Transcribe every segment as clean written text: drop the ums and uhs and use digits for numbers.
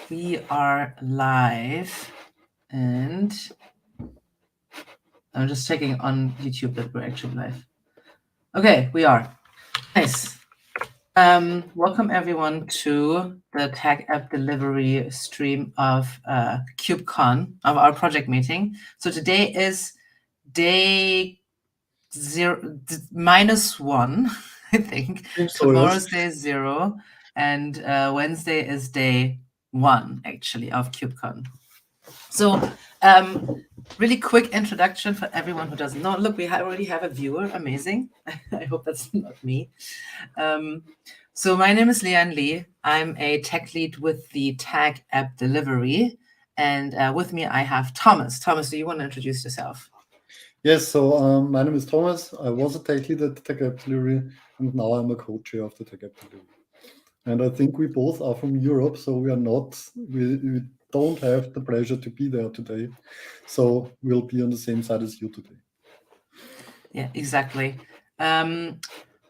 We are live, and I'm just checking on YouTube that we're actually live. Okay, we are. Nice. Welcome everyone to the Tag App Delivery stream of KubeCon, of our project meeting. So today is day -1, I think. Tomorrow's day 0, and Wednesday is day 1, actually, of KubeCon. So really quick introduction for everyone who doesn't know. Look, we already have a viewer. Amazing. I hope that's not me. So my name is Lian Li. I'm a tech lead with the Tag App Delivery. And with me, I have Thomas. Thomas, do you want to introduce yourself? Yes, so my name is Thomas. I was a tech lead at the Tag App Delivery, and now I'm a co-chair of the Tag App Delivery. And I think we both are from Europe, so we don't have the pleasure to be there today. So we'll be on the same side as you today. Yeah, exactly.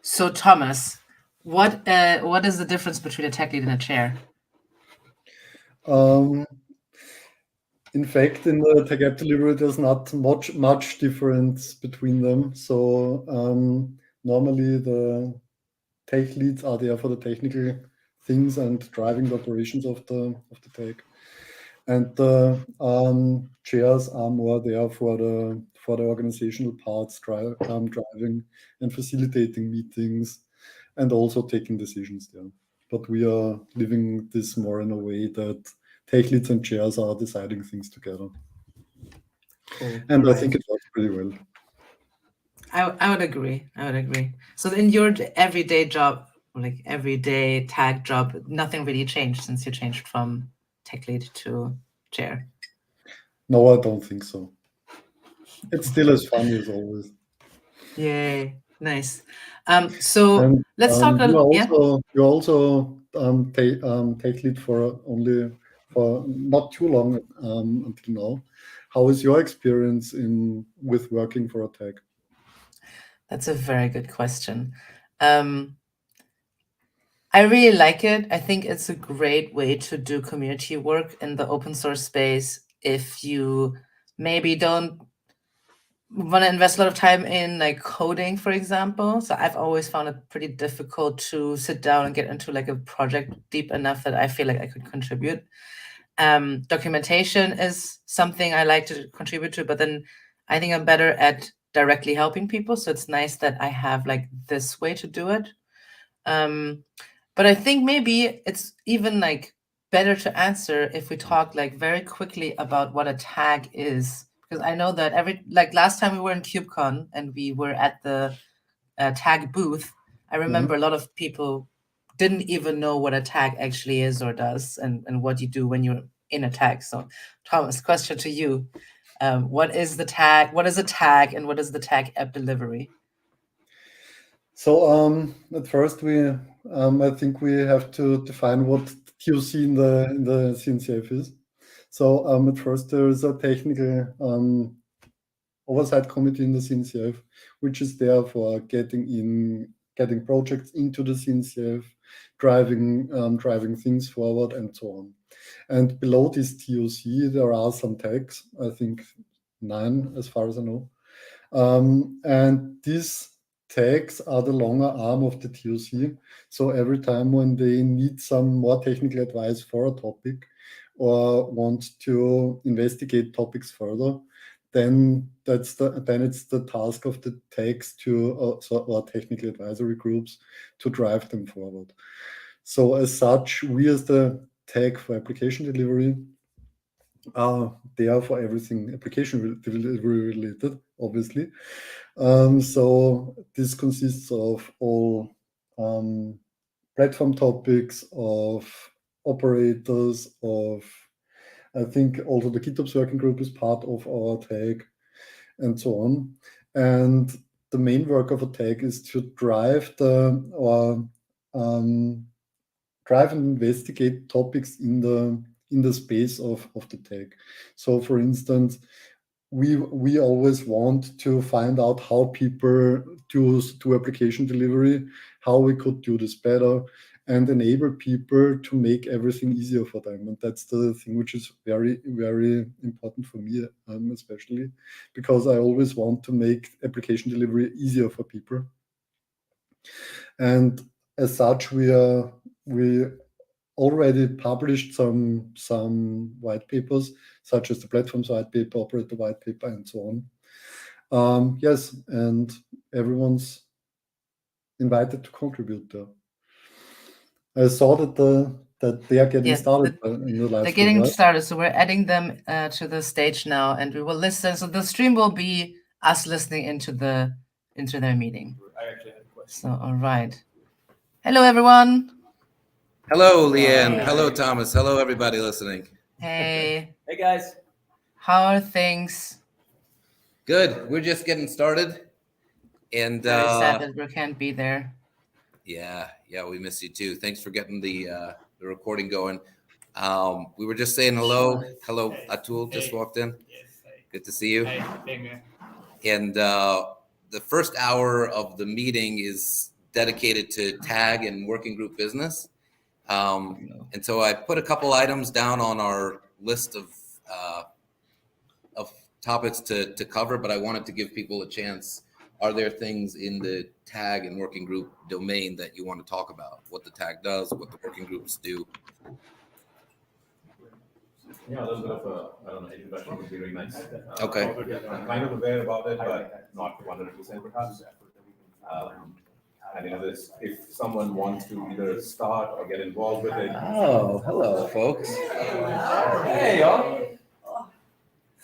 So Thomas, what is the difference between a tech lead and a chair? In fact, in the Tag App Delivery, there's not much difference between them. So normally the tech leads are there for the technical things and driving the operations of the tag, and the chairs are more there for the organizational parts, driving and facilitating meetings, and also taking decisions there. But we are living this more in a way that tech leads and chairs are deciding things together. Cool. And right. I think it works pretty well. I would agree. So in your everyday job, like everyday tag job, nothing really changed since you changed from tech lead to chair? No, I don't think so. It's still as funny as always. Yay, nice. So let's talk a little. You're also tech lead for not too long until now. How is your experience with working for a tag? That's a very good question. I really like it. I think it's a great way to do community work in the open source space if you maybe don't want to invest a lot of time in like coding, for example. So I've always found it pretty difficult to sit down and get into like a project deep enough that I feel like I could contribute. Documentation is something I like to contribute to, but then I think I'm better at directly helping people. So it's nice that I have like this way to do it. But I think maybe it's even like better to answer if we talk like very quickly about what a tag is. Because I know that last time we were in KubeCon and we were at the tag booth, I remember a lot of people didn't even know what a tag actually is or does and what you do when you're in a tag. So Thomas, question to you. What is the tag? What is a tag and what is the Tag App Delivery? So at first I think we have to define what TOC in the CNCF is. So at first there is a technical oversight committee in the CNCF, which is there for getting projects into the CNCF, driving things forward, and so on. And below this TOC, there are some tags, I think 9 as far as I know. And these tags are the longer arm of the TOC. So every time when they need some more technical advice for a topic or want to investigate topics further, then it's the task of the tags or technical advisory groups to drive them forward. So as such, we as the tag for application delivery are there for everything application delivery related, obviously. So this consists of all platform topics, of operators, of I think also the GitOps working group is part of our tag, and so on. And the main work of a tag is to drive drive and investigate topics in the space of the tag. So for instance, we always want to find out how people do application delivery, how we could do this better, and enable people to make everything easier for them. And that's the thing which is very, very important for me, especially because I always want to make application delivery easier for people. And as such, we already published some white papers, such as the platforms white paper, operator white paper, and so on. Yes, and everyone's invited to contribute there. I saw that they are getting started in the live they're stream, getting right? started, so we're adding them to the stage now, and we will listen. So the stream will be us listening into their meeting. I actually have a question. So all right, hello everyone. Hello, Leanne. Hello, Thomas. Hello, everybody listening. Hey. Hey guys. How are things? Good. We're just getting started, and very sad that we can't be there. Yeah, we miss you too. Thanks for getting the recording going. We were just saying hello. Hello, Atul just walked in. Yes. Good to see you. Hey, same here. And the first hour of the meeting is dedicated to tag and working group business. And so I put a couple items down on our list of topics to cover, but I wanted to give people a chance. Are there things in the tag and working group domain that you want to talk about? What the tag does, what the working groups do? Yeah, a little bit of a, I don't know, introduction would be very nice. Okay. I'm kind of aware about it, but not 100% perhaps. And if someone wants to either start or get involved with it. Oh, hello, folks. Hey, y'all.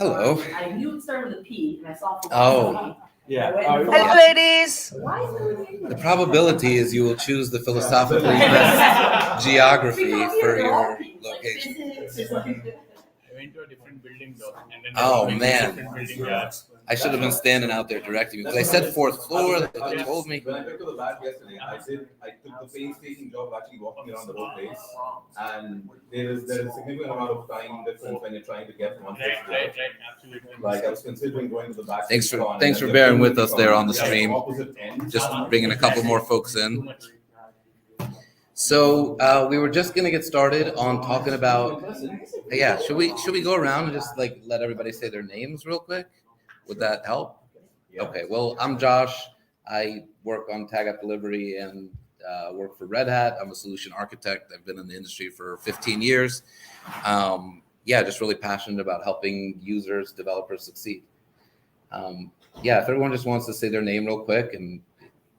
Hello. I knew it started with a P, and I saw. Oh. Yeah. Hello, ladies. The probability is you will choose the philosophically best geography for your location. I went to a different building though, and then Oh man, building, I should have been standing out there directing you because I said fourth floor. They told me. When I went to the lab yesterday, I took the painstaking job of actually walking around the whole place, and there is a significant amount of time difference when you're trying to get from one place to the other. Right, absolutely. Like I was considering going to the back. Thanks for bearing with us there on the stream. Just bringing a couple more folks in. So we were just gonna get started on talking about. Yeah, should we go around and just like let everybody say their names real quick? Would that help? Okay. Well, I'm Josh. I work on tag app delivery and work for Red Hat. I'm a solution architect. I've been in the industry for 15 years. Just really passionate about helping users, developers succeed. If everyone just wants to say their name real quick and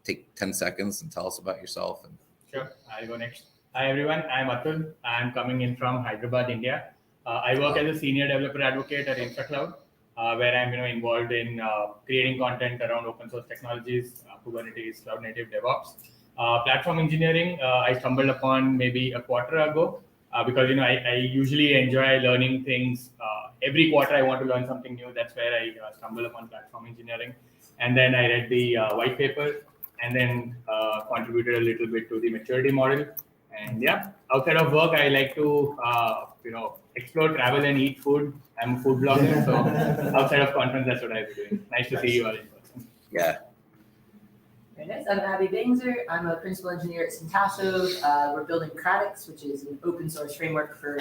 take 10 seconds and tell us about yourself. Sure, I'll go next. Hi everyone, I'm Atul. I'm coming in from Hyderabad, India. I work as a senior developer advocate at InfraCloud, where I'm involved in creating content around open source technologies, Kubernetes, cloud native DevOps. Platform engineering, I stumbled upon maybe a quarter ago because I usually enjoy learning things. Every quarter I want to learn something new. That's where I stumble upon platform engineering. And then I read the white paper and then contributed a little bit to the maturity model. And outside of work, I like to explore, travel, and eat food. I'm a food blogger, so outside of conference, that's what I'll be doing. Nice to see you all in person. Yeah. Very nice. I'm Abby Bangser. I'm a principal engineer at Syntasso. We're building Kratix, which is an open source framework for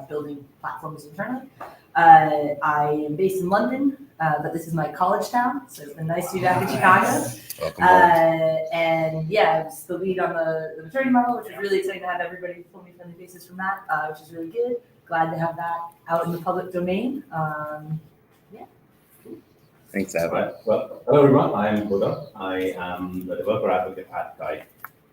building platforms internally. I am based in London, but this is my college town, so it's been nice to be back in Chicago. Welcome home. I was the lead on the maturity model, which is really exciting to have everybody pull me friendly faces from that, which is really good. Glad to have that out in the public domain. Thanks, Abby. Right. Well, hello everyone. I am Buddha. I am a developer advocate at Kite.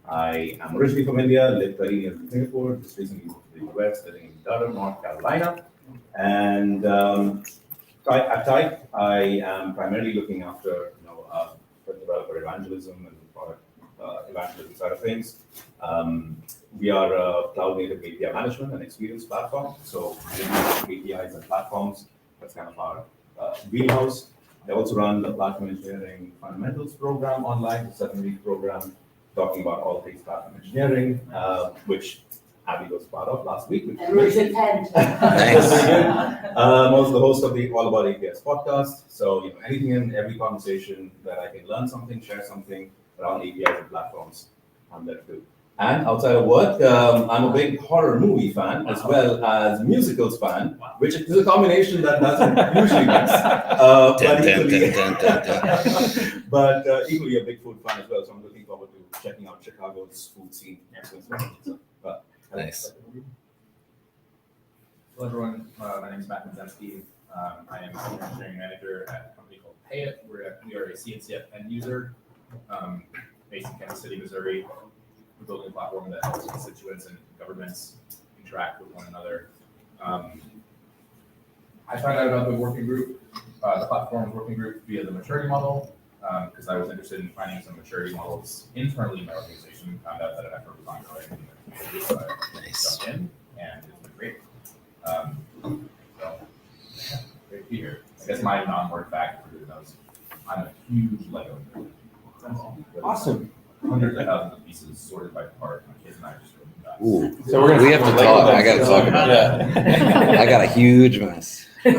I am originally from India, lived 30 years in Singapore, just recently moved to the US, living in Durham, North Carolina. And at Kite, I am primarily looking after developer evangelism and product evangelism side of things. We are a cloud-native API management and experience platform. So APIs and platforms, that's kind of our wheelhouse. I also run the platform engineering fundamentals program online, the 7-week program, talking about all things platform engineering, which Abby was part of last week. And really good pen. Nice. I'm also the host of the All About APIs podcast. So anything and every conversation that I can learn something, share something around APIs and platforms, I'm there to do. And outside of work, I'm a big horror movie fan as well as musicals fan, which is a combination that doesn't usually mix. But equally a big food fan as well. So I'm looking forward to checking out Chicago's food scene. Nice. Hello everyone, my name is Matt Mizensky. I am a senior engineering manager at a company called Payit. We are a CNCF end user based in Kansas City, Missouri. We're building a platform that helps constituents and governments interact with one another. I found out about the working group, the platform working group via the maturity model, because I was interested in finding some maturity models internally in my organization. Found out that an effort was ongoing in the community, so I jumped in, and it's been great. So, yeah, great to be here. I guess my non-work fact for who knows, I'm a huge Lego nerd. Awesome. Hundreds of thousands of pieces sorted by part. My kids and I are just really nuts. Ooh. So we're gonna We have to talk. I got to talk about that. I got a huge mess. Hi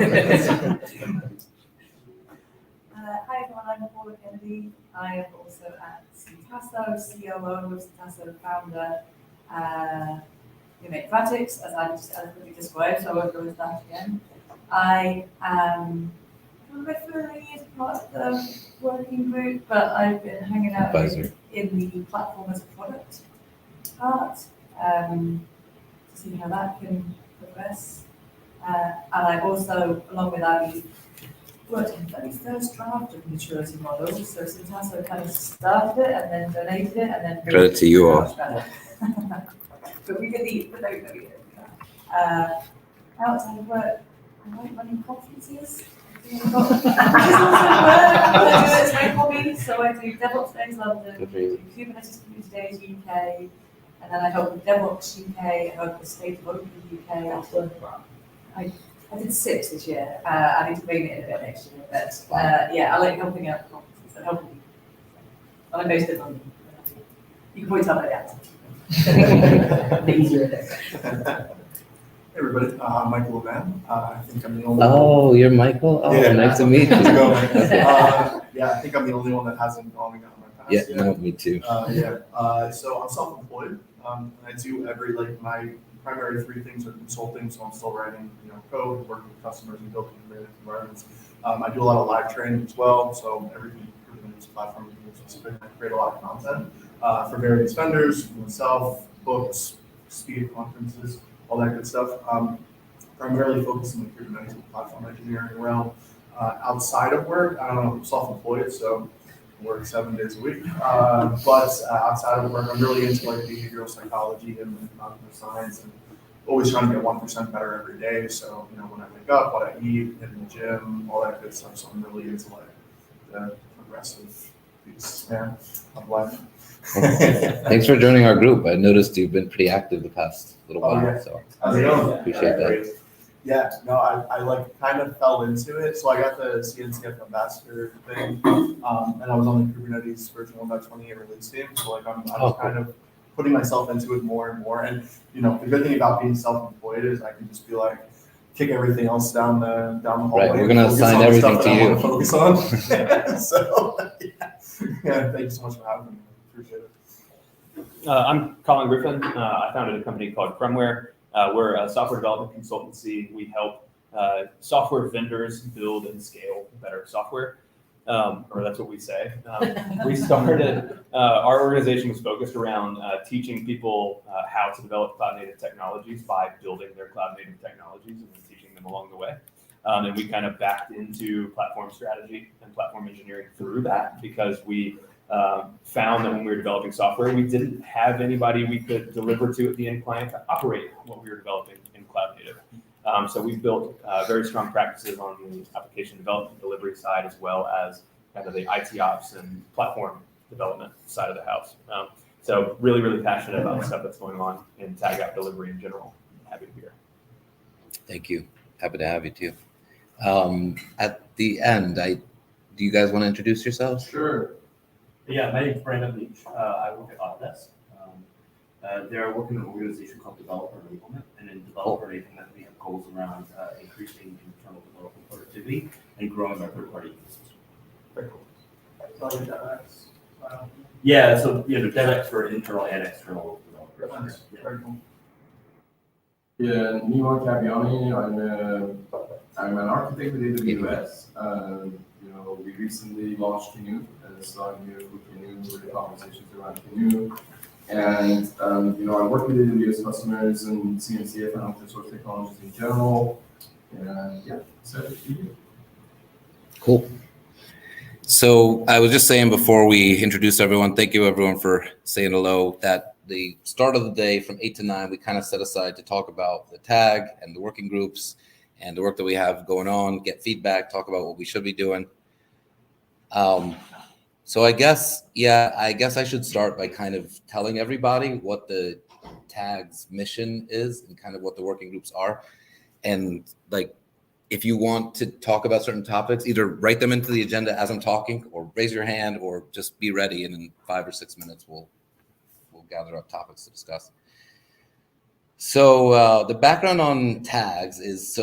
everyone, I'm Paula Kennedy. I am also at Syntasso, COO of Syntasso, founder. We make graphics, as I just eloquently described, so I won't go into that again. I am peripherally as part of the working group, but I've been hanging out in the platform as a product part to see how that can progress. And I also, along with Abby, worked on the very first draft of maturity models. So Syntasso kind of started it and then donated it and then Credit to you all. But we did the very, very outside of work, I like running conferences. It's my hobby, so I do DevOps Days London, Kubernetes Community Days UK, and then I help with DevOps UK, I help with State of Open UK. I did 6 this year. I need to bring it in a bit next year, but yeah, I like helping out conferences and helping people. I'm based in London. You can probably tell by the accent. Easier there. Hey everybody, I'm Michael Levan. I think I'm the only Oh, you're Michael? Oh, Yeah. nice to meet you. yeah, I think I'm the only one that hasn't gone and gotten my pass Yeah, yet. no, me too. So I'm self-employed. And I do my primary 3 things are consulting, so I'm still writing, code, working with customers and building Kubernetes environments. I do a lot of live training as well, so everything Kubernetes platform is specific. I create a lot of content for various vendors, myself, books, speed conferences, all that good stuff. Primarily focused on the Kubernetes platform engineering realm. Outside of work, I don't know, I'm self-employed, so I work 7 days a week. But outside of work, I'm really into like behavioral psychology and cognitive science, and always trying to get 1% better every day. So when I wake up, what I eat, hit in the gym, all that good stuff. So I'm really into like the progressive piece, of life. Thanks for joining our group. I noticed you've been pretty active the past little while, yeah. so How's it going? appreciate that. Yeah, no, I like kind of fell into it. So I got the CNCF ambassador thing, and I was on the Kubernetes version 1.28 release team. So like I'm kind of putting myself into it more and more. And the good thing about being self-employed is I can just be like kick everything else down the hallway. Right, we're gonna assign everything to you. Focus on. So yeah, thank you so much for having me. Appreciate it. I'm Colin Griffin. I founded a company called Crumware. We're a software development consultancy. We help software vendors build and scale better software, or that's what we say. We started, our organization was focused around teaching people how to develop cloud-native technologies by building their cloud-native technologies and then teaching them along the way. And we kind of backed into platform strategy and platform engineering through that because we found that when we were developing software, we didn't have anybody we could deliver to at the end client to operate what we were developing in cloud native. So we've built very strong practices on the application development delivery side, as well as kind of the IT ops and platform development side of the house. So really, really passionate about the stuff that's going on in tag app delivery in general. Happy to be here. Thank you. Happy to have you too. At the end, do you guys want to introduce yourselves? Sure. Yeah, my name is Brandon Leach. I work at Autodesk. They're working in an organization called Developer Enablement, and in Developer Enablement, we have goals around increasing internal developer productivity and growing our third-party ecosystem. Very cool. Yeah, so DevX for internal and external Nice. Very cool. Yeah, Nimo Caviani. I'm an architect with AWS. We recently launched Canoe and started new with Canoe, with the conversations around Canoe. And I work with AWS customers and CNCF and open source technologies in general. And yeah, excited to be here. Cool. So I was just saying before we introduce everyone, thank you everyone for saying hello, that the start of the day from 8 to 9, we kind of set aside to talk about the tag and the working groups and the work that we have going on, get feedback, talk about what we should be doing. So I guess I should start by kind of telling everybody what the tag's mission is and kind of what the working groups are. And like, if you want to talk about certain topics, either write them into the agenda as I'm talking or raise your hand or just be ready. And in 5 or 6 minutes, we'll gather up topics to discuss. So the background on tags is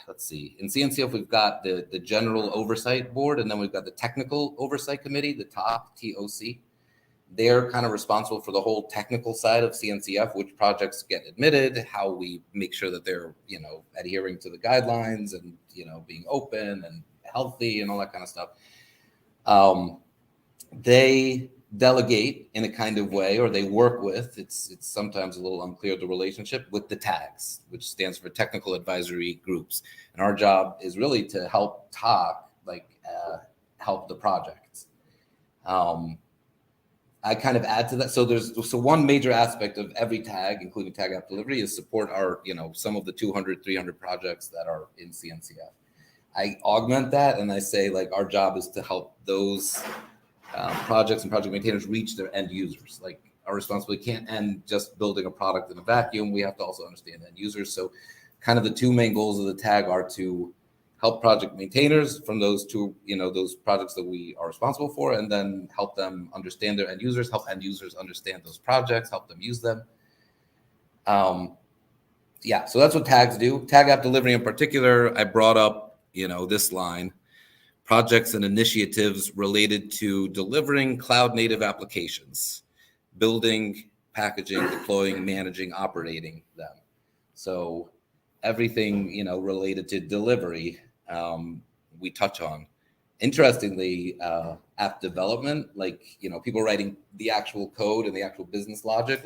let's see, in CNCF, we've got the general oversight board, and then we've got the technical oversight committee, the TOC. They're kind of responsible for the whole technical side of CNCF, which projects get admitted, how we make sure that they're, adhering to the guidelines and, being open and healthy and all that kind of stuff. They delegate in a kind of way, or they work with, it's sometimes a little unclear, the relationship with the tags, which stands for technical advisory groups. And our job is really to help TOC, help the projects. I kind of add to that. So one major aspect of every tag, including tag app delivery, is support our, some of the 200, 300 projects that are in CNCF. I augment that and I say our job is to help those projects and project maintainers reach their end users. Our responsibility can't end just building a product in a vacuum. We have to also understand end users. So kind of the two main goals of the tag are to help project maintainers from those two, those projects that we are responsible for, and then help them understand their end users, help end users understand those projects, help them use them. So that's what tags do. Tag app delivery in particular, I brought up, this line, projects and initiatives related to delivering cloud native applications, building, packaging, deploying, managing, operating them. So everything, related to delivery, we touch on. Interestingly, app development, people writing the actual code and the actual business logic,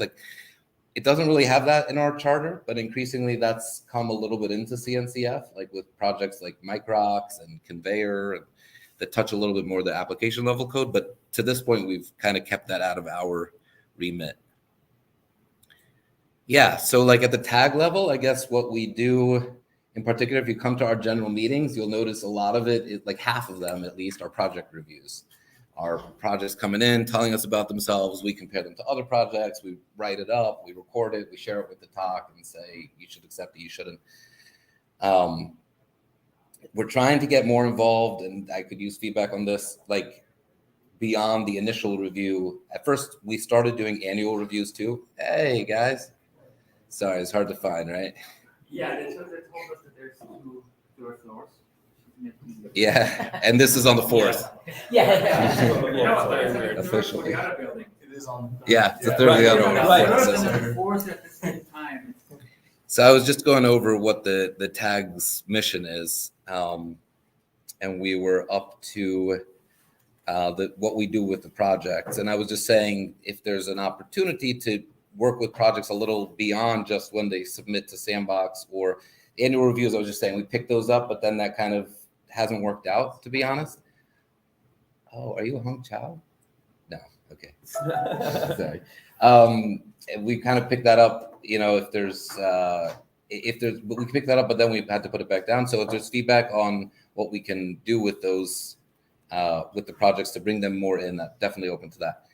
it doesn't really have that in our charter, but increasingly that's come a little bit into CNCF, with projects like Microx and Conveyor that touch a little bit more of the application level code. But to this point, we've kind of kept that out of our remit. Yeah, so at the tag level, I guess what we do in particular, if you come to our general meetings, you'll notice a lot of it is half of them at least are project reviews. Our projects coming in, telling us about themselves, we compare them to other projects, we write it up, we record it, we share it with the TOC and say, you should accept it, you shouldn't. We're trying to get more involved, and I could use feedback on this, beyond the initial review. At first, we started doing annual reviews too. Hey, guys. Sorry, it's hard to find, right? Yeah, they told us that there's two floors. Yeah, and this is on the fourth. Officially. It is on. Yeah, it's the third of the other one. Fourth at the same time. So I was just going over what the tag's mission is, and we were up to what we do with the projects. And I was just saying, if there's an opportunity to work with projects a little beyond just when they submit to Sandbox or annual reviews, I was just saying we picked those up, but then that kind of hasn't worked out, to be honest. Oh, are you a Hong Chow? No, okay. Sorry. We kind of picked that up, if there's, but we can pick that up, but then we had to put it back down. So if there's feedback on what we can do with those, with the projects to bring them more in, that's definitely open to that.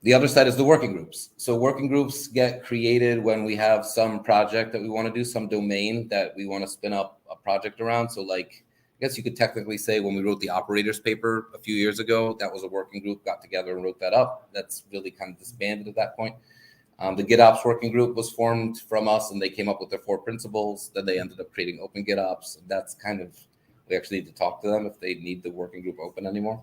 The other side is the working groups. So working groups get created when we have some project that we want to do, some domain that we want to spin up a project around. So I guess you could technically say when we wrote the operators paper a few years ago, that was a working group, got together and wrote that up. That's really kind of disbanded at that point. The GitOps working group was formed from us, and they came up with their 4 principles. Then they ended up creating Open GitOps. That's kind of, we actually need to talk to them if they need the working group open anymore.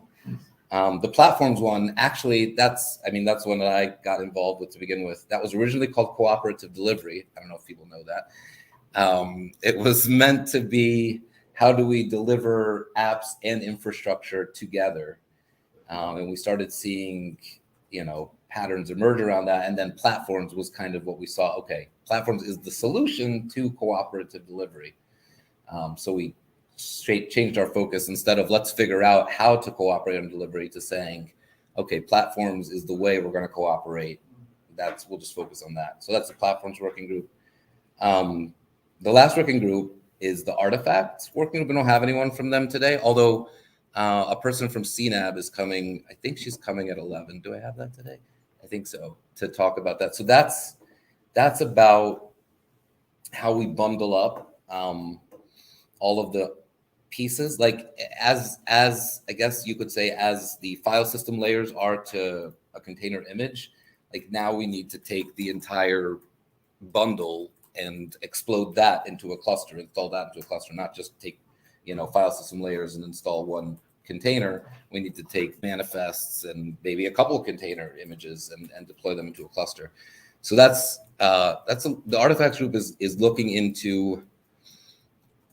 The platforms one, actually, that's one that I got involved with to begin with. That was originally called cooperative delivery. I don't know if people know that. It was meant to be, how do we deliver apps and infrastructure together? And we started seeing, patterns emerge around that. And then platforms was kind of what we saw. Okay, platforms is the solution to cooperative delivery. So we changed our focus, instead of let's figure out how to cooperate on delivery, to saying, okay, platforms is the way we're going to cooperate. We'll just focus on that. So that's the platforms working group. The last working group is the artifacts working group. We don't have anyone from them today, although a person from CNAB is coming. I think she's coming at 11. Do I have that today? I think so, to talk about that. So that's about how we bundle up all of the pieces, like as I guess you could say, as the file system layers are to a container image, like now we need to take the entire bundle and explode that into a cluster, install that into a cluster, not just take, file system layers and install one container. We need to take manifests and maybe a couple of container images and deploy them into a cluster. So that's the artifacts group is looking into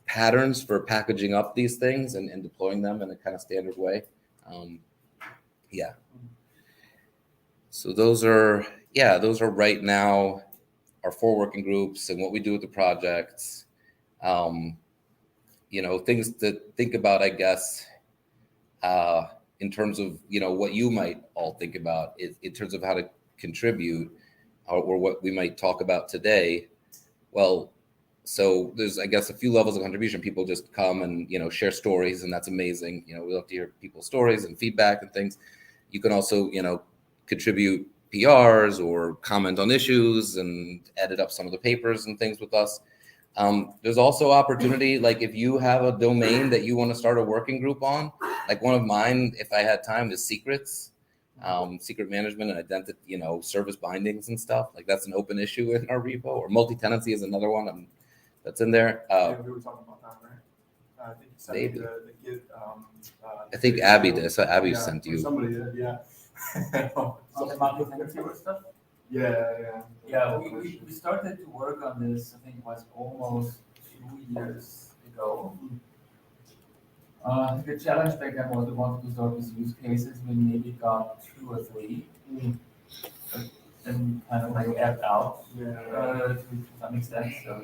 patterns for packaging up these things and deploying them in a kind of standard way. So those are right now our 4 working groups and what we do with the projects. Things to think about, I guess, in terms of, what you might all think about in terms of how to contribute or what we might talk about today. Well, so there's, I guess, a few levels of contribution. People just come and, share stories, and that's amazing. We love to hear people's stories and feedback and things. You can also, contribute PRs or comment on issues and edit up some of the papers and things with us. There's also opportunity, like if you have a domain that you want to start a working group on, like one of mine, if I had time, is secrets, secret management and identity, service bindings and stuff. Like that's an open issue in our repo. Or multi-tenancy is another one that's in there. We were talking about that, right? I think you sent maybe. The Git. I think Abby did. So Abby sent you. Somebody did, yeah. Multi-tenancy stuff? Yeah. We started to work on this, I think it was almost 2 years ago. The challenge back then was we wanted to start with use cases. We maybe got 2 or 3. But then kind of like ebbed out to some extent. So,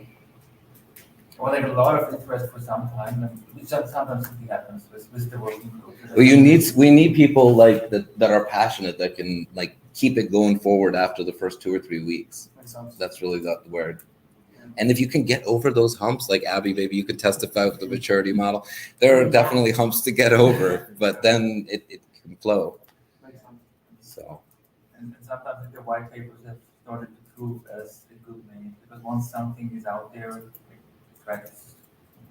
well, like a lot of interest for some time, and it just sometimes simply happens with the working group. Well, we need people like that are passionate, that can like keep it going forward after the first 2 or 3 weeks. That's really the word. And if you can get over those humps, like Abby, maybe you could testify with the maturity model. There are definitely humps to get over, but then it can flow. So. And sometimes the white papers have started to prove as a good name, because once something is out there, it attracts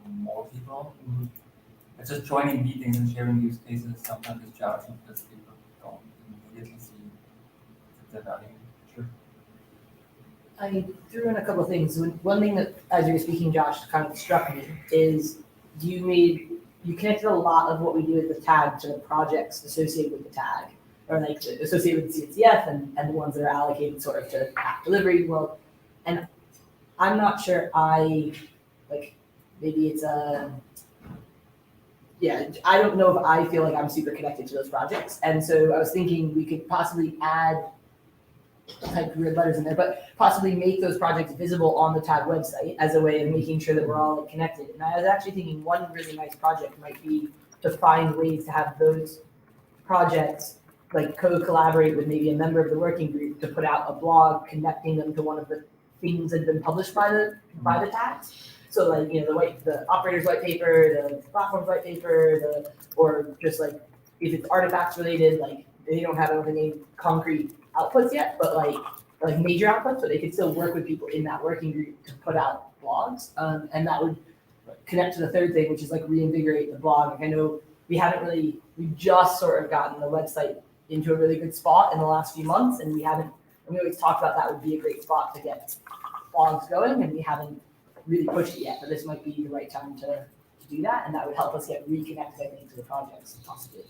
more people. It's just joining meetings and sharing use cases sometimes is challenging because people don't immediately see the value. Sure. I threw in a couple of things. One thing that, as you were speaking, Josh, kind of struck me is you connected a lot of what we do with the tag to the projects associated with the tag, or like associated with the CNCF and the ones that are allocated sort of to app delivery world. And I'm not sure maybe it's I don't know if I feel like I'm super connected to those projects. And so I was thinking we could possibly add type grid letters in there, but possibly make those projects visible on the tag website as a way of making sure that we're all connected. And I was actually thinking one really nice project might be to find ways to have those projects like co-collaborate with maybe a member of the working group to put out a blog connecting them to one of the things that have been published by the tags. So like, the operator's white paper, the platform's white paper, or just like if it's artifacts related, like they don't have any concrete outputs yet, but like major outputs, so they could still work with people in that working group to put out blogs. And that would connect to the third thing, which is like reinvigorate the blog. Like I know we just sort of gotten the website into a really good spot in the last few months, and we always talked about that would be a great spot to get blogs going, and we haven't really pushed it yet, but this might be the right time to do that, and that would help us get reconnected, I think, to the projects possibly.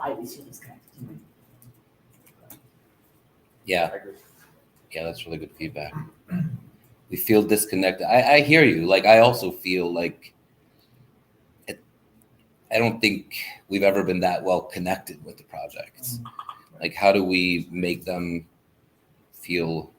I always feel disconnected. Yeah. Yeah, that's really good feedback. We feel disconnected. I hear you. Like, I also feel like I don't think we've ever been that well connected with the projects. Like, how do we make them feel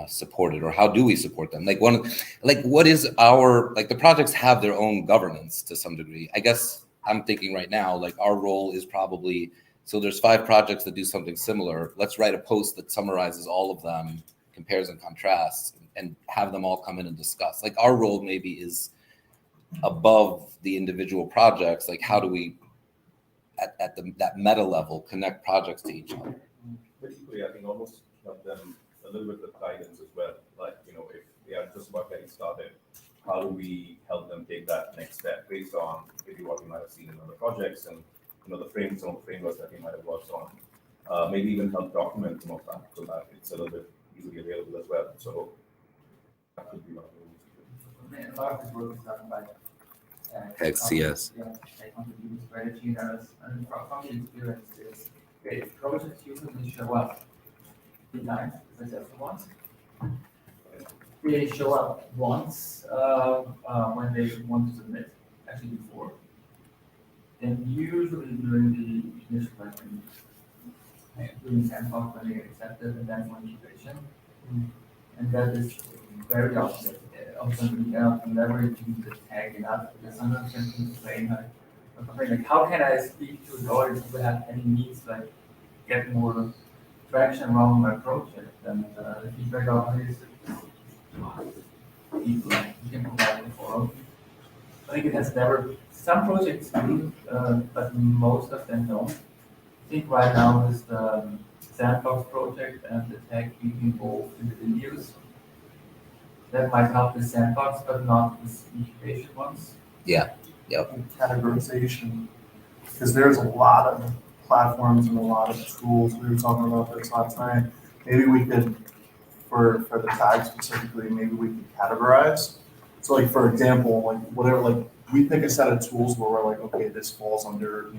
supported, or how do we support them? Like, what is the projects have their own governance to some degree. I guess I'm thinking right now, like, our role is probably, so there's 5 projects that do something similar. Let's write a post that summarizes all of them, compares and contrasts, and have them all come in and discuss. Like, our role maybe is above the individual projects. Like, how do we at that meta level connect projects to each other? Basically, I think almost help them a little bit with guidance as well. Like, if they are just about getting started, how do we help them take that next step based on maybe what we might have seen in other projects and some of the frameworks that we might have worked on. Maybe even help document some of that so that it's a little bit easily available as well. So that could be one of the ways. A lot of this work is done by XCS. Yeah, contributing strategy and from the experience is great. Projects usually show up 3 times, as I said, once. Really show up once when they want to submit, actually before. And usually during the initial question, doing Sandbox when they get accepted, and then for incubation. And that is very often leveraging the tag enough, because sometimes can saying like, how can I speak to the audience who have any needs, like get more traction around my project? And the feedback of is people like you can provide the forum. I think it has never, some projects do, but most of them don't. I think right now is the Sandbox project and the tag being involved in the videos. That might help the Sandbox, but not the incubation ones. Yeah. Yep. And categorization, because there's a lot of platforms and a lot of tools. We were talking about this last night. Maybe we could, for the tag specifically, maybe we could categorize. So, like, for example, like whatever, like we pick a set of tools where we're like, okay, this falls under,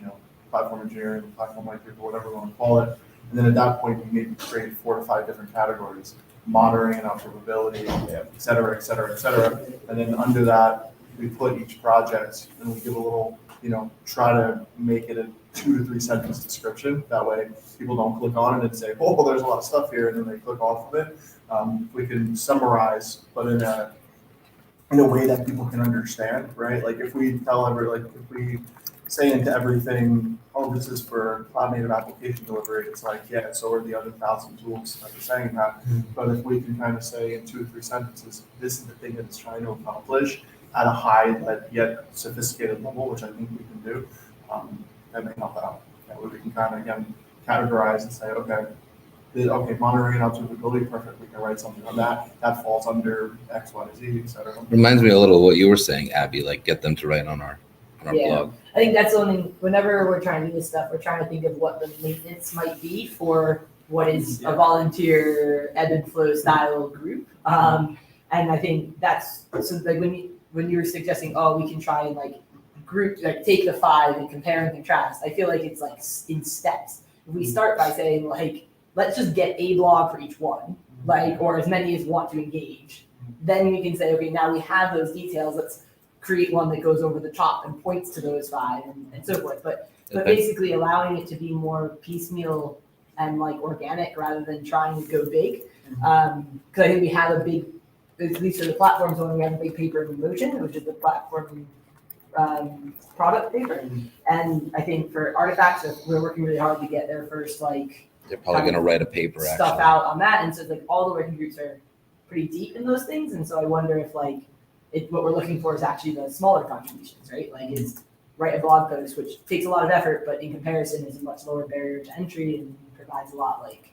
platform engineering, platform migration, whatever we want to call it. And then at that point, we maybe create 4 to 5 different categories: monitoring and observability, et cetera, et cetera, et cetera. And then under that, we put each project and we give a little, try to make it a 2 to 3 sentence description. That way people don't click on it and say, oh, well, there's a lot of stuff here, and then they click off of it. We can summarize, but in a way that people can understand, right? Like if we if we say into everything, oh, this is for cloud native application delivery, it's like, yeah, so are the other 1,000 tools that are saying that. But if we can kind of say in 2 or 3 sentences, this is the thing that it's trying to accomplish at a high but yet sophisticated level, which I think we can do, that may help out. That way we can kind of, again, categorize and say, okay, monitoring and observability, perfect, we can write something on that. That falls under X, Y, Z, et cetera. Reminds me a little of what you were saying, Abby, like get them to write on our blog. I think that's something, whenever we're trying to do this stuff, we're trying to think of what the maintenance might be for what is a volunteer ebb and flow style group. And I think that's, so like when you were suggesting, oh, we can try and like group, like take the 5 and compare and contrast, I feel like it's like in steps. If we start by saying like, let's just get a blog for each one, like, or as many as want to engage, then we can say, okay, now we have those details, let's create one that goes over the top and points to those 5 and so forth. But basically allowing it to be more piecemeal and like organic rather than trying to go big. Because I think we have a big, at least for the platforms one, we have a big paper in motion, which is the platform product paper. And I think for artifacts, we're working really hard to get their first like, they're probably going to write a paper stuff actually out on that. And so like all the working groups are pretty deep in those things. And so I wonder if like, what we're looking for is actually the smaller contributions, right? Like is write a blog post, which takes a lot of effort, but in comparison is a much lower barrier to entry and provides a lot like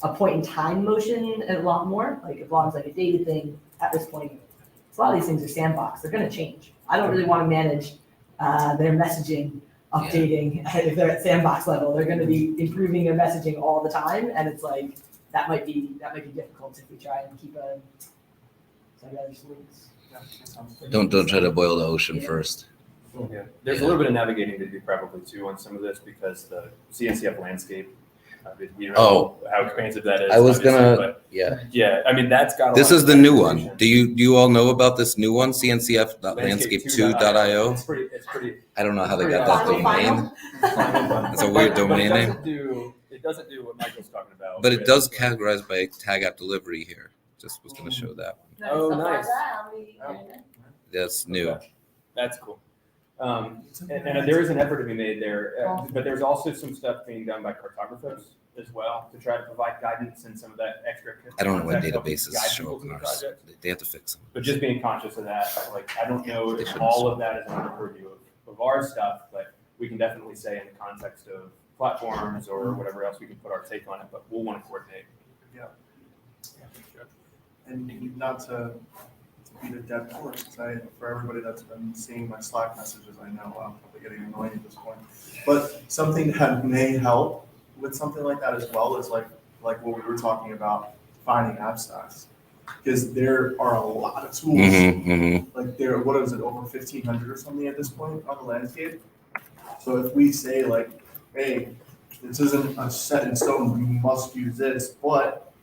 a point in time motion and a lot more. Like a blog's like a dated thing at this point. So a lot of these things are sandbox. They're going to change. I don't really want to manage their messaging updating if they're at sandbox level. They're going to be improving their messaging all the time, and it's like that might be difficult if we try and keep a. So I got links. Don't try to boil the ocean first. Yeah. There's a little bit of navigating to do probably too on some of this because the CNCF landscape. We don't know how expansive that is. I was obviously, gonna, but yeah. yeah. I mean, that's got. This is the new one. Do you all know about this new one? CNCF.landscape2.io. It's pretty. I don't know how they got that domain. It's a weird domain name. It doesn't do what Michael's talking about. But it does categorize by tag app delivery here. Just was gonna show that one. Oh, nice. That's new. Okay. That's cool. And there is an effort to be made there, but there's also some stuff being done by cartographers as well to try to provide guidance and some of that extra. I don't know when context databases guide show people up through in the ours. project. They have to fix them. But just being conscious of that, like I don't know They if shouldn't all show. of that is under purview of our stuff, but we can definitely say in the context of platforms or whatever else we can put our take on it. But we'll want to coordinate. Yeah. And not to beat a dead horse, because for everybody that's been seeing my Slack messages, I know I'm probably getting annoying at this point. But something that may help with something like that as well is like what we were talking about, finding app stacks. Because there are a lot of tools, like there, what is it, over 1,500 or something at this point on the landscape. So if we say like, hey, this isn't a set in stone, you must use this, but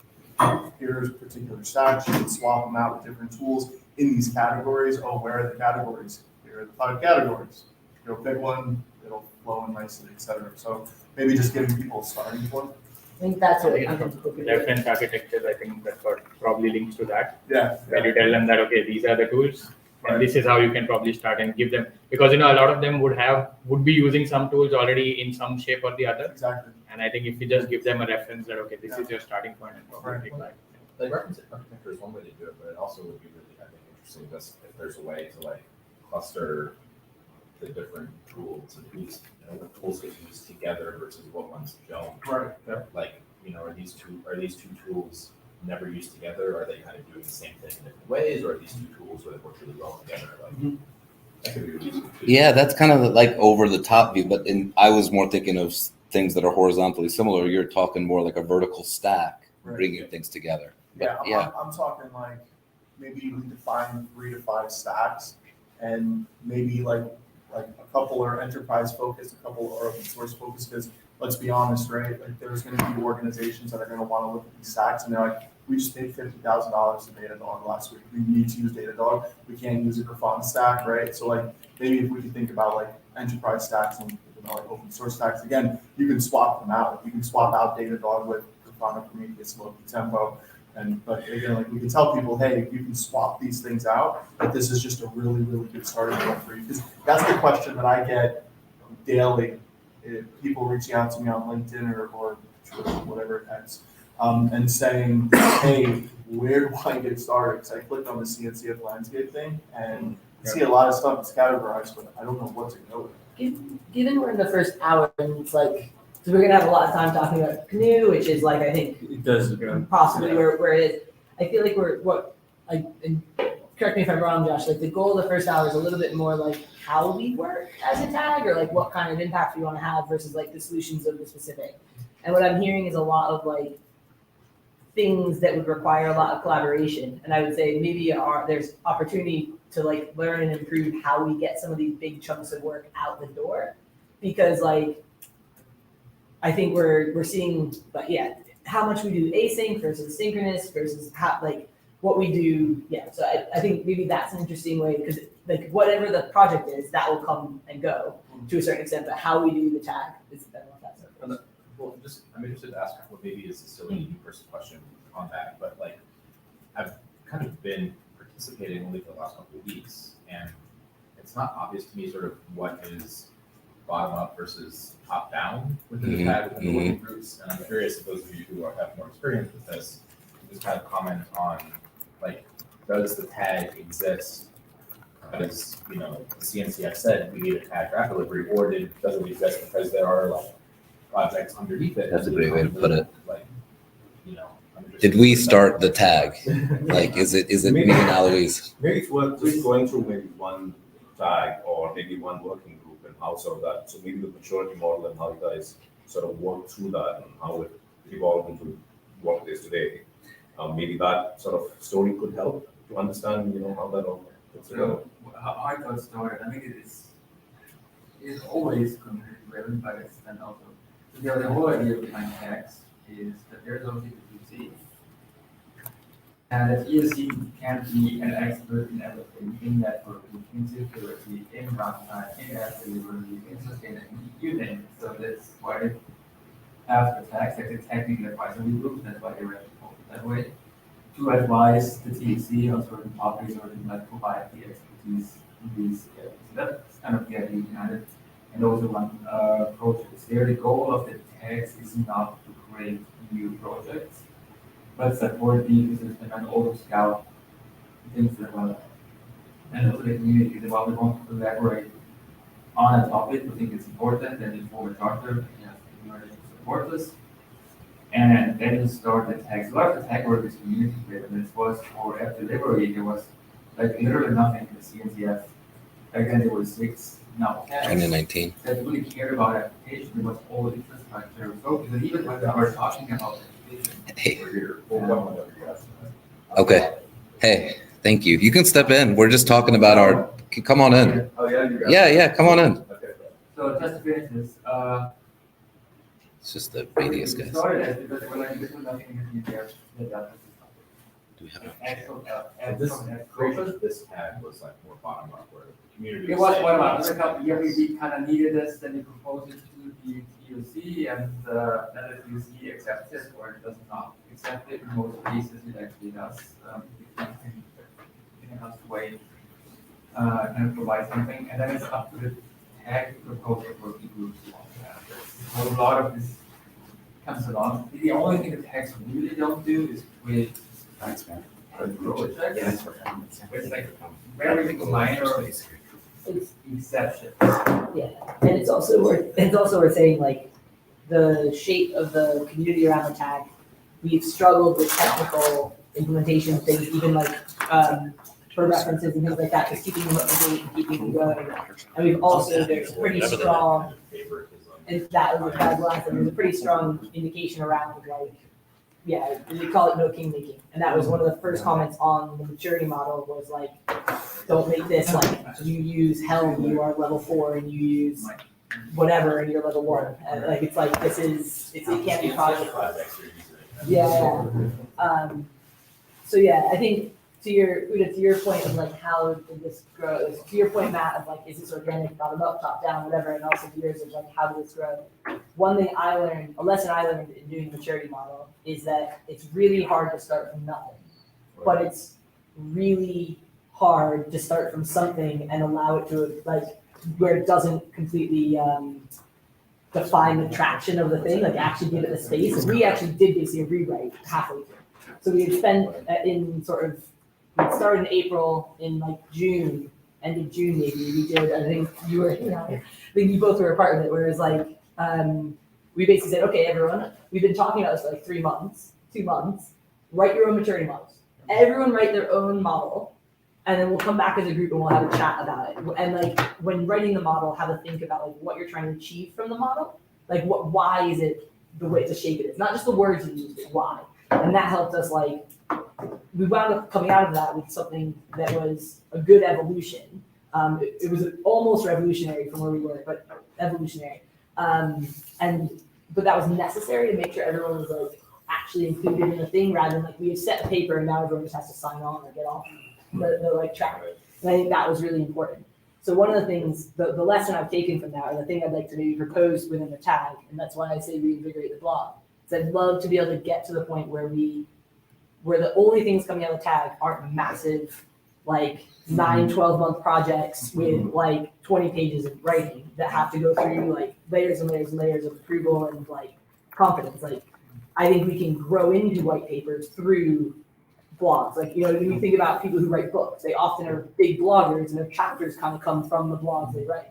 here's particular stacks, you can swap them out with different tools in these categories. Oh, where are the categories? Here are the 5 categories. Go pick one, it'll flow in nicely, etc. So maybe just giving people a starting point. I think that's what Reference architecture, I think that's what probably links to that. Yeah. When you tell them that, okay, these are the tools, and this is how you can probably start and give them, because a lot of them would be using some tools already in some shape or the other. Exactly. And I think if you just give them a reference that, okay, this is your starting point, and probably take that. Like reference architecture is one way to do it, but it also would be really, I think, interesting just if there's a way to like cluster the different tools and who's, what tools get used together versus what ones don't. Right. Yeah. Like, are these two tools never used together? Are they kind of doing the same thing in different ways, or are these two tools where they work really well together? Like, that could be really useful too. Yeah, that's kind of like over the top view, but I was more thinking of things that are horizontally similar. You're talking more like a vertical stack, bringing things together. But, I'm talking like maybe we define 3 to 5 stacks, and maybe like a couple are enterprise focused, a couple are open source focused. Because let's be honest, right? Like there's going to be organizations that are going to want to look at these stacks, and they're like, we just paid $50,000 to Datadog last week. We need to use Datadog. We can't use a Grafana stack, right? So like maybe if we could think about like enterprise stacks and like open source stacks, again, you can swap them out. You can swap out Datadog with Grafana, Prometheus, Loki, Tempo. But again, like we can tell people, hey, you can swap these things out, but this is just a really, really good starting point for you. Because that's the question that I get daily. People reaching out to me on LinkedIn or Twitter, whatever it is, and saying, hey, where do I get started? Because I clicked on the CNCF landscape thing and see a lot of stuff is categorized, but I don't know what to go with. Given we're in the first hour and it's like, so we're gonna have a lot of time talking about Canoe, which is like, I think It does. possibly where it is. I feel like and correct me if I'm wrong, Josh, like the goal of the first hour is a little bit more like how we work as a tag, or like what kind of impact we want to have versus like the solutions of the specific. And what I'm hearing is a lot of like things that would require a lot of collaboration. And I would say maybe there's opportunity to like learn and improve how we get some of these big chunks of work out the door, because like I think we're seeing, but yeah, how much we do async versus synchronous versus how like what we do. Yeah, so I think maybe that's an interesting way, because like whatever the project is, that will come and go to a certain extent, but how we do the tag is the better one. Well, I'm interested to ask what maybe is a silly new person question on that, but like I've kind of been participating only for the last couple of weeks, and it's not obvious to me sort of what is bottom up versus top down within the tag, within the working groups. And I'm curious if those of you who have more experience with this, just kind of comment on like, does the tag exist? Because the CNCF said we need a tag for app delivery, or does it exist because there are like projects underneath it? That's a great way to put it. Like, did we start the tag? Like, is it me and Alois? Maybe it's worth just going through maybe one tag or maybe one working group and how sort of that. So maybe the maturity model and how you guys sort of work through that and how it evolved into what it is today. Maybe that sort of story could help to understand, how that all fits together. How I got started, I think it is is always community driven, but it's then also, so the whole idea behind tags is that there's obviously the POC. And the POC can't be an expert in everything in networking, in security, in runtime, in app delivery, in sustainability, you name it. So that's why they have the tags, like the technical advisory group, that's why they were that way, to advise the TC on certain topics or to like provide the expertise in these areas. So that's kind of the idea behind it. And also run projects. There, the goal of the tags is not to create new projects, but support the ecosystem and also scout things that well. And also the community that well, we want to collaborate on a topic, we think it's important, and it's for a charter, to support this. And then you start the tags. A lot of the tag work is community driven. This was for app delivery, there was like literally nothing in the CNCF. Back then there were 6, now 10. 2019. That really cared about application. It was all infrastructure focused. And even when we were talking about education, Hey. we're here. Okay. Hey, thank you. You can step in. We're just talking about our. Come on in. Oh, yeah, you got it. Yeah, come on in. Okay. So just to finish this, It's just the radius, we guys. started it because we're like, this was nothing in the CNCF that does this. Do we have a Actual, This tag was like more bottom up where the community. It was one of the couple years we kind of needed this, then we proposed it to the TOC and then the TOC accepts it or it does not accept it. In most cases, it actually does. In a house way, kind of provide something, and then it's up to the tag proposal working groups to want to have this. So a lot of this comes along. The only thing the tags really don't do is create projects. It's like very minor. It's exception. Yeah, and it's also worth saying, like, the shape of the community around the tag, we've struggled with technical implementation things, even like for references and things like that, just keeping them up to date and keeping them going. And we've also, there's pretty strong, and that was the last thing, there's a pretty strong indication around, like, yeah, we call it no king making. And that was one of the first comments on the maturity model was like, don't make this like you use Helm, you are level 4, and you use whatever and you're level 1. And like it's like it can't be project. Yeah. So yeah, I think to your point of like how did this grow, to your point, Matt, of like, is this organic, bottom up, top down, whatever, and also yours of like how did this grow? One thing I learned, a lesson I learned in doing the maturity model is that it's really hard to start from nothing, but it's really hard to start from something and allow it to like where it doesn't completely define the traction of the thing, like actually give it the space. And we actually did basically a rewrite halfway through. So we had spent in sort of, we started in April, in like June, end of June maybe, we did, I think you were, I think you both were a part of it, where it was like, we basically said, okay, everyone, we've been talking about this for like 3 months, 2 months, write your own maturity models. Everyone write their own model, and then we'll come back as a group and we'll have a chat about it. And like, when writing the model, have a think about like what you're trying to achieve from the model, like why is it the way, the shape it is, not just the words you use, but why. And that helped us, like, we wound up coming out of that with something that was a good evolution. It was almost revolutionary from where we were, but evolutionary. But that was necessary to make sure everyone was like actually included in the thing, rather than like we had set a paper and now everyone just has to sign on or get off the like track. And I think that was really important. So one of the things, the lesson I've taken from that, or the thing I'd like to maybe propose within the tag, and that's why I say reinvigorate the blog, is I'd love to be able to get to the point where the only things coming out of the tag aren't massive, like 9-12 month projects with like 20 pages of writing that have to go through like layers and layers and layers of approval and like confidence. Like, I think we can grow into white papers through blogs. Like, you know, when you think about people who write books, they often are big bloggers and their chapters kind of come from the blogs they write.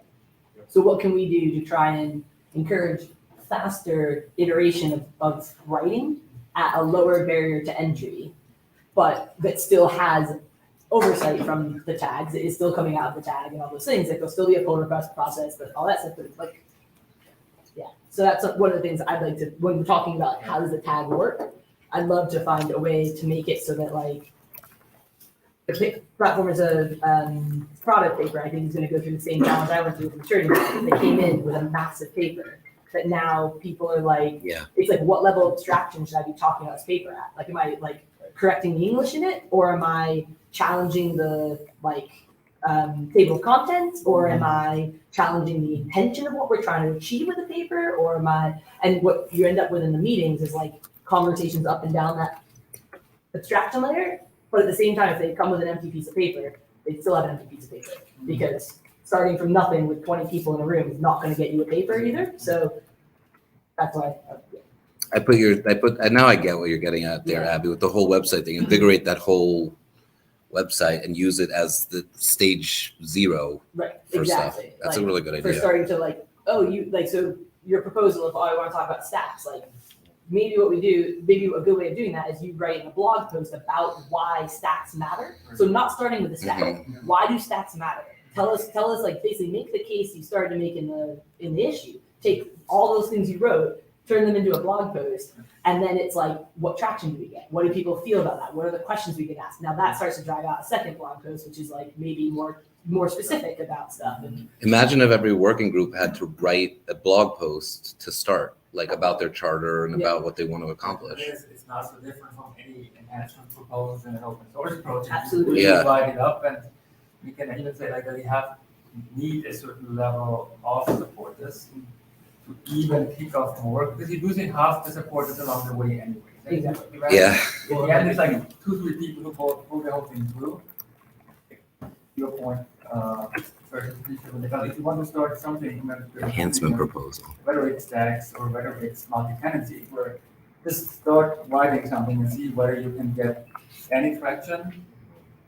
So what can we do to try and encourage faster iteration of writing at a lower barrier to entry, but that still has oversight from the tags? It is still coming out of the tag and all those things. Like, there'll still be a pull request process, but all that stuff, but it's like, yeah. So that's one of the things I'd like to, when we're talking about how does the tag work, I'd love to find a way to make it so that like the platform as a product paper, I think is going to go through the same challenge I went through with maturity models. They came in with a massive paper that now people are like, it's like, what level of abstraction should I be talking about this paper at? Like, am I like correcting the English in it, or am I challenging the like table of contents, or am I challenging the intention of what we're trying to achieve with the paper, or am I? And what you end up with in the meetings is like conversations up and down that abstraction layer. But at the same time, if they come with an empty piece of paper, they still have an empty piece of paper, because starting from nothing with 20 people in a room is not going to get you a paper either. So that's why. And now I get what you're getting at there, Abby, with the whole website thing. Invigorate that whole website and use it as the stage 0 for stuff. That's like, a really good idea. For starting to like, so your proposal of, I want to talk about stacks, like, maybe what we do, maybe a good way of doing that is you write a blog post about why stacks matter. So not starting with the stack. Why do stacks matter? Tell us, like, basically make the case you started to make in the issue. Take all those things you wrote, turn them into a blog post, and then it's like, what traction do we get? What do people feel about that? What are the questions we can ask? Now that starts to drive out a second blog post, which is like maybe more specific about stuff. And imagine if every working group had to write a blog post to start, like about their charter and about what they want to accomplish. It's not so different from any enhancement proposed in an open source project. Absolutely. We divide it up, and we can even say like we need a certain level of supporters to even kick off more work, because you're losing half the supporters along the way anyway. Exactly. Yeah. In the end, it's like 2-3 people who pull the whole thing through. Your point. If you want to start something, Enhancement proposal, whether it's stacks or whether it's multi-tenancy, where just start writing something and see whether you can get any traction.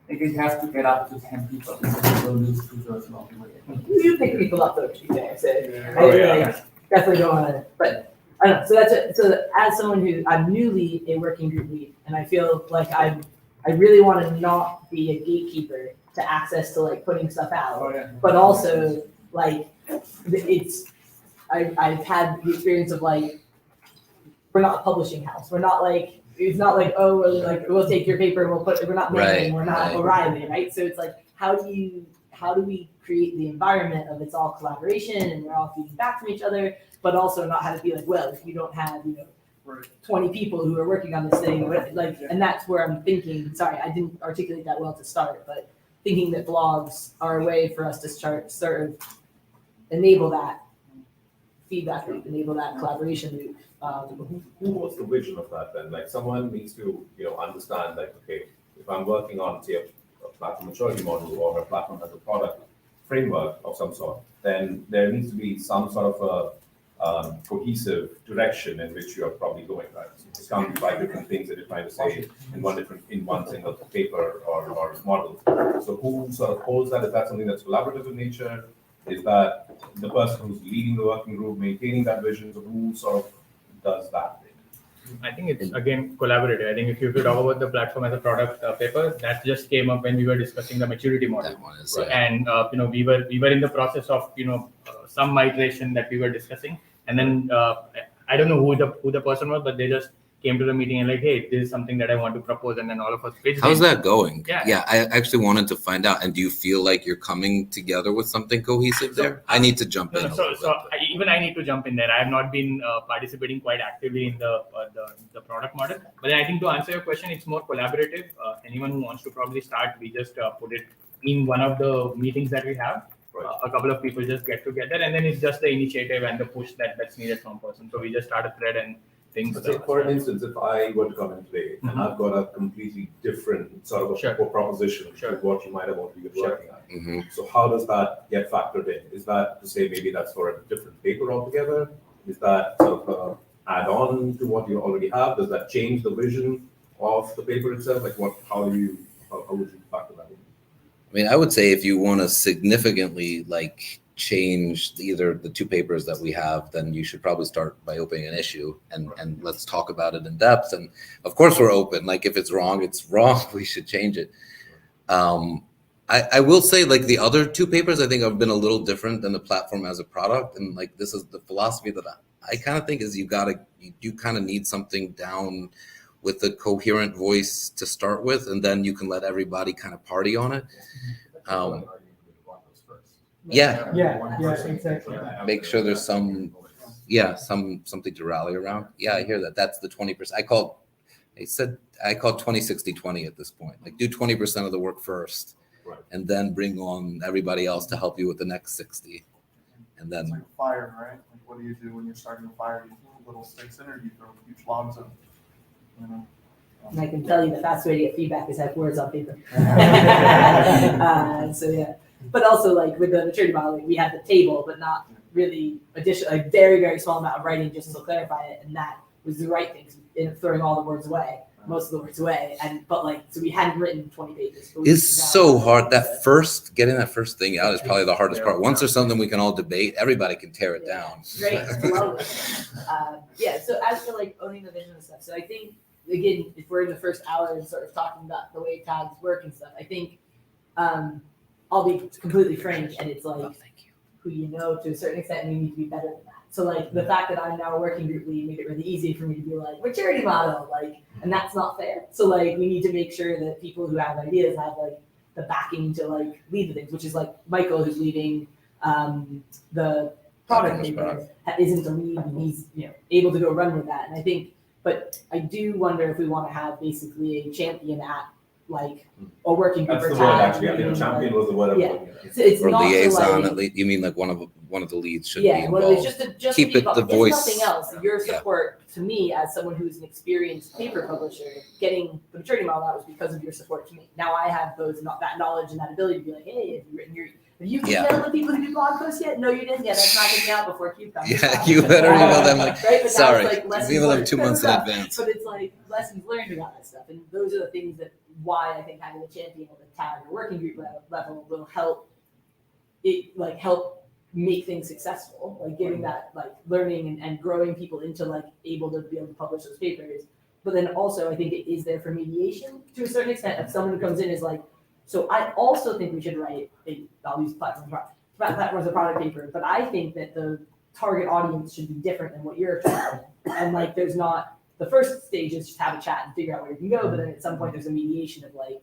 I think you have to get up to 10 people, because you will lose 2/3 along the way. You pick people up though, to be fair. So I definitely don't want to, but I don't know. So that's it. So as someone I'm newly a working group lead, and I feel like I really want to not be a gatekeeper to access to like putting stuff out, but also like I've had the experience of like, we're not a publishing house. We're not like, it's not like, oh, we'll take your paper and we're not Manning, we're not O'Reilly, right? So it's like, how do we create the environment of it's all collaboration and we're all feeding back from each other, but also not have to be like, well, if you don't have, 20 people who are working on this thing, and that's where I'm thinking, sorry, I didn't articulate that well to start, but thinking that blogs are a way for us to start of enable that feedback loop, enable that collaboration loop. Who holds the vision of that then? Like, someone needs to, understand, like, okay, if I'm working on, say, a platform maturity model, or a platform as a product framework of some sort, then there needs to be some sort of a cohesive direction in which you are probably going, right? So it can't be 5 different things that you're trying to say in one single paper or model. So who sort of holds that? Is that something that's collaborative in nature? Is that the person who's leading the working group, maintaining that vision? So who sort of does that thing? I think it's again collaborative. I think if you talk about the platform as a product paper, that just came up when we were discussing the maturity model. And we were in the process of some migration that we were discussing, and then I don't know who the person was, but they just came to the meeting and like, hey, this is something that I want to propose, and then all of us pitched. How's that going? Yeah, I actually wanted to find out. And do you feel like you're coming together with something cohesive there? I need to jump in. I need to jump in there. I have not been participating quite actively in the product model, but I think to answer your question, it's more collaborative. Anyone who wants to probably start, we just put it in one of the meetings that we have. A couple of people just get together, and then it's just the initiative and the push that's needed from person. So we just start a thread and things. So for instance, if I were to come in today and I've got a completely different sort of a proposition to what you might have already been working on. So how does that get factored in? Is that to say maybe that's for a different paper altogether? Is that sort of add on to what you already have? Does that change the vision of the paper itself? Like how would you factor that in? I mean, I would say if you want to significantly change either the 2 papers that we have, then you should probably start by opening an issue and let's talk about it in depth. And of course we're open. Like, if it's wrong, it's wrong. We should change it. I will say, like, the other 2 papers, I think have been a little different than the platform as a product. And like, this is the philosophy that I kind of think is you kind of need something down with a coherent voice to start with, and then you can let everybody kind of party on it. Yeah. Exactly. Make sure there's something to rally around. Yeah, I hear that. That's the 20%. I call 20-60-20 at this point. Like, do 20% of the work first, and then bring on everybody else to help you with the next 60. And then It's like a fire, right? Like, what do you do when you're starting a fire? Do you throw little sticks in, or do you throw huge logs of, you know? And I can tell you the fast way to get feedback is have words on paper. So yeah, but also like with the maturity modeling, we had the table, but not really a very, very small amount of writing just to clarify it. And that was the right thing, in throwing all the words away, most of the words away. So we hadn't written 20 pages. It's so hard. Getting that first thing out is probably the hardest part. Once there's something we can all debate, everybody can tear it down. Great, love it. So as for like owning the vision and stuff, so I think, again, if we're in the first hour and sort of talking about the way tags work and stuff, I think I'll be completely frank, and it's like who you know to a certain extent, and you need to be better than that. So like the fact that I'm now a working group lead made it really easy for me to be like maturity model, like, and that's not fair. So like we need to make sure that people who have ideas have like the backing to like lead the things, which is like Michael, who's leading the product paper, isn't a lead, and he's able to go run with that. And I think, but I do wonder if we want to have basically a champion at like a working group. That's the word, actually. I think champion was the word. Yeah. So it's or not liaison, like, at least. You mean like one of the leads should yeah, be well, involved. it's just Keep to it be the if voice. nothing else, your support to me as someone who's an experienced paper publisher, getting the maturity model out was because of your support to me. Now I have that knowledge and that ability to be like, hey, have you emailed the people who do blog posts yet? No, you didn't yet. That's not getting out before KubeCon. Yeah, you better email them like, right? But sorry, like email them learned. 2 months in advance. But it's like lessons learned about that stuff, and those are the things that why I think having a champion at the tag or working group level will help make things successful, like giving that like learning and growing people into like able to be able to publish those papers. But then also I think it is there for mediation to a certain extent. If someone who comes in is like, so I also think we should write I'll use platforms as a product paper, but I think that the target audience should be different than what you're trying. And like there's not, the first stage is just have a chat and figure out where you can go, but then at some point there's a mediation of like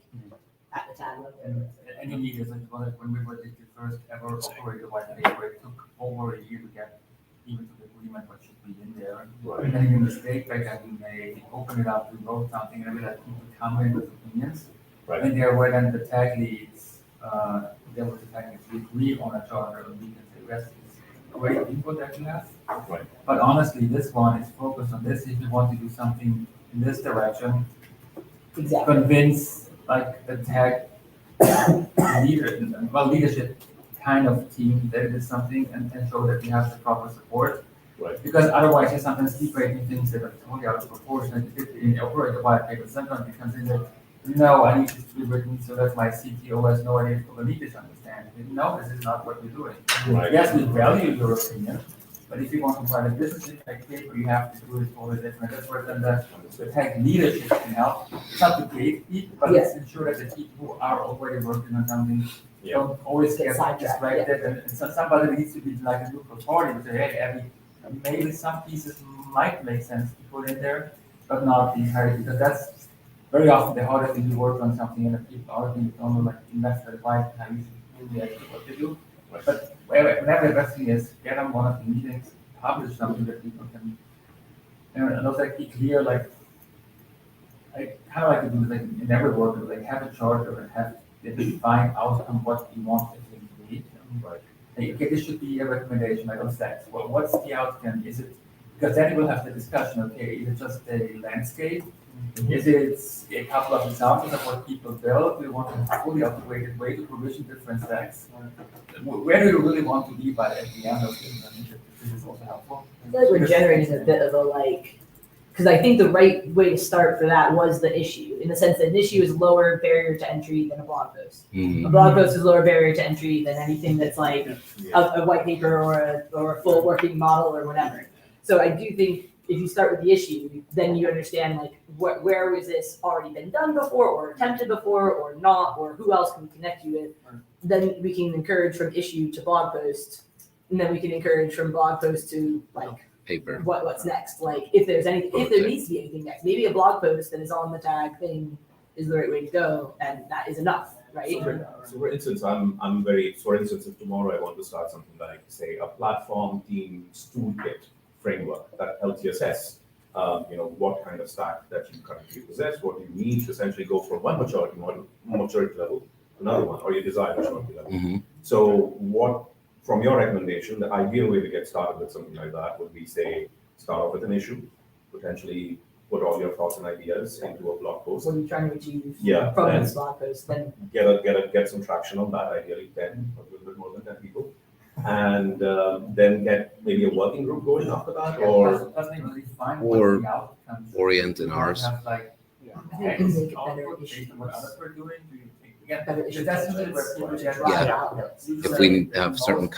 at the tag level. And you need, like when we were the first ever operator white paper, it took over a year to get even to the agreement what should be in there. And then in the mistake back that we made, we opened it up, we wrote something, and we let people come in with opinions. And there were then the tag leads, there was the tag leads, we agree on a charter, and we can say, yes, it's great input that you have. But honestly, this one is focused on this. If you want to do something in this direction, convince like the tag leadership kind of team that it is something, and show that you have the proper support. Because otherwise, you sometimes keep writing things that are totally out of proportion. In the operator white paper, sometimes it comes in that, I need this to be written so that my CTO has no idea what Kubernetes understand. No, this is not what we're doing. Yes, we value your opinion, but if you want to write a business impact paper, you have to do it totally different. That's where then the tech leadership can help. It's not to gatekeep, but it's ensure that the people who are already working on something don't always get distracted. And so somebody needs to be like a neutral party and say, hey, maybe some pieces might make sense to put in there, but not the entirety, because that's very often the hardest thing to work on something, and the people are don't like invest their advice how you should really actually what they do. But whenever the best thing is get on one of the meetings, publish something that people can, and also like be clear. Like I kind of like to do like in every work, like have a charter and have the defined outcome what you want the thing to be. Like, okay, this should be a recommendation. I don't say, well, what's the outcome? Is it because then we'll have the discussion? Okay, is it just a landscape? Is it a couple of examples of what people build? We want a fully automated way to provision different stacks. Where do you really want to be by at the end of it? I think this is also helpful. I feel like we're generating a bit of a because I think the right way to start for that was the issue, in the sense that an issue is lower barrier to entry than a blog post. A blog post is lower barrier to entry than anything that's like a white paper or a full working model or whatever. So I do think if you start with the issue, then you understand like where was this already been done before or attempted before or not, or who else can we connect you with. Then we can encourage from issue to blog post, and then we can encourage from blog post to like paper. what's next. Like if there needs to be anything next, maybe a blog post that is on the tag thing is the right way to go, and that is enough, right? So for instance, for instance, if tomorrow I want to start something like, say, a platform team's toolkit framework that helps you assess, what kind of stack that you currently possess, what you need to essentially go from one maturity level to another one, or your desired maturity level. Mm-hmm. So from your recommendation, the ideal way to get started with something like that would be, say, start off with an issue, potentially put all your thoughts and ideas into a blog post. What are you trying to achieve from this blog post? Then get some traction on that, ideally 10, or a little bit more than 10 people. And then get maybe a working group going after that, or orient in ours. I think you make it better issue. Better issue. If we have certain the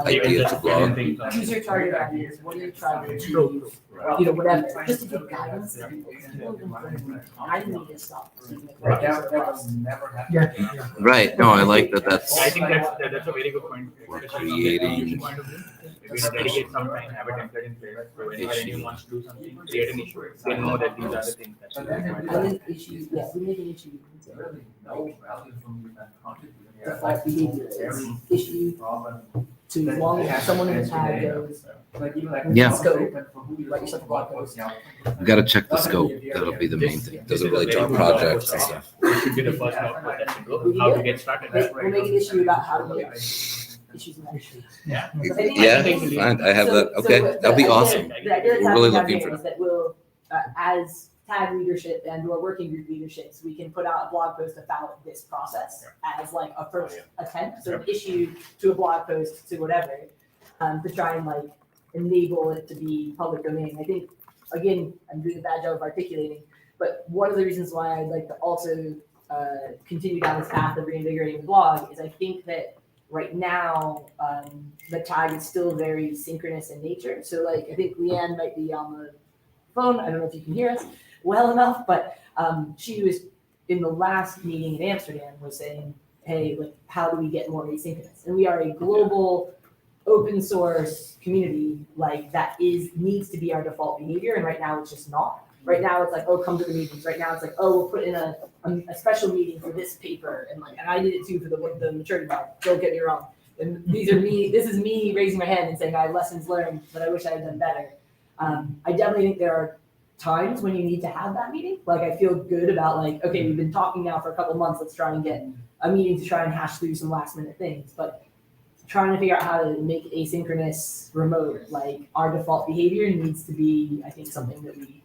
idea to blog. Use your target audience. What are you trying to achieve? Whatever. Just to give guidance. I need to stop. Right. No, I like that. I think that's a very good point. We're creating. If you dedicate some time, have a template in place, so whenever anyone wants to do something, create an issue, they know that these are the things that I think issues, we make an issue. Default behavior is issue to as long as someone in the tag goes. Yeah. Scope, write yourself a blog post. We got to check the scope. That'll be the main thing. Doesn't really draw projects and stuff. This should be the first output that should go, how to get started. We'll make an issue about how to make issues in that issue. Yeah. Fine. I have that. Okay, that'll be awesome. We're really looking for that. We'll, as tag leadership and or working group leaderships, we can put out a blog post about this process as like a first attempt. So an issue to a blog post to whatever, to try and like enable it to be public domain. I think, again, I'm doing a bad job of articulating, but one of the reasons why I'd like to also continue down this path of reinvigorating the blog is I think that right now, the tag is still very synchronous in nature. So like, I think Leanne might be on the phone. I don't know if you can hear us well enough, but she was in the last meeting in Amsterdam was saying, hey, like, how do we get more asynchronous? And we are a global open source community, like that needs to be our default behavior. And right now it's just not. Right now it's like, oh, come to the meetings. Right now it's like, oh, we'll put in a special meeting for this paper. And I did it too for the maturity model. Don't get me wrong. And this is me raising my hand and saying I have lessons learned, but I wish I had done better. I definitely think there are times when you need to have that meeting. Like I feel good about like, okay, we've been talking now for a couple months. Let's try and get a meeting to try and hash through some last minute things. But trying to figure out how to make asynchronous remote, like our default behavior needs to be, I think, something that we,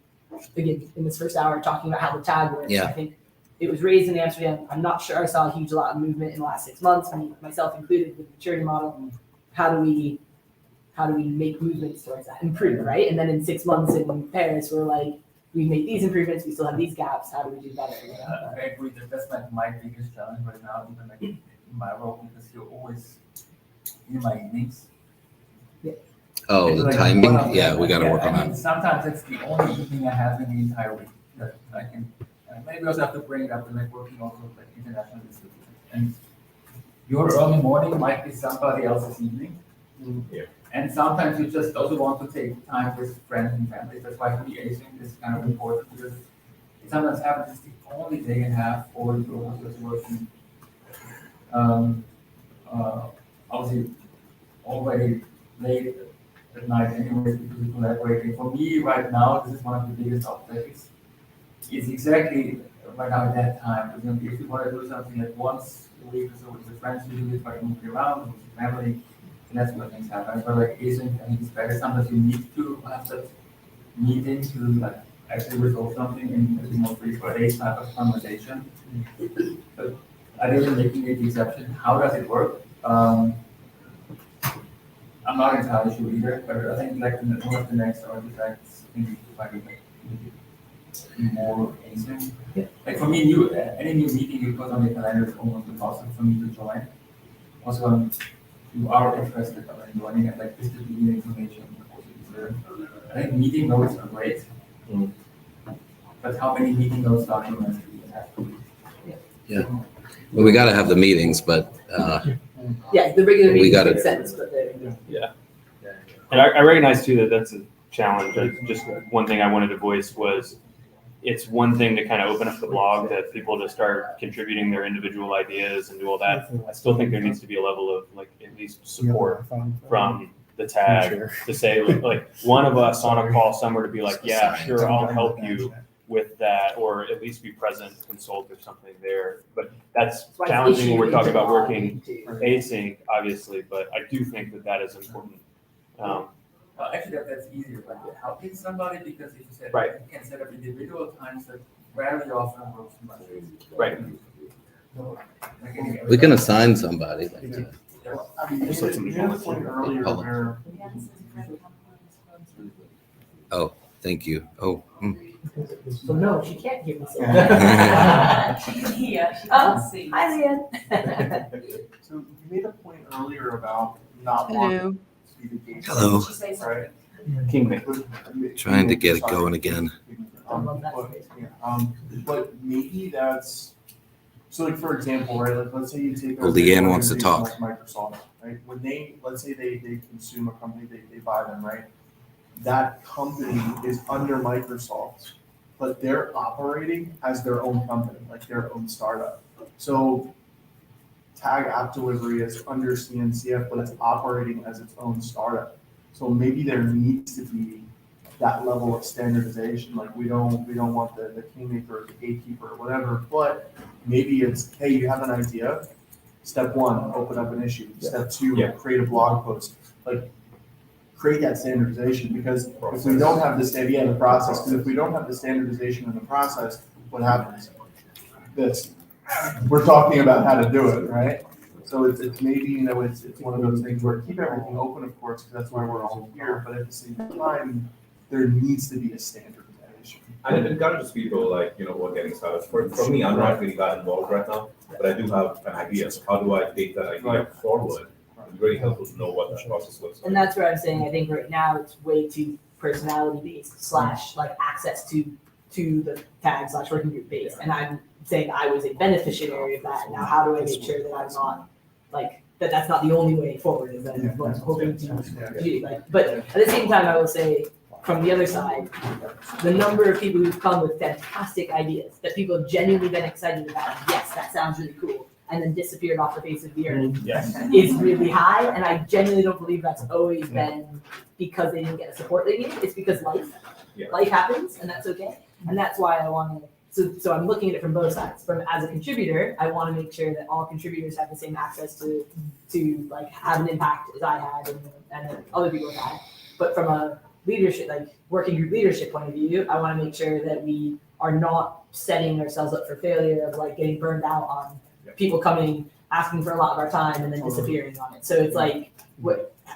again, in this first hour, talking about how the tag works. Yeah. I think it was raised in Amsterdam. I'm not sure I saw a huge lot of movement in the last 6 months, myself included, with the maturity model. How do we make movements towards that? Improve, right? And then in 6 months in Paris, we're like, we made these improvements, we still have these gaps. How do we do better? I agree that that's like my biggest challenge right now, even like in my role, because you're always in my evenings. Oh, It's the like timing? one of Yeah, them, we got to yeah, work on I mean, that. sometimes it's the only evening I have in the entire week that I can, maybe also have to bring it up to like working also with like international institutions. And your early morning might be somebody else's evening. Yeah. And sometimes you just also want to take time with friends and family. That's why for me, async is kind of important because it sometimes happens it's the only day and a half or you're just working. Obviously, already late at night anyway, because we're collaborating. For me, right now, this is one of the biggest obstacles. It's exactly right now at that time. Because if you want to do something like once a week or so with your friends, you do it by moving around with your family, and that's when things happen. But like async, I think it's better. Sometimes you need to have that meeting to like actually resolve something in a more 3-4 days type of conversation. But I think making it the exception. How does it work? I'm not entirely sure either, but I think like one of the next artifacts we need to find more async. Yeah. Like for me, any new meeting you put on the calendar is almost impossible for me to join. Also, you are interested in joining and like distributing information. I think meeting notes are great, but how many meeting notes documents do you have to read? Yeah. Well, we got to have the meetings, but yeah, the regular we meetings gotta- make sense, but Yeah. And I recognize too that that's a challenge. Just one thing I wanted to voice was it's one thing to kind of open up the blog that people to start contributing their individual ideas and do all that. I still think there needs to be a level of like at least support from the tag to say like one of us on a call somewhere to be like, yeah, sure, I'll help you with that, or at least be present, consult or something there. But that's challenging when we're talking about working async, obviously, but I do think that that is important. Actually, that's easier, but helping somebody, because if you said Right. you can set up individual times that very often works much. Right. We can assign somebody. Just like somebody volunteer. earlier where Oh, thank you. Oh. So no, she can't hear me say Yeah, she can't see. Hi, Leanne. So you made a point earlier about not Hello. wanting to be the gatekeeper. Hello. Did she say something? Right? Trying to get it going again. But maybe that's, so like, for example, right, like, let's say you take. Oh, Leanne wants to talk. Like Microsoft, right, when they, let's say they consume a company, they buy them, right? That company is under Microsoft, but they're operating as their own company, like their own startup. So Tag App Delivery is under CNCF, but it's operating as its own startup. So maybe there needs to be that level of standardization. Like we don't want the kingmaker or the gatekeeper or whatever, but maybe it's, hey, you have an idea. Step one, open up an issue. Step two, create a blog post. Like create that standardization, because if we don't have this, the process, because if we don't have the standardization in the process, what happens? This. We're talking about how to do it, right? So it's maybe, it's one of those things where keep everything open, of course, because that's why we're all here, but at the same time, there needs to be a standardization. And it encourages people like, who are getting started. For me, I'm not really that involved right now, but I do have an idea. So how do I take that idea forward? It's very helpful to know what that process looks like. And that's where I'm saying, I think right now it's way too personality based / like access to the tag / working group based. And I'm saying I was a beneficiary of that. Now, how do I make sure that I'm not like, that's not the only way forward, is that what I'm hoping to do. Like, but at the same time, I will say from the other side, the number of people who've come with fantastic ideas that people have genuinely been excited about, yes, that sounds really cool, and then disappeared off the face of the earth is really high. And I genuinely don't believe that's always been because they didn't get the support they needed. It's because life happens, and that's okay. And that's why I want to, so I'm looking at it from both sides. From as a contributor, I want to make sure that all contributors have the same access to like have an impact as I had and other people have had. But from a leadership, like working group leadership point of view, I want to make sure that we are not setting ourselves up for failure of like getting burned out on people coming, asking for a lot of our time and then disappearing on it. So it's like,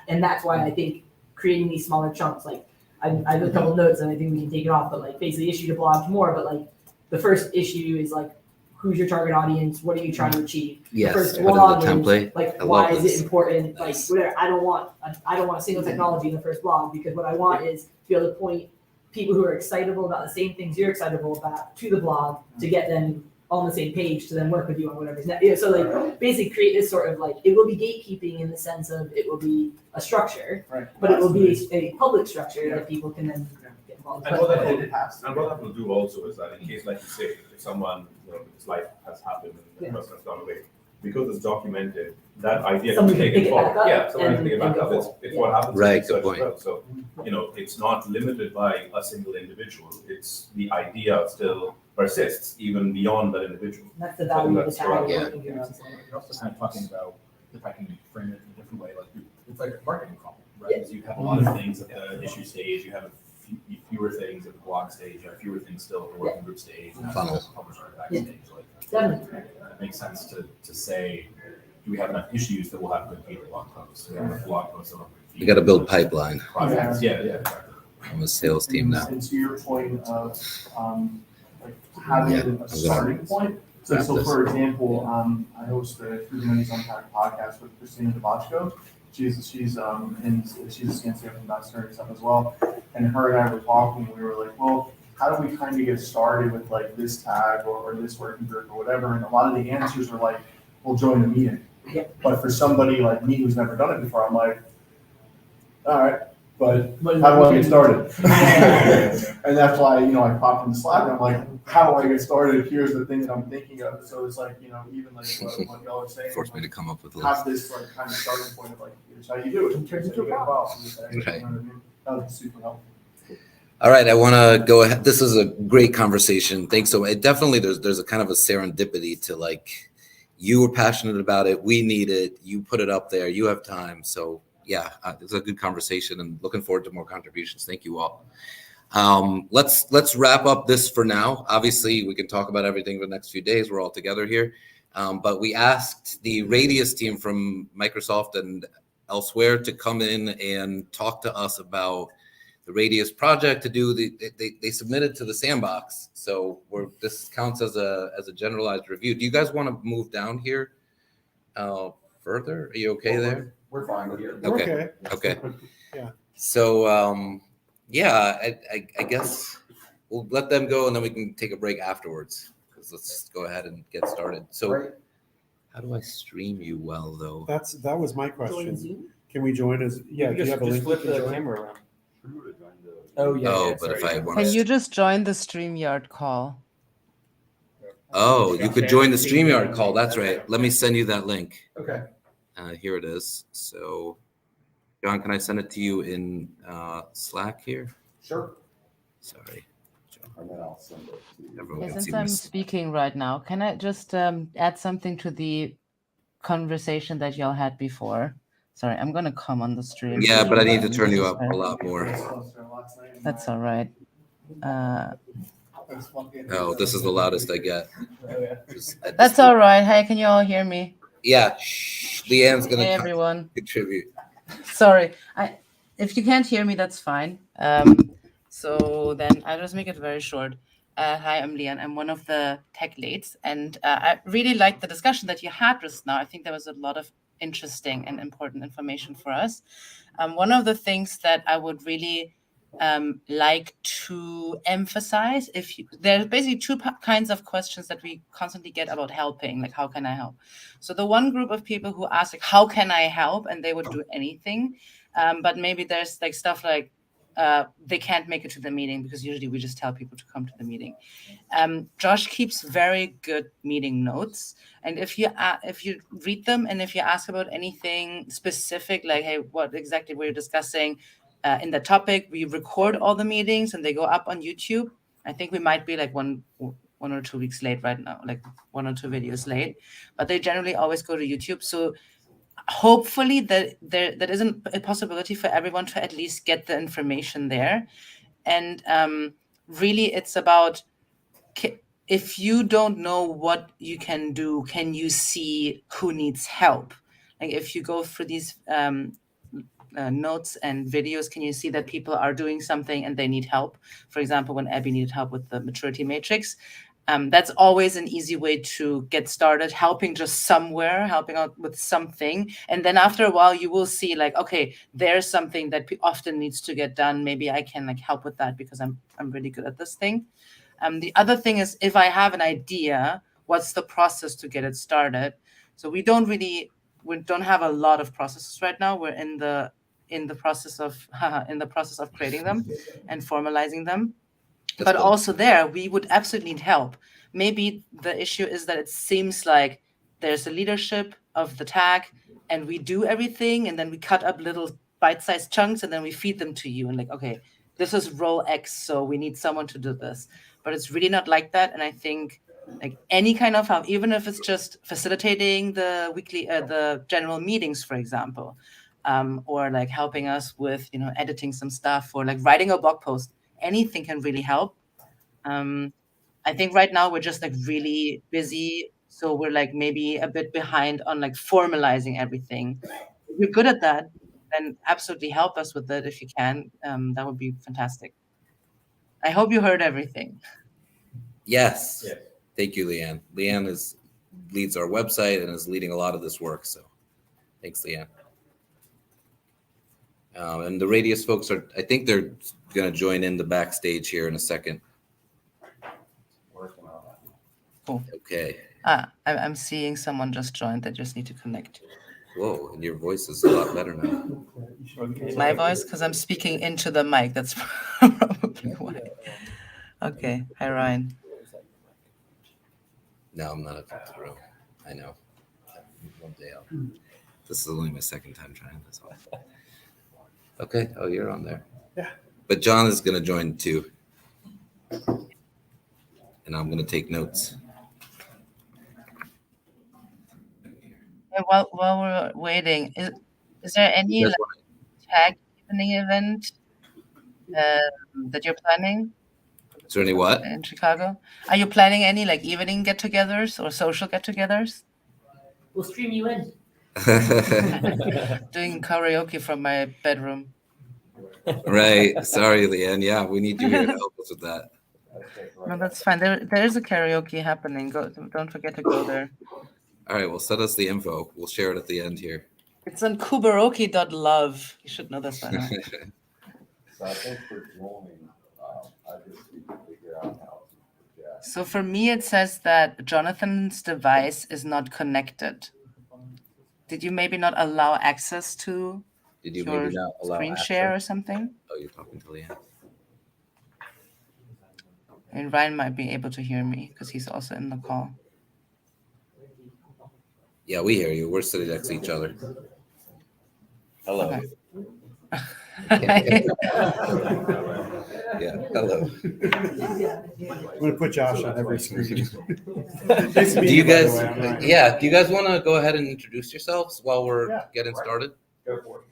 and that's why I think creating these smaller chunks, like I have a couple notes and I think we can take it off, but like basically issue to blog more, but like the first issue is like, who's your target audience? What are you trying to achieve? Yes, the first put in the blog template. is like, I why love is this. it important? Like whatever, I don't want a single technology in the first blog, because what I want is to be able to point people who are excitable about the same things you're excitable about to the blog to get them on the same page to then work with you on whatever's next. So like basically create this sort of like, it will be gatekeeping in the sense of it will be a structure, but it will be a public structure that people can then get involved. And what that will do also is that in case, like you say, if someone, his life has happened and the person has gone away, because it's documented, that idea can be taken forward. Yeah, someone can take it back up. It's what happens. Right, in research good point. as well. So, it's not limited by a single individual. It's the idea still persists even beyond that individual. That's the value of the tag. You're also kind of talking about, if I can frame it in a different way, like it's like a marketing problem, right? Because you have a lot of things at the issue stage, you have fewer things at the blog stage, you have fewer things still at the working group stage, and Funnel. the publisher artifact stage. Like, Definitely. it makes sense to say, do we have enough issues that we'll have good paid blog posts? Do we have enough blog posts that will We got to build pipeline. projects? Yeah, exactly. I'm a sales team now. And to your point of like having a starting point. So for example, I host the Kubernetes Unpacked podcast with Christina Debachko. She's a CNCF ambassador and stuff as well. And her and I were talking, we were like, well, how do we kind of get started with like this tag or this working group or whatever? And a lot of the answers are like, we'll join a meeting. But for somebody like me who's never done it before, I'm like, all right, but how do I get started? And that's why, I popped into Slack and I'm like, how do I get started? Here's the thing that I'm thinking of. So it's like, even like what y'all are saying. Forced me to come up with a have list. this like kind of starting point of like, here's how you do it. Here's how you get involved. Right. That would be super helpful. All right, I want to go ahead. This is a great conversation. Thanks. So it definitely there's a kind of a serendipity to like, you were passionate about it. We need it. You put it up there. You have time. So yeah, it's a good conversation and looking forward to more contributions. Thank you all. Let's wrap up this for now. Obviously, we can talk about everything for the next few days. We're all together here. But we asked the Radius team from Microsoft and elsewhere to come in and talk to us about the Radius project to do they submitted to the Sandbox. So this counts as a generalized review. Do you guys want to move down here further? Are you okay there? We're fine with it. Okay. Okay. Yeah. So I guess we'll let them go and then we can take a break afterwards. Because let's just go ahead and get started. So how do I stream you well though? That was my question. Can we join as do you have a link? Flip you can the join? camera around. Oh, but if I want Can you just join the StreamYard call? Oh, you could join the StreamYard call. That's right. Let me send you that link. Okay. Here it is. So, John, can I send it to you in Slack here? Sure. Sorry. And then I'll send it to you. Everyone can Since see I'm my- speaking right now, can I just add something to the conversation that y'all had before? Sorry, I'm gonna come on the stream. Yeah, but I need to turn you up a lot more. That's all right. Oh, this is the loudest I get. That's all right. Hey, can you all hear me? Yeah, Leanne's gonna Hey, everyone. contribute. Sorry, if you can't hear me, that's fine. So then I'll just make it very short. Hi, I'm Leanne. I'm one of the tech leads, and I really liked the discussion that you had just now. I think there was a lot of interesting and important information for us. One of the things that I would really like to emphasize, there's basically two kinds of questions that we constantly get about helping, like how can I help? So the one group of people who ask like, how can I help? And they would do anything, but maybe there's like stuff like they can't make it to the meeting because usually we just tell people to come to the meeting. Josh keeps very good meeting notes, and if you read them and if you ask about anything specific, like hey, what exactly were you discussing in the topic, we record all the meetings and they go up on YouTube. I think we might be like one or 2 weeks late right now, like 1 or 2 videos late, but they generally always go to YouTube. So hopefully that isn't a possibility for everyone to at least get the information there. And really it's about, if you don't know what you can do, can you see who needs help? Like if you go through these notes and videos, can you see that people are doing something and they need help? For example, when Abby needed help with the maturity matrix, that's always an easy way to get started, helping out with something. And then after a while, you will see like, okay, there's something that often needs to get done. Maybe I can like help with that because I'm really good at this thing. The other thing is, if I have an idea, what's the process to get it started? So we don't have a lot of processes right now. We're in the process of creating them and formalizing them. But also there, we would absolutely need help. Maybe the issue is that it seems like there's a leadership of the tag and we do everything and then we cut up little bite-sized chunks and then we feed them to you and like, okay, this is role X, so we need someone to do this. But it's really not like that. And I think like any kind of help, even if it's just facilitating the weekly, the general meetings, for example, or like helping us with, editing some stuff or like writing a blog post, anything can really help. I think right now we're just like really busy. So we're like maybe a bit behind on like formalizing everything. If you're good at that, then absolutely help us with it if you can. That would be fantastic. I hope you heard everything. Yes. Thank you, Leanne. Leanne leads our website and is leading a lot of this work. So thanks, Leanne. And the Radius folks I think they're going to join in the backstage here in a second. Cool. Okay. I'm seeing someone just joined. They just need to connect. Whoa, and your voice is a lot better now. It's my voice because I'm speaking into the mic. That's probably why. Okay. Hi, Ryan. No, I'm not up to the room. I know. One day out. This is only my second time trying this one. Okay. Oh, you're on there. Yeah. But John is going to join too. And I'm going to take notes. Yeah, while we're waiting, is there any You guys like, tag evening event that you're planning Is there any what? in Chicago? Are you planning any like evening get-togethers or social get-togethers? We'll stream you in. Doing karaoke from my bedroom. Right. Sorry, Leanne. Yeah, we need you here to help us with that. No, that's fine. There is a karaoke happening. Don't forget to go there. All right. Well, send us the info. We'll share it at the end here. It's on kuberoki.love. You should know this by now. So I think for joining, I just need to figure out how to project. So for me, it says that Jonathan's device is not connected. Did you maybe not allow access to Did you your maybe not allow screen access? share or something? Oh, you're talking to Leanne. And Ryan might be able to hear me because he's also in the call. Yeah, we hear you. We're sitting next to each other. Hello. Okay. Yeah. Hello. I'm gonna put Josh on every screen. Do you guys? Yeah. Do you guys want to go ahead and introduce yourselves while we're getting started? Go for it.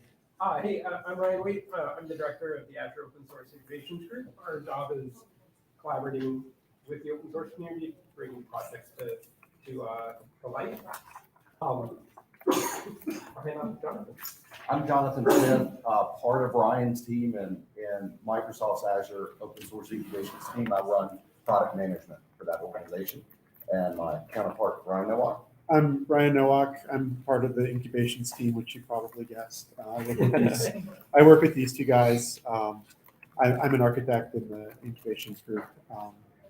Hey, I'm Ryan Waite. I'm the director of the Azure Open Source Innovations Group. Our job is collaborating with the open source community, bringing projects to life. I'm Jonathan Finn, part of Ryan's team and Microsoft's Azure Open Source Incubations team. I run product management for that organization. And my counterpart, Ryan Nowak. I'm Ryan Nowak. I'm part of the incubations team, which you probably guessed. I work with these two guys. I'm an architect in the incubations group.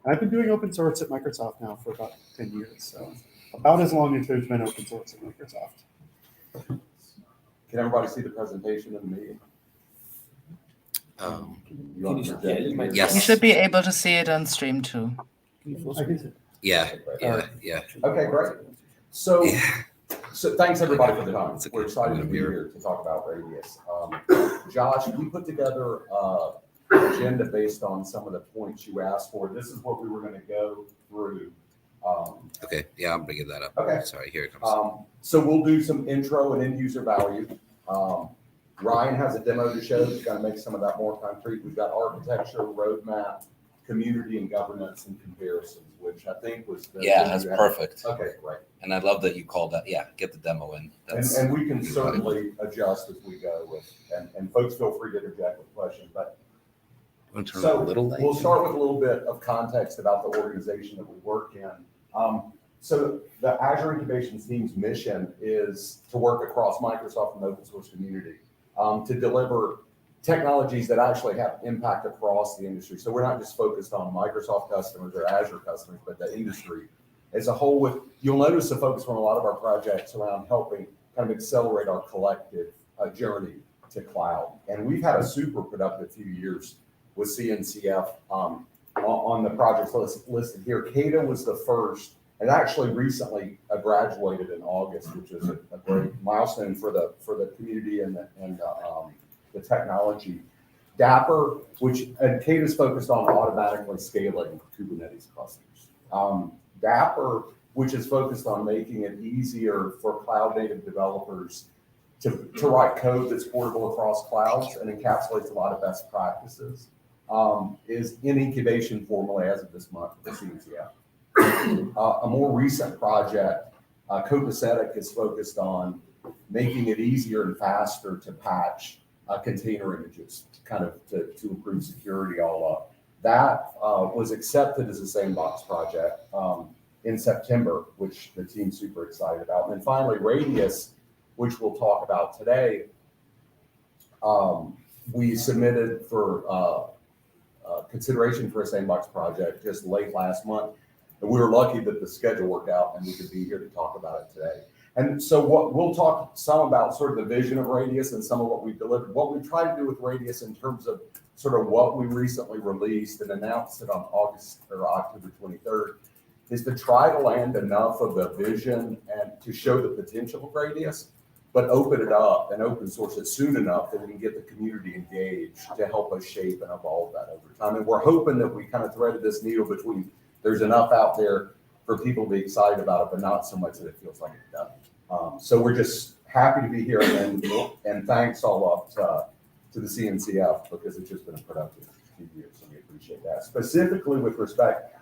I've been doing open source at Microsoft now for about 10 years, so about as long as there's been open source at Microsoft. Can everybody see the presentation of the meeting? Yes. You should be able to see it on stream too. Yeah. Okay, great. So thanks everybody for the time. We're excited to be here to talk about Radius. Josh, we put together an agenda based on some of the points you asked for. This is what we were going to go through. Okay. Yeah, I'm bringing that up. Okay. Sorry. Here it comes. So we'll do some intro and end user value. Ryan has a demo to show that's going to make some of that more concrete. We've got architecture, roadmap, community, and governance and comparisons, which I think was That's perfect. Okay, great. And I love that you called that. Yeah, get the demo in. And we can certainly adjust as we go with, and folks feel free to interject with questions. But so we'll start with a little bit of context about the organization that we work in. So the Azure Incubations team's mission is to work across Microsoft and the open source community to deliver technologies that actually have impact across the industry. So we're not just focused on Microsoft customers or Azure customers, but the industry as a whole. You'll notice the focus from a lot of our projects around helping kind of accelerate our collective journey to cloud. And we've had a super productive few years with CNCF on the projects listed here. CADA was the first, and actually recently graduated in August, which is a great milestone for the community and the technology. Dapper, which CADA is focused on automatically scaling Kubernetes clusters. Dapper, which is focused on making it easier for cloud native developers to write code that's portable across clouds and encapsulates a lot of best practices, is in incubation formally as of this month with CNCF. A more recent project, Copacetic, is focused on making it easier and faster to patch container images, kind of to improve security all up. That was accepted as a Sandbox project in September, which the team's super excited about. And then finally, Radius, which we'll talk about today, we submitted for consideration for a Sandbox project just late last month. And we were lucky that the schedule worked out and we could be here to talk about it today. And so what we'll talk some about sort of the vision of Radius and some of what we've delivered. What we tried to do with Radius in terms of sort of what we recently released and announced it on October 23rd is to try to land enough of the vision and to show the potential of Radius, but open it up and open source it soon enough that we can get the community engaged to help us shape and evolve that over time. And we're hoping that we kind of threaded this needle between there's enough out there for people to be excited about it, but not so much that it feels like it doesn't. So we're just happy to be here, and thanks all up to the CNCF because it's just been a productive few years, so we appreciate that. Specifically with respect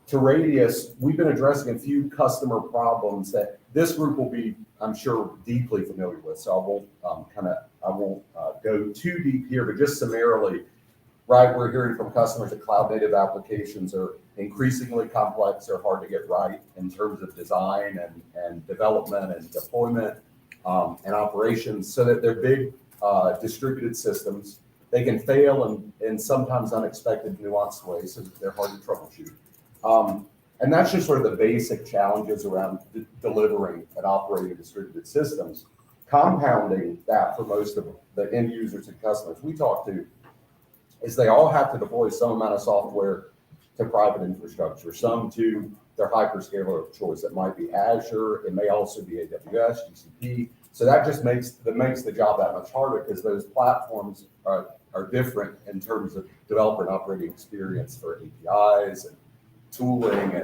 to Radius, we've been addressing a few customer problems that this group will be, I'm sure, deeply familiar with. So I won't go too deep here, but just summarily, right? We're hearing from customers that cloud native applications are increasingly complex or hard to get right in terms of design and development and deployment and operations, so that they're big distributed systems. They can fail in sometimes unexpected, nuanced ways, so that they're hard to troubleshoot. And that's just sort of the basic challenges around delivering and operating distributed systems. Compounding that for most of the end users and customers we talk to is they all have to deploy some amount of software to private infrastructure, some to their hyperscaler of choice. It might be Azure, it may also be AWS, GCP. So that just makes the job that much harder because those platforms are different in terms of developer and operating experience for APIs and tooling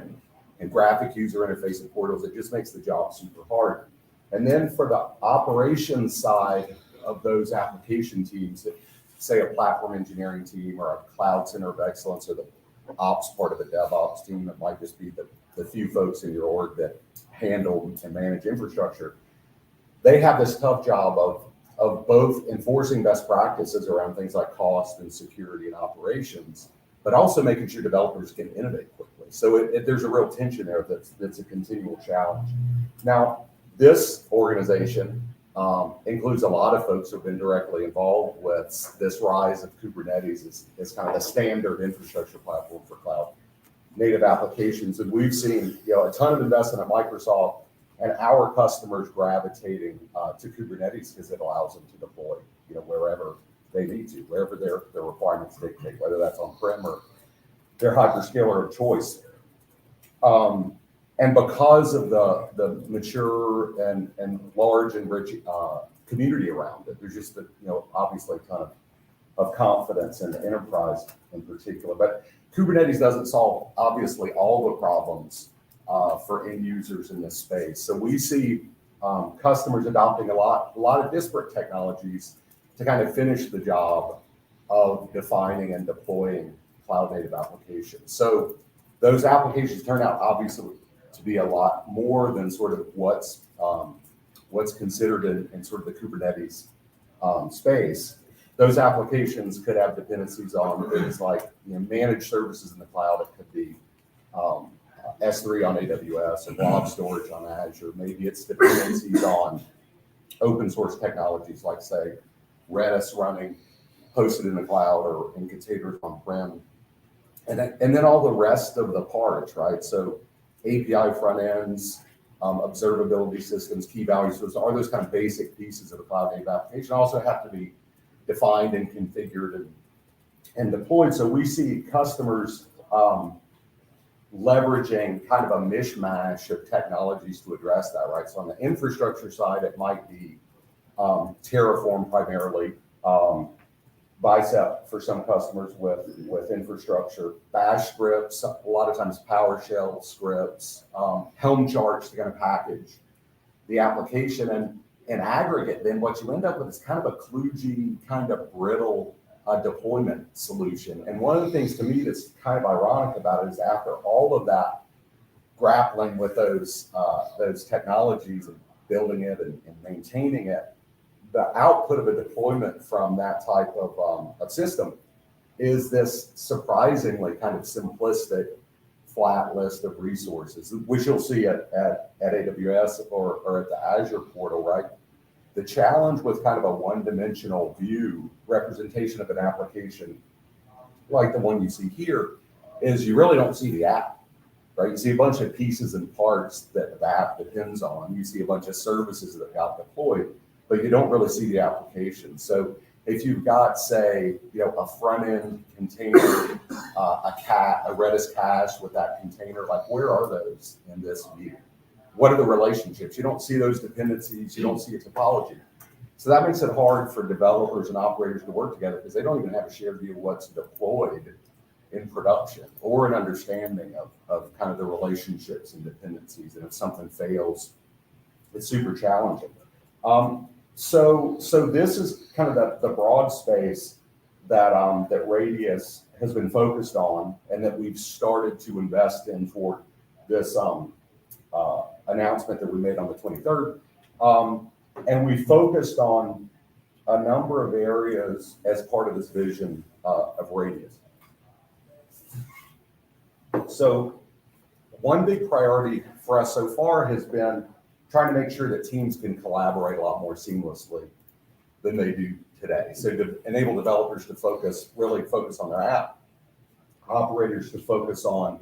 and graphic user interface and portals. It just makes the job super hard. And then for the operations side of those application teams, that say a platform engineering team or a cloud center of excellence or the ops part of the DevOps team, that might just be the few folks in your org that handle and manage infrastructure. They have this tough job of both enforcing best practices around things like cost and security and operations, but also making sure developers can innovate quickly. So there's a real tension there that's a continual challenge. Now, this organization includes a lot of folks who have been directly involved with this rise of Kubernetes as kind of the standard infrastructure platform for cloud native applications. And we've seen a ton of investment at Microsoft and our customers gravitating to Kubernetes because it allows them to deploy wherever they need to, wherever their requirements dictate, whether that's on-prem or their hyperscaler of choice. And because of the mature and large and rich community around it, there's just obviously a ton of confidence in the enterprise in particular. But Kubernetes doesn't solve obviously all the problems for end users in this space. So we see customers adopting a lot of disparate technologies to kind of finish the job of defining and deploying cloud native applications. So those applications turn out obviously to be a lot more than sort of what's considered in sort of the Kubernetes space. Those applications could have dependencies on things like managed services in the cloud. It could be S3 on AWS and blob storage on Azure. Maybe it's dependencies on open source technologies like, say, Redis running hosted in the cloud or in containers on-prem. And then all the rest of the parts, right? So API front ends, observability systems, key values, are those kind of basic pieces of a cloud native application also have to be defined and configured and deployed. So we see customers leveraging kind of a mishmash of technologies to address that, right? So on the infrastructure side, it might be Terraform primarily, Bicep for some customers with infrastructure, Bash scripts, a lot of times PowerShell scripts, Helm charts to kind of package the application. And in aggregate, then what you end up with is kind of a kludgy, kind of brittle deployment solution. And one of the things to me that's kind of ironic about it is after all of that grappling with those technologies and building it and maintaining it, the output of a deployment from that type of system is this surprisingly kind of simplistic flat list of resources, which you'll see at AWS or at the Azure portal, right? The challenge with kind of a one-dimensional view representation of an application like the one you see here is you really don't see the app. right? You see a bunch of pieces and parts that the app depends on. You see a bunch of services that got deployed, but you don't really see the application. So if you've got, say, a front end container, a Redis cache with that container, like where are those in this view? What are the relationships? You don't see those dependencies. You don't see a topology. So that makes it hard for developers and operators to work together because they don't even have a shared view of what's deployed in production or an understanding of kind of the relationships and dependencies. And if something fails, it's super challenging. So this is kind of the broad space that that Radius has been focused on and that we've started to invest in for this announcement that we made on the 23rd. And we focused on a number of areas as part of this vision of Radius. So one big priority for us so far has been trying to make sure that teams can collaborate a lot more seamlessly than they do today. So to enable developers to really focus on their app, operators to focus on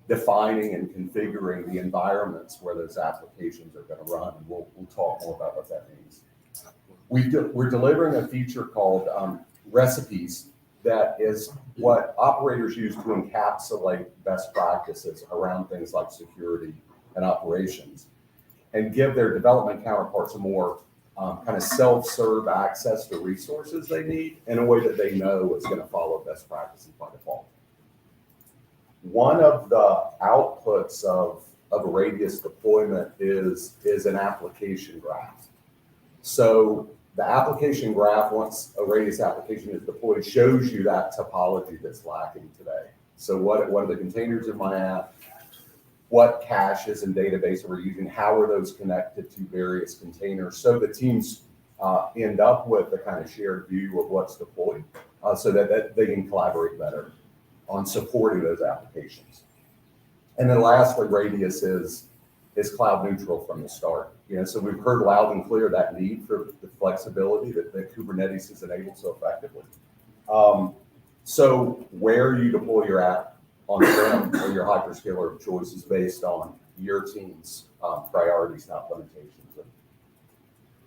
defining and configuring the environments where those applications are going to run. And we'll talk more about what that means. We're delivering a feature called recipes that is what operators use to encapsulate best practices around things like security and operations and give their development counterparts a more kind of self-serve access to resources they need in a way that they know is going to follow best practices by default. One of the outputs of a Radius deployment is an application graph. So the application graph, once a Radius application is deployed, shows you that topology that's lacking today. So what are the containers in my app? What caches and database are we using? How are those connected to various containers? So the teams end up with a kind of shared view of what's deployed so that they can collaborate better on supporting those applications. And then lastly, Radius is cloud neutral from the start. So we've heard loud and clear that need for the flexibility that Kubernetes has enabled so effectively. So where you deploy your app on-prem or your hyperscaler of choice is based on your team's priorities and implementations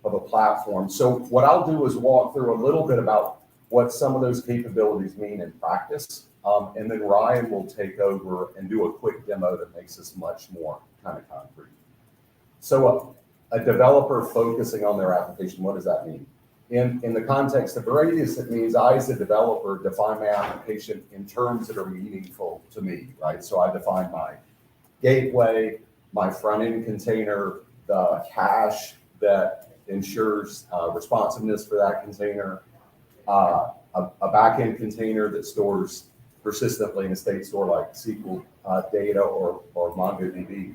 of a platform. So what I'll do is walk through a little bit about what some of those capabilities mean in practice. And then Ryan will take over and do a quick demo that makes this much more kind of concrete. So a developer focusing on their application, what does that mean? In the context of Radius, it means I, as a developer, define my application in terms that are meaningful to me, right? So I define my gateway, my front-end container, the cache that ensures responsiveness for that container, a back-end container that stores persistently in a state store like SQL data or MongoDB.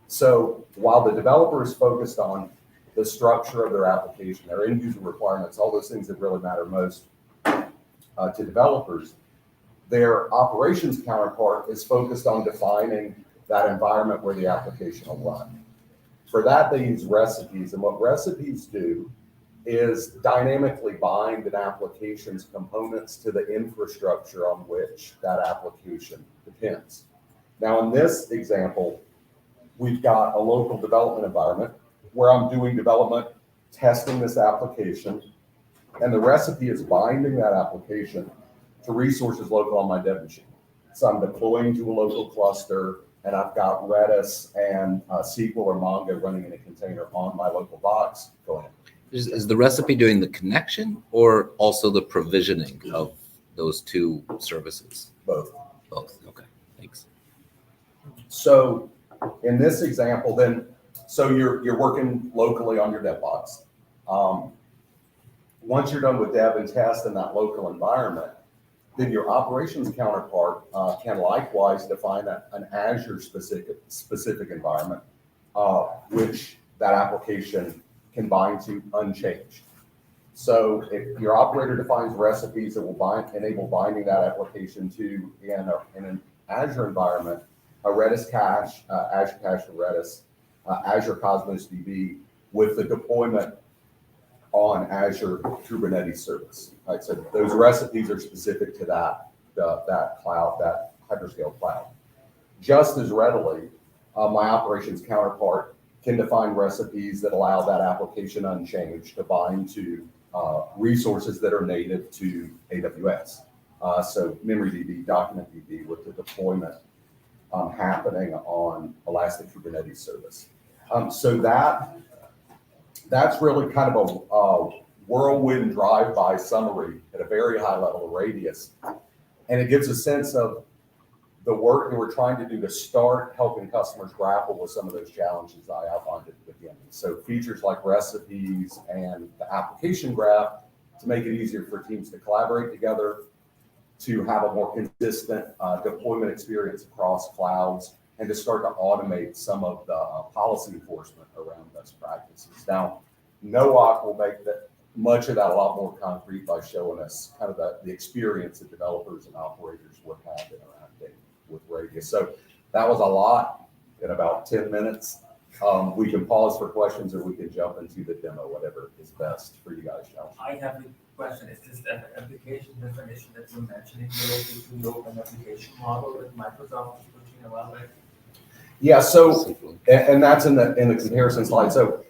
So while the developer is focused on the structure of their application, their end user requirements, all those things that really matter most to developers, their operations counterpart is focused on defining that environment where the application will run. For that, they use recipes. And what recipes do is dynamically bind an application's components to the infrastructure on which that application depends. Now, in this example, we've got a local development environment where I'm doing development, testing this application, and the recipe is binding that application to resources local on my dev machine. So I'm deploying to a local cluster, and I've got Redis and SQL or Mongo running in a container on my local box. Go ahead. Is the recipe doing the connection or also the provisioning of those two services? Both. Both. Okay. Thanks. So in this example, then, so you're working locally on your dev box. Once you're done with dev and test in that local environment, then your operations counterpart can likewise define an Azure specific environment, which that application can bind to unchanged. So if your operator defines recipes that will enable binding that application to in an Azure environment, a Redis cache, Azure Cache for Redis, Azure Cosmos DB with the deployment on Azure Kubernetes service. Right, so those recipes are specific to that cloud, that hyperscale cloud. just as readily, my operations counterpart can define recipes that allow that application unchanged to bind to resources that are native to AWS. So MemoryDB, DocumentDB with the deployment happening on Elastic Kubernetes service. So that's really kind of a whirlwind drive-by summary at a very high level of Radius. And it gives a sense of the work that we're trying to do to start helping customers grapple with some of those challenges I outlined at the beginning. So features like recipes and the application graph to make it easier for teams to collaborate together, to have a more consistent deployment experience across clouds, and to start to automate some of the policy enforcement around best practices. Now, NOAC will make much of that a lot more concrete by showing us kind of the experience that developers and operators would have interacting with Radius. So that was a lot in about 10 minutes. We can pause for questions or we can jump into the demo, whatever is best for you guys. I have a question. Is this the application definition that you're mentioning related to the open application model that Microsoft is pushing around with? Yeah, so, and that's in the comparison slide. So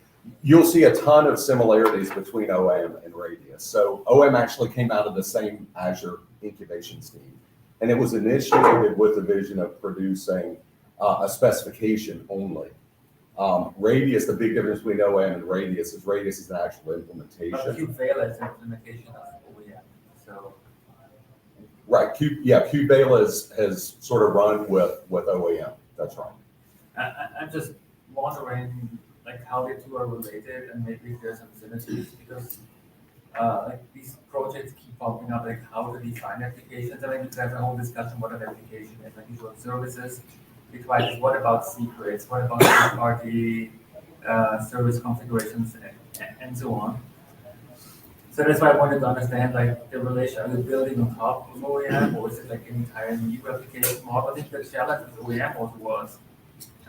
you'll see a ton of similarities between OAM and Radius. So OAM actually came out of the same Azure incubation team, and it was initiated with the vision of producing a specification only. Radius, the big difference between OAM and Radius is an actual implementation. But KubeVela is an implementation of OAM, so. Right, KubeVela has sort of run with OAM, that's right. I'm just wondering, like, how the two are related and maybe if there's some synergies, because like these projects keep popping up, like how to define applications. I mean, you have a whole discussion what an application is, like usual services. Requires what about secrets, what about third-party service configurations, and so on. So that's why I wanted to understand, like, the relation, are you building on top of OAM, or is it like an entire new application model? I think the challenge with OAM also was,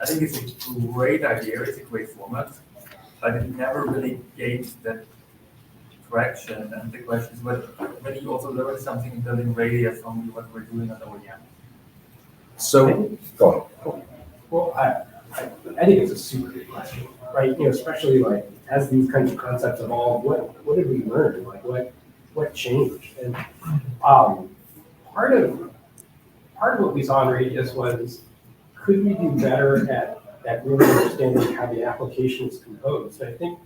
I think it's a great idea, it's a great format, but it never really gained that traction. And the question is whether you also learned something in building Radius from what we're doing on OAM. So, go ahead. Well, I think it's a super good question, right? You know, especially like as these kinds of concepts evolve, what did we learn? Like what changed? And part of what we saw in Radius was, could we do better at really understanding how the application is composed? I think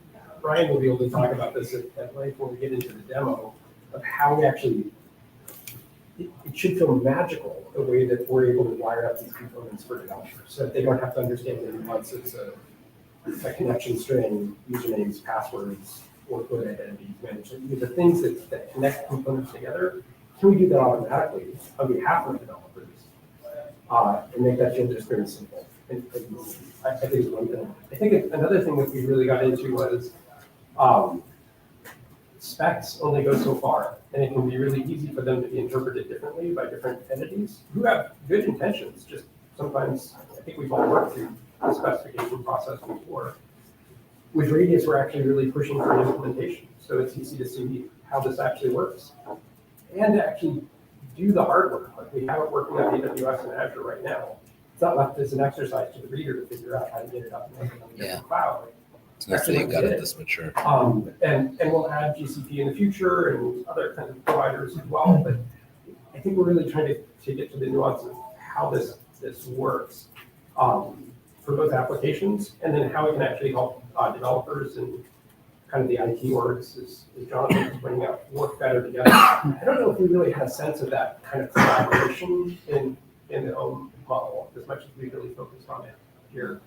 Ryan will be able to talk about this at length when we get into the demo of how we actually. It should feel magical the way that we're able to wire up these components for developers, so that they don't have to understand the nuances of a connection string, usernames, passwords, workload identities, management. The things that connect components together, can we do that automatically on behalf of developers and make that feel just very simple? And I think it's one thing. I think another thing that we really got into was specs only go so far, and it can be really easy for them to be interpreted differently by different entities who have good intentions. Just sometimes, I think we've all worked through the specification process before. With Radius, we're actually really pushing for an implementation, so it's easy to see how this actually works, and to actually do the hard work. Like we have it working on AWS and Azure right now. It's not left as an exercise to the reader to figure out how to get it up and running on the cloud. It's nice that you got it this mature. And we'll add GCP in the future and other kinds of providers as well. But I think we're really trying to get to the nuances of how this works for both applications, and then how it can actually help developers and kind of the IT orgs, as Jonathan was pointing out, work better together. I don't know if we really had a sense of that kind of collaboration in the OAM model as much as we really focused on it here.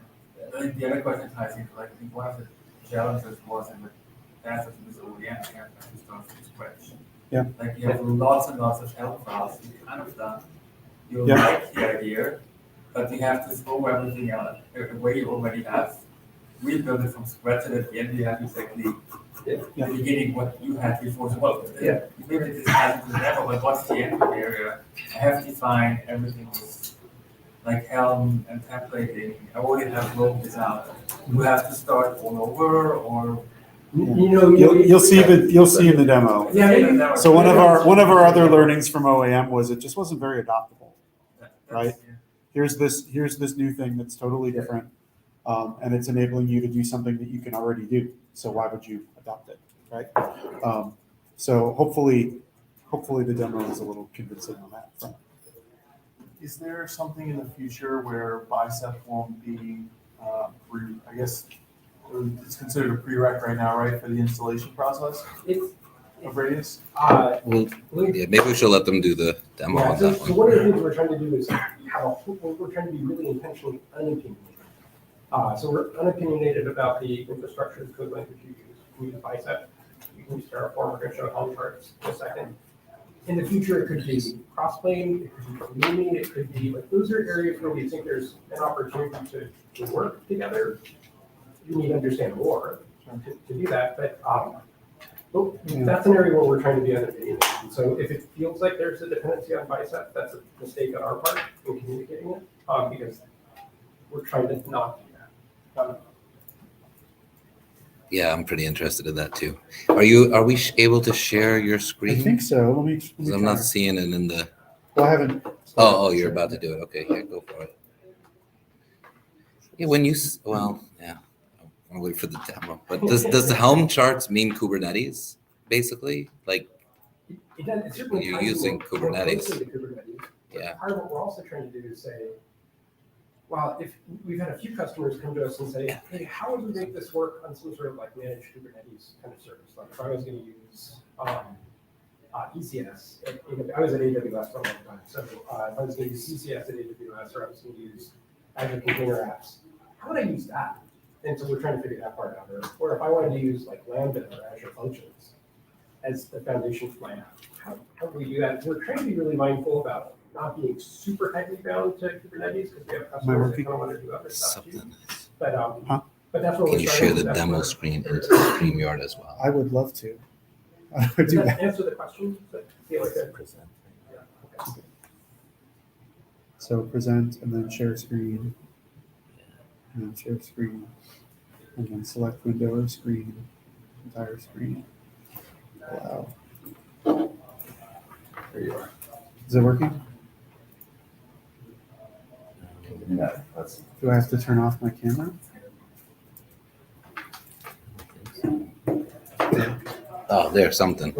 The other question ties into, like, I think one of the challenges was in the past of this OEM, you have to start from scratch. Yeah. Like you have lots and lots of help files you kind of done. You like the idea, but you have to throw everything out the way you already have. Rebuild it from scratch, and at the end you have exactly the beginning what you had before. So well, maybe this has to the demo, but what's the end area? I have defined everything with like Helm and templating. I already have rolled this out. You have to start all over, or you'll see in the demo. Yeah. So one of our other learnings from OAM was it just wasn't very adoptable, right? here's this new thing that's totally different, and it's enabling you to do something that you can already do. So why would you adopt it, right? So hopefully the demo is a little convincing on that front. Is there something in the future where Bicep won't be, I guess, it's considered a prereq right now, right, for the installation process of Radius? Well, yeah, maybe we should let them do the demo on that So one of the things we're trying to do is we're trying to be really intentionally unopinionated. So we're unopinionated about the infrastructure and code language you use. We use Bicep. You can use Terraform. We're going to show Helm charts in a second. In the future, it could be crossplane, it could be Lumi, it could be like those are areas where we think there's an opportunity to work together. You need to understand more to do that, but that's an area where we're trying to be unopinionated. So if it feels like there's a dependency on Bicep, that's a mistake on our part in communicating it, because we're trying to not do that. Yeah, I'm pretty interested in that too. Are we able to share your screen? I think so. Let me 'Cause I'm not seeing it in the. Well, I haven't. Oh, you're about to do it. Okay, yeah, go for it. Yeah, when you yeah, I'll wait for the demo. But does the Helm charts mean Kubernetes basically? Like It does, it's certainly you're ties using more Kubernetes. closely to Kubernetes. But Yeah. part of what we're also trying to do is say, well, if we've had a few customers come to us and say, hey, how would we make this work on some sort of like managed Kubernetes kind of service? Like if I was going to use ECS, I was at AWS for a long time. So if I was going to use ECS at AWS, or I was going to use Azure Container Apps, how would I use that? And so we're trying to figure that part out. Or if I wanted to use like Lambda or Azure Functions as the foundation for my app, how do we do that? We're trying to be really mindful about not being super tightly bound to Kubernetes because we have customers that kind of want to do other stuff too. But that's what Can we're you starting share the with. demo screen into StreamYard as well? I would love to. I would Does do that that. answer the question? Yeah, like that. Yeah, okay. So present and then share screen, and then share screen, and then select window or screen, entire screen. Wow. There you are. Is it working? No, that's. Do I have to turn off my camera? Oh, there's something.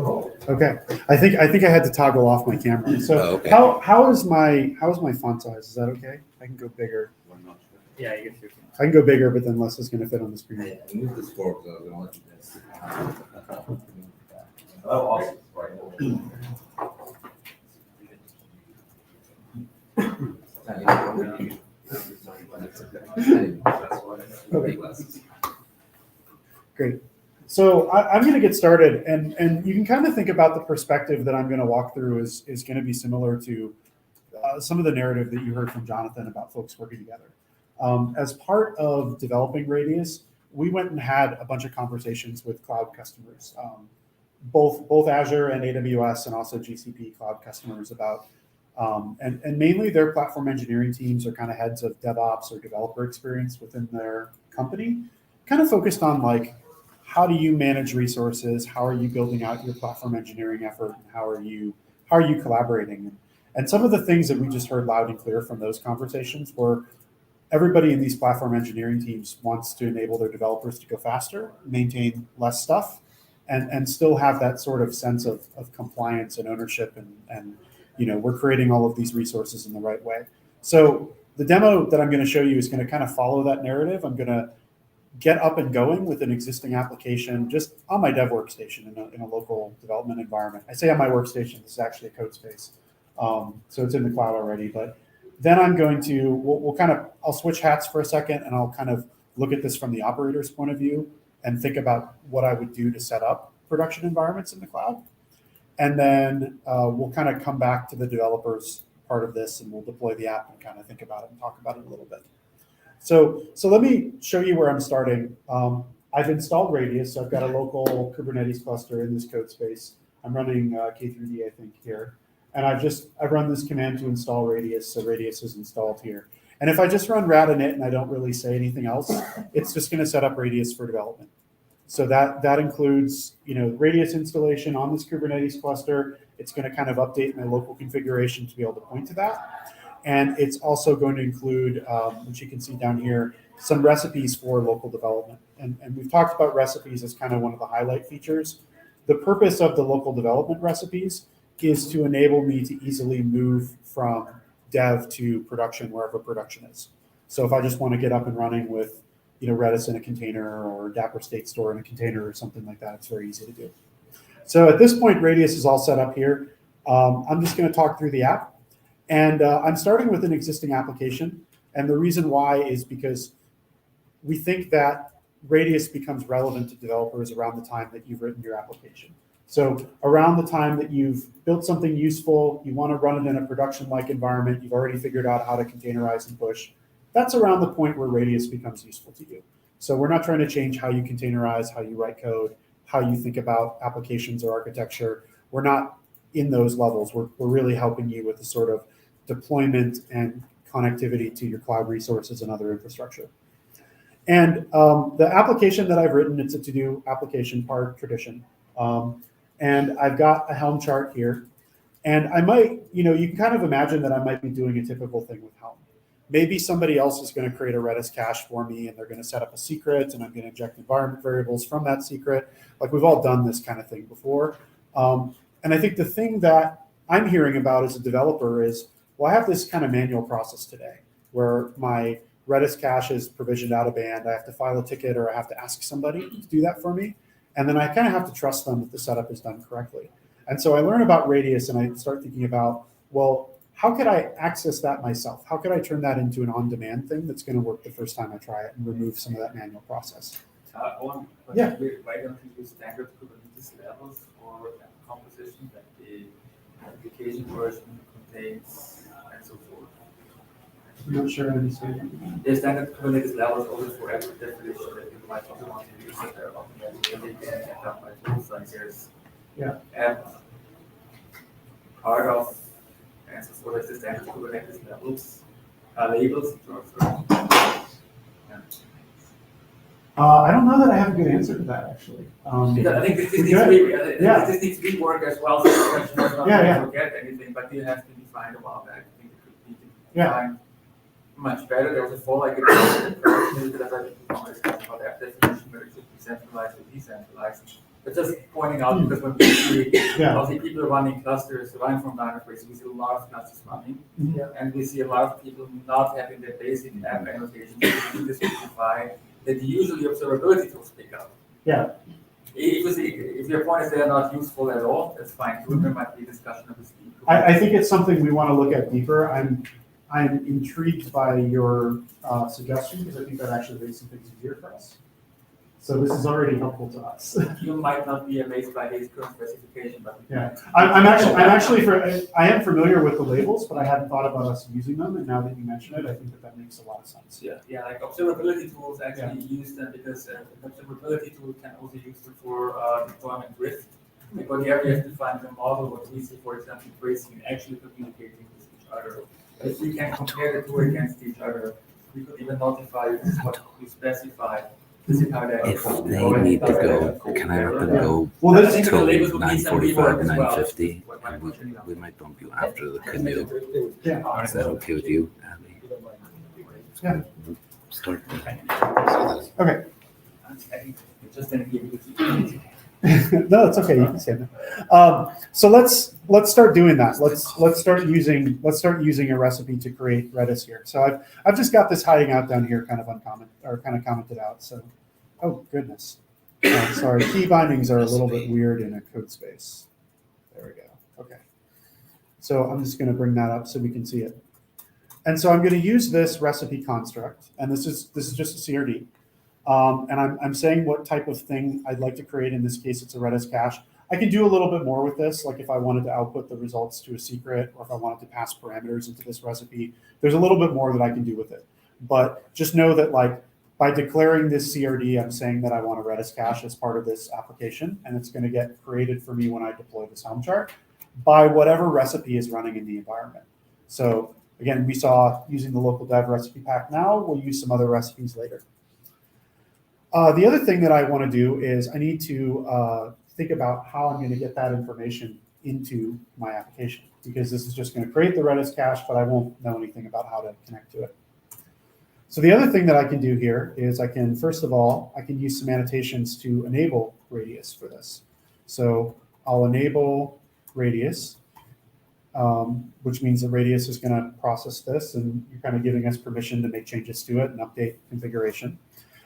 Okay. I think I had to toggle off my camera. So okay. how is my font size? Is that okay? I can go bigger. Yeah, you can. I can go bigger, but then less is going to fit on the screen. Yeah, move this forward because I was going to let you guys. Oh, awesome. Great. So I'm going to get started, and you can kind of think about the perspective that I'm going to walk through is going to be similar to some of the narrative that you heard from Jonathan about folks working together. As part of developing Radius, we went and had a bunch of conversations with cloud customers, both Azure and AWS, and also GCP cloud customers about, and mainly their platform engineering teams are kind of heads of DevOps or developer experience within their company, kind of focused on like, how do you manage resources? How are you building out your platform engineering effort? And how are you collaborating? And some of the things that we just heard loud and clear from those conversations were everybody in these platform engineering teams wants to enable their developers to go faster, maintain less stuff, and still have that sort of sense of compliance and ownership and we're creating all of these resources in the right way. So the demo that I'm going to show you is going to kind of follow that narrative. I'm going to get up and going with an existing application just on my dev workstation in a local development environment. I say on my workstation, this is actually a code space. So it's in the cloud already, but then I'm going to, I'll switch hats for a second and I'll kind of look at this from the operator's point of view and think about what I would do to set up production environments in the cloud. And then we'll kind of come back to the developers part of this and we'll deploy the app and kind of think about it and talk about it a little bit. So let me show you where I'm starting. I've installed Radius, so I've got a local Kubernetes cluster in this code space. I'm running K3D, I think, here. And I've run this command to install Radius, so Radius is installed here. And if I just run rad init and I don't really say anything else, it's just going to set up Radius for development. So that includes, Radius installation on this Kubernetes cluster. It's going to kind of update my local configuration to be able to point to that. And it's also going to include, which you can see down here, some recipes for local development. And we've talked about recipes as kind of one of the highlight features. The purpose of the local development recipes is to enable me to easily move from dev to production wherever production is. So if I just want to get up and running with, Redis in a container or Dapper State Store in a container or something like that, it's very easy to do. So at this point, Radius is all set up here. I'm just going to talk through the app. And I'm starting with an existing application. And the reason why is because we think that Radius becomes relevant to developers around the time that you've written your application. So around the time that you've built something useful, you want to run it in a production-like environment, you've already figured out how to containerize and push, that's around the point where Radius becomes useful to you. So we're not trying to change how you containerize, how you write code, how you think about applications or architecture. We're not in those levels. We're really helping you with the sort of deployment and connectivity to your cloud resources and other infrastructure. And the application that I've written, it's a to-do application, part tradition. And I've got a Helm chart here. And I might, you can kind of imagine that I might be doing a typical thing with Helm. Maybe somebody else is going to create a Redis cache for me, and they're going to set up a secret, and I'm going to inject environment variables from that secret. Like, we've all done this kind of thing before. And I think the thing that I'm hearing about as a developer is, well, I have this kind of manual process today where my Redis cache is provisioned out of band. I have to file a ticket, or I have to ask somebody to do that for me. And then I kind of have to trust them that the setup is done correctly. And so I learn about Radius, and I start thinking about, well, how could I access that myself? How could I turn that into an on-demand thing that's going to work the first time I try it and remove some of that manual process? Yeah. Why don't you use standard Kubernetes levels or composition that the application version contains and so forth? I'm not sure I understand. There's standard Kubernetes levels also for every definition that you might also want to use that are automatically done by tools like there's part of and so forth as the standard Kubernetes levels labels. I don't know that I have a good answer to that, actually. I think this needs to be work as well. So the question is not to forget anything, but you have to define about that. I think it could be defined much better. There was a fall like about that definition, whether it should be centralized or decentralized. But just pointing out, because when we see obviously people running clusters, running from Dynatrace, we see a lot of clusters running, and we see a lot of people not having their basic app annotations to specify that usually observability tools pick up. Yeah. If your point is they are not useful at all, that's fine too. There might be a discussion of this. I think it's something we want to look at deeper. I'm intrigued by your suggestion, because I think that actually makes some things easier for us. So this is already helpful to us. You might not be amazed by his current specification, but I am familiar with the labels, but I hadn't thought about us using them. And now that you mention it, I think that makes a lot of sense. Yeah, like observability tools actually use them because observability tool can also use them for deployment drift. Because here we have to find a model what we see, for example, tracing and actually communicating with each other. If we can compare the two against each other, we could even notify this is what we specify. This is how if they need to go, can I let them go till 9:45 and 9:50? And we might bump you after the canoe. Is that okay with you, Abby? Yeah. Start. Okay. Just in No, it's okay. You can say that. So let's start doing that. Let's start using a recipe to create Redis here. So I've just got this hiding out down here, kind of commented out. So, oh goodness, sorry. Key bindings are a little bit weird in a code space. There we go. Okay. So I'm just going to bring that up so we can see it. And so I'm going to use this recipe construct, and this is just a CRD. And I'm saying what type of thing I'd like to create. In this case, it's a Redis cache. I can do a little bit more with this, like if I wanted to output the results to a secret, or if I wanted to pass parameters into this recipe. There's a little bit more that I can do with it. But just know that, like, by declaring this CRD, I'm saying that I want a Redis cache as part of this application, and it's going to get created for me when I deploy this Helm chart by whatever recipe is running in the environment. So again, we saw using the local dev recipe pack now. We'll use some other recipes later. The other thing that I want to do is I need to think about how I'm going to get that information into my application, because this is just going to create the Redis cache, but I won't know anything about how to connect to it. So the other thing that I can do here is I can, first of all, I can use some annotations to enable Radius for this. So I'll enable Radius, which means that Radius is going to process this, and you're kind of giving us permission to make changes to it and update configuration.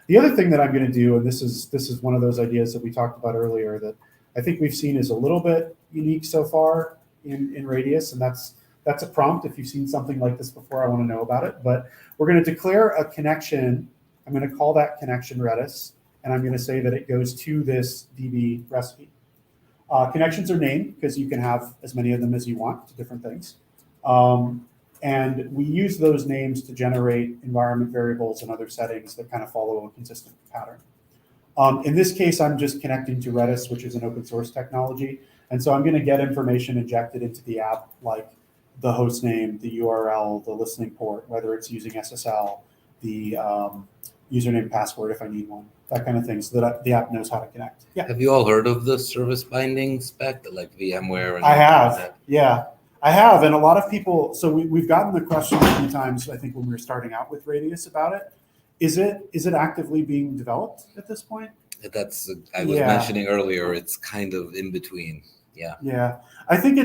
The other thing that I'm going to do, and this is one of those ideas that we talked about earlier that I think we've seen is a little bit unique so far in Radius, and that's a prompt. If you've seen something like this before, I want to know about it. But we're going to declare a connection. I'm going to call that connection Redis, and I'm going to say that it goes to this DB recipe. Connections are named because you can have as many of them as you want to different things. And we use those names to generate environment variables and other settings that kind of follow a consistent pattern. In this case, I'm just connecting to Redis, which is an open source technology. And so I'm going to get information injected into the app, like the host name, the URL, the listening port, whether it's using SSL, the username, password if I need one, that kind of thing, so that the app knows how to connect. Yeah. Have you all heard of the service binding spec that like VMware? And I have, yeah. I have, and a lot of people, so we've gotten the question a few times, I think when we were starting out with Radius about it. Is it actively being developed at this point? That's, I was mentioning earlier, it's kind of in between, yeah. Yeah, I think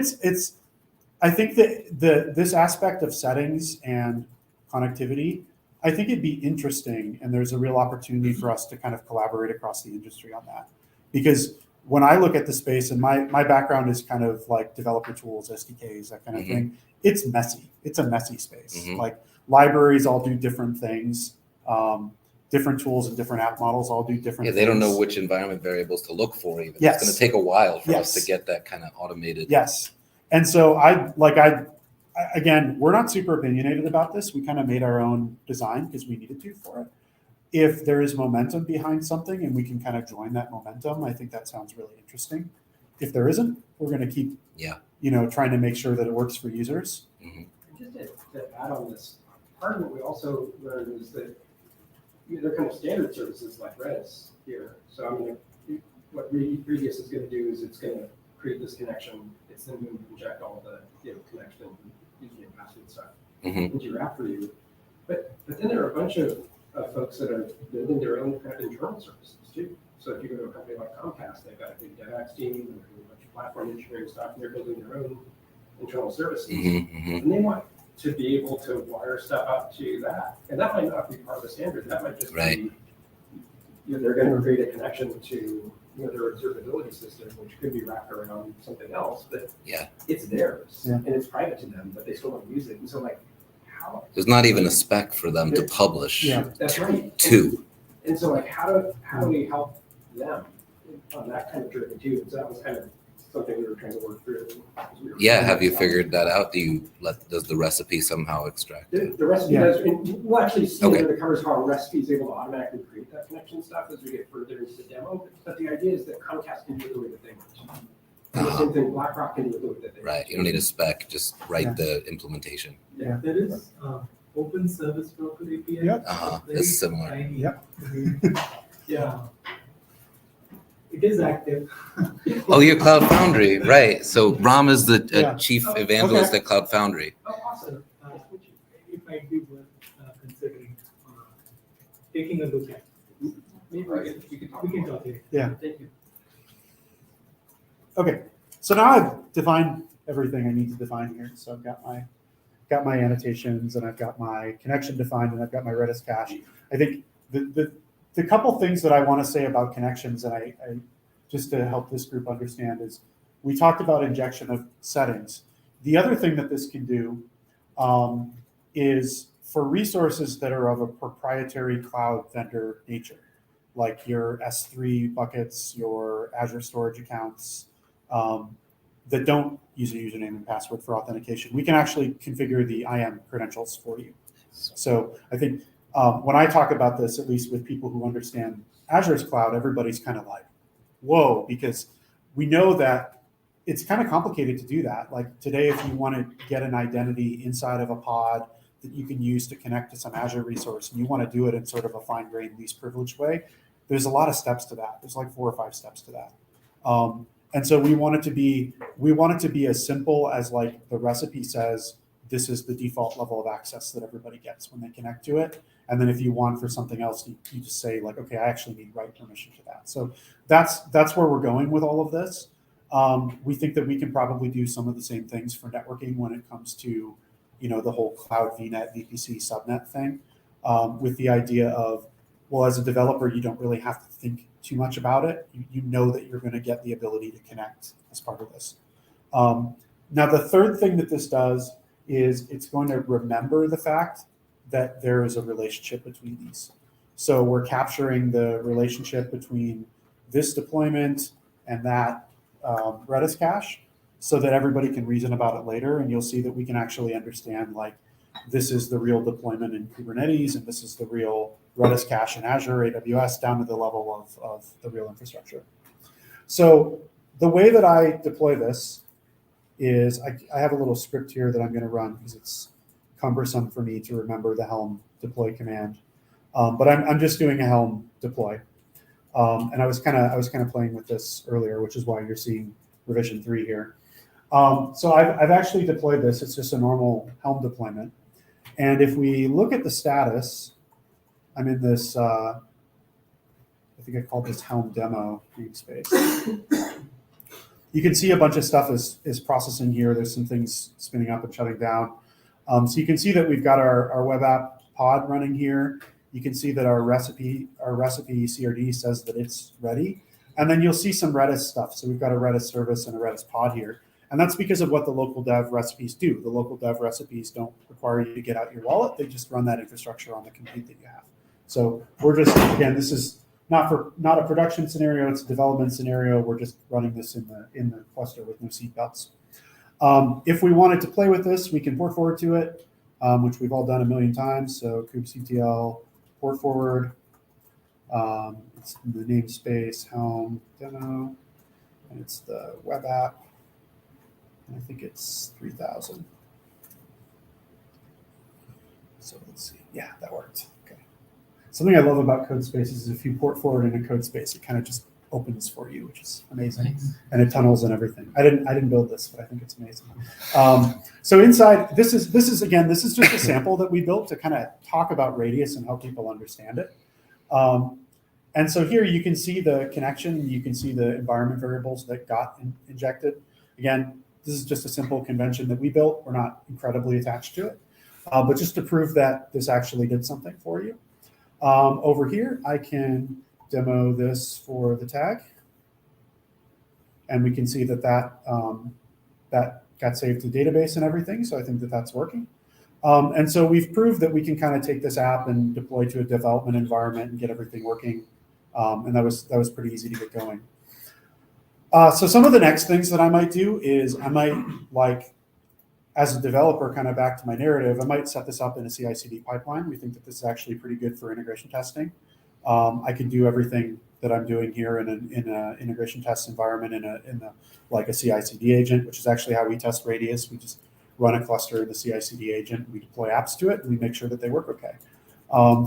I think that this aspect of settings and connectivity, I think it'd be interesting, and there's a real opportunity for us to kind of collaborate across the industry on that. Because when I look at the space, and my background is kind of like developer tools, SDKs, that kind of thing, it's messy. It's a messy space. Like libraries all do different things. Different tools and different app models all do different things. They don't know which environment variables to look for even. Yes. It's going to take a while for us to get that kind of automated. Yes. And so again, we're not super opinionated about this. We kind of made our own design because we needed to for it. If there is momentum behind something and we can kind of join that momentum, I think that sounds really interesting. If there isn't, we're going to keep, trying to make sure that it works for users. Just to add on this, part of what we also learned is that they're kind of standard services like Redis here. So I mean, what Radius is going to do is it's going to create this connection. It's then going to inject all the connection, username, password stuff into your app for you. But then there are a bunch of folks that are building their own kind of internal services too. So if you go to a company like Comcast, they've got a big DevOps team, and they're doing a bunch of platform engineering stuff, and they're building their own internal services. And they want to be able to wire stuff up to that. And that might not be part of the standard. That might just be, they're going to create a connection to their observability system, which could be wrapped around something else, but it's theirs and it's private to them, but they still don't use it. And so like, how? There's not even a spec for them to publish That's right. to. And so like, how do we help them on that kind of journey too? And so that was kind of something we were trying to work through. Have you figured that out? Does the recipe somehow extract it? The recipe does, and we'll actually see under the covers how a recipe is able to automatically create that connection stuff as we get further into the demo. But the idea is that Comcast can do it the way that they want. And the same thing, BlackRock can do it the way that they want. Right, you don't need a spec, just write the implementation. There is open service broker API. It's similar. Yeah. It is active. Oh, you're Cloud Foundry, right? So Ram is the chief evangelist at Cloud Foundry. Oh, awesome. It might be worth considering taking a look at. Maybe we can talk later. Yeah. Thank you. Okay, so now I've defined everything I need to define here. So I've got my annotations, and I've got my connection defined, and I've got my Redis cache. I think the couple things that I want to say about connections, and I just to help this group understand, is we talked about injection of settings. The other thing that this can do is for resources that are of a proprietary cloud vendor nature, like your S3 buckets, your Azure storage accounts, that don't use a username and password for authentication, we can actually configure the IAM credentials for you. So I think when I talk about this, at least with people who understand Azure's cloud, everybody's kind of like, whoa, because we know that it's kind of complicated to do that. Like today, if you want to get an identity inside of a pod that you can use to connect to some Azure resource, and you want to do it in sort of a fine-grained, least privileged way, there's a lot of steps to that. There's like 4 or 5 steps to that. And so we want it to be as simple as like the recipe says, this is the default level of access that everybody gets when they connect to it. And then if you want for something else, you just say like, okay, I actually need write permission to that. So that's where we're going with all of this. We think that we can probably do some of the same things for networking when it comes to, the whole cloud VNet, VPC subnet thing, with the idea of, well, as a developer, you don't really have to think too much about it. You know that you're going to get the ability to connect as part of this. Now, the third thing that this does is it's going to remember the fact that there is a relationship between these. So we're capturing the relationship between this deployment and that Redis cache so that everybody can reason about it later. And you'll see that we can actually understand, like, this is the real deployment in Kubernetes, and this is the real Redis cache in Azure, AWS, down to the level of the real infrastructure. So the way that I deploy this is I have a little script here that I'm going to run because it's cumbersome for me to remember the Helm deploy command. But I'm just doing a Helm deploy. And I was kind of playing with this earlier, which is why you're seeing revision 3 here. So I've actually deployed this. It's just a normal Helm deployment. And if we look at the status, I'm in this, I think I called this Helm demo namespace. You can see a bunch of stuff is processing here. There's some things spinning up and shutting down. So you can see that we've got our web app pod running here. You can see that our recipe CRD says that it's ready. And then you'll see some Redis stuff. So we've got a Redis service and a Redis pod here. And that's because of what the local dev recipes do. The local dev recipes don't require you to get out your wallet. They just run that infrastructure on the compute that you have. So we're just, again, this is not a production scenario, it's a development scenario. We're just running this in the cluster with no seatbelts. If we wanted to play with this, we can port forward to it, which we've all done a million times. So kubectl port forward. It's in the namespace Helm demo, and it's the web app. And I think it's 3000. So let's see. Yeah, that worked. Okay. Something I love about code spaces is if you port forward in a code space, it kind of just opens for you, which is amazing. Nice. And it tunnels and everything. I didn't build this, but I think it's amazing. So inside, this is just a sample that we built to kind of talk about Radius and help people understand it. And so here you can see the connection. You can see the environment variables that got injected. Again, this is just a simple convention that we built. We're not incredibly attached to it, but just to prove that this actually did something for you. Over here, I can demo this for the tag. And we can see that got saved to the database and everything. So I think that that's working. And so we've proved that we can kind of take this app and deploy to a development environment and get everything working. And that was pretty easy to get going. So some of the next things that I might do is I might, like, as a developer, kind of back to my narrative, I might set this up in a CI/CD pipeline. We think that this is actually pretty good for integration testing. I can do everything that I'm doing here in an integration test environment in like a CI/CD agent, which is actually how we test Radius. We just run a cluster in the CI/CD agent. We deploy apps to it, and we make sure that they work okay.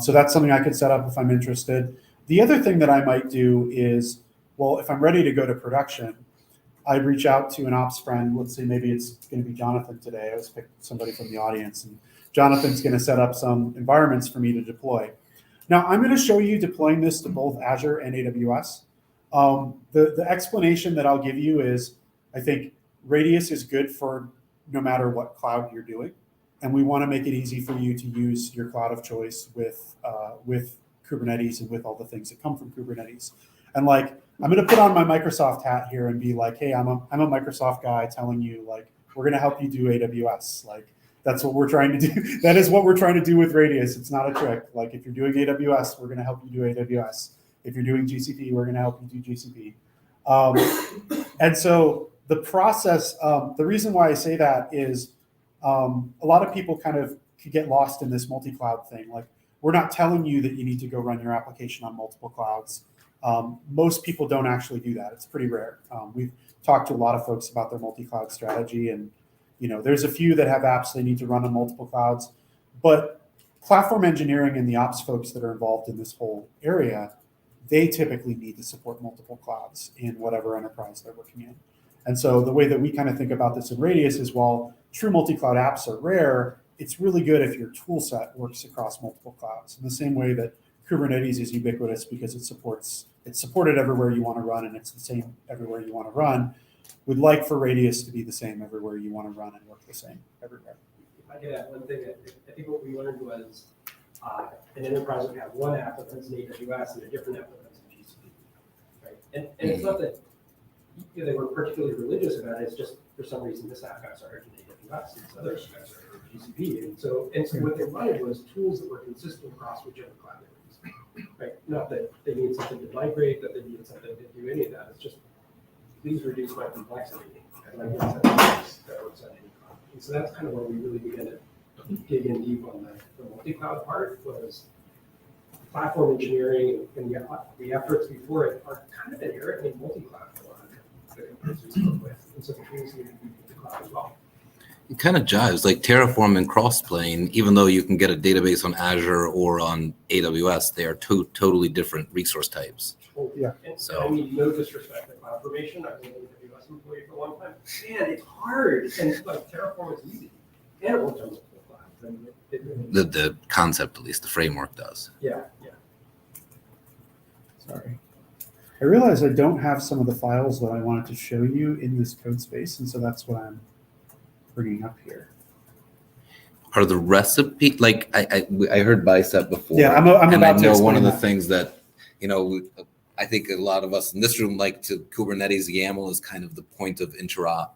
So that's something I could set up if I'm interested. The other thing that I might do is, well, if I'm ready to go to production, I'd reach out to an ops friend. Let's say maybe it's going to be Jonathan today. I was picked somebody from the audience, and Jonathan's going to set up some environments for me to deploy. Now, I'm going to show you deploying this to both Azure and AWS. The explanation that I'll give you is, I think Radius is good for no matter what cloud you're doing, and we want to make it easy for you to use your cloud of choice with Kubernetes and with all the things that come from Kubernetes. And like, I'm going to put on my Microsoft hat here and be like, hey, I'm a Microsoft guy telling you, like, we're going to help you do AWS. Like, that's what we're trying to do. That is what we're trying to do with Radius. It's not a trick. Like, if you're doing AWS, we're going to help you do AWS. If you're doing GCP, we're going to help you do GCP. And so the process, the reason why I say that is a lot of people kind of could get lost in this multi-cloud thing. Like, we're not telling you that you need to go run your application on multiple clouds. Most people don't actually do that. It's pretty rare. We've talked to a lot of folks about their multi-cloud strategy, and there's a few that have apps they need to run on multiple clouds. But platform engineering and the ops folks that are involved in this whole area, they typically need to support multiple clouds in whatever enterprise they're working in. And so the way that we kind of think about this in Radius is, while true multi-cloud apps are rare, it's really good if your tool set works across multiple clouds. In the same way that Kubernetes is ubiquitous because it's supported everywhere you want to run, and it's the same everywhere you want to run. We'd like for Radius to be the same everywhere you want to run and work the same everywhere. If I could add one thing, I think what we learned was an enterprise would have one app that runs in AWS and a different app that runs in GCP, right? And it's not that they were particularly religious about it. It's just for some reason this app got started in AWS and this other app got started in GCP. And so what they wanted was tools that were consistent across whichever cloud they were using, right? Not that they needed something to migrate, that they needed something to do any of that. It's just, please reduce my complexity. And I guess that works on any cloud. And so that's kind of where we really began to dig in deep on the multi-cloud part. Was platform engineering and the efforts before it are kind of inherently multi-cloud for a lot of the companies we work with. And so the tools need to be multi-cloud as well. It kind of jives, like Terraform and Crossplane, even though you can get a database on Azure or on AWS, they are two totally different resource types. Oh, yeah. And so, I mean, no disrespect to cloud formation. I've been an AWS employee for a long time. Man, it's hard. And like Terraform is easy. And it works on multiple clouds. I mean, The concept, at least, the framework does. Yeah. Sorry. I realize I don't have some of the files that I wanted to show you in this code space, and so that's what I'm bringing up here. Are the recipe, like I heard Bicep before. Yeah, I'm and about I know to one of the that. things that, I think a lot of us in this room like to Kubernetes YAML is kind of the point of interop.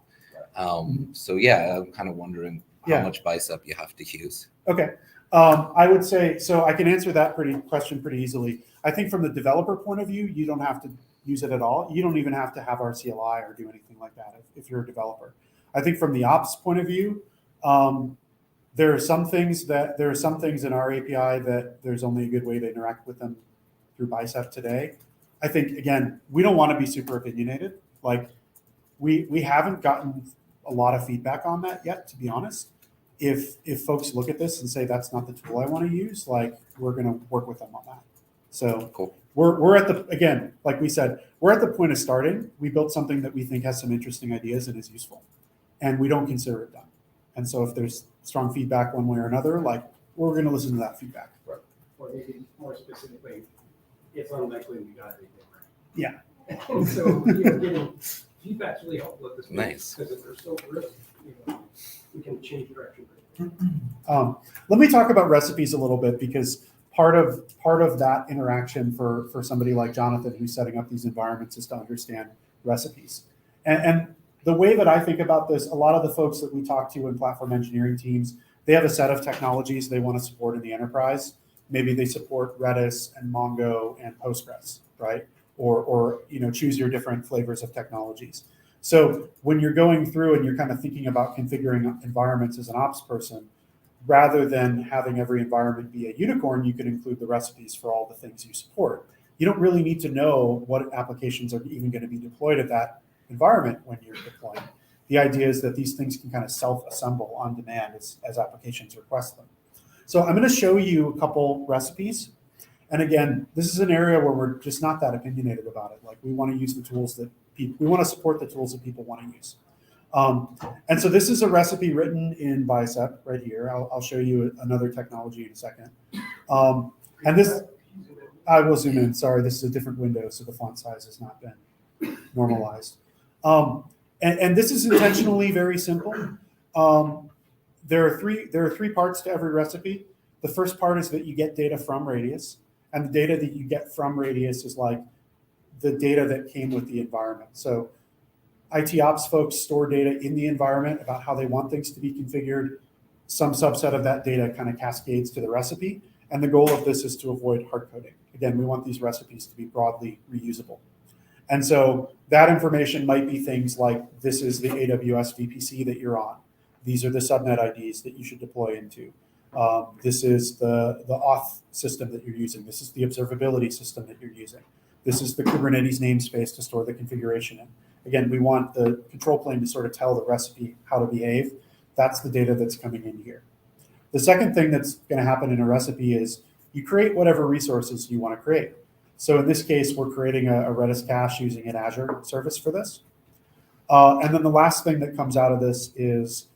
So yeah, I'm kind of wondering how much Bicep you have to use. Okay. I would say, so I can answer that question pretty easily. I think from the developer point of view, you don't have to use it at all. You don't even have to have RCLI or do anything like that if you're a developer. I think from the ops point of view, there are some things in our API that there's only a good way to interact with them through Bicep today. I think, again, we don't want to be super opinionated. Like we haven't gotten a lot of feedback on that yet, to be honest. If folks look at this and say that's not the tool I want to use, like we're going to work with them on that. So cool. We're at the, again, like we said, we're at the point of starting. We built something that we think has some interesting ideas and is useful, and we don't consider it done. And so if there's strong feedback one way or another, like we're going to listen to that feedback. Or maybe more specifically, it's unlikely we got anything right. Yeah. And so getting feedback's really helpful at this point. Nice. Because if there's still risk, we can change direction. Let me talk about recipes a little bit, because part of that interaction for somebody like Jonathan who's setting up these environments is to understand recipes. And the way that I think about this, a lot of the folks that we talk to in platform engineering teams, they have a set of technologies they want to support in the enterprise. Maybe they support Redis and Mongo and Postgres, right? Or choose your different flavors of technologies. So when you're going through and you're kind of thinking about configuring environments as an ops person, rather than having every environment be a unicorn, you can include the recipes for all the things you support. You don't really need to know what applications are even going to be deployed at that environment when you're deploying. The idea is that these things can kind of self-assemble on demand as applications request them. So I'm going to show you a couple recipes. And again, this is an area where we're just not that opinionated about it. Like we want to use the tools that we want to support the tools that people want to use. And so this is a recipe written in Bicep right here. I'll show you another technology in a second. And this, I will zoom in. Sorry, this is a different window, so the font size has not been normalized. And this is intentionally very simple. There are three parts to every recipe. The first part is that you get data from Radius, and the data that you get from Radius is like the data that came with the environment. So IT ops folks store data in the environment about how they want things to be configured. Some subset of that data kind of cascades to the recipe. And the goal of this is to avoid hard coding. Again, we want these recipes to be broadly reusable. And so that information might be things like, this is the AWS VPC that you're on. These are the subnet IDs that you should deploy into. This is the auth system that you're using. This is the observability system that you're using. This is the Kubernetes namespace to store the configuration in. Again, we want the control plane to sort of tell the recipe how to behave. That's the data that's coming in here. The second thing that's going to happen in a recipe is you create whatever resources you want to create. So in this case, we're creating a Redis cache using an Azure service for this. And then the last thing that comes out of this is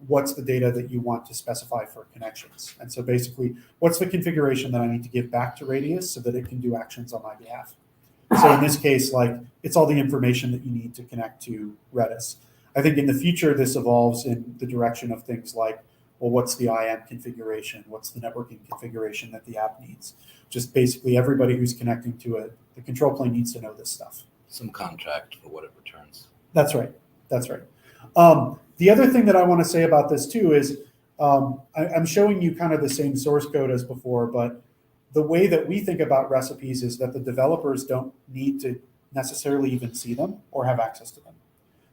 what's the data that you want to specify for connections. And so basically, what's the configuration that I need to give back to Radius so that it can do actions on my behalf? So in this case, like, it's all the information that you need to connect to Redis. I think in the future, this evolves in the direction of things like, well, what's the IAM configuration? What's the networking configuration that the app needs? Just basically everybody who's connecting to it, the control plane needs to know this stuff. Some contract for what it returns. That's right. That's right. The other thing that I want to say about this too is I'm showing you kind of the same source code as before, but the way that we think about recipes is that the developers don't need to necessarily even see them or have access to them.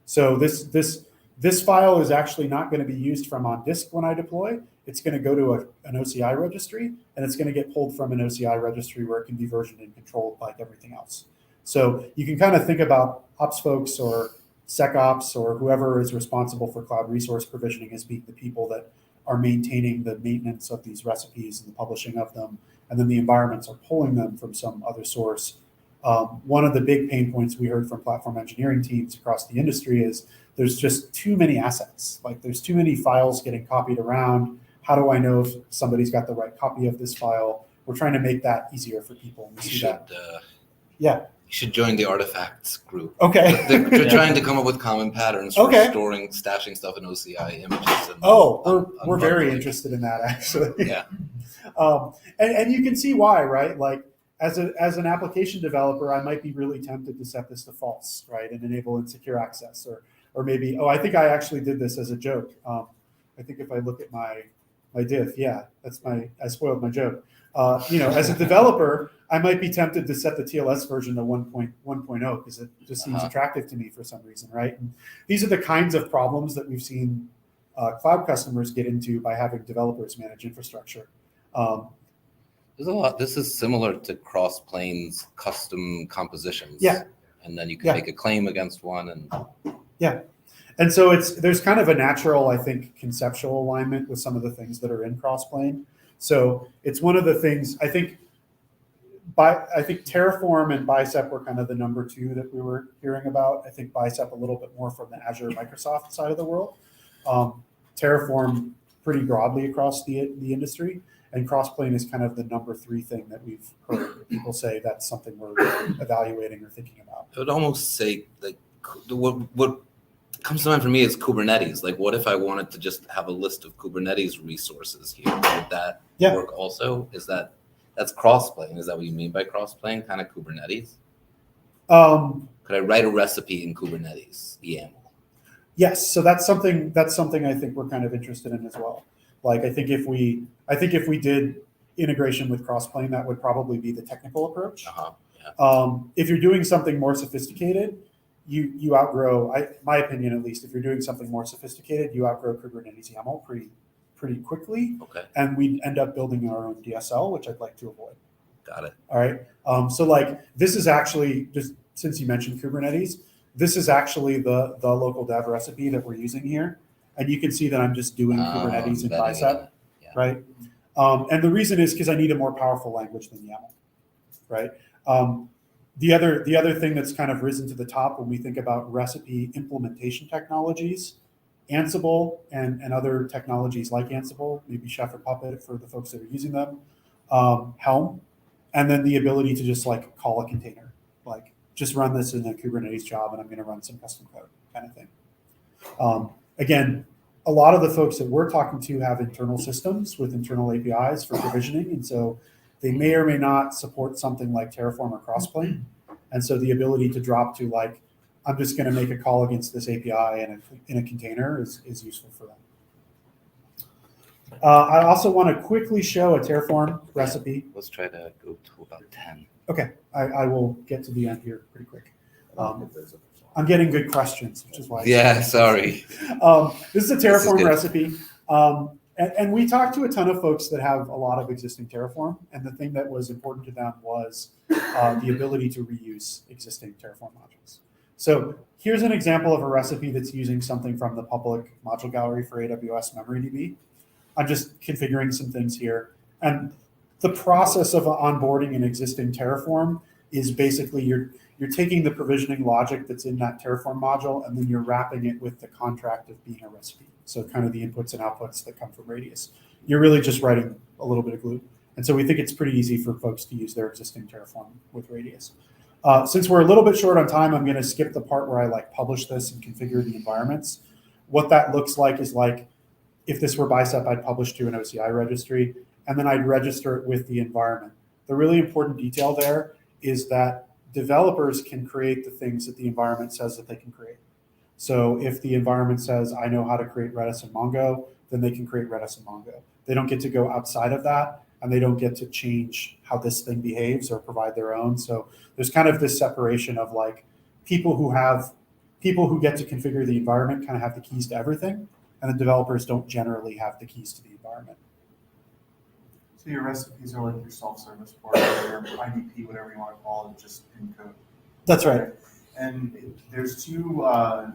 So this file is actually not going to be used from on disk when I deploy. It's going to go to an OCI registry, and it's going to get pulled from an OCI registry where it can be versioned and controlled like everything else. So you can kind of think about ops folks or SecOps or whoever is responsible for cloud resource provisioning as being the people that are maintaining the maintenance of these recipes and the publishing of them, and then the environments are pulling them from some other source. One of the big pain points we heard from platform engineering teams across the industry is there's just too many assets. Like, there's too many files getting copied around. How do I know if somebody's got the right copy of this file? We're trying to make that easier for people. We see that. Yeah. You should join the artifacts group. Okay. They're trying to come up with common patterns for storing, stashing stuff in OCI images. And we're very interested in that, actually. Yeah. And you can see why, right? Like, as an application developer, I might be really tempted to set this to false, right, and enable insecure access, or maybe, I think I actually did this as a joke. I think if I look at my diff, yeah, I spoiled my joke. As a developer, I might be tempted to set the TLS version to 1.1.0 because it just seems attractive to me for some reason, right? And these are the kinds of problems that we've seen cloud customers get into by having developers manage infrastructure. There's a lot. This is similar to Crossplane's custom compositions. Yeah. And then you can make a claim against one. And yeah. And so there's kind of a natural, I think, conceptual alignment with some of the things that are in Crossplane. So it's one of the things, I think Terraform and Bicep were kind of the number two that we were hearing about. I think Bicep a little bit more from the Azure Microsoft side of the world. Terraform pretty broadly across the industry. And Crossplane is kind of the number three thing that we've heard people say that's something we're evaluating or thinking about. I would almost say, like, what comes to mind for me is Kubernetes. Like, what if I wanted to just have a list of Kubernetes resources here? Would that work also? That's Crossplane? Is that what you mean by Crossplane? Kind of Kubernetes? Could I write a recipe in Kubernetes YAML? Yes, so that's something I think we're kind of interested in as well. Like, I think if we did integration with Crossplane, that would probably be the technical approach. If you're doing something more sophisticated, you outgrow, my opinion at least, if you're doing something more sophisticated, you outgrow Kubernetes YAML pretty quickly. Okay. And we'd end up building our own DSL, which I'd like to avoid. Got it. All right. So like, this is actually, just since you mentioned Kubernetes, this is actually the local dev recipe that we're using here. And you can see that I'm just doing Kubernetes in Bicep, right? And the reason is because I need a more powerful language than YAML, right? The other thing that's kind of risen to the top when we think about recipe implementation technologies, Ansible and other technologies like Ansible, maybe Chef or Puppet for the folks that are using them, Helm, and then the ability to just like call a container, like just run this in a Kubernetes job and I'm going to run some custom code kind of thing. Again, a lot of the folks that we're talking to have internal systems with internal APIs for provisioning, and so they may or may not support something like Terraform or Crossplane. And so the ability to drop to like, I'm just going to make a call against this API in a container is useful for them. I also want to quickly show a Terraform recipe. Let's try to go to about 10. Okay, I will get to the end here pretty quick. I'm getting good questions, which is why. Yeah, sorry. This is a Terraform recipe. And we talked to a ton of folks that have a lot of existing Terraform. And the thing that was important to them was the ability to reuse existing Terraform modules. So here's an example of a recipe that's using something from the public module gallery for AWS MemoryDB. I'm just configuring some things here. And the process of onboarding an existing Terraform is basically you're taking the provisioning logic that's in that Terraform module, and then you're wrapping it with the contract of being a recipe. So kind of the inputs and outputs that come from Radius. You're really just writing a little bit of glue. And so we think it's pretty easy for folks to use their existing Terraform with Radius. Since we're a little bit short on time, I'm going to skip the part where I like publish this and configure the environments. What that looks like is like, if this were Bicep, I'd publish to an OCI registry, and then I'd register it with the environment. The really important detail there is that developers can create the things that the environment says that they can create. So if the environment says, I know how to create Redis and Mongo, then they can create Redis and Mongo. They don't get to go outside of that, and they don't get to change how this thing behaves or provide their own. So there's kind of this separation of like people who get to configure the environment kind of have the keys to everything, and the developers don't generally have the keys to the environment. So your recipes are like your self-service portal, or your IDP, whatever you want to call it, just in code. That's right. And there's two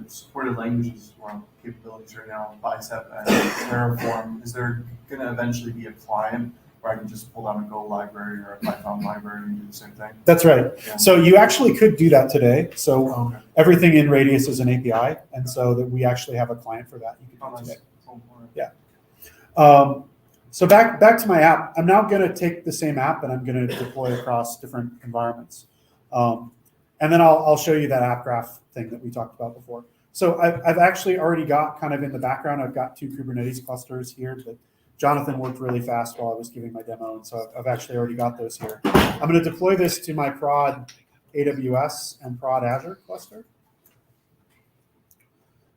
supported languages or capabilities right now, Bicep and Terraform. Is there going to eventually be a client where I can just pull down a Go library or a Python library and do the same thing? That's right. Yeah. So you actually could do that today. So everything in Radius is an API, and so that we actually have a client for that. You can do today. Yeah. So back to my app. I'm now going to take the same app and I'm going to deploy across different environments. And then I'll show you that app graph thing that we talked about before. So I've actually already got kind of in the background, I've got 2 Kubernetes clusters here that Jonathan worked really fast while I was giving my demo. And so I've actually already got those here. I'm going to deploy this to my prod AWS and prod Azure cluster.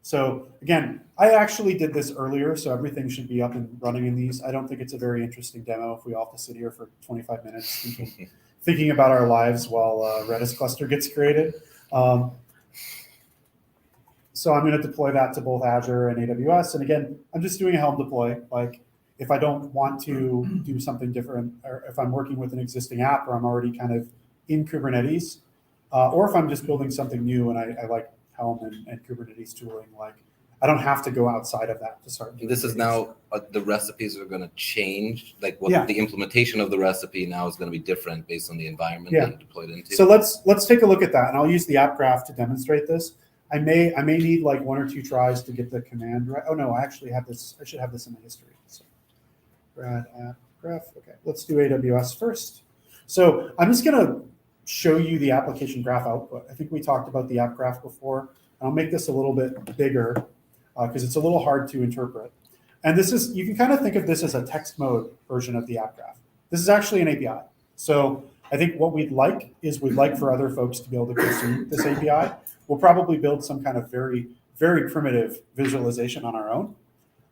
So again, I actually did this earlier, so everything should be up and running in these. I don't think it's a very interesting demo if we all have to sit here for 25 minutes thinking about our lives while Redis cluster gets created. So I'm going to deploy that to both Azure and AWS. And again, I'm just doing a Helm deploy. Like if I don't want to do something different, or if I'm working with an existing app or I'm already kind of in Kubernetes, or if I'm just building something new and I like Helm and Kubernetes tooling, like I don't have to go outside of that to start doing this is now the recipes are going to change, like what the implementation of the recipe now is going to be different based on the environment that you deployed into. So let's take a look at that, and I'll use the app graph to demonstrate this. I may need like 1 or 2 tries to get the command right. Oh no, I actually have this. I should have this in the history. So grad app graph. Okay, let's do AWS first. So I'm just going to show you the application graph output. I think we talked about the app graph before. I'll make this a little bit bigger because it's a little hard to interpret. And this is, you can kind of think of this as a text mode version of the app graph. This is actually an API. So I think what we'd like for other folks to be able to consume this API. We'll probably build some kind of very, very primitive visualization on our own.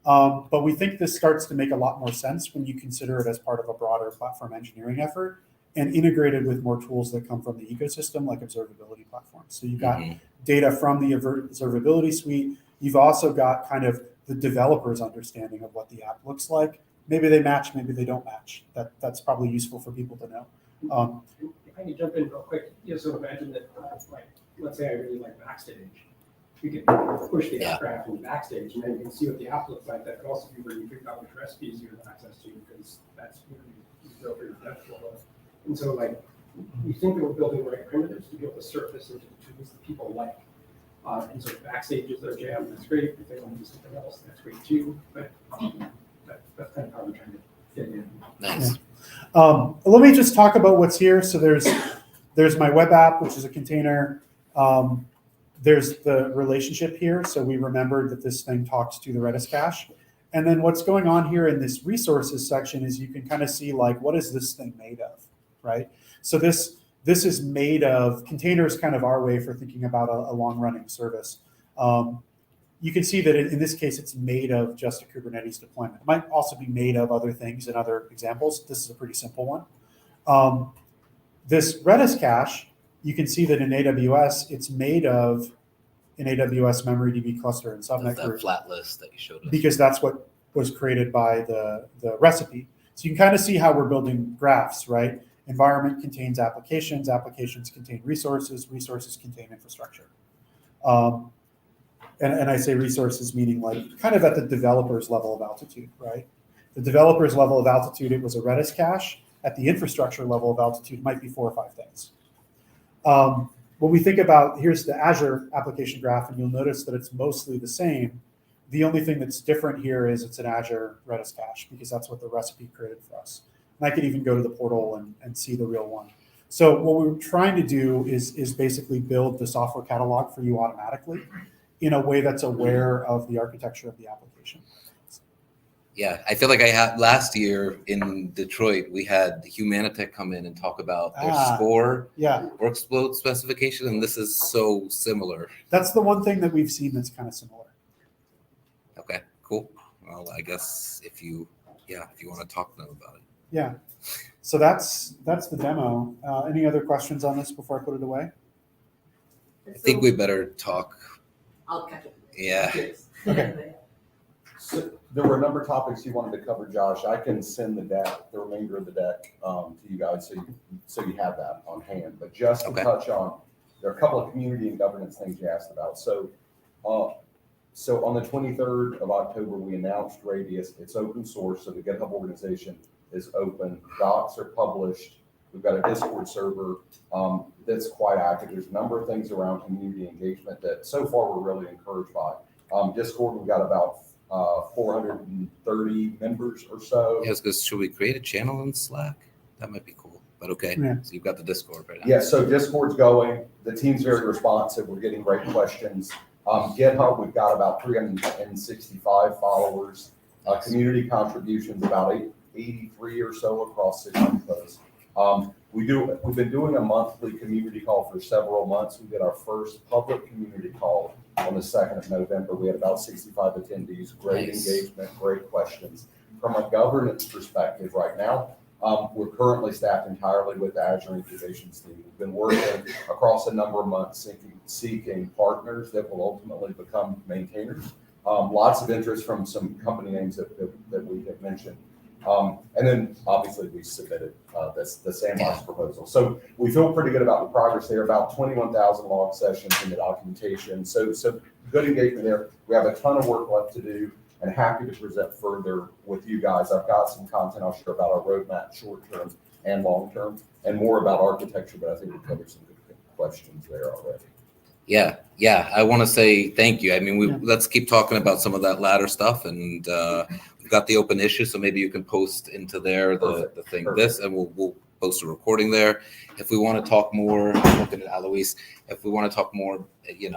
But we think this starts to make a lot more sense when you consider it as part of a broader platform engineering effort and integrated with more tools that come from the ecosystem, like observability platforms. So you've got data from the observability suite. You've also got kind of the developer's understanding of what the app looks like. Maybe they match, maybe they don't match. That's probably useful for people to know. If I can jump in real quick, so imagine that, like, let's say I really like Backstage. You can push the app graph into Backstage, and then you can see what the app looks like. That could also be where you figure out which recipes you have access to, because that's where you build your depth. And so, like, we think that we're building the right primitives to be able to surface into the tools that people like. And so Backstage is their jam, that's great. If they want to do something else, that's great too. But that's kind of how we're trying to fit in. Nice. Let me just talk about what's here. So there's my web app, which is a container. There's the relationship here. So we remembered that this thing talks to the Redis cache. And then what's going on here in this resources section is you can kind of see, like, what is this thing made of, right? So this is made of, containers kind of our way for thinking about a long-running service. You can see that in this case, it's made of just a Kubernetes deployment. It might also be made of other things in other examples. This is a pretty simple one. This Redis cache, you can see that in AWS, it's made of an AWS MemoryDB cluster and subnet group. That flat list that you showed us. Because that's what was created by the recipe. So you can kind of see how we're building graphs, right? Environment contains applications, applications contain resources, resources contain infrastructure. And I say resources meaning like kind of at the developer's level of altitude, right? The developer's level of altitude, it was a Redis cache. at the infrastructure level of altitude might be 4 or 5 things. When we think about, here's the Azure application graph, and you'll notice that it's mostly the same. The only thing that's different here is it's an Azure Redis cache, because that's what the recipe created for us. And I could even go to the portal and see the real one. So what we were trying to do is basically build the software catalog for you automatically in a way that's aware of the architecture of the application. Yeah, I feel like I had last year in Detroit, we had Humanitech come in and talk about their score workload specification, and this is so similar. That's the one thing that we've seen that's kind of similar. Okay, cool. Well, I guess if you want to talk to them about it. Yeah. So that's the demo. Any other questions on this before I put it away? I think we better talk. I'll catch up. Yeah. Okay. So there were a number of topics you wanted to cover, Josh. I can send the remainder of the deck to you guys so you have that on hand. But just to touch on, there are a couple of community and governance things you asked about. So on the 23rd of October, we announced Radius. It's open source, so the GitHub organization is open. Docs are published. We've got a Discord server that's quite active. There's a number of things around community engagement that so far we're really encouraged by. Discord, we've got about 430 members or so. Yes, because should we create a channel in Slack? That might be cool. But okay, so you've got the Discord right now. Yeah, so Discord's going. The team's very responsive. We're getting great questions. GitHub, we've got about 365 followers. Community contributions, about 83 or so across 600 posts. We've been doing a monthly community call for several months. We did our first public community call on the 2nd of November. We had about 65 attendees, great engagement, great questions. From a governance perspective right now, we're currently staffed entirely with the Azure Incubations team. We've been working across a number of months seeking partners that will ultimately become maintainers. Lots of interest from some company names that we have mentioned. And then obviously we submitted the Sandbox proposal. So we feel pretty good about the progress there, about 21,000 log sessions in the documentation. So good engagement there. We have a ton of work left to do and happy to present further with you guys. I've got some content I'll share about our roadmap, short term and long term, and more about architecture, but I think we covered some good questions there already. Yeah. I want to say thank you. I mean, let's keep talking about some of that latter stuff, and we've got the open issue, so maybe you can post into there the thing. Perfect. This, and we'll post a recording there. If we want to talk more, I'm looking at Alois. If we want to talk more, in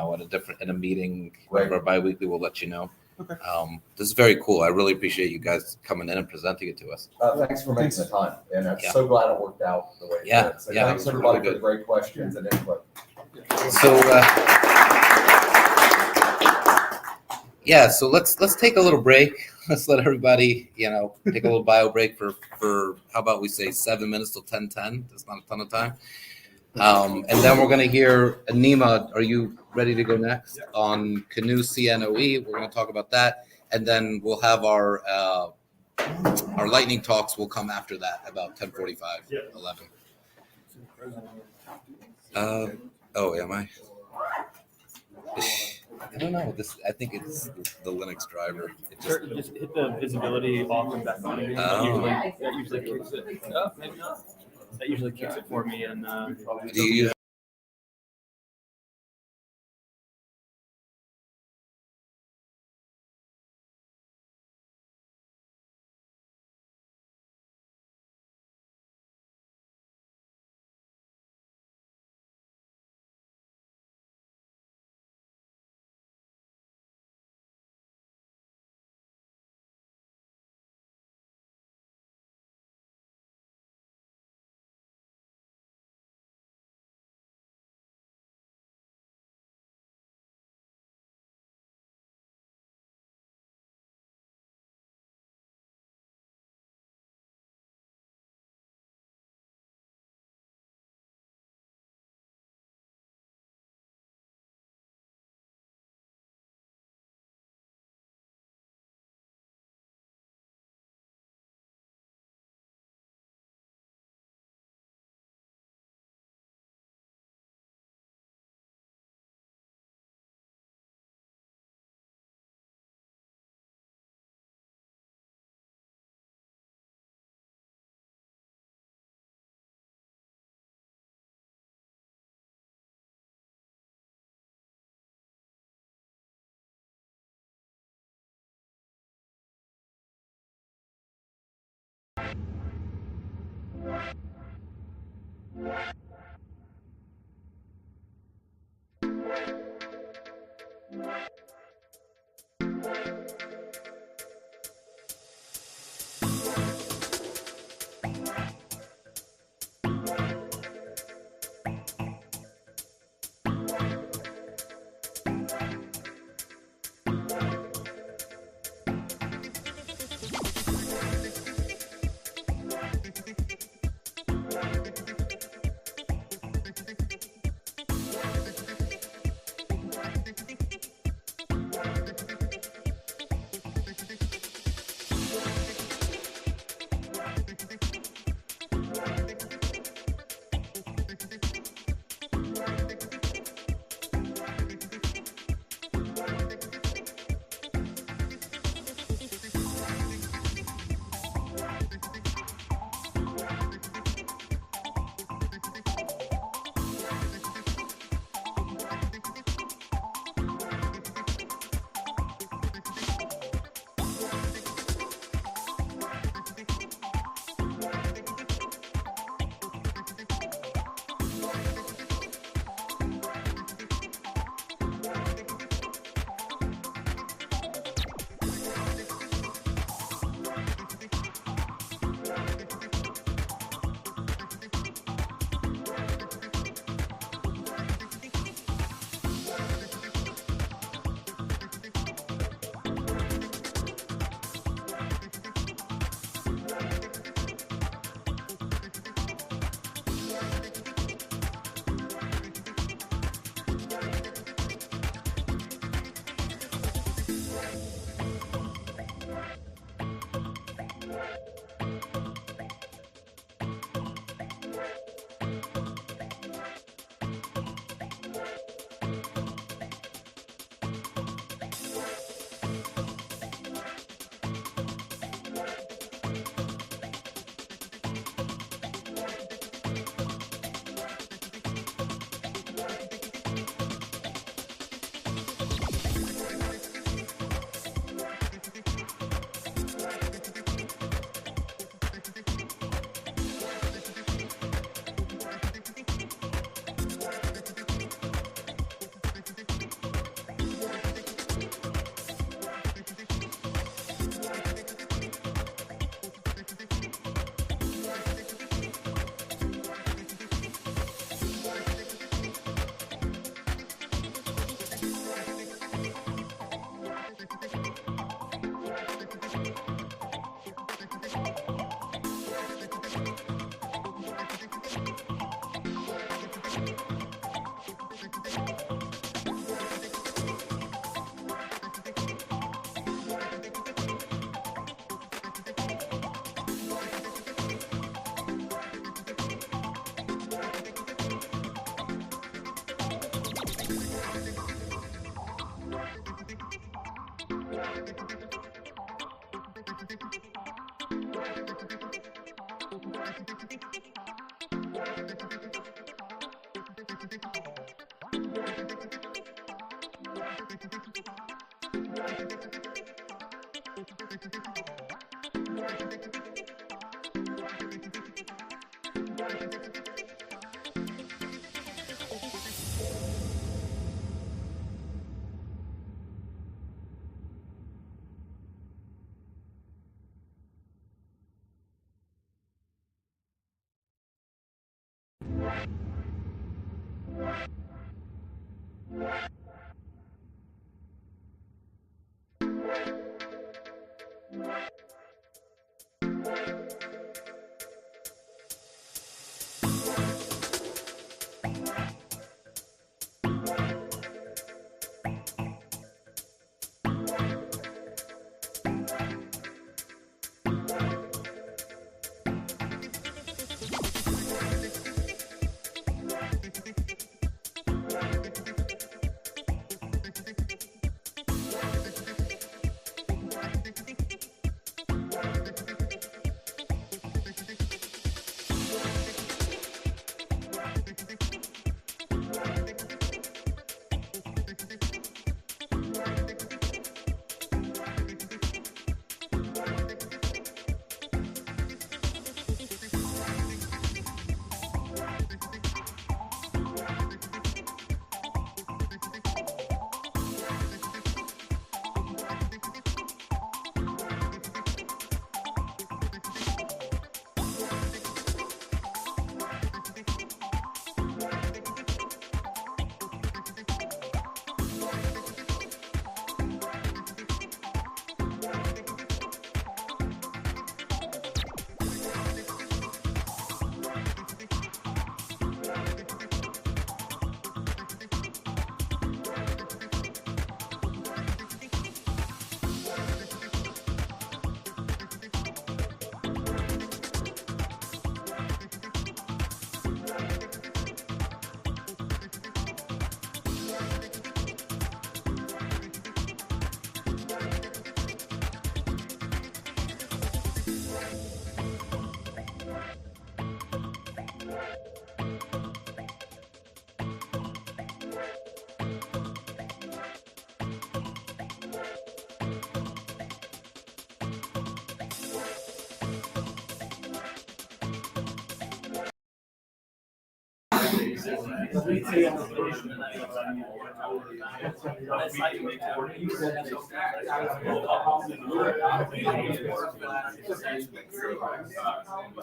a meeting or bi-weekly, we'll let you know. Okay. This is very cool. I really appreciate you guys coming in and presenting it to us. Thanks for making the time, and I'm so glad it worked out the way it did. So thanks everybody for the great questions and input. So so let's take a little break. Let's let everybody, take a little bio break for how about we say 7 minutes till 10:10. That's not a ton of time. And then we're going to hear Anima. Are you ready to go next on Canoe CNOE? We're going to talk about that, and then we'll have our lightning talks will come after that, about 10:45, 11. Am I? I don't know. I think it's the Linux driver. Just hit the visibility off and back on again. That usually kicks it. Oh, maybe not. That usually kicks it for me. And do you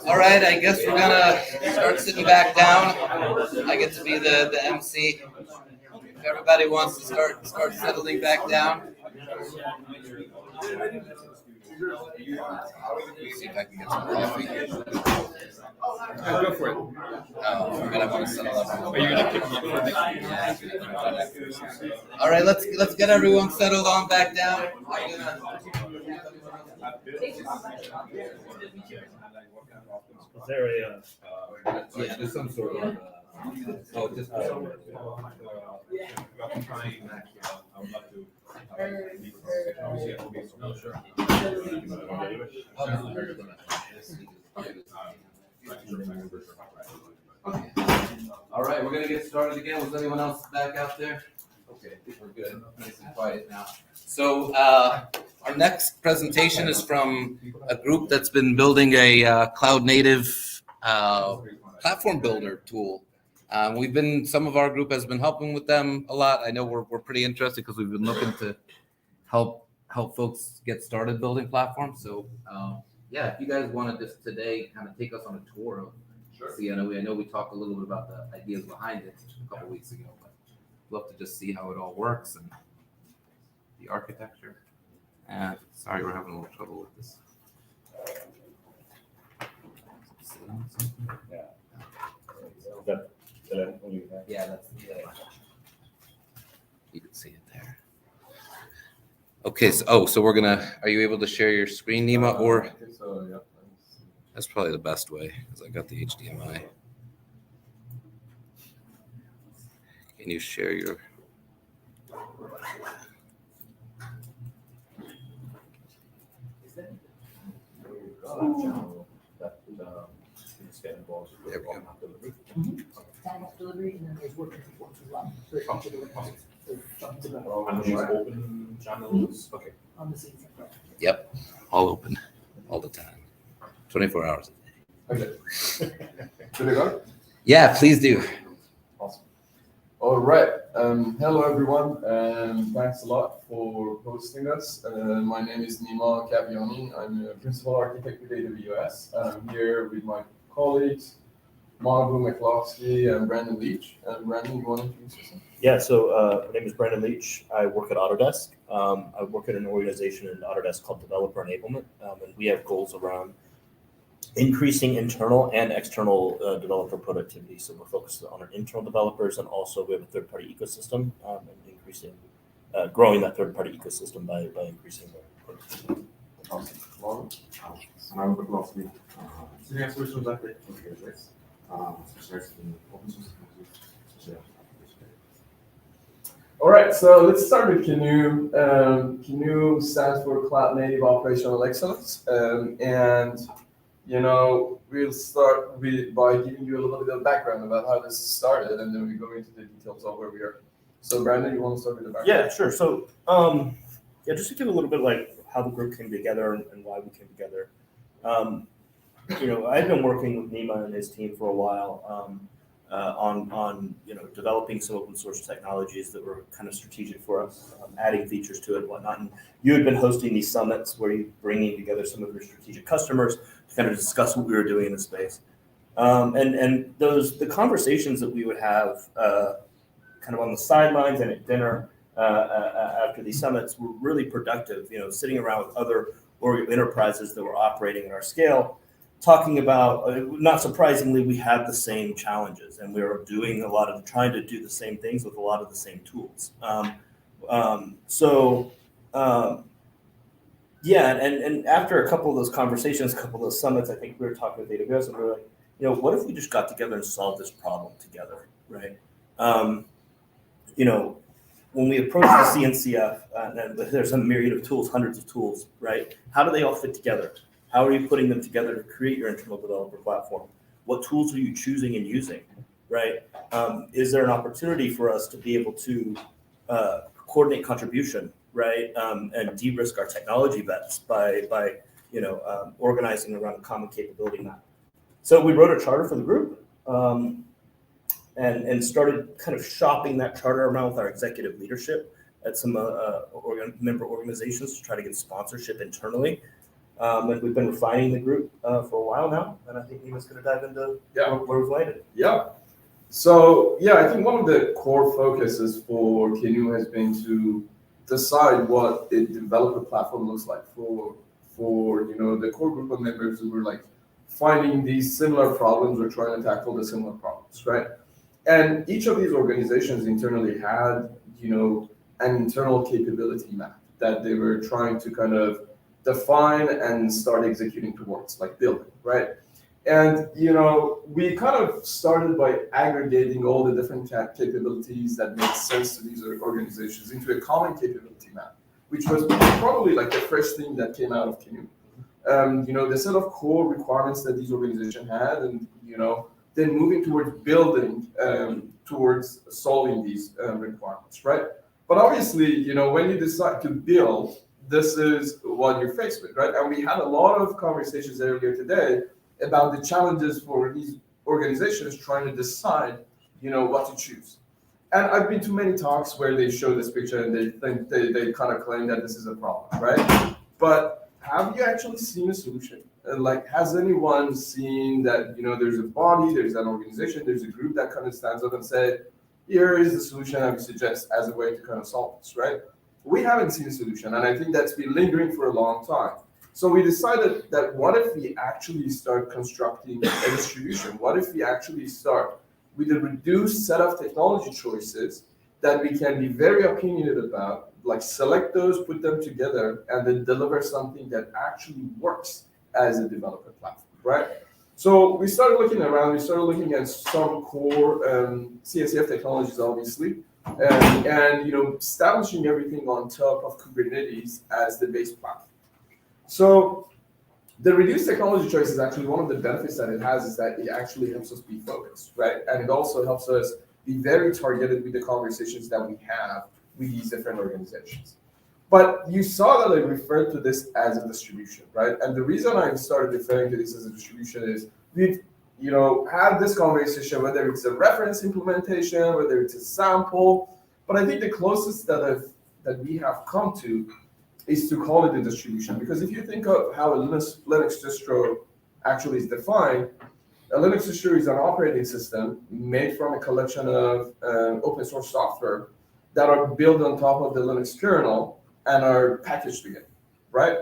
All right, I guess we're gonna start sitting back down. I get to be the MC. If everybody wants to start settling back down. See if I can get some coffee. Yeah, go for it. Oh, we're gonna want to settle up. Are you gonna pick them up for me? All right, let's get everyone settled on back down. Is there a yeah, there's some sort of just Oh, all right, we're gonna get started again. Was anyone else back out there? Okay, we're good. Nice and quiet now. So our next presentation is from a group that's been building a cloud native platform builder tool. Some of our group has been helping with them a lot. I know we're pretty interested because we've been looking to help folks get started building platforms. So yeah, if you guys want to just today kind of take us on a tour of CNOE. I know we talked a little bit about the ideas behind it a couple weeks ago, but I'd love to just see how it all works and the architecture. Sorry, we're having a little trouble with this. Yeah, that's you can see it there. Okay, so we're gonna. Are you able to share your screen, Nima, or? So, yeah. That's probably the best way because I got the HDMI. Can you share your? There we go. Sandbox delivery, and then there's working reports as well. Open channels. Okay. On the CNCF. Yep, all open, all the time, 24 hours a day. Okay. Should I go? Yeah, please do. Awesome. All right. Hello, everyone, and thanks a lot for hosting us. My name is Nima Kaviani. I'm a principal architect with AWS. I'm here with my colleagues, Manabu McCloskey and Brandon Leach. Brandon, you want to introduce yourself? Yeah, so my name is Brandon Leach. I work at Autodesk. I work at an organization in Autodesk called Developer Enablement, and we have goals around increasing internal and external developer productivity. So we're focused on our internal developers, and also we have a third-party ecosystem, and growing that third-party ecosystem by increasing their productivity. Awesome. I'm Workload. Senior Solutions Architect for AWS. Specialized in open source technology. All right, so let's start with CNOE. CNOE stands for Cloud Native Operational Excellence, and we'll start by giving you a little bit of background about how this started, and then we go into the details of where we are. So, Brandon, you want to start with the background? Yeah, sure. So, just to give a little bit like how the group came together and why we came together. I've been working with Nima and his team for a while on developing some open source technologies that were kind of strategic for us, adding features to it and whatnot. And you had been hosting these summits where you're bringing together some of your strategic customers to kind of discuss what we were doing in the space. And the conversations that we would have kind of on the sidelines and at dinner after these summits were really productive, sitting around with other enterprises that were operating at our scale, talking about, not surprisingly, we had the same challenges, and we were trying to do the same things with a lot of the same tools. And after a couple of those conversations, a couple of those summits, I think we were talking with AWS, and we were like, what if we just got together and solved this problem together, right? When we approach the CNCF, and there's a myriad of tools, hundreds of tools, right? How do they all fit together? How are you putting them together to create your internal developer platform? What tools are you choosing and using, right? Is there an opportunity for us to be able to coordinate contribution, right? And de-risk our technology bets by organizing around a common capability map. So we wrote a charter for the group. and started kind of shopping that charter around with our executive leadership at some member organizations to try to get sponsorship internally. And we've been refining the group for a while now, and I think Nima's going to dive into where we've landed. Yeah. So yeah, I think one of the core focuses for KNU has been to decide what a developer platform looks like for the core group of members who were like finding these similar problems or trying to tackle the similar problems, right? And each of these organizations internally had an internal capability map that they were trying to kind of define and start executing towards, like building, right? And we kind of started by aggregating all the different capabilities that made sense to these organizations into a common capability map, which was probably like the first thing that came out of KNU. The set of core requirements that these organizations had, and then moving towards building towards solving these requirements, right? But obviously, when you decide to build, this is what you're faced with, right? And we had a lot of conversations earlier today about the challenges for these organizations trying to decide, what to choose. And I've been to many talks where they show this picture and they think they kind of claim that this is a problem, right? But have you actually seen a solution? Like, has anyone seen that, there's a body, there's an organization, there's a group that kind of stands up and say, here is the solution I would suggest as a way to kind of solve this, right? We haven't seen a solution, and I think that's been lingering for a long time. So we decided that what if we actually start constructing a distribution? What if we actually start with a reduced set of technology choices that we can be very opinionated about, like select those, put them together, and then deliver something that actually works as a developer platform, right? So we started looking around, we started looking at some core CNCF technologies, obviously, and establishing everything on top of Kubernetes as the base platform. So the reduced technology choice is actually one of the benefits that it has is that it actually helps us be focused, right? And it also helps us be very targeted with the conversations that we have with these different organizations. But you saw that I referred to this as a distribution, right? And the reason I started referring to this as a distribution is we've had this conversation, whether it's a reference implementation, whether it's a sample, but I think the closest that we have come to is to call it a distribution. Because if you think of how a Linux distro actually is defined, a Linux distro is an operating system made from a collection of open source software that are built on top of the Linux kernel and are packaged together, right?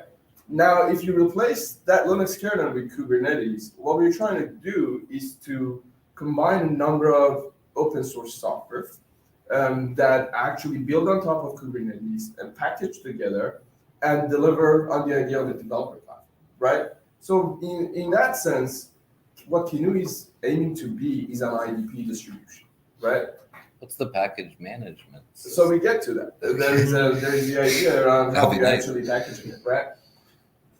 Now, if you replace that Linux kernel with Kubernetes, what we're trying to do is to combine a number of open source software that actually build on top of Kubernetes and package together and deliver on the idea of the developer platform, right? So in that sense, what KNU is aiming to be is an IDP distribution, right? What's the package management? So we get to that. There's the idea around how you're actually packaging it, right?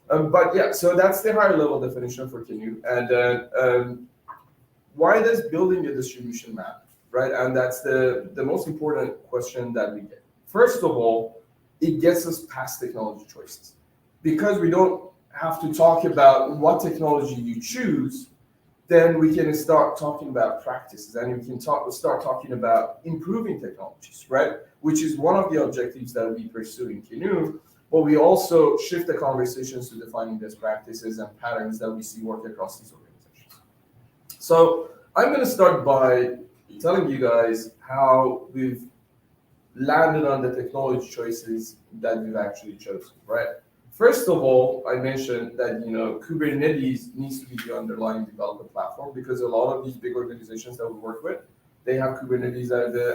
But yeah, so that's the higher level definition for KNU. And why does building a distribution matter, right? And that's the most important question that we get. First of all, it gets us past technology choices. Because we don't have to talk about what technology you choose, then we can start talking about practices, and we can start talking about improving technologies, right? Which is one of the objectives that we pursue in KNU, but we also shift the conversations to defining best practices and patterns that we see work across these organizations. So I'm going to start by telling you guys how we've landed on the technology choices that we've actually chosen, right? First of all, I mentioned that Kubernetes needs to be the underlying developer platform because a lot of these big organizations that we work with, they have Kubernetes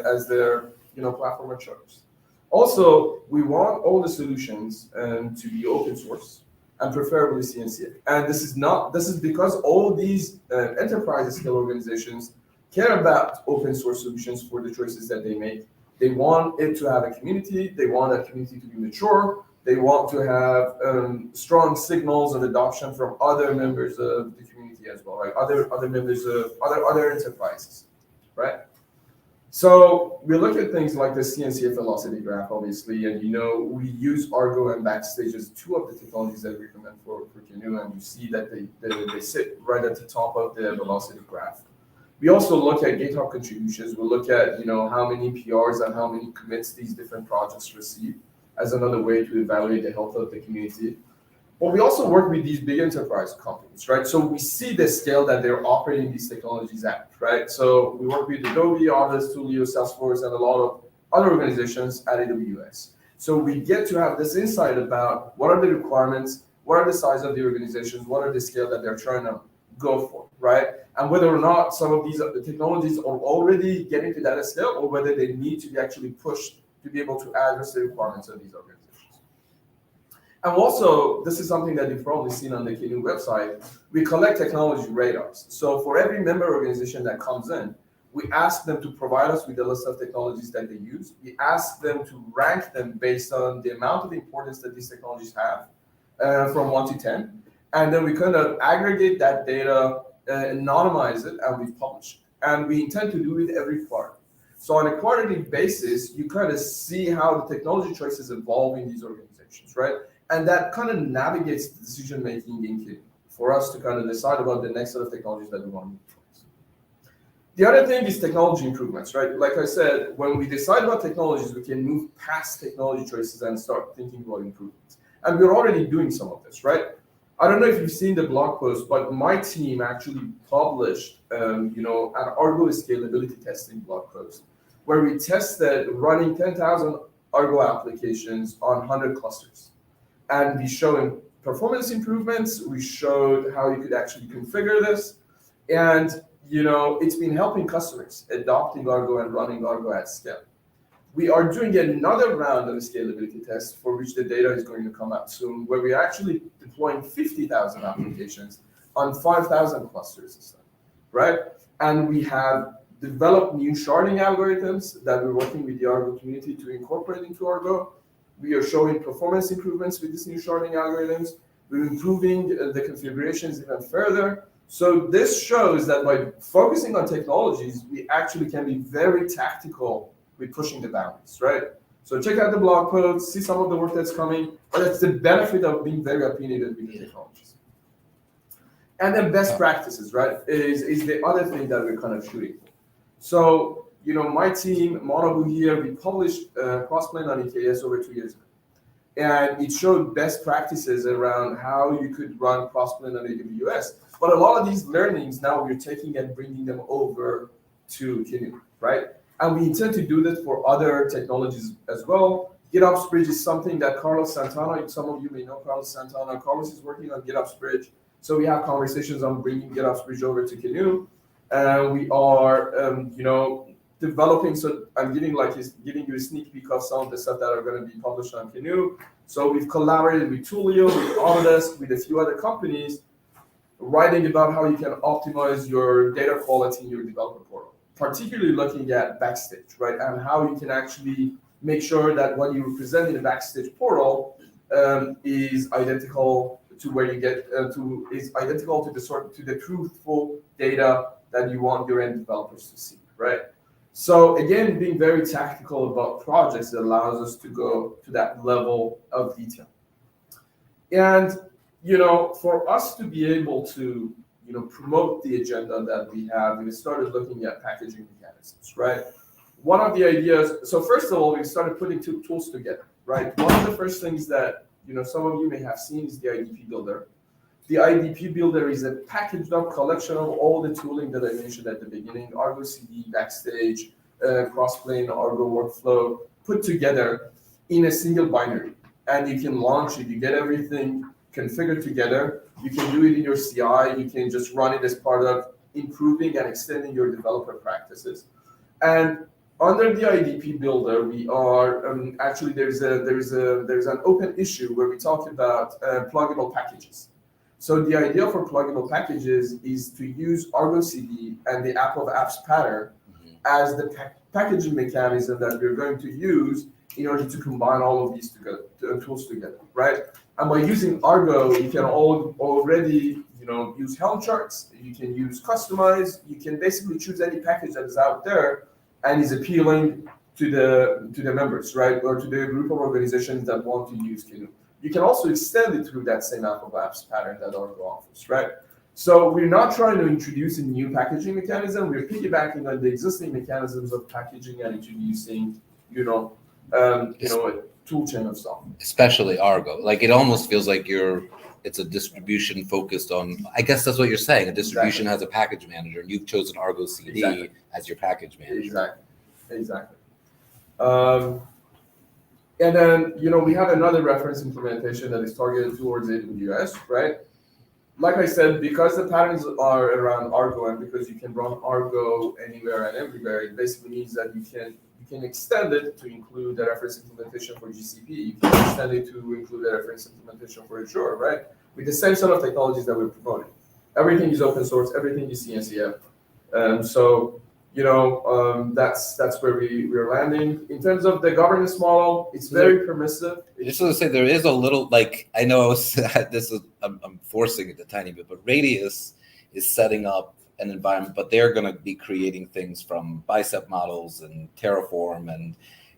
as their platform of choice. Also, we want all the solutions to be open source and preferably CNCF. And this is because all these enterprise scale organizations care about open source solutions for the choices that they make. They want it to have a community. They want that community to be mature. They want to have strong signals of adoption from other members of the community as well, right? Other members of other enterprises, right? So we look at things like the CNCF velocity graph, obviously, and we use Argo and Backstage as two of the technologies that we recommend for KNU, and you see that they sit right at the top of the velocity graph. We also look at GitHub contributions. We look at, how many PRs and how many commits these different projects receive as another way to evaluate the health of the community. But we also work with these big enterprise companies, right? So we see the scale that they're operating these technologies at, right? So we work with Adobe, Autodesk, Twilio, Salesforce, and a lot of other organizations at AWS. So we get to have this insight about what are the requirements, what are the size of the organizations, what are the scale that they're trying to go for, right? And whether or not some of these technologies are already getting to that scale, or whether they need to be actually pushed to be able to address the requirements of these organizations. And also, this is something that you've probably seen on the KNU website, we collect technology radars. So for every member organization that comes in, we ask them to provide us with a list of technologies that they use. We ask them to rank them based on the amount of importance that these technologies have from 1 to 10. And then we kind of aggregate that data, anonymize it, and we publish it. And we intend to do it every quarter. So on a quarterly basis, you kind of see how the technology choices evolve in these organizations, right? And that kind of navigates the decision-making in KNU for us to kind of decide about the next set of technologies that we want to move towards. The other thing is technology improvements, right? Like I said, when we decide about technologies, we can move past technology choices and start thinking about improvements. And we're already doing some of this, right? I don't know if you've seen the blog post, but my team actually published, an Argo scalability testing blog post, where we tested running 10,000 Argo applications on 100 clusters. And we showed performance improvements. We showed how you could actually configure this. And, it's been helping customers adopting Argo and running Argo at scale. We are doing another round of a scalability test for which the data is going to come out soon, where we're actually deploying 50,000 applications on 5,000 clusters instead, right? And we have developed new sharding algorithms that we're working with the Argo community to incorporate into Argo. We are showing performance improvements with these new sharding algorithms. We're improving the configurations even further. So this shows that by focusing on technologies, we actually can be very tactical with pushing the boundaries, right? So check out the blog post, see some of the work that's coming, but it's the benefit of being very opinionated with the technologies. And then best practices, right, is the other thing that we're kind of shooting for. So, my team, Monabu here, we published Crossplane on EKS over 2 years ago. And it showed best practices around how you could run Crossplane on AWS. But a lot of these learnings now we're taking and bringing them over to KNU, right? And we intend to do this for other technologies as well. GitOps Bridge is something that Carlos Santana, some of you may know Carlos Santana. Carlos is working on GitOps Bridge. So we have conversations on bringing GitOps Bridge over to KNU. We are, developing. So I'm giving you a sneak peek of some of the stuff that are going to be published on KNU. So we've collaborated with Twilio, with Autodesk, with a few other companies, writing about how you can optimize your data quality in your developer portal, particularly looking at Backstage, right? And how you can actually make sure that what you present in the Backstage portal is identical to where you get is identical to the truthful data that you want your end developers to see, right? So again, being very tactical about projects allows us to go to that level of detail. And for us to be able to promote the agenda that we have, we started looking at packaging mechanisms, right? One of the ideas, so first of all, we started putting two tools together, right? One of the first things that some of you may have seen is the IDP Builder. The IDP Builder is a packaged up collection of all the tooling that I mentioned at the beginning, ArgoCD, Backstage, Crossplane, Argo Workflow, put together in a single binary. And you can launch it, you get everything configured together. You can do it in your CI, you can just run it as part of improving and extending your developer practices. And under the IDP Builder, we are actually there's an open issue where we talk about pluggable packages. So the idea for pluggable packages is to use ArgoCD and the app of apps pattern as the packaging mechanism that we're going to use in order to combine all of these tools together, right? And by using Argo, you can already use Helm charts. You can use customize. You can basically choose any package that is out there and is appealing to the members, right, or to the group of organizations that want to use KNU. You can also extend it through that same app of apps pattern that Argo offers, right? So we're not trying to introduce a new packaging mechanism. We're piggybacking on the existing mechanisms of packaging and introducing, a tool chain of stuff. Especially Argo. Like it almost feels like it's a distribution focused on, I guess that's what you're saying. A distribution has a package manager, and you've chosen ArgoCD as your package manager. Exactly. And then, we have another reference implementation that is targeted towards AWS, right? Like I said, because the patterns are around Argo and because you can run Argo anywhere and everywhere, it basically means that you can extend it to include the reference implementation for GCP. You can extend it to include the reference implementation for Azure, right? With the same set of technologies that we're promoting. Everything is open source, everything is CNCF. That's where we're landing. In terms of the governance model, it's very permissive. I just want to say there is a little, I know I'm forcing it a tiny bit, but Radius is setting up an environment, but they're going to be creating things from bicep models and Terraform, and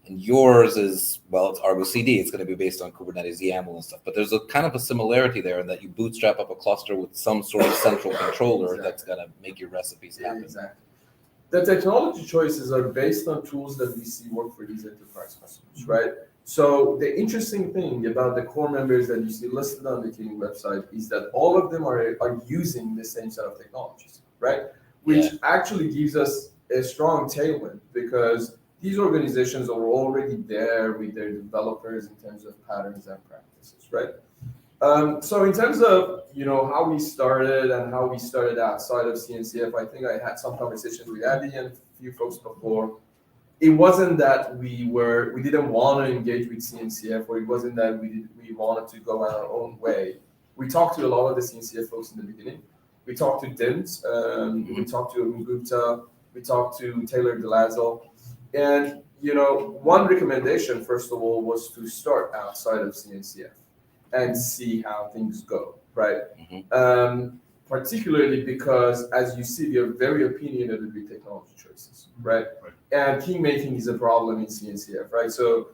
yours is, well, it's ArgoCD. It's going to be based on Kubernetes YAML and stuff, but there's a kind of a similarity there in that you bootstrap up a cluster with some sort of central controller that's going to make your recipes happen. Exactly. The technology choices are based on tools that we see work for these enterprise customers, right? So the interesting thing about the core members that you see listed on the King website is that all of them are using the same set of technologies, right? Which actually gives us a strong tailwind because these organizations are already there with their developers in terms of patterns and practices, right? So in terms of how we started and how we started outside of CNCF, I think I had some conversations with Abby and a few folks before. It wasn't that we didn't want to engage with CNCF, or it wasn't that we wanted to go our own way. We talked to a lot of the CNCF folks in the beginning. We talked to Dins, we talked to Arun Gupta, we talked to Taylor DeLazo, and one recommendation, first of all, was to start outside of CNCF and see how things go, right? Particularly because, as you see, we are very opinionated with technology choices, right? And key-making is a problem in CNCF, right? So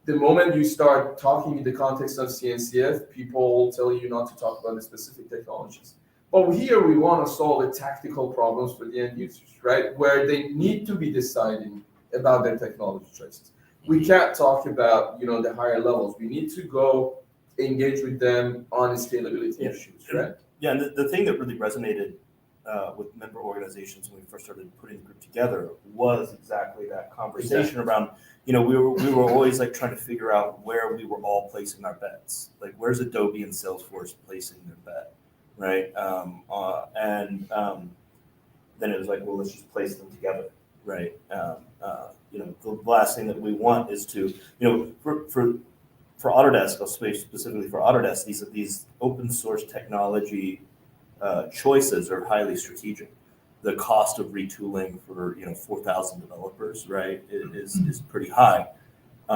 the moment you start talking in the context of CNCF, people tell you not to talk about the specific technologies. But here we want to solve the tactical problems for the end users, right? Where they need to be deciding about their technology choices. We can't talk about, the higher levels. We need to go engage with them on scalability issues, right? Yeah, and the thing that really resonated with member organizations when we first started putting the group together was exactly that conversation around, we were always trying to figure out where we were all placing our bets. Like, where's Adobe and Salesforce placing their bet, right? Then it was like, well, let's just place them together, right? The last thing that we want is to, for Autodesk, I'll speak specifically for Autodesk, these open source technology choices are highly strategic. The cost of retooling for 4,000 developers, right, is pretty high. We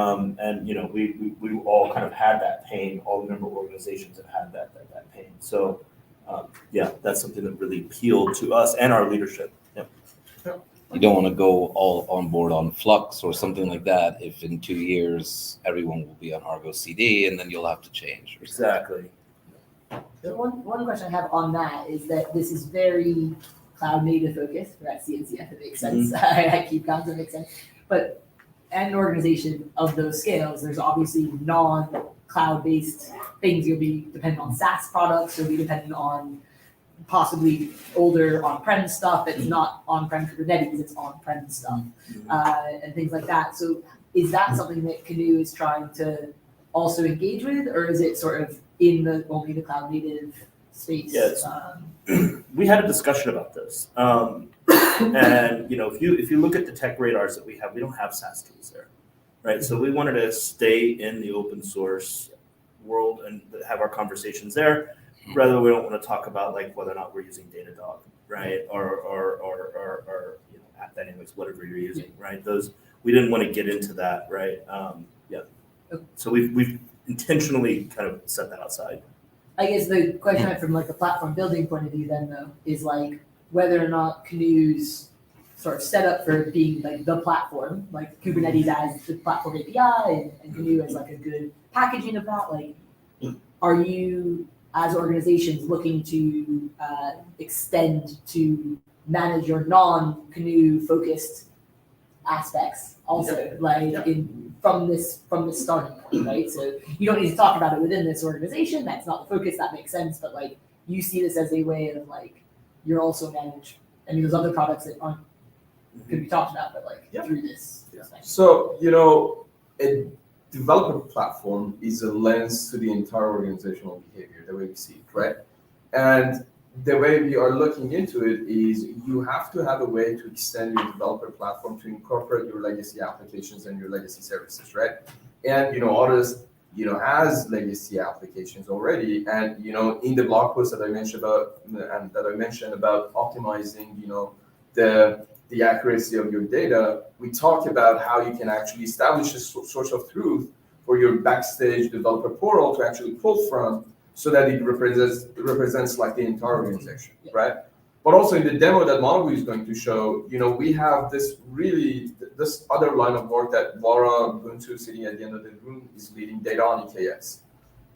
all kind of had that pain. All the member organizations have had that pain. So that's something that really appealed to us and our leadership. You don't want to go all on board on Flux or something like that if in 2 years everyone will be on ArgoCD and then you'll have to change. Exactly. The one question I have on that is that this is very cloud native focused. We're at CNCF, it makes sense. At KubeCon, it makes sense. But at an organization of those scales, there's obviously non-cloud based things. You'll be dependent on SaaS products, you'll be dependent on possibly older on-prem stuff. It's not on-prem Kubernetes, it's on-prem stuff, and things like that. So is that something that Canoe is trying to also engage with, or is it sort of in only the cloud native space? Yes. We had a discussion about this. And if you look at the tech radars that we have, we don't have SaaS tools there, right? So we wanted to stay in the open source world and have our conversations there. Rather, we don't want to talk about whether or not we're using Datadog, right, or App Dynamics, whatever you're using, right? Those we didn't want to get into that, right? So we've intentionally kind of set that outside. I guess the question from the platform building point of view then though is whether or not Canoe's sort of set up for being the platform, Kubernetes as the platform API and Canoe as a good packaging of that. Are you as organizations looking to extend to manage your non-Canoe focused aspects also, from this starting point, right? So you don't need to talk about it within this organization. That's not the focus. That makes sense. But like, you see this as a way of like, you're also managed. I mean, there's other products that aren't could be talked about, but like through this. So, you know, a developer platform is a lens to the entire organizational behavior, the way we see it, right? And the way we are looking into it is you have to have a way to extend your developer platform to incorporate your legacy applications and your legacy services, right? And, you know, others, you know, has legacy applications already. And, you know, in the blog post that I mentioned about optimizing, you know, the accuracy of your data, we talk about how you can actually establish a source of truth for your backstage developer portal to actually pull from, so that it represents like the entire organization, right? But also in the demo that Manu is going to show, you know, we have this other line of work that Laura Ubuntu sitting at the end of the room is leading, data on EKS.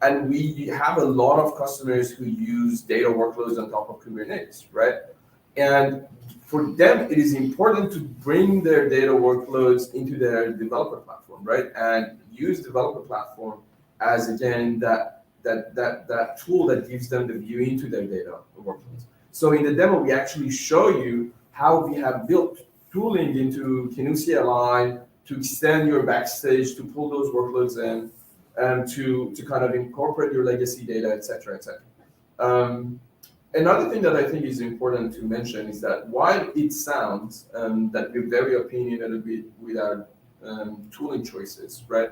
And we have a lot of customers who use data workloads on top of Kubernetes, right? And for them, it is important to bring their data workloads into their developer platform, right? And use developer platform as, again, that tool that gives them the view into their data workloads. So in the demo, we actually show you how we have built tooling into Canoe CLI to extend your backstage, to pull those workloads in, and to kind of incorporate your legacy data, et cetera, et cetera. Another thing that I think is important to mention is that while it sounds that we're very opinionated with our tooling choices, right?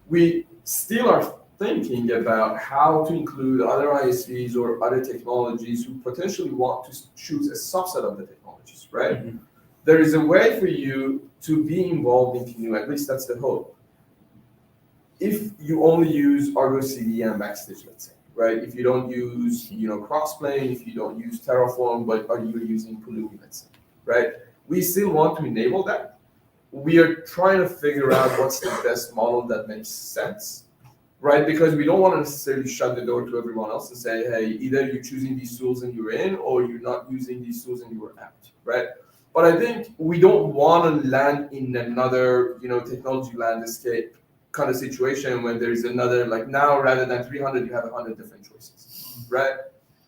We still are thinking about how to include other ISVs or other technologies who potentially want to choose a subset of the technologies, right? Mm-hmm. There is a way for you to be involved in Canoe, at least that's the hope. If you only use ArgoCD and Backstage, let's say, right? If you don't use, you know, Crossplane, if you don't use Terraform, but are you using Pulumi, let's say, right? We still want to enable that. We are trying to figure out what's the best model that makes sense, right? Because we don't want to necessarily shut the door to everyone else and say, hey, either you're choosing these tools and you're in, or you're not using these tools and you're out, right? But I think we don't want to land in another, you know, technology landscape kind of situation when there's another, like now rather than 300, you have 100 different choices, right?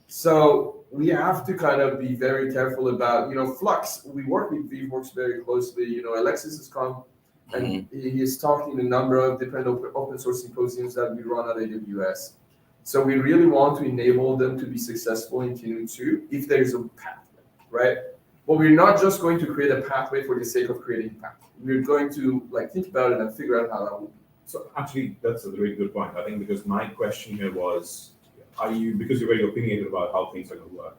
So we have to kind of be very careful about, you know, Flux. We work with Vworks very closely. You know, Alexis has come and he is talking a number of different open source symposiums that we run at AWS. So we really want to enable them to be successful in Canoe 2 if there is a pathway, right? But we're not just going to create a pathway for the sake of creating a pathway. We're going to like think about it and figure out how that will be. So actually, that's a very good point. I think because my question here was, because you're very opinionated about how things are going to work,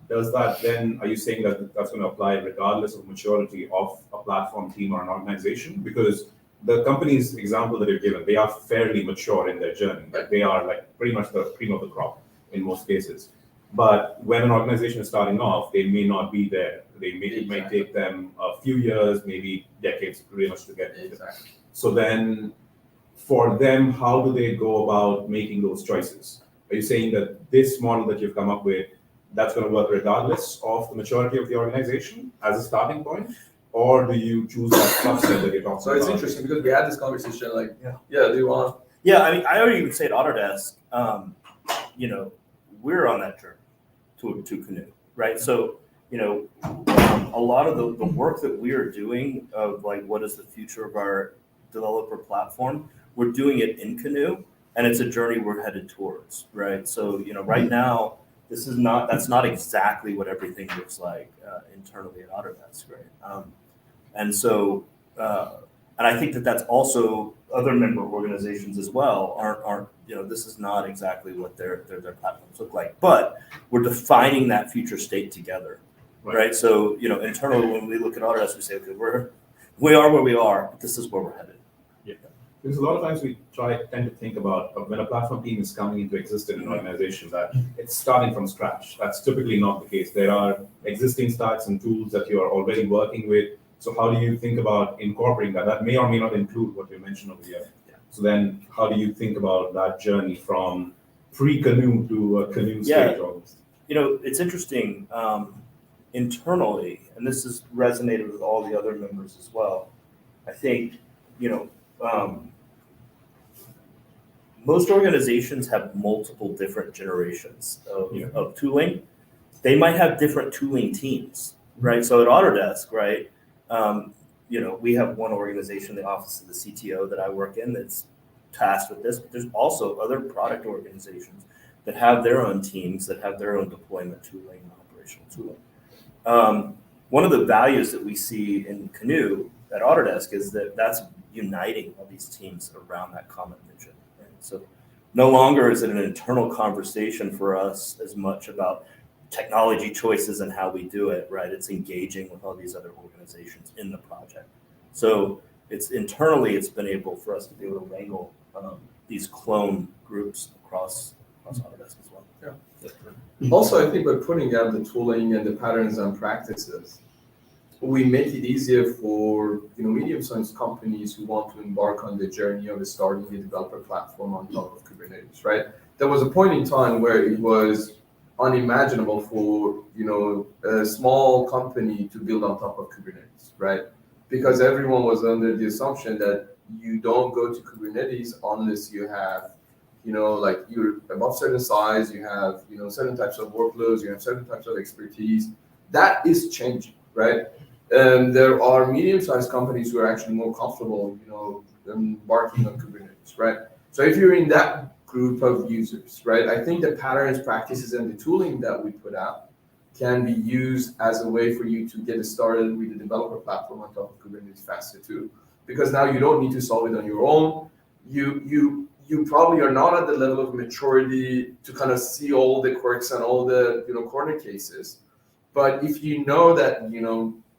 does that then, are you saying that that's going to apply regardless of maturity of a platform team or an organization? Because the company's example that you've given, they are fairly mature in their journey. Like they are like pretty much the cream of the crop in most cases. But when an organization is starting off, they may not be there. It may take them a few years, maybe decades, pretty much to get there. So then, for them, how do they go about making those choices? Are you saying that this model that you've come up with, that's going to work regardless of the maturity of the organization as a starting point? Or do you choose that subset that you're talking about? So it's interesting because we had this conversation like, do you want? Yeah, I mean, I already would say at Autodesk, you know, we're on that journey to Canoe, right? So, you know, a lot of the work that we are doing of like, what is the future of our developer platform, we're doing it in Canoe, and it's a journey we're headed towards, right? So, you know, right now, that's not exactly what everything looks like internally at Autodesk, right? And so, and I think that that's also other member organizations as well aren't, you know, this is not exactly what their platforms look like, but we're defining that future state together, right? So, you know, internally, when we look at Autodesk, we say, okay, we are where we are, but this is where we're headed. Yeah, because a lot of times we tend to think about when a platform team is coming into existence in an organization that it's starting from scratch. That's typically not the case. There are existing stacks and tools that you are already working with. So how do you think about incorporating that? That may or may not include what you mentioned over here. Yeah. So then how do you think about that journey from pre-canoe to canoe stage almost. You know, it's interesting internally, and this has resonated with all the other members as well. I think, you know, most organizations have multiple different generations of tooling. They might have different tooling teams, right? So at Autodesk, right, you know, we have one organization, the Office of the CTO that I work in, that's tasked with this, but there's also other product organizations that have their own teams, that have their own deployment tooling and operational tooling. One of the values that we see in Canoe at Autodesk is that that's uniting all these teams around that common vision. Right? So no longer is it an internal conversation for us as much about technology choices and how we do it, right? It's engaging with all these other organizations in the project. So it's internally, it's been able for us to be able to wrangle these clone groups across Autodesk as well. Yeah. Also, I think by putting out the tooling and the patterns and practices, we make it easier for medium-sized companies who want to embark on the journey of starting a developer platform on top of Kubernetes, right? There was a point in time where it was unimaginable for a small company to build on top of Kubernetes, right? Because everyone was under the assumption that you don't go to Kubernetes unless you have, like you're above certain size, you have, certain types of workloads, you have certain types of expertise. That is changing, right? And there are medium-sized companies who are actually more comfortable, embarking on Kubernetes, right? So if you're in that group of users, right, I think the patterns, practices, and the tooling that we put out can be used as a way for you to get started with the developer platform on top of Kubernetes faster too. Because now you don't need to solve it on your own. You probably are not at the level of maturity to kind of see all the quirks and all the corner cases. But if you know that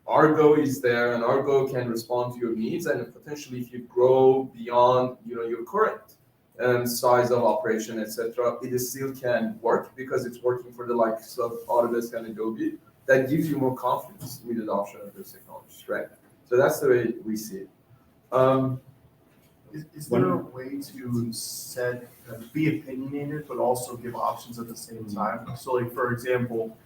Argo is there and Argo can respond to your needs, and potentially if you grow beyond your current size of operation, etc., it still can work because it's working for the likes of Autodesk and Adobe. That gives you more confidence with adoption of those technologies, right? So that's the way we see it. Is there a way to be opinionated, but also give options at the same time? So, like for example,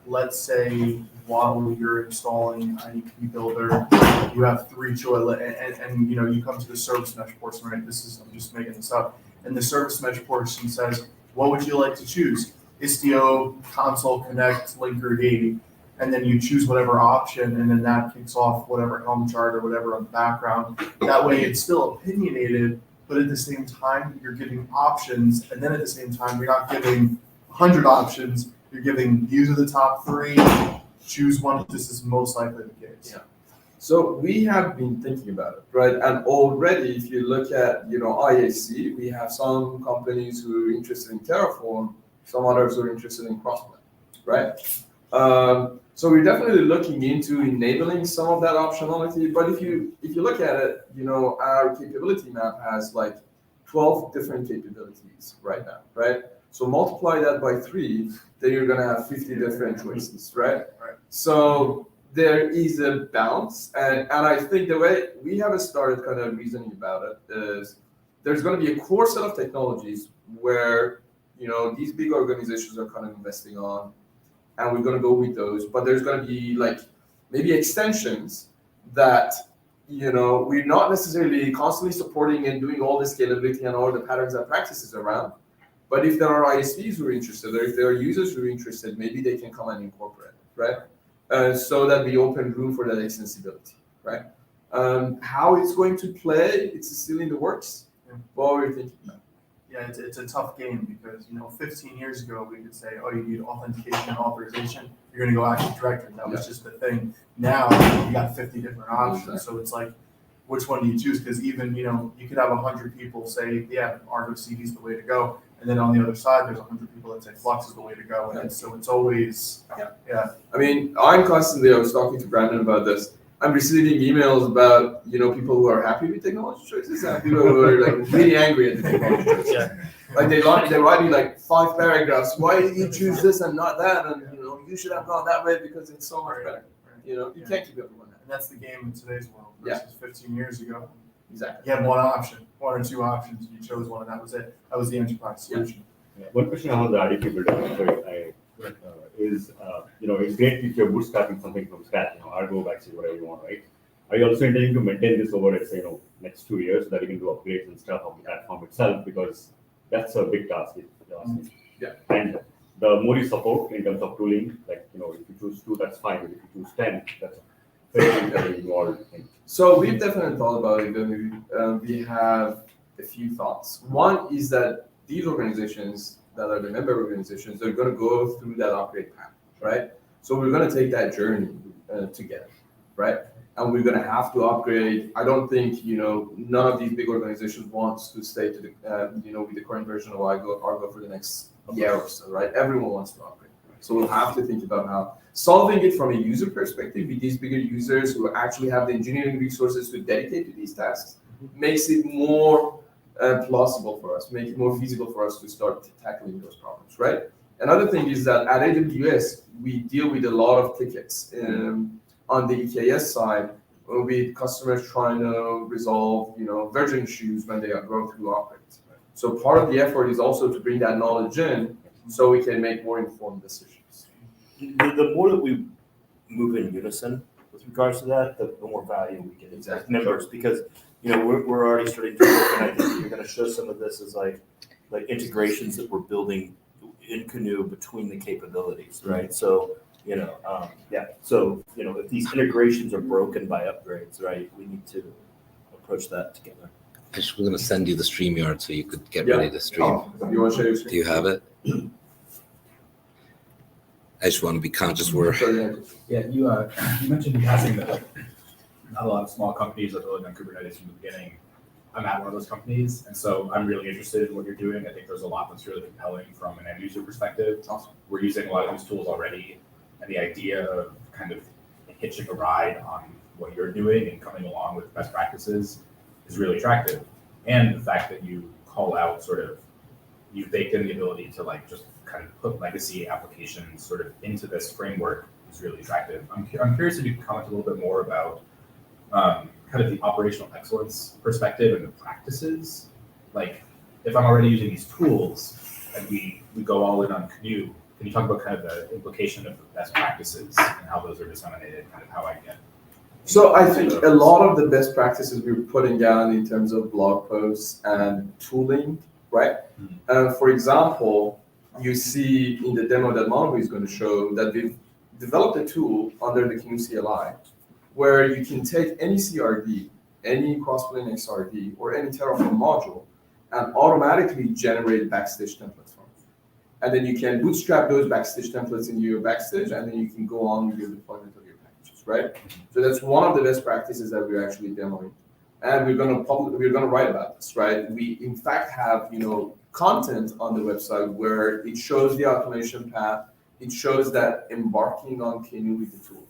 let's say while you're installing an EP builder, you have three choices, and you come to the service mesh portion, right? I'm just making this up, and the service mesh portion says, what would you like to choose? Istio, Console, Connect, Linker, D. And then you choose whatever option, and then that kicks off whatever Helm chart or whatever on the background. That way it's still opinionated, but at the same time, you're giving options. And then at the same time, you're not giving 100 options. You're giving, these are the top three, choose one if this is most likely the case. Yeah. So we have been thinking about it, right? And already, if you look at, IAC, we have some companies who are interested in Terraform, some others are interested in Crossplane, right? So we're definitely looking into enabling some of that optionality. But if you look at it, our capability map has like 12 different capabilities right now, right? So multiply that by 3, then you're gonna have 50 different choices, right? So there is a balance, and I think the way we have started kind of reasoning about it is there's gonna be a core set of technologies where these big organizations are kind of investing on, and we're going to go with those. But there's going to be like maybe extensions that we're not necessarily constantly supporting and doing all the scalability and all the patterns and practices around. But if there are ISVs who are interested, or if there are users who are interested, maybe they can come and incorporate it, right? So that we open room for that extensibility, right? How it's going to play, it's still in the works. What we're thinking about. Yeah, it's a tough game because 15 years ago we could say, oh, you need authentication and authorization. You're going to go Active Directory. That was just the thing. Now you got 50 different options, so it's like, which one do you choose? Because even you could have 100 people say, yeah, ArgoCD is the way to go, and then on the other side there's 100 people that say Flux is the way to go, and so it's always I mean, I was talking to Brandon about this. I'm receiving emails about people who are happy with technology choices and people who are like really angry at the technology choices. Like they write me like 5 paragraphs. Why did you choose this and not that? And you should have gone that way because it's so much better. You can't keep everyone that. And that's the game in today's world versus 15 years ago. Exactly. You had one option, 1 or 2 options. You chose one, and that was it. That was the enterprise solution. One question I have the RDP builder is, it's great if you're bootstrapping something from scratch, Argo, Vaxi, whatever you want, right? Are you also intending to maintain this over, let's say, next 2 years so that you can do upgrades and stuff on the platform itself? Because that's a big task, if you ask me. Yeah. And the more you support in terms of tooling, like, if you choose 2, that's fine. But if you choose 10, that's a very involved thing. So we've definitely thought about it. And we have a few thoughts. One is that these organizations that are the member organizations, they're going to go through that upgrade path, right? So we're going to take that journey together, right? And we're going to have to upgrade. I don't think, none of these big organizations wants to stay to the, with the current version of Argo for the next year or so, right? Everyone wants to upgrade. So we'll have to think about how solving it from a user perspective with these bigger users who actually have the engineering resources to dedicate to these tasks makes it more plausible for us, make it more feasible for us to start tackling those problems, right? Another thing is that at AWS, we deal with a lot of tickets on the EKS side with customers trying to resolve, version issues when they go through upgrades. So part of the effort is also to bring that knowledge in so we can make more informed decisions. The more that we move in unison with regards to that, the more value we get as members, because we're already starting to work, and I think you're going to show some of this as like integrations that we're building in Canoe between the capabilities, right? So So if these integrations are broken by upgrades, right, we need to approach that together. We're going to send you the StreamYard so you could get ready to stream. You want to share your screen? Do you have it? I just want to be conscious we're. Yeah, you mentioned in passing that not a lot of small companies are building on Kubernetes from the beginning. I'm at one of those companies, and so I'm really interested in what you're doing. I think there's a lot that's really compelling from an end user perspective. We're using a lot of these tools already, and the idea of kind of hitching a ride on what you're doing and coming along with best practices is really attractive. And the fact that you call out you've baked in the ability to just kind of put legacy applications into this framework is really attractive. I'm curious if you could comment a little bit more about kind of the operational excellence perspective and the practices. Like, if I'm already using these tools and we go all in on Canoe, can you talk about kind of the implication of the best practices and how those are disseminated, kind of how I get? So I think a lot of the best practices we're putting down in terms of blog posts and tooling, right? For example, you see in the demo that Manu is going to show that we've developed a tool under the Canoe CLI where you can take any CRD, any cross-plane XRD, or any Terraform module and automatically generate backstitch templates from it. And then you can bootstrap those backstitch templates into your backstitch, and then you can go on with your deployment of your packages, right? So that's one of the best practices that we're actually demoing. And we're going to write about this, right? We in fact have, content on the website where it shows the automation path. It shows that embarking on Canoe with the tool.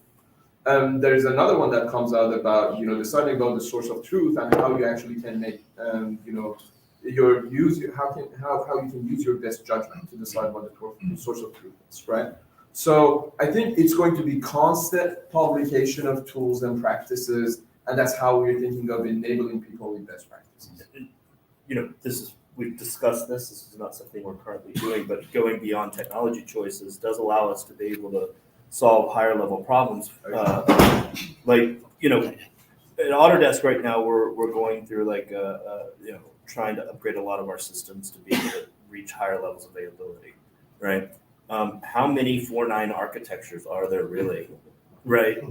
There is another one that comes out about, deciding about the source of truth and how you actually can make, how you can use your best judgment to decide what the source of truth is, right? So I think it's going to be constant publication of tools and practices, and that's how we're thinking of enabling people with best practices. We've discussed this. This is not something we're currently doing, but going beyond technology choices does allow us to be able to solve higher level problems. At Autodesk right now, we're going through trying to upgrade a lot of our systems to be able to reach higher levels of availability, right? How many 4.9 architectures are there really, right?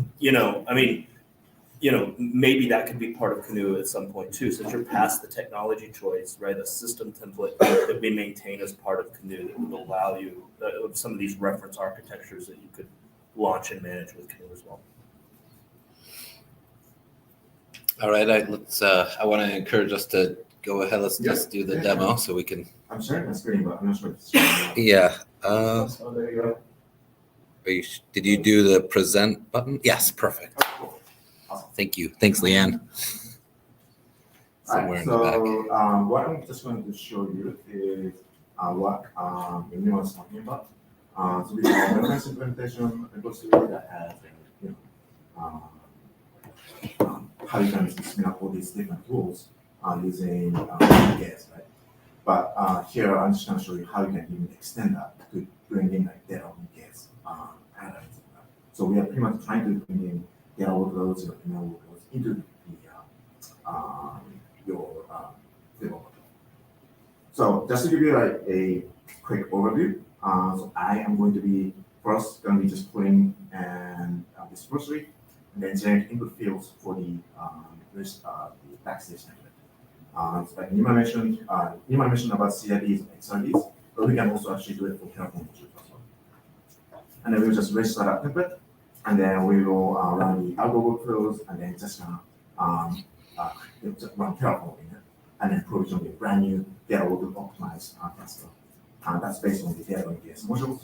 Maybe that could be part of Canoe at some point too, since you're past the technology choice, right? A system template that we maintain as part of Canoe that would allow you some of these reference architectures that you could launch and manage with Canoe as well. All right, I want to encourage us to go ahead. Let's just do the demo so we can. I'm sharing my screen, but I'm not sure if it's Yeah. So there you go. Did you do the present button? Yes, perfect. Oh, cool. Awesome. Thank you. Thanks, Leanne. Somewhere in the back. What I'm just going to show you is what Emil was talking about. So we have a reference implementation repository that has how you can spin up all these different tools using ArgoCD, right? But here I'm just going to show you how you can even extend that to bring in like data OpenCase patterns. So we are pretty much trying to bring in data workloads or email workloads into the your development. So just to give you like a quick overview, so I am going to be first going to be just putting this repository and then generate input fields for the backstage template. So like Nima mentioned about CIDs and XRDs, but we can also actually do it for Terraform as well. And then we'll just register that template, and then we will run the Argo workflows, and then just run Terraform in it, and then provision a brand new data workload optimized cluster. That's based on the data OpenCase modules,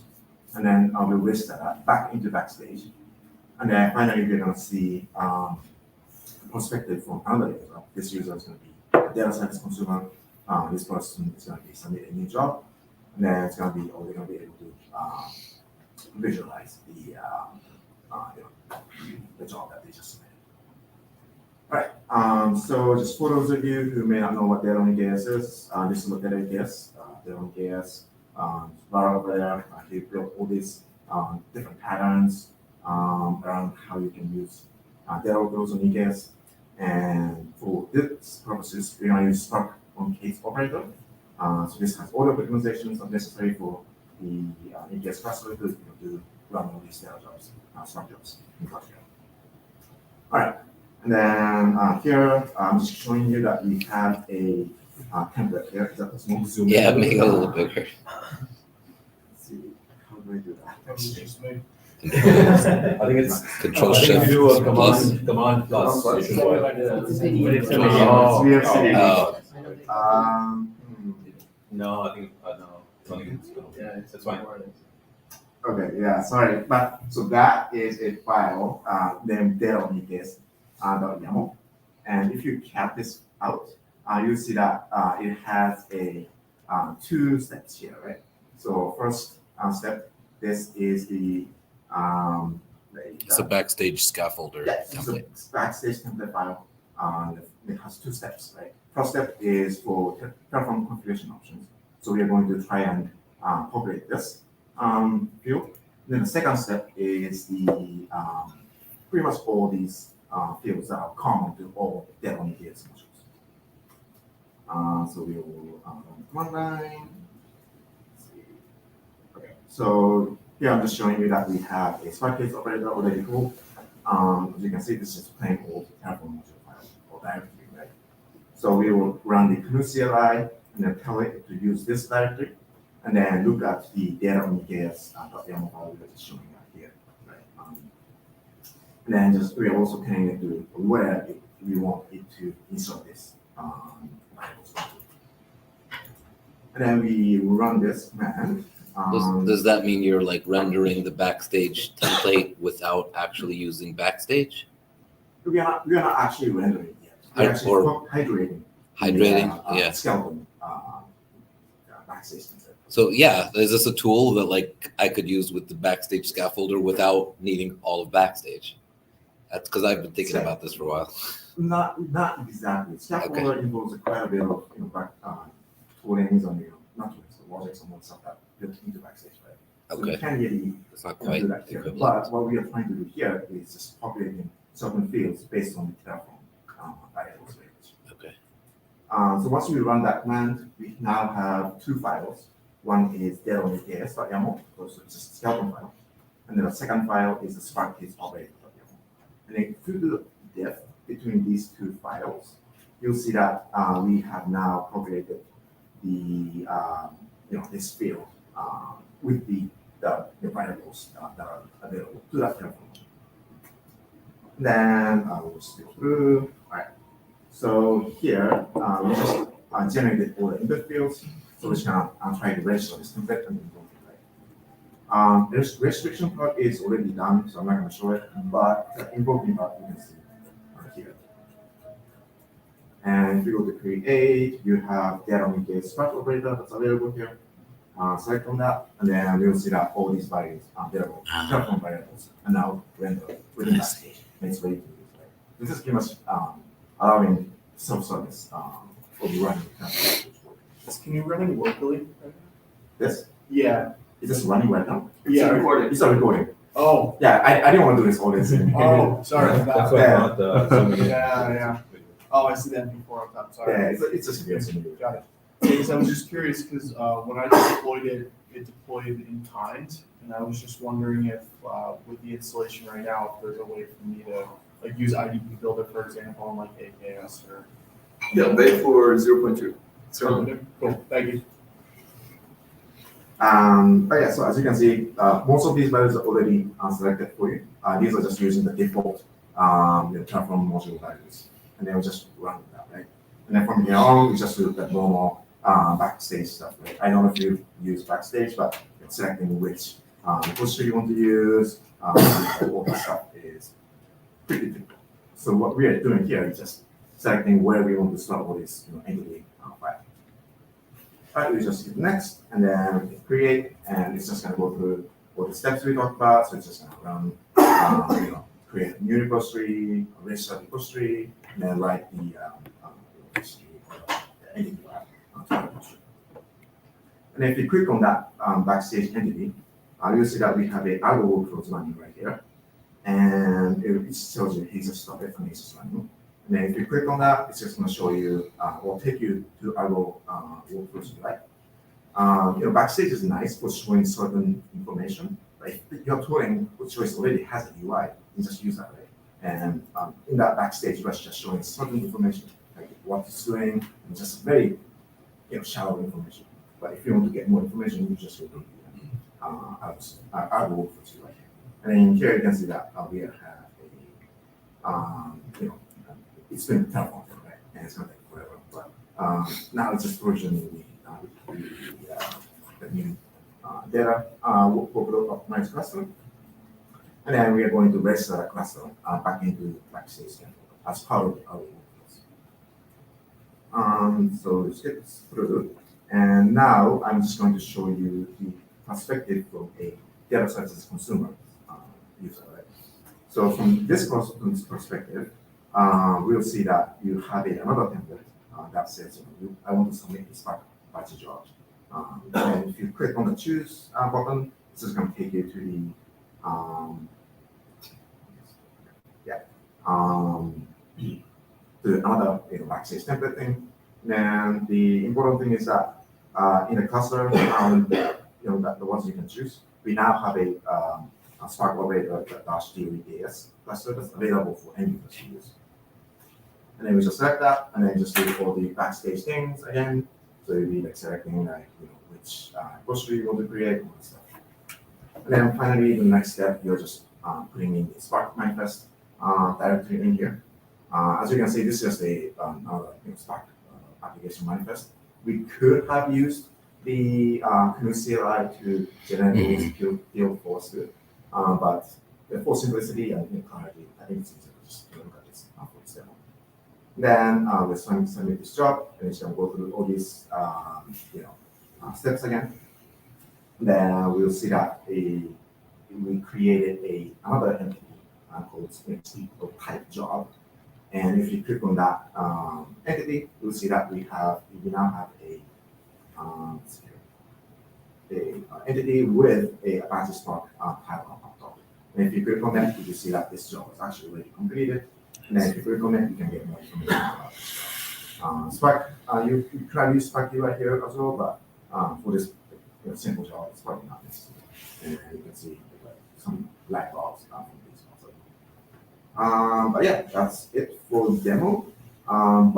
and then we'll register that back into Backstage. And then finally, we're going to see perspective from Analytic. This user is going to be a data science consumer. This person is going to be submit a new job, and then it's going to be, they're going to be able to visualize the job that they just submitted. All right. So just for those of you who may not know what data OpenCase is, this is what data OpenCase. Data OpenCase, bar over there. He built all these different patterns around how you can use data workloads on EKS. And for this purposes, we're going to use Spark on case operator. So this has all the optimizations that necessary for the EKS cluster to run all these data jobs, Spark jobs in Kotlin. All right. And then here, I'm just showing you that we have a template here. Is that the small zoom? Yeah, make it a little bigger. Let's see, how do I do that? I think it's Control I think shift if you do a plus. command plus, you should work. No, I think no. I think it's fine. Okay, yeah, sorry, but so that is a file named data OpenCase.yaml, and if you cap this out, you see that it has a 2 steps here, right? So first step, this is the It's a backstage scaffolder template. It's a backstage template file. It has 2 steps, right? First step is for Terraform configuration options. So we are going to try and populate this field. Then the second step is the pretty much all these fields that are common to all data OpenCase modules. So we will run command line. Okay, so here I'm just showing you that we have a Spark case operator already cool. As you can see, this is plain old Terraform module file or directory, right? So we will run the GNU CLI and then tell it to use this directory, and then look at the data OpenCase.yaml file that is showing up here, right? And then we are also telling it to where we want it to insert this variables. And then we run this command. Does that mean you're like rendering the backstage template without actually using backstage? We are not actually rendering it yet. We're actually hydrating. Yeah. Skeleton backstage template. So yeah, is this a tool that like I could use with the backstage scaffolder without needing all of backstage? That's because I've been thinking about this for a while. Not exactly. Scaffolder involves quite a bit of toolings and not toolings, the logics and all stuff that built into backstage, right? So Okay. we can really It's not quite do that here. But what we are trying to do here is just populating certain fields based on the Terraform variables. Okay. So once we run that command, we now have 2 files. One is data OpenCase.yaml, so it's just a skeleton file. And then the second file is the Spark case operator.yaml. And then if you do the diff between these 2 files, you'll see that we have now populated the this field with the variables that are available to that Terraform. Then we'll just go through. All right. So here we just generated all the input fields. So we're just gonna try to register this template and then go through, right? This restriction part is already done, so I'm not gonna show it. But the invoking part you can see here. And if you go to create, you have data OpenCase Spark operator that's available here. Select on that, and then you'll see that all these values are available. Terraform variables are now rendered within that stage. It's ready to use. Right? This is pretty much allowing self-service of running the Is Canoe running locally? This? Yeah. Is this running right now? Yeah. Recording. It's a recording. Oh. Yeah, I didn't want to do this all this. Oh, sorry about that. That's why I thought, Yeah. Oh, I see that before on top. Sorry. Yeah, it's just Got it. Because I was just curious because when I deployed it, it deployed in times, and I was just wondering if with the installation right now, if there's a way for me to like use IDP Builder, for example, on like AKS or. Yeah, wait for 0.2. Cool. Thank you. But yeah, so as you can see, most of these values are already selected for you. These are just using the default Terraform module values, and then we just run that, right? And then from here on, we just do the normal backstage stuff, right? I don't know if you use backstage, but selecting which repository you want to use, all that stuff is pretty typical. So what we are doing here is just selecting where we want to store all this entity file. Right, we just hit next, and then we hit create, and it's just going to go through all the steps we talked about. So it's just going to run, create a new repository, register the repository, and then write the repository entity file to the repository. And if you click on that backstage entity, you'll see that we have a Argo Workloads running right here, and it tells you here's a started and here's running. And then if you click on that, it's just going to show you or take you to Argo Workloads, right? Backstage is nice for showing certain information. Right? Your tooling, which already has a UI, you just use that, right? And in that backstage, it's just showing certain information, like what it's doing, and just very shallow information. But if you want to get more information, you just go to Argo Workloads right here. And then here you can see that we have a it's been Terraform, right? And it's going to take forever. But now it's just versioning the new data workload optimized cluster. And then we are going to register that cluster back into backstage as part of our workloads. So let's get through. And now I'm just going to show you the perspective from a data services consumer user, right? So from this perspective, we'll see that you have another template that says, I want to submit this batch job. And if you click on the choose button, this is going to take you to the to another backstage template thing. And the important thing is that in the cluster, the ones you can choose, we now have a Spark operator -DOEDS cluster that's available for any users to use. And then we just select that, and then just do all the backstage things again. So you'll be like selecting which repository you want to create, all that stuff. And then finally, the next step, you're just putting in the Spark manifest directory in here. As you can see, this is just another Spark application manifest. We could have used the Canoe CLI to generate this field for us too. But for simplicity and clarity, I think it's easier to just look at this for this demo. Then we're trying to submit this job, and it's going to go through all these steps again. Then we'll see that we created another entity called type job. And if you click on that entity, you'll see that we now have a entity with a Apache Spark type on top. And if you click on that, you can see that this job is actually already completed. And then if you click on it, you can get more information about this. Spark, you try to use Spark UI here as well, but for this simple job, it's probably not necessary. And you can see some black box from these also. But yeah, that's it for the demo.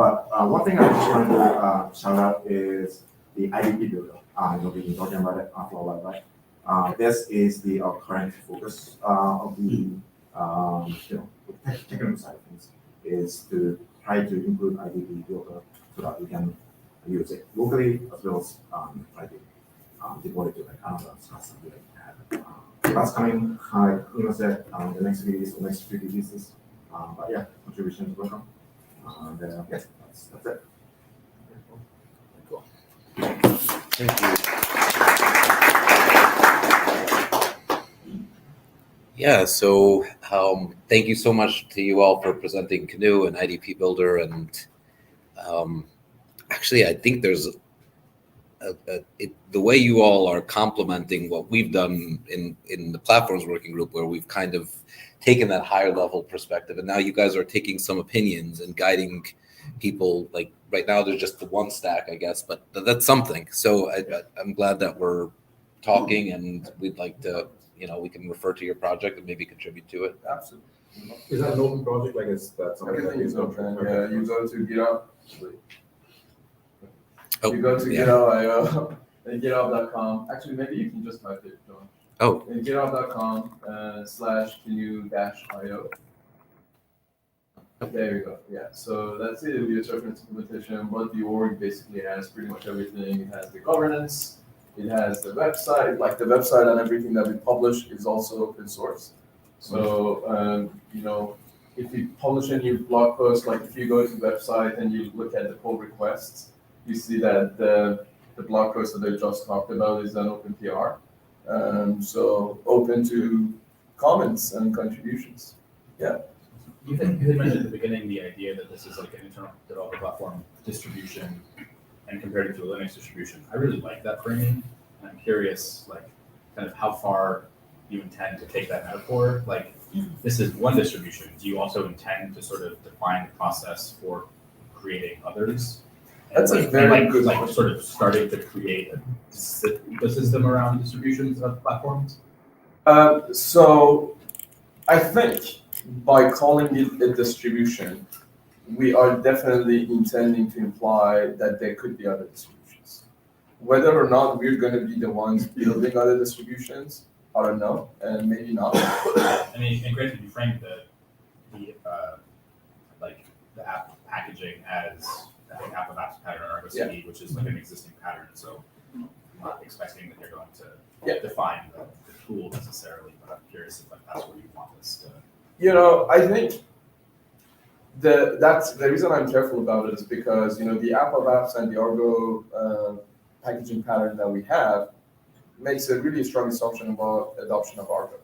But one thing I just wanted to shout out is the IDP builder. We've been talking about it for a while, right? This is our current focus of the technical side of things, is to try to improve IDP builder so that we can use it locally as well as try to deploy it to another class that we have. That's coming, said, the next release or next few releases. But yeah, contributions welcome. And yes, that's it. Cool. Thank you. Yeah, so thank you so much to you all for presenting Canoe and IDP Builder. And actually, I think there's the way you all are complementing what we've done in the platforms working group, where we've kind of taken that higher level perspective, and now you guys are taking some opinions and guiding people. Like right now, there's just the one stack, I guess, but that's something. So I'm glad that we're talking, and we'd like to, we can refer to your project and maybe contribute to it. Absolutely. Is that an open project? Like, is that something Everything that is open. Yeah, you go to GitHub. Oh, You go to yeah. GitHub.io and GitHub.com. Actually, maybe you can just type it, John. Oh. And GitHub.com/cnu-io. There you go. Yeah. So that's it. It'll be a reference implementation. But the org basically has pretty much everything. It has the governance. It has the website. Like the website and everything that we publish is also open source. So if you publish a new blog post, like if you go to the website and you look at the pull requests, you see that the blog post that I just talked about is an open PR. So open to comments and contributions. Yeah. You had mentioned at the beginning the idea that this is like an internal developer platform distribution and compared it to a Linux distribution. I really like that framing. And I'm curious, like, kind of how far you intend to take that metaphor. Like, this is one distribution. Do you also intend to sort of define the process for creating others? That's a very good like question. sort of starting to create a ecosystem around distributions of platforms? So I think by calling it a distribution, we are definitely intending to imply that there could be other distributions. Whether or not we're going to be the ones building other distributions, I don't know, and maybe not. I mean, and granted, you framed the app packaging as I think app of apps pattern or ArgoCD, which is like an existing pattern. So I'm not expecting that you're going to define the tool necessarily, but I'm curious if that's where you want this to. I think that's the reason I'm careful about it is because the app of apps and the Argo packaging pattern that we have makes a really strong assumption about adoption of Argo,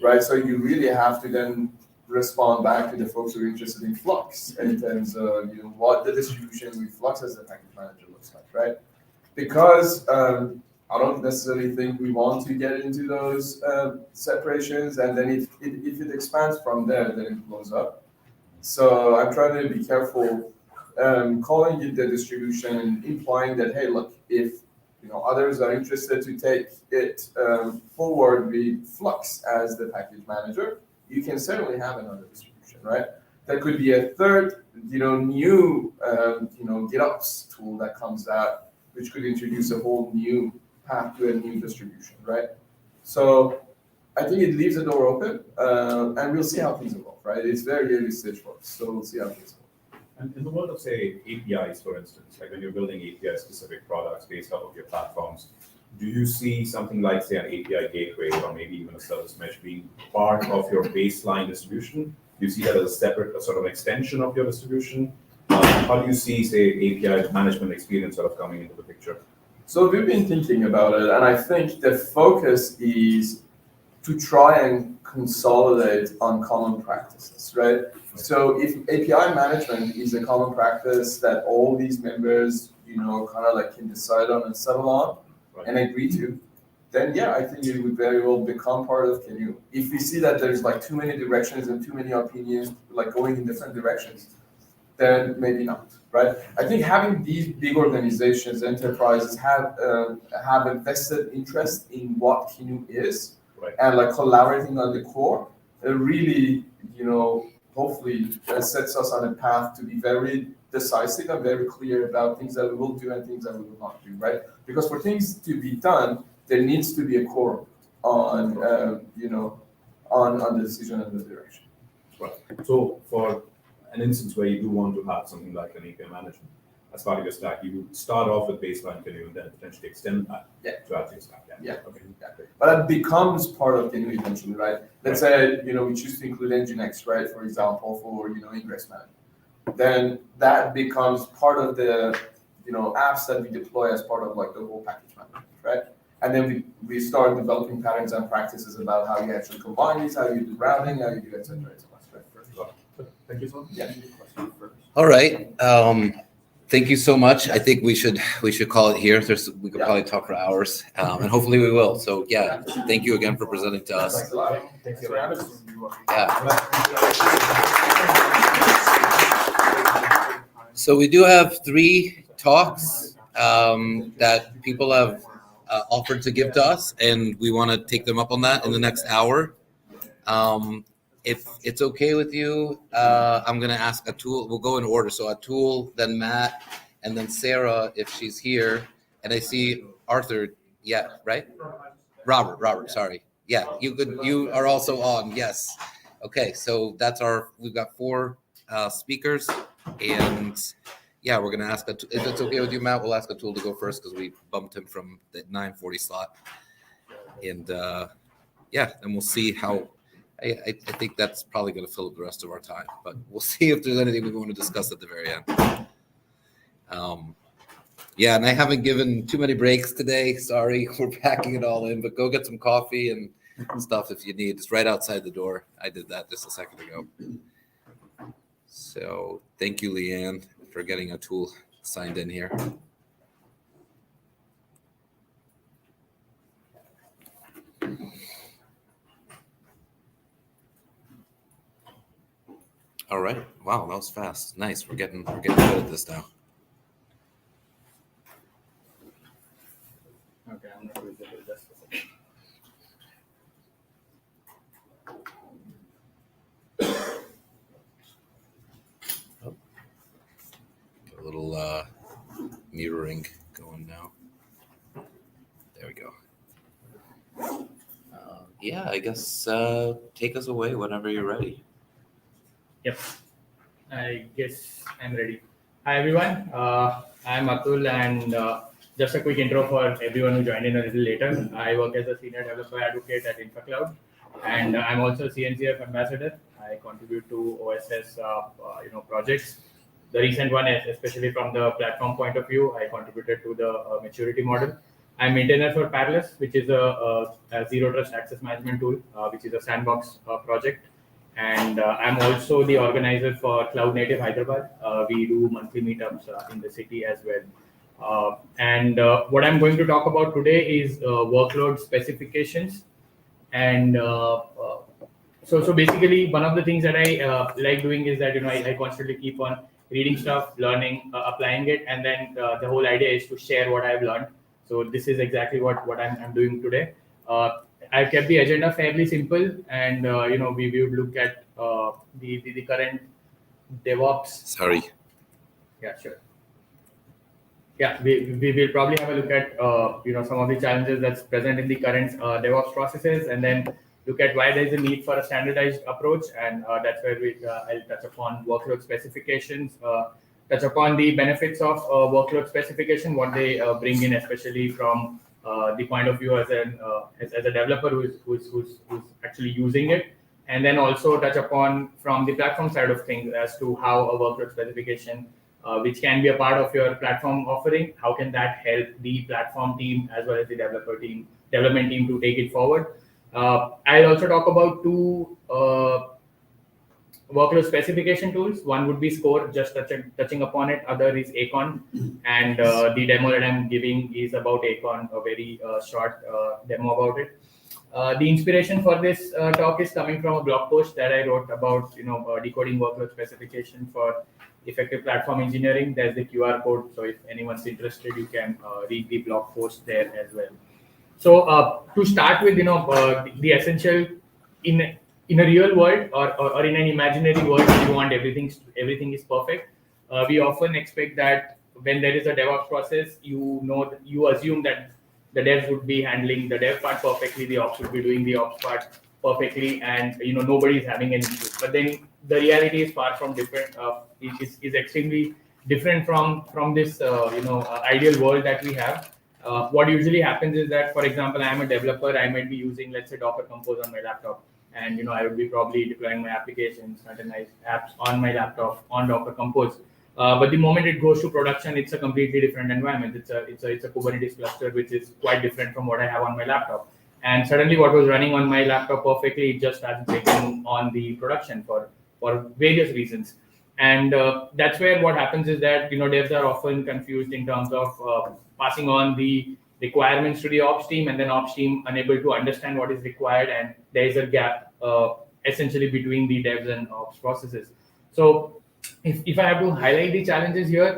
right? So you really have to then respond back to the folks who are interested in Flux in terms of what the distribution with Flux as the package manager looks like, right? Because I don't necessarily think we want to get into those separations, and then if it expands from there, then it blows up. So I'm trying to be careful calling it the distribution and implying that, hey, look, if others are interested to take it forward with Flux as the package manager, you can certainly have another distribution, right? There could be a third, new, GitOps tool that comes out, which could introduce a whole new path to a new distribution, right? So I think it leaves the door open, and we'll see how things evolve, right? It's very early stage for us, so we'll see how things evolve. And in the world of, say, APIs, for instance, like when you're building API-specific products based off of your platforms, do you see something like, say, an API gateway or maybe even a service mesh being part of your baseline distribution? Do you see that as a separate sort of extension of your distribution? How do you see, say, API management experience sort of coming into the picture? So we've been thinking about it, and I think the focus is to try and consolidate on common practices, right? So if API management is a common practice that all these members, kind of like can decide on and settle on and agree to, then yeah, I think it would very well become part of KNU. If we see that there's like too many directions and too many opinions, like going in different directions, then maybe not, right? I think having these big organizations, enterprises have a vested interest in what KNU is, and like collaborating on the core, really, hopefully sets us on a path to be very decisive and very clear about things that we will do and things that we will not do, right? Because for things to be done, there needs to be a core on, on the decision and the direction. Right. So for an instance where you do want to have something like an API management as part of your stack, you would start off with baseline KNU and then potentially extend that to add to your stack. Yeah. Okay. Exactly. But that becomes part of KNU eventually, right? Let's say, we choose to include Nginx, right? For example, for, ingress management. Then that becomes part of the, apps that we deploy as part of like the whole package management, right? And then we start developing patterns and practices about how you actually combine these, how you do routing, how you do et cetera. Thank you so much. Yeah. All right. thank you so much. I think we should call it here. We could probably talk for hours, and hopefully we will. So yeah, thank you again for presenting to us. Thanks a lot. Thanks for having us. So we do have 3 talks that people have offered to give to us, and we want to take them up on that in the next hour. If it's okay with you, I'm going to ask Atul. We'll go in order. So Atul, then Matt, and then Sarah, if she's here. And I see Arthur. Yeah, right? Robert, sorry. Yeah, you are also on. Yes. Okay, so we've got 4 speakers. And yeah, we're going to ask, if it's okay with you, Matt, we'll ask Atul to go first because we bumped him from the 9:40 slot. And yeah, and we'll see how. I think that's probably going to fill up the rest of our time, but we'll see if there's anything we want to discuss at the very end. Yeah, and I haven't given too many breaks today. Sorry, we're packing it all in, but go get some coffee and stuff if you need. It's right outside the door. I did that just a second ago. So thank you, Leanne, for getting Atul signed in here. All right. Wow, that was fast. Nice. We're getting good at this now. Okay, I'm not visible just a second. Oh. Got a little mirroring going now. There we go. Yeah, I guess take us away whenever you're ready. Yep, I guess I'm ready. Hi everyone, I'm Atul, and just a quick intro for everyone who joined in a little later. I work as a senior developer advocate at InfraCloud, and I'm also a CNCF ambassador. I contribute to OSS projects. The recent one, especially from the platform point of view, I contributed to the maturity model. I'm maintainer for Parallels, which is a zero trust access management tool, which is a Sandbox project. And I'm also the organizer for Cloud Native Hyderabad. We do monthly meetups in the city as well. And what I'm going to talk about today is workload specifications. And so basically, one of the things that I like doing is that I constantly keep on reading stuff, learning, applying it, and then the whole idea is to share what I've learned. So this is exactly what I'm doing today. I've kept the agenda fairly simple, and we would look at the current DevOps. Sorry. Yeah, sure. Yeah, we will probably have a look at some of the challenges that's present in the current DevOps processes, and then look at why there is a need for a standardized approach, and that's where I'll touch upon workload specifications, touch upon the benefits of workload specification, what they bring in, especially from the point of view as a developer who's actually using it, and then also touch upon from the platform side of things as to how a workload specification, which can be a part of your platform offering, how can that help the platform team as well as the development team to take it forward. I'll also talk about 2 workload specification tools. One would be Score, just touching upon it. Other is Acon, and the demo that I'm giving is about Acon, a very short demo about it. The inspiration for this talk is coming from a blog post that I wrote about decoding workload specification for effective platform engineering. There's the QR code, so if anyone's interested, you can read the blog post there as well. So to start with, the essential in a real world or in an imaginary world, you want everything is perfect. We often expect that when there is a DevOps process, you assume that the devs would be handling the dev part perfectly, the ops would be doing the ops part perfectly, and nobody is having any issues. But then the reality is far from different. Is extremely different from this ideal world that we have. What usually happens is that, for example, I am a developer. I might be using, let's say, Docker Compose on my laptop, and I would be probably deploying my applications, containerized apps on my laptop on Docker Compose. But the moment it goes to production, it's a completely different environment. It's a Kubernetes cluster, which is quite different from what I have on my laptop. And suddenly, what was running on my laptop perfectly, it just started taking on the production for various reasons. And that's where what happens is that devs are often confused in terms of passing on the requirements to the ops team, and then ops team unable to understand what is required, and there is a gap essentially between the devs and ops processes. So if I have to highlight the challenges here,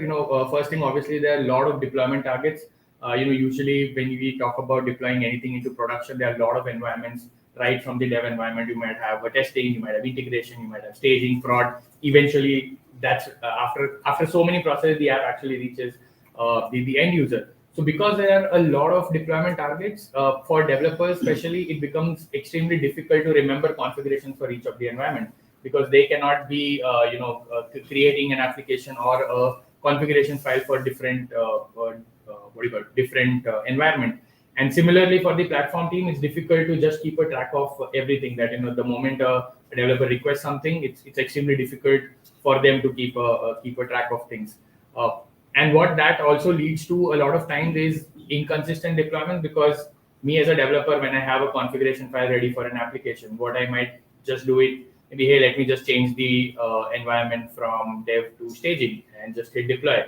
first thing, obviously there are a lot of deployment targets. Usually when we talk about deploying anything into production, there are a lot of environments. Right from the dev environment, you might have a testing, you might have integration, you might have staging, prod. Eventually, that's after so many processes, the app actually reaches the end user. So because there are a lot of deployment targets for developers, especially, it becomes extremely difficult to remember configurations for each of the environment, because they cannot be creating an application or a configuration file for different different environment. And similarly, for the platform team, it's difficult to just keep a track of everything. That the moment a developer requests something, it's extremely difficult for them to keep a track of things. And what that also leads to a lot of times is inconsistent deployment, because me as a developer, when I have a configuration file ready for an application, what I might just do it, maybe, hey, let me just change the environment from dev to staging and just hit deploy.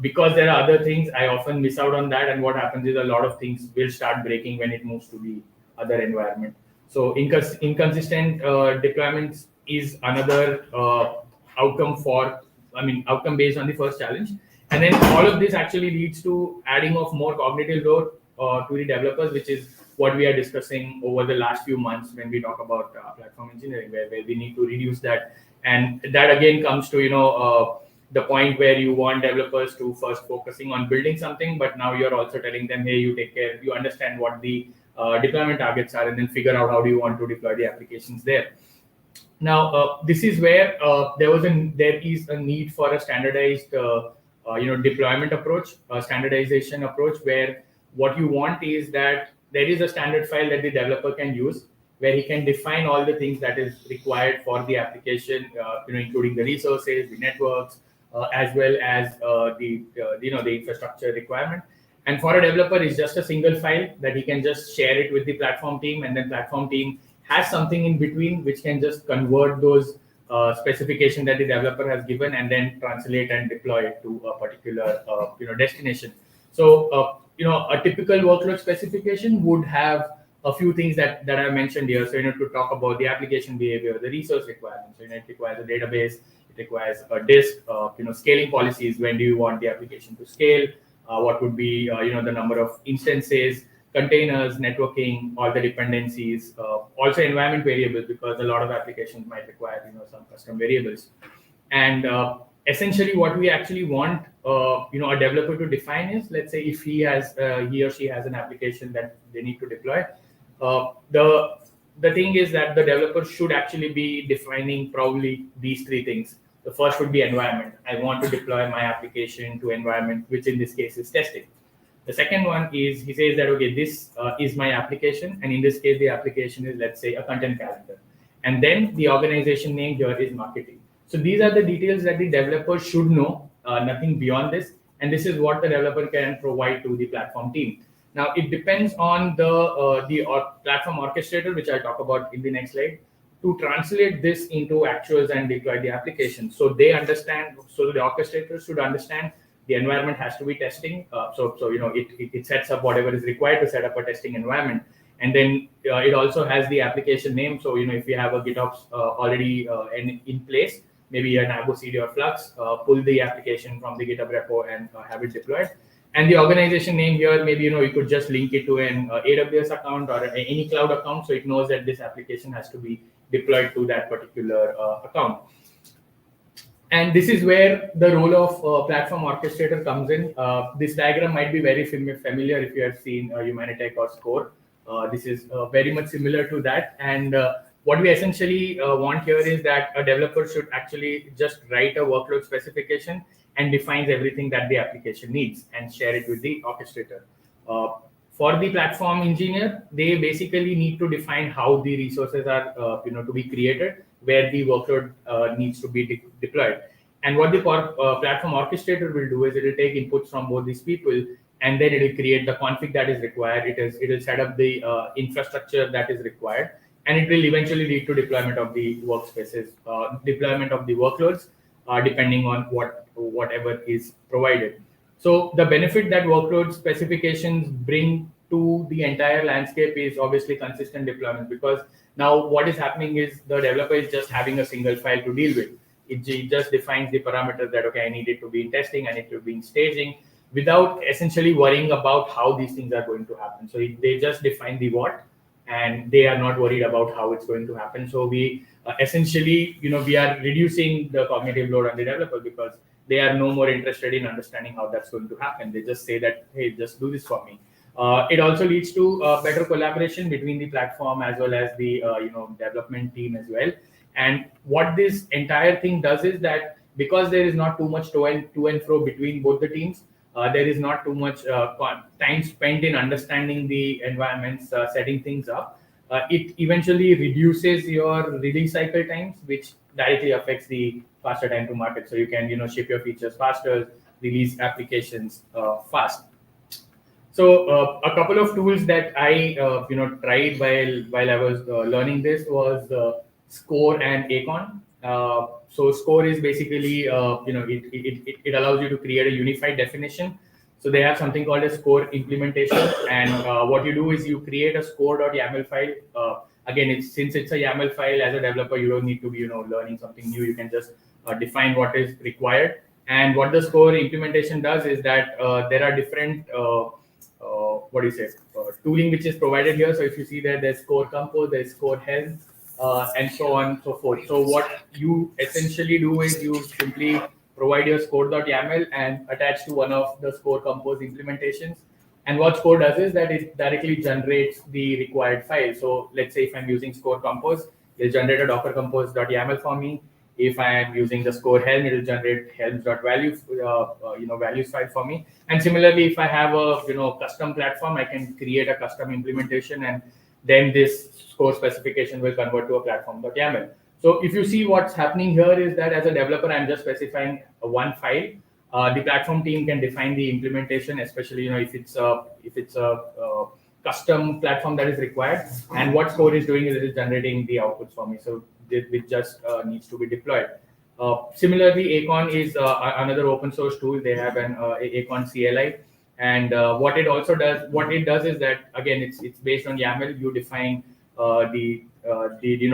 Because there are other things, I often miss out on that, and what happens is a lot of things will start breaking when it moves to the other environment. So inconsistent deployments is another outcome based on the first challenge. And then all of this actually leads to adding of more cognitive load to the developers, which is what we are discussing over the last few months when we talk about platform engineering, where we need to reduce that. And that again comes to the point where you want developers to first focusing on building something, but now you're also telling them, hey, you take care, you understand what the deployment targets are, and then figure out how do you want to deploy the applications there. Now, this is where there is a need for a standardized deployment approach, a standardization approach, where what you want is that there is a standard file that the developer can use, where he can define all the things that is required for the application, including the resources, the networks, as well as the infrastructure requirement. And for a developer, it's just a single file that he can just share it with the platform team, and then platform team has something in between which can just convert those specification that the developer has given and then translate and deploy it to a particular destination. So a typical workload specification would have a few things that I mentioned here. So to talk about the application behavior, the resource requirements. So it requires a database, it requires a disk, scaling policies. When do you want the application to scale? What would be the number of instances, containers, networking, all the dependencies, also environment variables, because a lot of applications might require some custom variables. And essentially what we actually want a developer to define is, let's say if he or she has an application that they need to deploy, the thing is that the developer should actually be defining probably these three things. The first would be environment. I want to deploy my application to environment, which in this case is testing. The second one is, he says that, okay, this is my application. And in this case, the application is, let's say, a content calendar. And then the organization name here is marketing. So these are the details that the developer should know, nothing beyond this. And this is what the developer can provide to the platform team. Now, it depends on the platform orchestrator, which I'll talk about in the next slide, to translate this into actuals and deploy the application. So they understand, so the orchestrator should understand the environment has to be testing. It sets up whatever is required to set up a testing environment. And then it also has the application name. So, if you have a GitOps already in place, maybe an ArgoCD or Flux, pull the application from the GitHub repo and have it deployed. And the organization name here, maybe, you could just link it to an AWS account or any cloud account. So it knows that this application has to be deployed to that particular account. And this is where the role of platform orchestrator comes in. This diagram might be very familiar if you have seen Humanitech or Score. This is very much similar to that. And what we essentially want here is that a developer should actually just write a workload specification and defines everything that the application needs and share it with the orchestrator. For the platform engineer, they basically need to define how the resources are to be created, where the workload needs to be deployed. And what the platform orchestrator will do is it will take inputs from both these people, and then it will create the config that is required. It will set up the infrastructure that is required, and it will eventually lead to deployment of the workspaces, deployment of the workloads, depending on whatever is provided. So the benefit that workload specifications bring to the entire landscape is obviously consistent deployment, because now what is happening is the developer is just having a single file to deal with. It just defines the parameters that, okay, I need it to be in testing, I need to be in staging, without essentially worrying about how these things are going to happen. So they just define the what, and they are not worried about how it's going to happen. So we essentially, we are reducing the cognitive load on the developer, because they are no more interested in understanding how that's going to happen. They just say that, hey, just do this for me. It also leads to better collaboration between the platform as well as the development team as well. And what this entire thing does is that, because there is not too much to and fro between both the teams, there is not too much time spent in understanding the environments, setting things up. It eventually reduces your release cycle times, which directly affects the faster time to market. So you can ship your features faster, release applications fast. So a couple of tools that I tried while I was learning this was Score and Acon. So Score is basically it allows you to create a unified definition. So they have something called a Score implementation, and what you do is you create a score.yaml file. Again, since it's a YAML file, as a developer, you don't need to be learning something new. You can just define what is required. And what the Score implementation does is that there are different tooling which is provided here. So if you see there's Score Compose, there's Score Health, and so on and so forth. So what you essentially do is you simply provide your score.yaml and attach to one of the Score Compose implementations. And what Score does is that it directly generates the required file. So let's say if I'm using Score Compose, it'll generate a Docker compose.yaml for me. If I am using the Score Helm, it will generate helms.values values file for me. And similarly, if I have a custom platform, I can create a custom implementation, and then this Score specification will convert to a platform.yaml. So if you see what's happening here is that as a developer, I'm just specifying one file. The platform team can define the implementation, especially if it's a custom platform that is required. And what Score is doing is it is generating the outputs for me. So it just needs to be deployed. Similarly, Acon is another open source tool. They have an Acon CLI, and what it does is that, again, it's based on YAML. You define the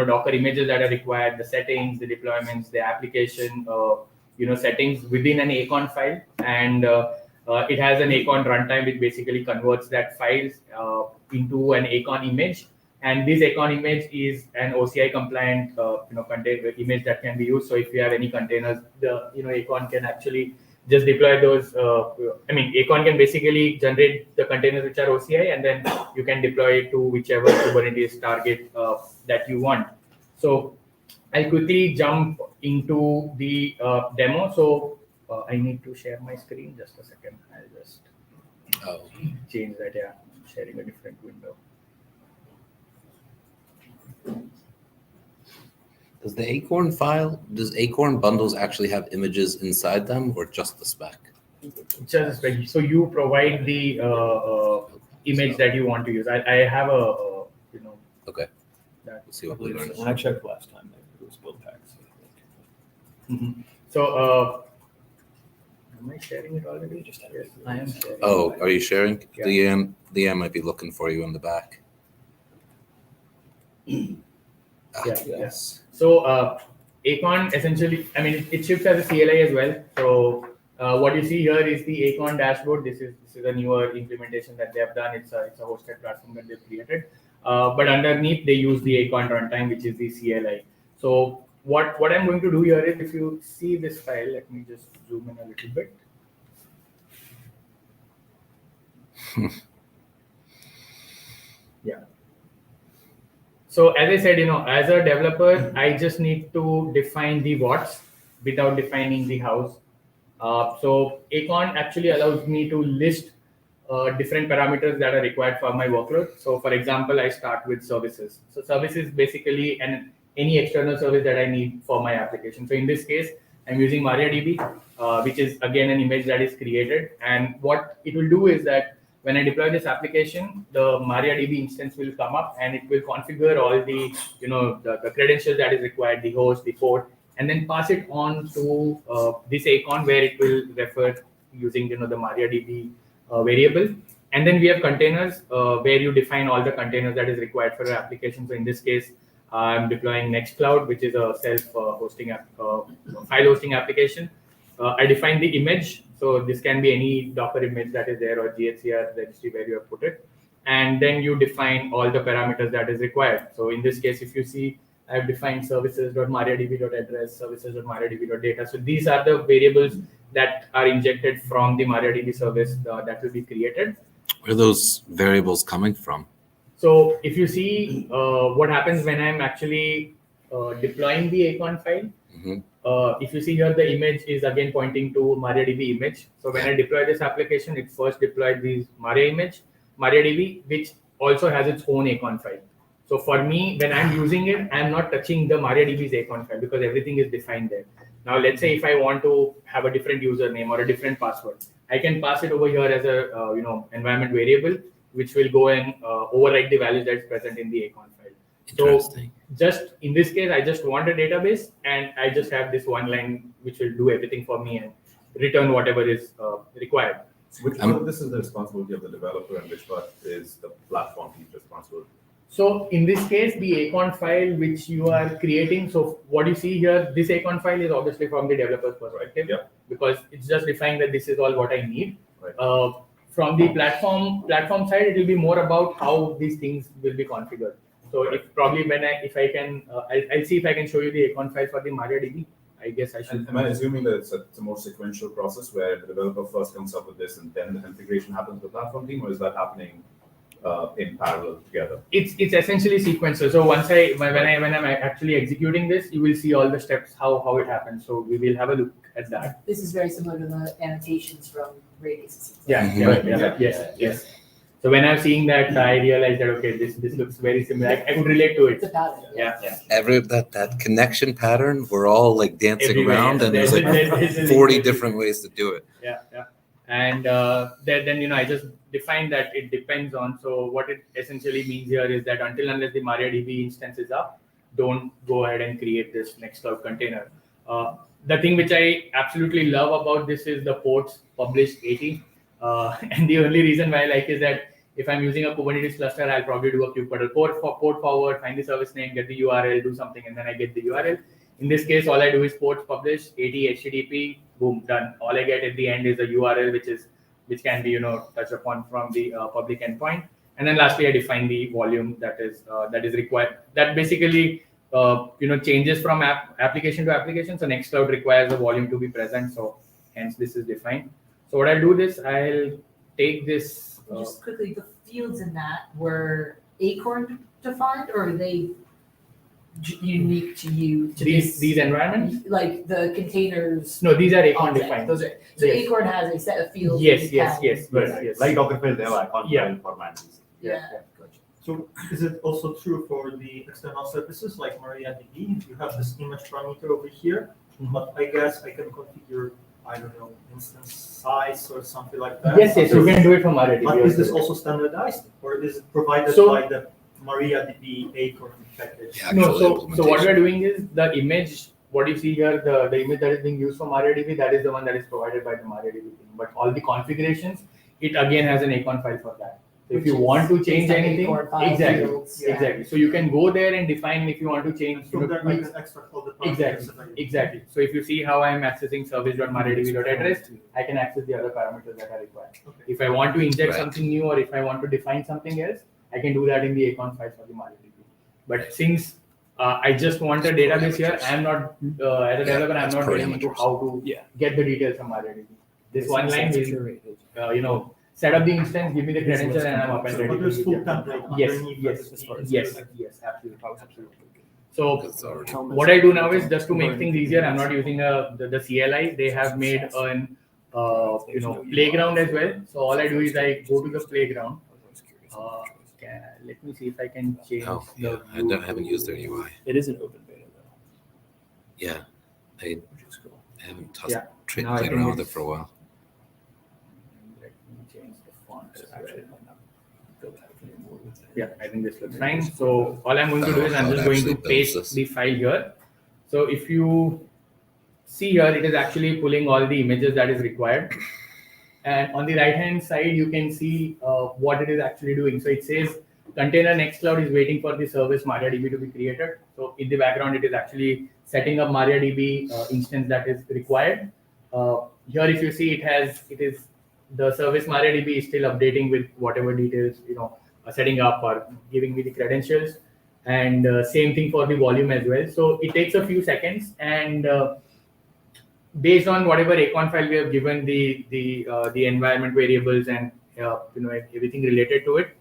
Docker images that are required, the settings, the deployments, the application settings within an Acon file, and it has an Acon runtime which basically converts that file into an Acon image. And this Acon image is an OCI compliant container image that can be used. So if you have any containers, the Acon can actually just deploy those. Acon can basically generate the containers which are OCI, and then you can deploy it to whichever Kubernetes target that you want. So I'll quickly jump into the demo. So I need to share my screen. Just a second. I'll just change that. Yeah, I'm sharing a different window. Does the Acorn bundles actually have images inside them, or just the spec? Just the spec. So you provide the image that you want to use. I have a Okay. Let's see what we learned. When I checked last time, it was build packs. So am I sharing it already? Yes, I am sharing. Oh, are you sharing? Yeah. Liam might be looking for you in the back. Yes. So Acon essentially, it ships as a CLI as well. So what you see here is the Acon dashboard. This is a newer implementation that they have done. It's a hosted platform that they've created. But underneath they use the Acon runtime, which is the CLI. So what I'm going to do here is, if you see this file, let me just zoom in a little bit. Yeah. So as I said, as a developer, I just need to define the what's without defining the how's. So Acon actually allows me to list different parameters that are required for my workload. So for example, I start with services. So services basically any external service that I need for my application. So in this case, I'm using MariaDB, which is again an image that is created. And what it will do is that when I deploy this application, the MariaDB instance will come up and it will configure all the the credentials that is required, the host, the port, and then pass it on to this icon where it will refer using the MariaDB variable. And then we have containers where you define all the containers that is required for your application. So in this case, I'm deploying Nextcloud, which is a self-hosting file hosting application. I define the image. So this can be any Docker image that is there or GHCR registry where you have put it. And then you define all the parameters that is required. So in this case, if you see, I've defined services.mariadb.address, services.mariadb.data. So these are the variables that are injected from the MariaDB service that will be created. Where are those variables coming from? So if you see what happens when I'm actually deploying the Acon file, if you see here, the image is again pointing to MariaDB image. So when I deploy this application, it first deployed this MariaDB, which also has its own Acon file. So for me, when I'm using it, I'm not touching the MariaDB's Acon file because everything is defined there. Now, let's say if I want to have a different username or a different password, I can pass it over here as a environment variable, which will go and overwrite the values that's present in the Acon file. So just in this case, I just want a database, and I just have this one line which will do everything for me and return whatever is required. Which part of this is the responsibility of the developer, and which part is the platform team's responsibility? So in this case, the Acon file which you are creating, so what you see here, this Acon file is obviously from the developer's perspective, because it's just defining that this is all what I need. Right. From the platform side, it will be more about how these things will be configured. So if probably I'll see if I can show you the Acon file for the MariaDB. I guess I should. Am I assuming that it's a more sequential process where the developer first comes up with this and then the configuration happens with the platform team, or is that happening in parallel together? It's essentially sequential. So once when I'm actually executing this, you will see all the steps how it happens. So we will have a look at that. This is very similar to the annotations from Radius. Yes. So when I'm seeing that, I realized that okay, this looks very similar. I could relate to it. It's a pattern. Yeah. That connection pattern, we're all like dancing Everywhere, around, and there's like 40 different ways to do it. Yeah. And then I just defined that it depends on. So what it essentially means here is that unless the MariaDB instance is up, don't go ahead and create this Nextcloud container. The thing which I absolutely love about this is the ports published 80. And the only reason why I like is that if I'm using a Kubernetes cluster, I'll probably do a kubectl port forward, find the service name, get the URL, do something, and then I get the URL. In this case, all I do is ports publish 80 HTTP, boom, done. All I get at the end is a URL, which can be touched upon from the public endpoint. And then lastly, I define the volume that is required. That basically changes from application to application. So Nextcloud requires a volume to be present. So hence this is defined. So what I'll do is I'll take this. Just quickly, the fields in that were Acorn defined, or are they unique to you? These environments? Like the containers? No, these are Acorn defined. Those are, so Acorn has a set of fields. Yes. Like Docker they have icon file formats. Yeah. So is it also true for the external services like MariaDB? You have this image parameter over here, but I guess I can configure, I don't know, instance size or something like that. Yes, you can do it from MariaDB. But is this also standardized, or is it provided by the MariaDB Acorn package? So what we're doing is the image, what you see here, the image that is being used for MariaDB, that is the one that is provided by the MariaDB team. But all the configurations, it again has an Acon file for that. So if you want to change anything, exactly. So you can go there and define if you want to change. So that makes extra for the Exactly. So if you see how I'm accessing service.mariadb.address, I can access the other parameters that are required. Okay. If I want to inject something new, or if I want to define something else, I can do that in the Acon file for the MariaDB. But since I just want a database here, I'm not as a developer, I'm not getting into how to get the details from MariaDB. This one line will, set up the instance, give me the credential, and I'm up and ready. There's full template. Yes, absolutely. So what I do now is, just to make things easier, I'm not using the CLI. They have made an playground as well. So all I do is I go to the playground. Let me see if I can change. I haven't used their UI. It is an open beta though. Yeah, I haven't played I think around with it for a while. Yeah, I think this looks fine. So all I'm going to do is I'm just going to paste the file here. So if you see here, it is actually pulling all the images that is required. And on the right-hand side, you can see what it is actually doing. So it says container Nextcloud is waiting for the service MariaDB to be created. So in the background, it is actually setting up MariaDB instance that is required. Here, if you see, it is the service MariaDB is still updating with whatever details, setting up or giving me the credentials. And same thing for the volume as well. So it takes a few seconds, and based on whatever Acon file we have given the environment variables and everything related to it.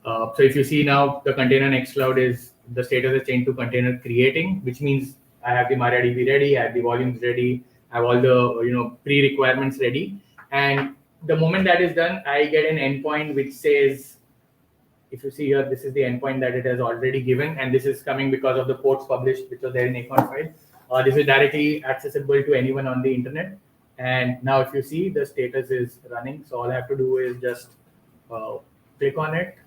So if you see now, the container Nextcloud is the status is changed to container creating, which means I have the MariaDB ready, I have the volumes ready, I have all the pre-requirements ready. And the moment that is done, I get an endpoint which says, if you see here, this is the endpoint that it has already given, and this is coming because of the ports published, which was there in Acon file. This is directly accessible to anyone on the internet. And now if you see, the status is running. So all I have to do is just click on it.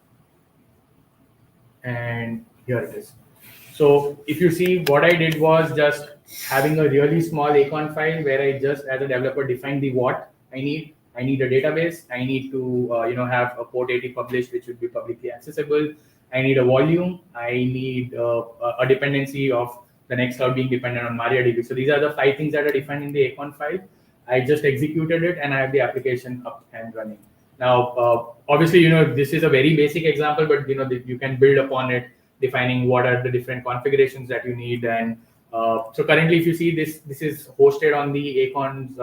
And here it is. So if you see, what I did was just having a really small Acon file where I just, as a developer, defined the what I need. I need a database. I need to have a port 80 published, which would be publicly accessible. I need a volume. I need a dependency of the Nextcloud being dependent on MariaDB. So these are the 5 things that are defined in the Acon file. I just executed it, and I have the application up and running. Now, obviously, this is a very basic example, but you can build upon it, defining what are the different configurations that you need. And so currently, if you see this is hosted on the Acon's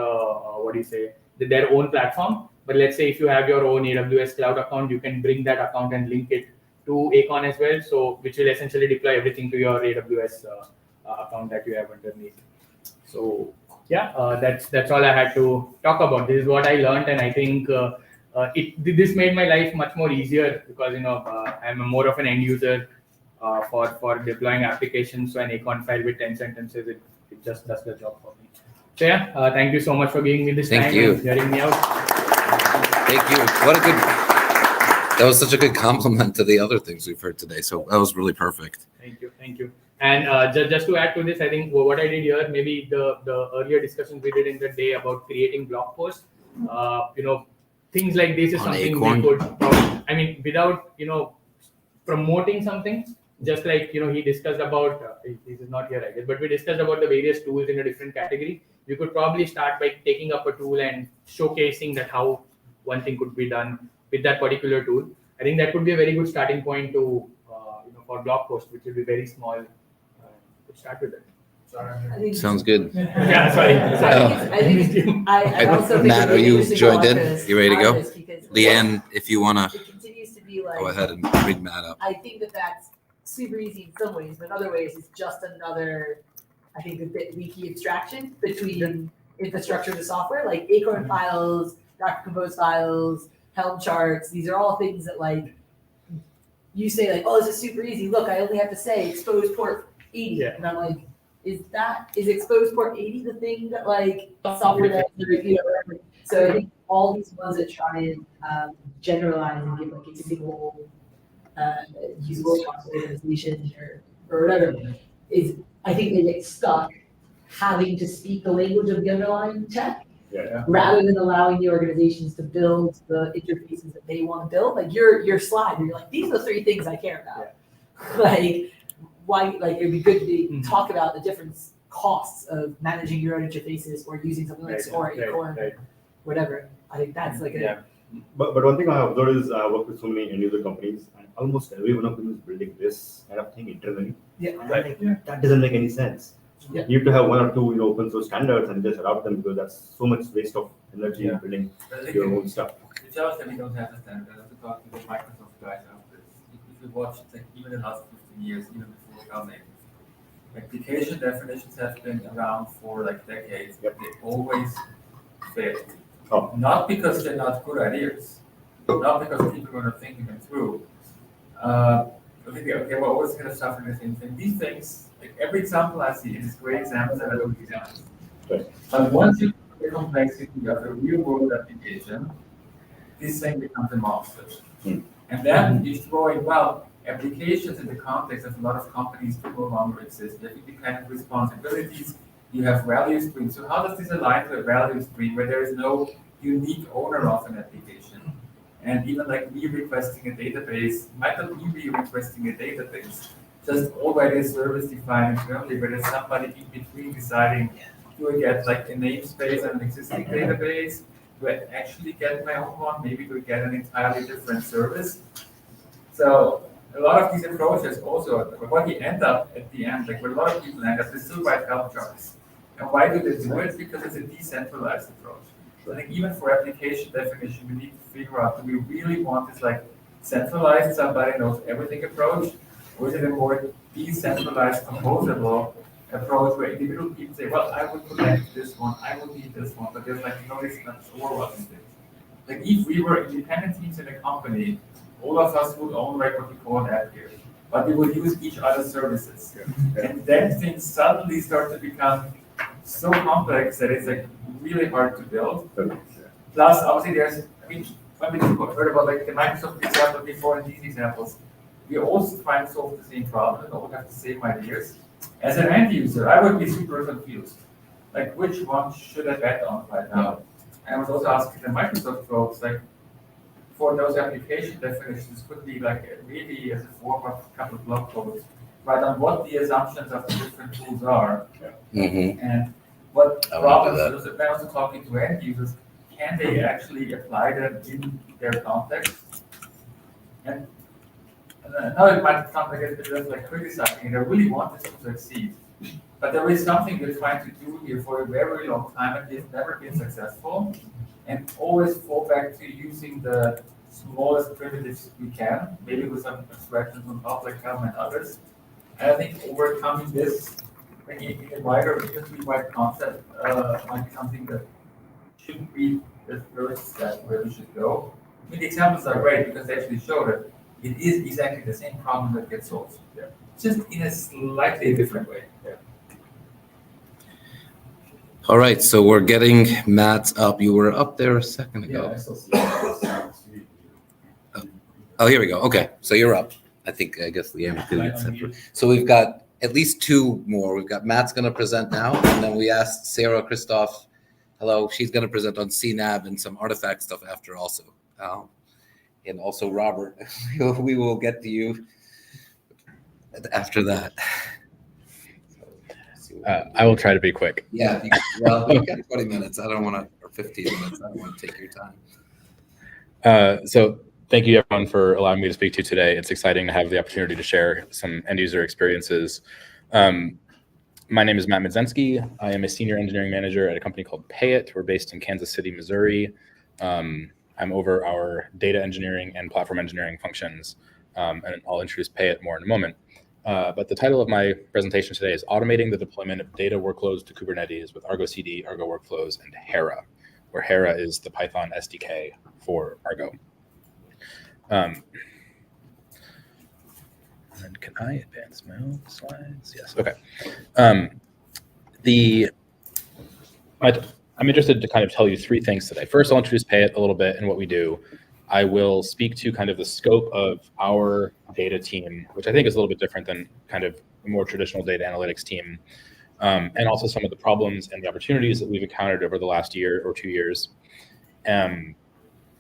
their own platform. But let's say if you have your own AWS cloud account, you can bring that account and link it to Acon as well. So which will essentially deploy everything to your AWS account that you have underneath. So yeah, that's all I had to talk about. This is what I learned, and I think this made my life much more easier because I'm more of an end user for deploying applications. So an Acon file with 10 sentences, it just does the job for me. So yeah, thank you so much for giving me this time and hearing me out. Thank you. That was such a good compliment to the other things we've heard today. So that was really perfect. Thank you. And just to add to this, I think what I did here, maybe the earlier discussions we did in the day about creating blog posts, things like this is On something Acorn. we could, without, promoting something, just like, he discussed about, this is not here, I guess, but we discussed about the various tools in a different category. You could probably start by taking up a tool and showcasing that how one thing could be done with that particular tool. I think that would be a very good starting point to, for blog post, which will be very small. To start with it. Sounds good. Yeah, sorry. I also think Matt, it's are you interesting joined in? because You ready to go? because Leanne, if you want to it continues to be like, go ahead and bring Matt up. I think that's super easy in some ways, but in other ways, it's just another, I think, a bit leaky abstraction between infrastructure to software, like Acorn files, Docker Compose files, Helm charts. These are all things that you say oh, this is super easy. Look, I only have to say expose port 80. Yeah. And I'm like, is expose port 80 the thing that software that, so I think all these ones that try and generalize and give a single usable organization or whatever is, I think they get stuck having to speak the language of the underlying tech rather than allowing the organizations to build the interfaces that they want to build. Like your slide, where you're like, these are the 3 things I care about. Why? It'd be good to talk about the different costs of managing your own interfaces or using something like Score, Acorn, whatever. I think that's But one thing I have observed is I work with so many end user companies, and almost every one of them is building this kind of thing internally. That doesn't make any sense. Yeah. You have to have 1 or 2 open source standards and just adopt them, because that's so much waste of energy in building your own stuff. The challenge that we don't have a standard. I have to talk to the Microsoft guys after this. If you watch even the last 15 years, even before cloud native, application definitions have been around for decades, but they always fail. Not because they're not good ideas, not because people are not thinking them through. Okay, well, what's going to suffer the same thing? These things, every example I see is great examples and I don't examples. But once you put the complexity of a real world application, this thing becomes a monster. And then you throw in, applications in the context of a lot of companies no longer exist. You have independent responsibilities. You have value streams. So how does this align to a value stream where there is no unique owner of an application? And even like me requesting a database might not be requesting a database, just already service defined internally, where there's somebody in between deciding, do I get like a namespace and an existing database? Do I actually get my own one? Maybe do I get an entirely different service? So a lot of these approaches also, what we end up at the end, like where a lot of people end up, they still write help charts. And why do they do it? Because it's a decentralized approach. So I think even for application definition, we need to figure out, do we really want this like centralized, somebody knows everything approach, or is it a more decentralized, composable approach where individual people say, well, I would connect this one, I would need this one, but there's like no instance overlapping things. Like if we were independent teams in a company, all of us would own like what we call an app here, but we would use each other's services. And then things suddenly start to become so complex that it's like really hard to build. Plus, obviously, there's, I mean, when we heard about like the Microsoft example before and these examples, we also try and solve the same problem and all have the same ideas. As an end user, I would be super confused. Like, which one should I bet on right now? I was also asking the Microsoft folks, like, for those application definitions, could be like really as a form of a couple of blog posts, right on what the assumptions of the different tools are, and what problems. So when also talking to end users, can they actually apply them in their context? And now it might sound like a bit like criticizing, and I really want this to succeed. But there is something we're trying to do here for a very long time, and we've never been successful. And always fall back to using the smallest primitives we can, maybe with some abstractions on top, like Helm and others. And I think overcoming this in a wider industry-wide concept might be something that should be the first step where we should go. I mean, the examples are great because they actually show that it is exactly the same problem that gets solved, just in a slightly different way. All right, so we're getting Matt up. You were up there a second ago. Yeah, I still see it. Oh, here we go. Okay, so you're up. I guess Liam did it. So we've got at least two more. We've got Matt's going to present now, and then we asked Sarah Christoph, hello, she's going to present on CNAB and some artifact stuff after also. And also Robert, we will get to you after that. I will try to be quick. Yeah, well, we've got 20 minutes. I don't want to, or 15 minutes. I don't want to take your time. So thank you everyone for allowing me to speak to you today. It's exciting to have the opportunity to share some end user experiences. My name is Matt Midzensky. I am a senior engineering manager at a company called Payit. We're based in Kansas City, Missouri. I'm over our data engineering and platform engineering functions, and I'll introduce Payit more in a moment. But the title of my presentation today is Automating the Deployment of Data Workloads to Kubernetes with ArgoCD, Argo Workflows, and Hera, where Hera is the Python SDK for Argo. And can I advance my own slides? Yes, okay. I'm interested to kind of tell you three things today. First, I'll introduce Payit a little bit and what we do. I will speak to kind of the scope of our data team, which I think is a little bit different than kind of a more traditional data analytics team, and also some of the problems and the opportunities that we've encountered over the last year or 2 years,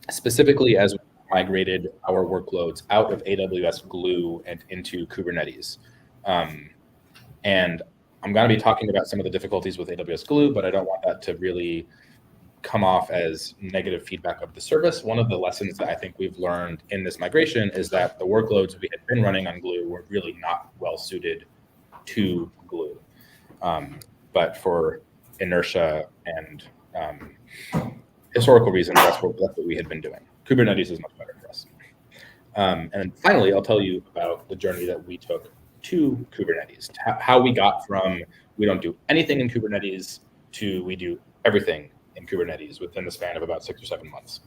specifically as we migrated our workloads out of AWS Glue and into Kubernetes. And I'm going to be talking about some of the difficulties with AWS Glue, but I don't want that to really come off as negative feedback of the service. One of the lessons that I think we've learned in this migration is that the workloads we had been running on Glue were really not well suited to Glue. But for inertia and historical reasons, that's what we had been doing. Kubernetes is much better for us. And finally, I'll tell you about the journey that we took to Kubernetes, how we got from we don't do anything in Kubernetes to we do everything in Kubernetes within the span of about 6 or 7 months.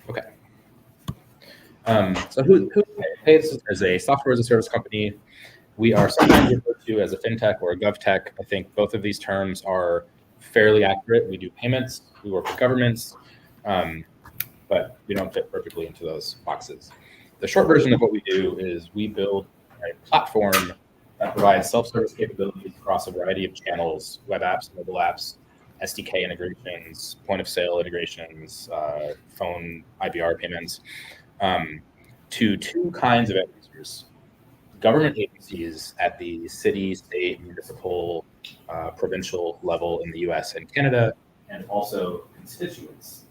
Okay. So who Payit is a software as a service company. We are sometimes referred to as a fintech or a govtech. I think both of these terms are fairly accurate. We do payments, we work with governments, but we don't fit perfectly into those boxes. The short version of what we do is we build a platform that provides self-service capabilities across a variety of channels, web apps, mobile apps, SDK integrations, point of sale integrations, phone IVR payments, to two kinds of end users: government agencies at the city, state, municipal, provincial level in the US and Canada, and also constituents,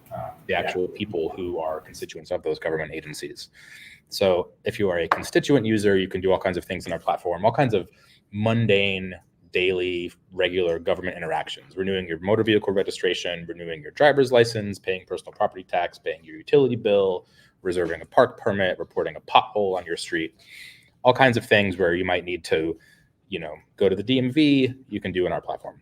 the actual people who are constituents of those government agencies. So if you are a constituent user, you can do all kinds of things in our platform, all kinds of mundane, daily, regular government interactions, renewing your motor vehicle registration, renewing your driver's license, paying personal property tax, paying your utility bill, reserving a park permit, reporting a pothole on your street, all kinds of things where you might need to, go to the DMV, you can do in our platform.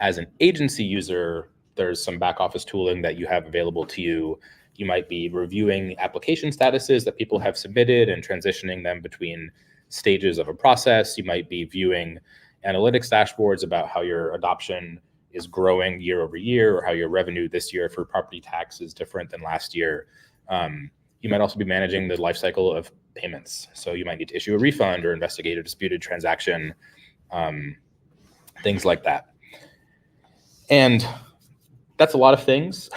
As an agency user, there's some back office tooling that you have available to you. You might be reviewing application statuses that people have submitted and transitioning them between stages of a process. You might be viewing analytics dashboards about how your adoption is growing year over year, or how your revenue this year for property tax is different than last year. You might also be managing the lifecycle of payments. So you might need to issue a refund or investigate a disputed transaction, things like that. And that's a lot of things.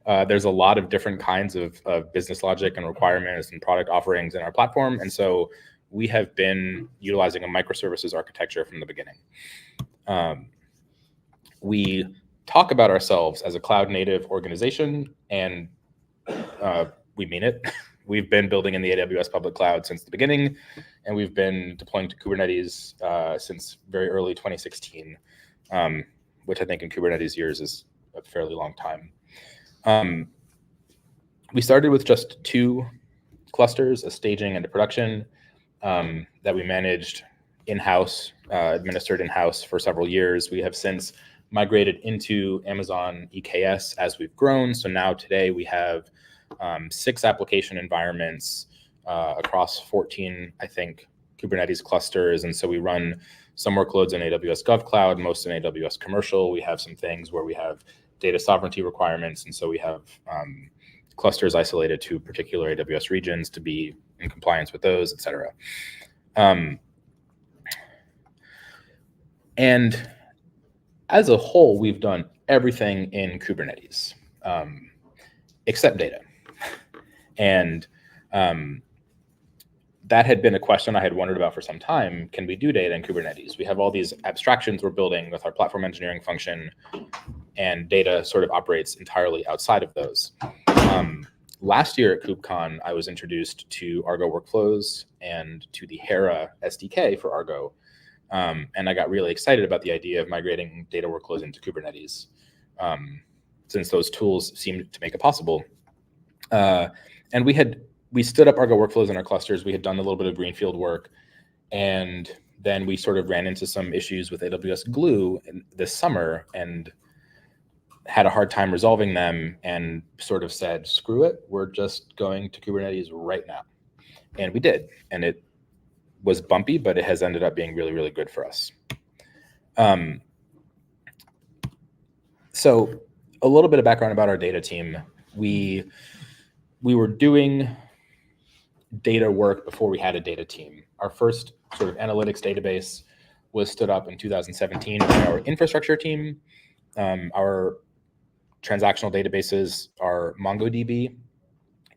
There's a lot of different kinds of business logic and requirements and product offerings in our platform. And so we have been utilizing a microservices architecture from the beginning. We talk about ourselves as a cloud native organization, and we mean it. We've been building in the AWS public cloud since the beginning, and we've been deploying to Kubernetes since very early 2016, which I think in Kubernetes years is a fairly long time. We started with just 2 clusters, a staging and a production, that we managed in-house, administered in-house for several years. We have since migrated into Amazon EKS as we've grown. So now today we have 6 application environments across 14, I think, Kubernetes clusters. And so we run some workloads in AWS GovCloud, most in AWS Commercial. We have some things where we have data sovereignty requirements. And so we have clusters isolated to particular AWS regions to be in compliance with those, et cetera. And as a whole, we've done everything in Kubernetes, except data. And that had been a question I had wondered about for some time. Can we do data in Kubernetes? We have all these abstractions we're building with our platform engineering function, and data sort of operates entirely outside of those. Last year at KubeCon, I was introduced to Argo Workflows and to the Hera SDK for Argo. And I got really excited about the idea of migrating data workloads into Kubernetes, since those tools seemed to make it possible. And we stood up Argo Workflows in our clusters. We had done a little bit of greenfield work, and then we sort of ran into some issues with AWS Glue this summer and had a hard time resolving them, and sort of said, screw it, we're just going to Kubernetes right now. And we did, and it was bumpy, but it has ended up being really, really good for us. So a little bit of background about our data team. We were doing data work before we had a data team. Our first sort of analytics database was stood up in 2017 by our infrastructure team. Our transactional databases are MongoDB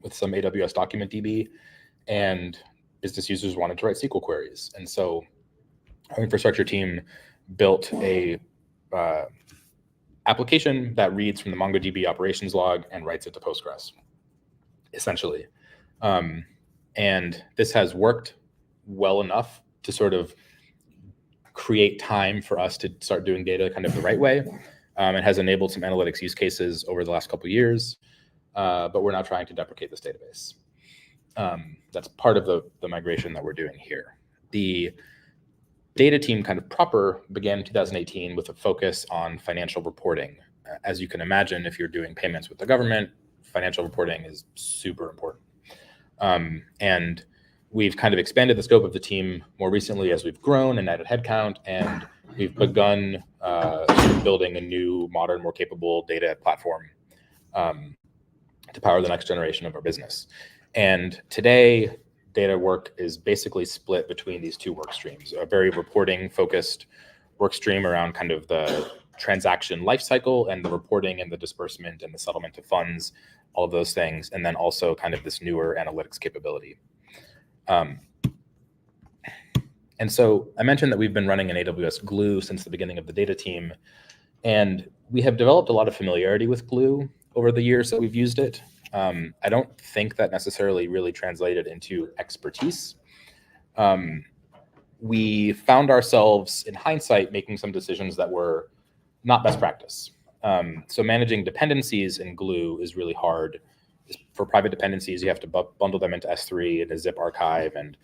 with some AWS Document DB, and business users wanted to write SQL queries. And so our infrastructure team built a application that reads from the MongoDB operations log and writes it to Postgres, essentially. And this has worked well enough to sort of create time for us to start doing data kind of the right way. It has enabled some analytics use cases over the last couple of years, but we're now trying to deprecate this database. That's part of the migration that we're doing here. The data team kind of proper began in 2018 with a focus on financial reporting. As you can imagine, if you're doing payments with the government, financial reporting is super important. And we've kind of expanded the scope of the team more recently as we've grown and added headcount, and we've begun building a new, modern, more capable data platform to power the next generation of our business. And today, data work is basically split between these two work streams, a very reporting focused work stream around kind of the transaction lifecycle and the reporting and the disbursement and the settlement of funds, all of those things, and then also kind of this newer analytics capability. And so I mentioned that we've been running an AWS Glue since the beginning of the data team, and we have developed a lot of familiarity with Glue over the years that we've used it. I don't think that necessarily really translated into expertise. We found ourselves, in hindsight, making some decisions that were not best practice. So managing dependencies in Glue is really hard. For private dependencies, you have to bundle them into S3 and a zip archive. And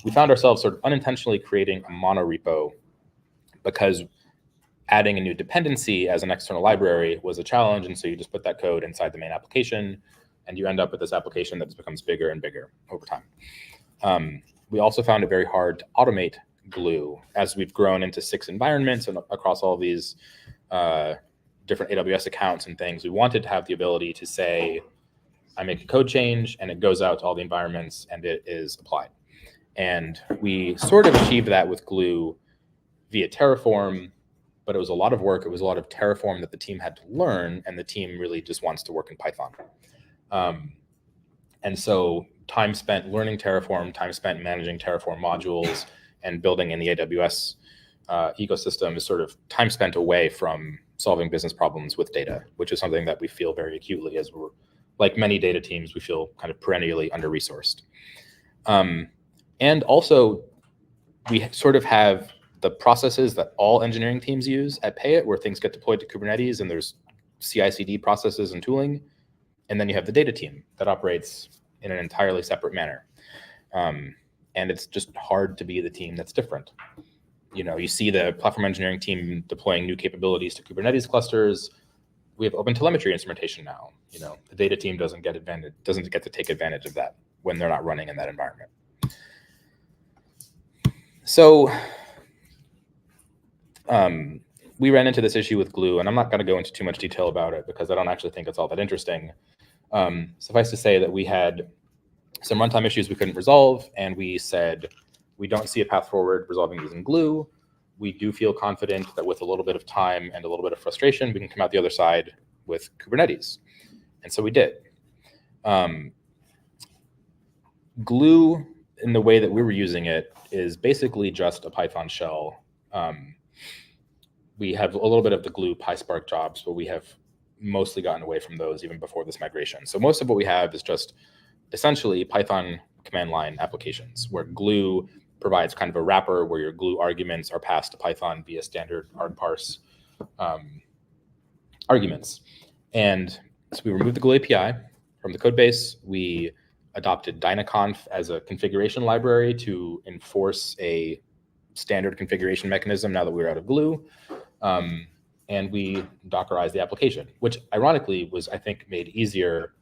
we found ourselves sort of unintentionally creating a monorepo because adding a new dependency as an external library was a challenge. And so you just put that code inside the main application, and you end up with this application that becomes bigger and bigger over time. We also found it very hard to automate Glue. As we've grown into 6 environments and across all these different AWS accounts and things, we wanted to have the ability to say, I make a code change and it goes out to all the environments and it is applied. And we sort of achieved that with Glue via Terraform, but it was a lot of work. It was a lot of Terraform that the team had to learn, and the team really just wants to work in Python. And so time spent learning Terraform, time spent managing Terraform modules and building in the AWS ecosystem is sort of time spent away from solving business problems with data, which is something that we feel very acutely as we're, like many data teams, we feel kind of perennially under-resourced. And also, we sort of have the processes that all engineering teams use at Payit, where things get deployed to Kubernetes and there's CI/CD processes and tooling. And then you have the data team that operates in an entirely separate manner. And it's just hard to be the team that's different. You know, you see the platform engineering team deploying new capabilities to Kubernetes clusters. We have OpenTelemetry instrumentation now. You know, the data team doesn't get to take advantage of that when they're not running in that environment. So we ran into this issue with Glue, and I'm not going to go into too much detail about it because I don't actually think it's all that interesting. Suffice to say that we had some runtime issues we couldn't resolve, and we said, we don't see a path forward resolving these in Glue. We do feel confident that with a little bit of time and a little bit of frustration, we can come out the other side with Kubernetes. And so we did. Glue, in the way that we were using it, is basically just a Python shell. We have a little bit of the Glue PySpark jobs, but we have mostly gotten away from those even before this migration. So most of what we have is just essentially Python command line applications where Glue provides kind of a wrapper where your Glue arguments are passed to Python via standard argparse arguments. And so we removed the Glue API from the code base. We adopted Dynaconf as a configuration library to enforce a standard configuration mechanism now that we're out of Glue. And we Dockerized the application, which ironically was, I think, made easier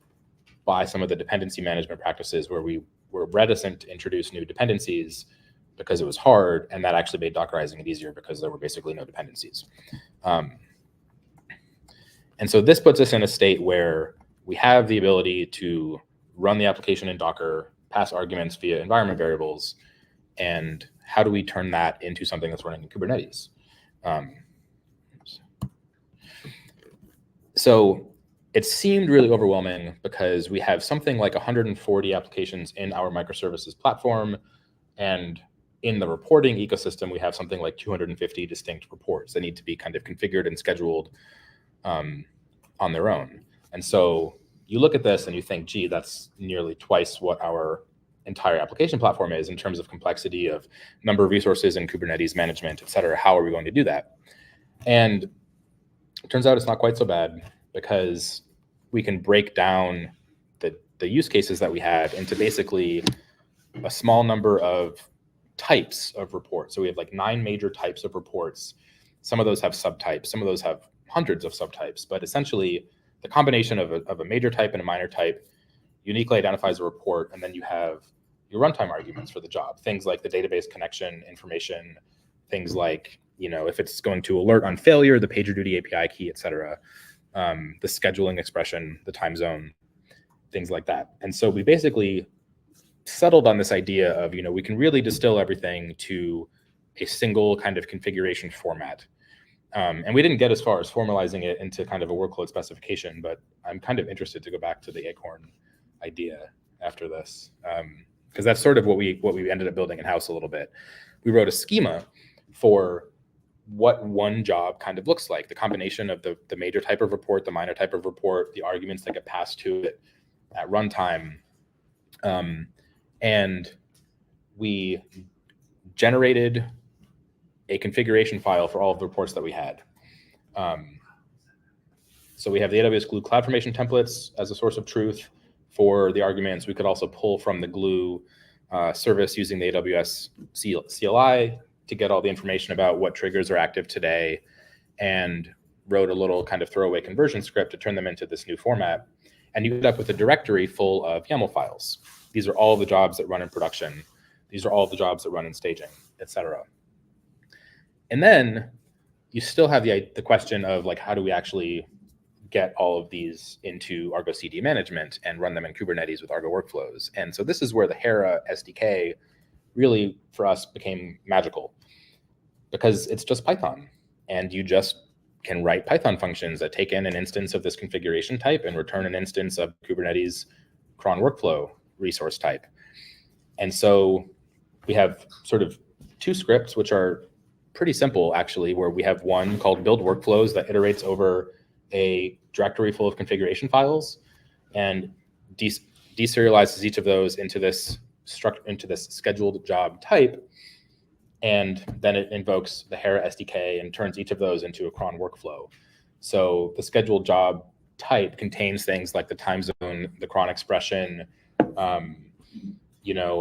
by some of the dependency management practices where we were reticent to introduce new dependencies because it was hard, and that actually made Dockerizing it easier because there were basically no dependencies. And so this puts us in a state where we have the ability to run the application in Docker, pass arguments via environment variables, and how do we turn that into something that's running in Kubernetes? So it seemed really overwhelming because we have something like 140 applications in our microservices platform, and in the reporting ecosystem, we have something like 250 distinct reports that need to be kind of configured and scheduled on their own. And so you look at this and you think, gee, that's nearly twice what our entire application platform is in terms of complexity of number of resources and Kubernetes management, et cetera. How are we going to do that? And it turns out it's not quite so bad because we can break down the use cases that we have into basically a small number of types of reports. So we have like 9 major types of reports. Some of those have subtypes. Some of those have hundreds of subtypes. But essentially, the combination of a major type and a minor type uniquely identifies a report, and then you have your runtime arguments for the job. Things like the database connection information, things like, you know, if it's going to alert on failure, the PagerDuty API key, et cetera, the scheduling expression, the time zone, things like that. And so we basically settled on this idea of, we can really distill everything to a single kind of configuration format. And we didn't get as far as formalizing it into kind of a workload specification, but I'm kind of interested to go back to the Acorn idea after this, because that's sort of what we ended up building in-house a little bit. We wrote a schema for what one job kind of looks like, the combination of the major type of report, the minor type of report, the arguments that get passed to it at runtime. And we generated a configuration file for all of the reports that we had. So we have the AWS Glue CloudFormation templates as a source of truth for the arguments. We could also pull from the Glue service using the AWS CLI to get all the information about what triggers are active today, and wrote a little kind of throwaway conversion script to turn them into this new format. And you end up with a directory full of YAML files. These are all the jobs that run in production. These are all the jobs that run in staging, et cetera. And then you still have the question of like, how do we actually get all of these into ArgoCD management and run them in Kubernetes with Argo workflows? And so this is where the Hera SDK really, for us, became magical, because it's just Python, and you just can write Python functions that take in an instance of this configuration type and return an instance of Kubernetes cron workflow resource type. And so we have sort of two scripts, which are pretty simple, actually, where we have one called build workflows that iterates over a directory full of configuration files and deserializes each of those into this scheduled job type. And then it invokes the Hera SDK and turns each of those into a cron workflow. So the scheduled job type contains things like the time zone, the cron expression,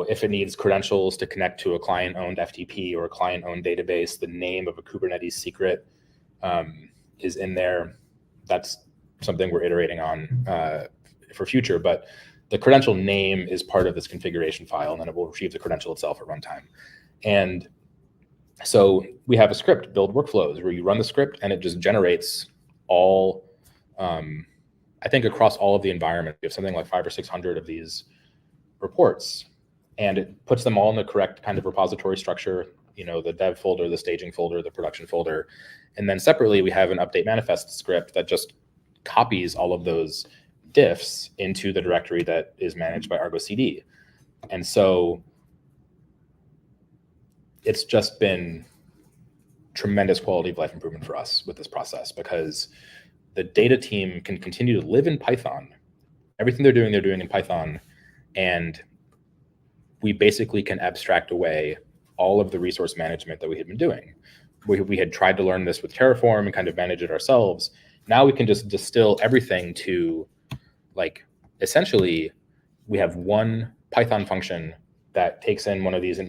if it needs credentials to connect to a client-owned FTP or a client-owned database, the name of a Kubernetes secret is in there. That's something we're iterating on for future, but the credential name is part of this configuration file, and then it will retrieve the credential itself at runtime. And so we have a script, build workflows, where you run the script and it just generates all, I think across all of the environment, we have something like 500 or 600 of these reports, and it puts them all in the correct kind of repository structure, the dev folder, the staging folder, the production folder. And then separately, we have an update manifest script that just copies all of those diffs into the directory that is managed by ArgoCD. And so it's just been tremendous quality of life improvement for us with this process, because the data team can continue to live in Python. Everything they're doing in Python, and we basically can abstract away all of the resource management that we had been doing. We had tried to learn this with Terraform and kind of manage it ourselves. Now we can just distill everything to, like, essentially, we have one Python function that takes in one of these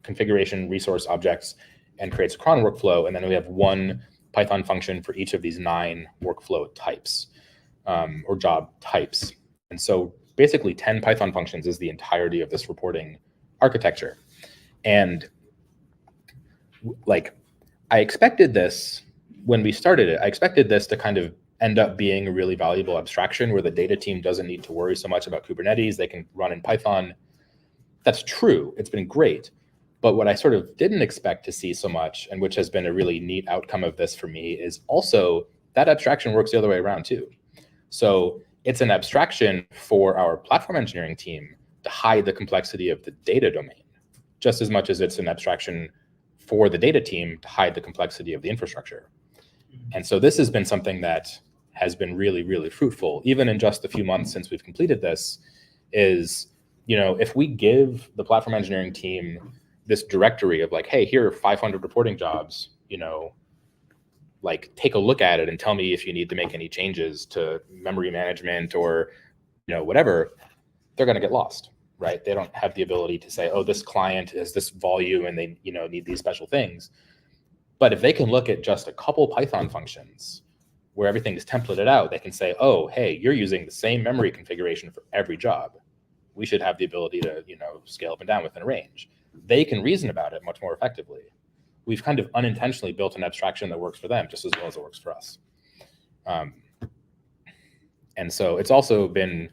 configuration resource objects and creates a cron workflow, and then we have one Python function for each of these 9 workflow types or job types. And so basically 10 Python functions is the entirety of this reporting architecture. And like, I expected this when we started it. I expected this to kind of end up being a really valuable abstraction where the data team doesn't need to worry so much about Kubernetes. They can run in Python. That's true. It's been great. But what I sort of didn't expect to see so much, and which has been a really neat outcome of this for me, is also that abstraction works the other way around too. So it's an abstraction for our platform engineering team to hide the complexity of the data domain, just as much as it's an abstraction for the data team to hide the complexity of the infrastructure. And so this has been something that has been really, really fruitful, even in just the few months since we've completed this, is, if we give the platform engineering team this directory of like, hey, here are 500 reporting jobs, like, take a look at it and tell me if you need to make any changes to memory management or, whatever, they're going to get lost, right? They don't have the ability to say, oh, this client has this volume and they, need these special things. But if they can look at just a couple Python functions where everything is templated out, they can say, oh, hey, you're using the same memory configuration for every job. We should have the ability to, scale up and down within a range. They can reason about it much more effectively. We've kind of unintentionally built an abstraction that works for them just as well as it works for us. And so it's also been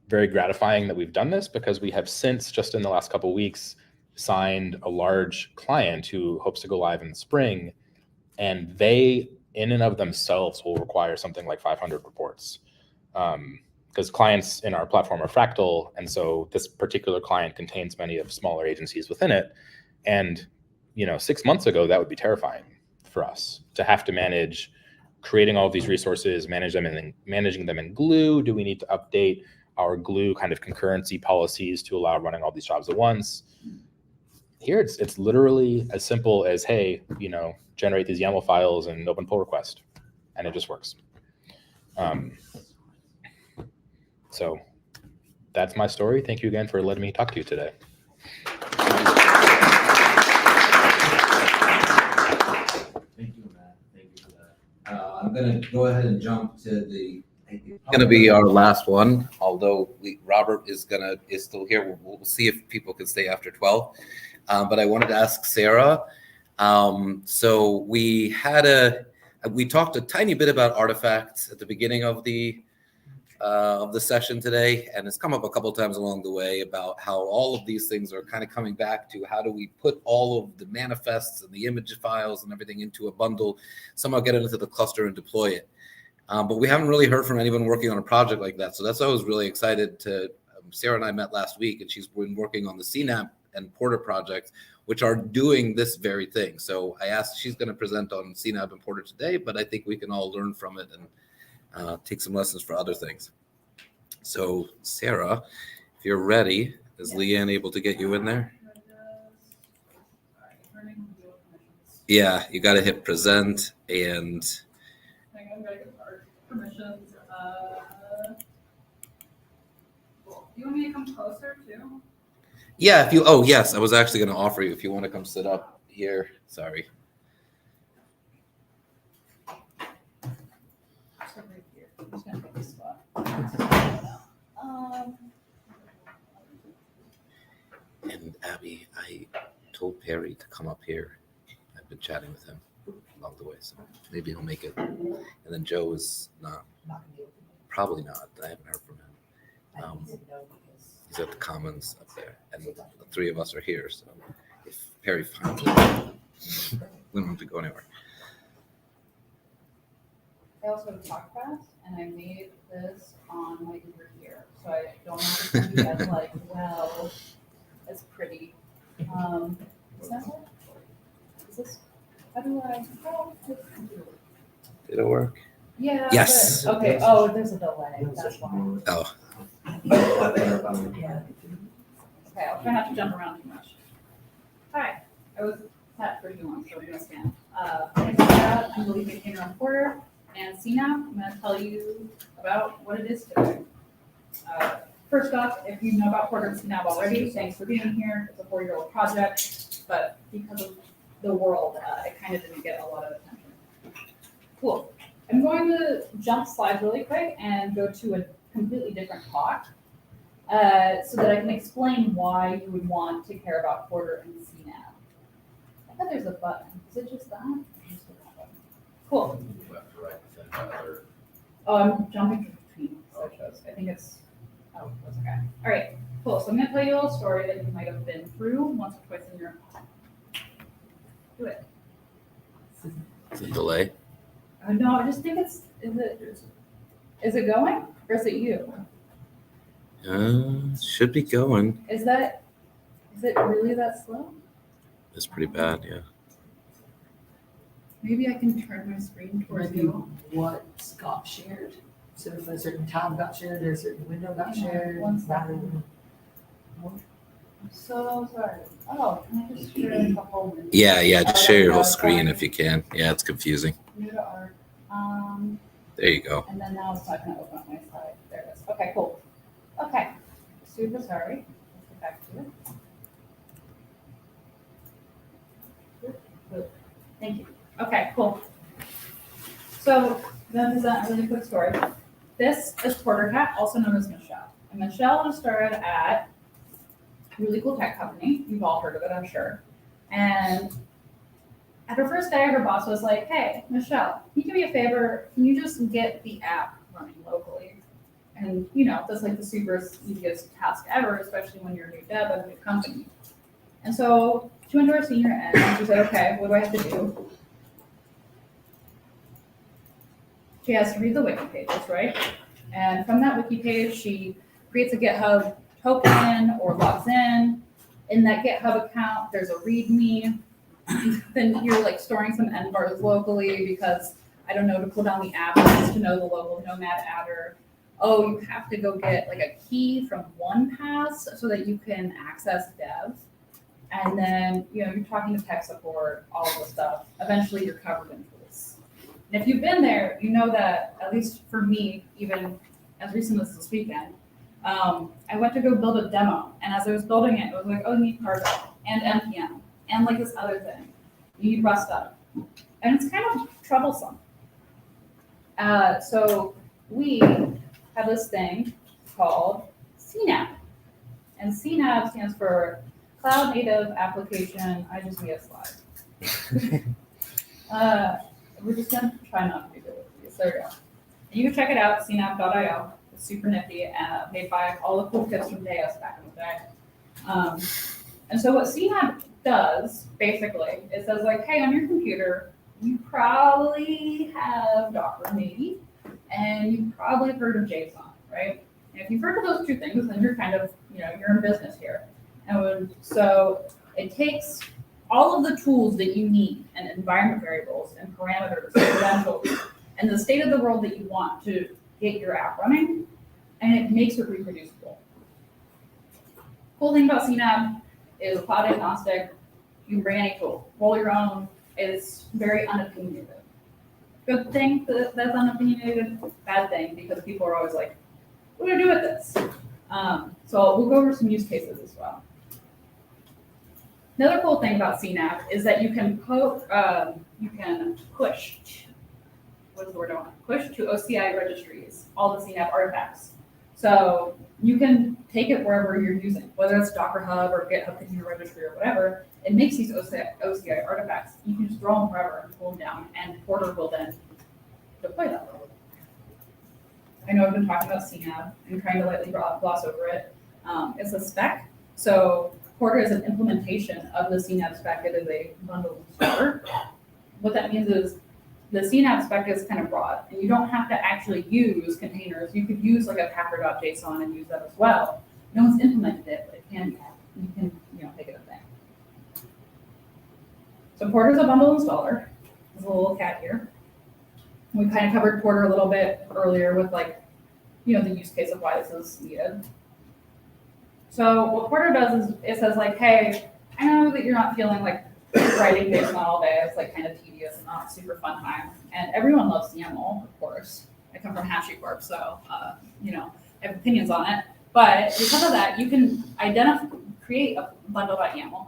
very gratifying that we've done this, because we have since, just in the last couple of weeks, signed a large client who hopes to go live in the spring, and they in and of themselves will require something like 500 reports. Because clients in our platform are fractal, and so this particular client contains many of smaller agencies within it. And 6 months ago, that would be terrifying for us to have to manage creating all of these resources, managing them in Glue. Do we need to update our Glue kind of concurrency policies to allow running all these jobs at once? Here, it's literally as simple as, hey, generate these YAML files and open pull request, and it just works. So that's my story. Thank you again for letting me talk to you today. Thank you, Matt. Thank you for that. I'm going to go ahead and jump to the. It's going to be our last one, although Robert is still here. We'll see if people can stay after 12. But I wanted to ask Sarah. So we talked a tiny bit about artifacts at the beginning of the session today, and it's come up a couple of times along the way about how all of these things are kind of coming back to how do we put all of the manifests and the image files and everything into a bundle, somehow get it into the cluster and deploy it. But we haven't really heard from anyone working on a project like that. So that's why I was really excited to, Sarah and I met last week, and she's been working on the CNAB and Porter projects, which are doing this very thing. So I asked, she's going to present on CNAB and Porter today, but I think we can all learn from it and take some lessons for other things. So Sarah, if you're ready, is Leanne able to get you in there? Yeah, you got to hit present and. Hang on, gotta get our permissions. Cool. Do you want me to come closer too? Yeah, if you. Oh yes, I was actually going to offer you if you want to come sit up here. Sorry. I'm just gonna pick this spot. And Abby, I told Perry to come up here. I've been chatting with him along the way, so maybe he'll make it. And then Joe is probably not. I haven't heard from him. He's at the Commons up there, and the three of us are here. So if Perry finds it, we don't have to go anywhere. I also have a talk fast, and I made this on my Uber here, so I don't have to be as like, well, it's pretty. Is that what? Is this? How do I? Did it work? Yeah. Yes. Good. Okay. Oh, there's a delay. That's why. Oh. Yeah. Okay, I'll try not to jump around too much. Hi, I was sat for you long, so I'm gonna stand. My name is Hera. I'm the lead maintainer on Porter and CNAB. I'm going to tell you about what it is today. First off, if you know about Porter and CNAB already, thanks for being here. It's a 4-year-old project, but because of the world, it kind of didn't get a lot of attention. Cool. I'm going to jump slides really quick and go to a completely different talk so that I can explain why you would want to care about Porter and CNAB. I thought there's a button. Is it just that? Cool. Oh, I'm jumping between sections. I think it's, oh, that's okay. All right, cool. So I'm gonna tell you a little story that you might have been through once or twice in your, do it. Is it delay? No, I just think is it going or is it you? Should be going. Is it really that slow? It's pretty bad, yeah. Maybe I can turn my screen towards you. What got shared? So if a certain tab got shared or a certain window got shared. One second. I'm so sorry. Oh, can I just share a couple windows? Yeah, just share your whole screen if you can. Yeah, it's confusing. New to Arc. There you go. And then now it's not going to open up my slide. There it is. Okay, cool. Okay, super sorry. Let's get back to it. Good. Thank you. Okay, cool. So then is that a really quick story. This is Porter Cat, also known as Michelle. And Michelle just started at a really cool tech company. You've all heard of it, I'm sure. And at her first day, her boss was like, hey, Michelle, can you do me a favor? Can you just get the app running locally? And that's like the super easiest task ever, especially when you're a new dev at a new company. And so she went to our senior end and she said, okay, what do I have to do? She has to read the wiki pages, right? And from that wiki page, she creates a GitHub token or logs in. In that GitHub account, there's a README. Then you're like storing some endbars locally because, I don't know, to pull down the app, it needs to know the local nomad adder. Oh, you have to go get like a key from OnePass so that you can access dev. And then, you're talking to tech support, all of the stuff. Eventually you're covered in tools. And if you've been there, you know that, at least for me, even as recent as this weekend, I went to go build a demo. And as I was building it, it was like, oh, you need Argo and NPM and like this other thing. You need Rust up. And it's kind of troublesome. So we have this thing called CNAB. And CNAB stands for Cloud Native Application. I just made a slide. We're just going to try not to do it. There we go. And you can check it out, cnab.io. It's super nifty, made by all the cool kids from Deus back in the day. And so what CNAB does, basically, it says like, hey, on your computer, you probably have Docker maybe, and you've probably heard of JSON, right? And if you've heard of those two things, then you're kind of, you're in business here. And so it takes all of the tools that you need and environment variables and parameters and credentials and the state of the world that you want to get your app running, and it makes it reproducible. Cool thing about CNAB is cloud agnostic. You can bring any tool, roll your own. It's very unopinionated. Good thing that that's unopinionated, bad thing because people are always like, what do I do with this? So we'll go over some use cases as well. Another cool thing about CNAB is that you can push, what is the word I want? Push to OCI registries, all the CNAB artifacts. So you can take it wherever you're using, whether it's Docker Hub or GitHub Container Registry or whatever. It makes these OCI artifacts. You can just throw them wherever and pull them down, and Porter will then deploy them. I know I've been talking about CNAB and trying to lightly gloss over it. It's a spec. So Porter is an implementation of the CNAB spec. It is a bundled installer. What that means is the CNAB spec is kind of broad, and you don't have to actually use containers. You could use like a packer.json and use that as well. No one's implemented it, but it can be. You can, make it a thing. So Porter's a bundle installer. There's a little cat here. We kind of covered Porter a little bit earlier with like, the use case of why this is needed. So what Porter does is it says like, hey, I know that you're not feeling like writing JSON all day. It's like kind of tedious and not super fun time. And everyone loves YAML, of course. I come from HashiCorp, so I have opinions on it. But because of that, you can create a bundle.yaml.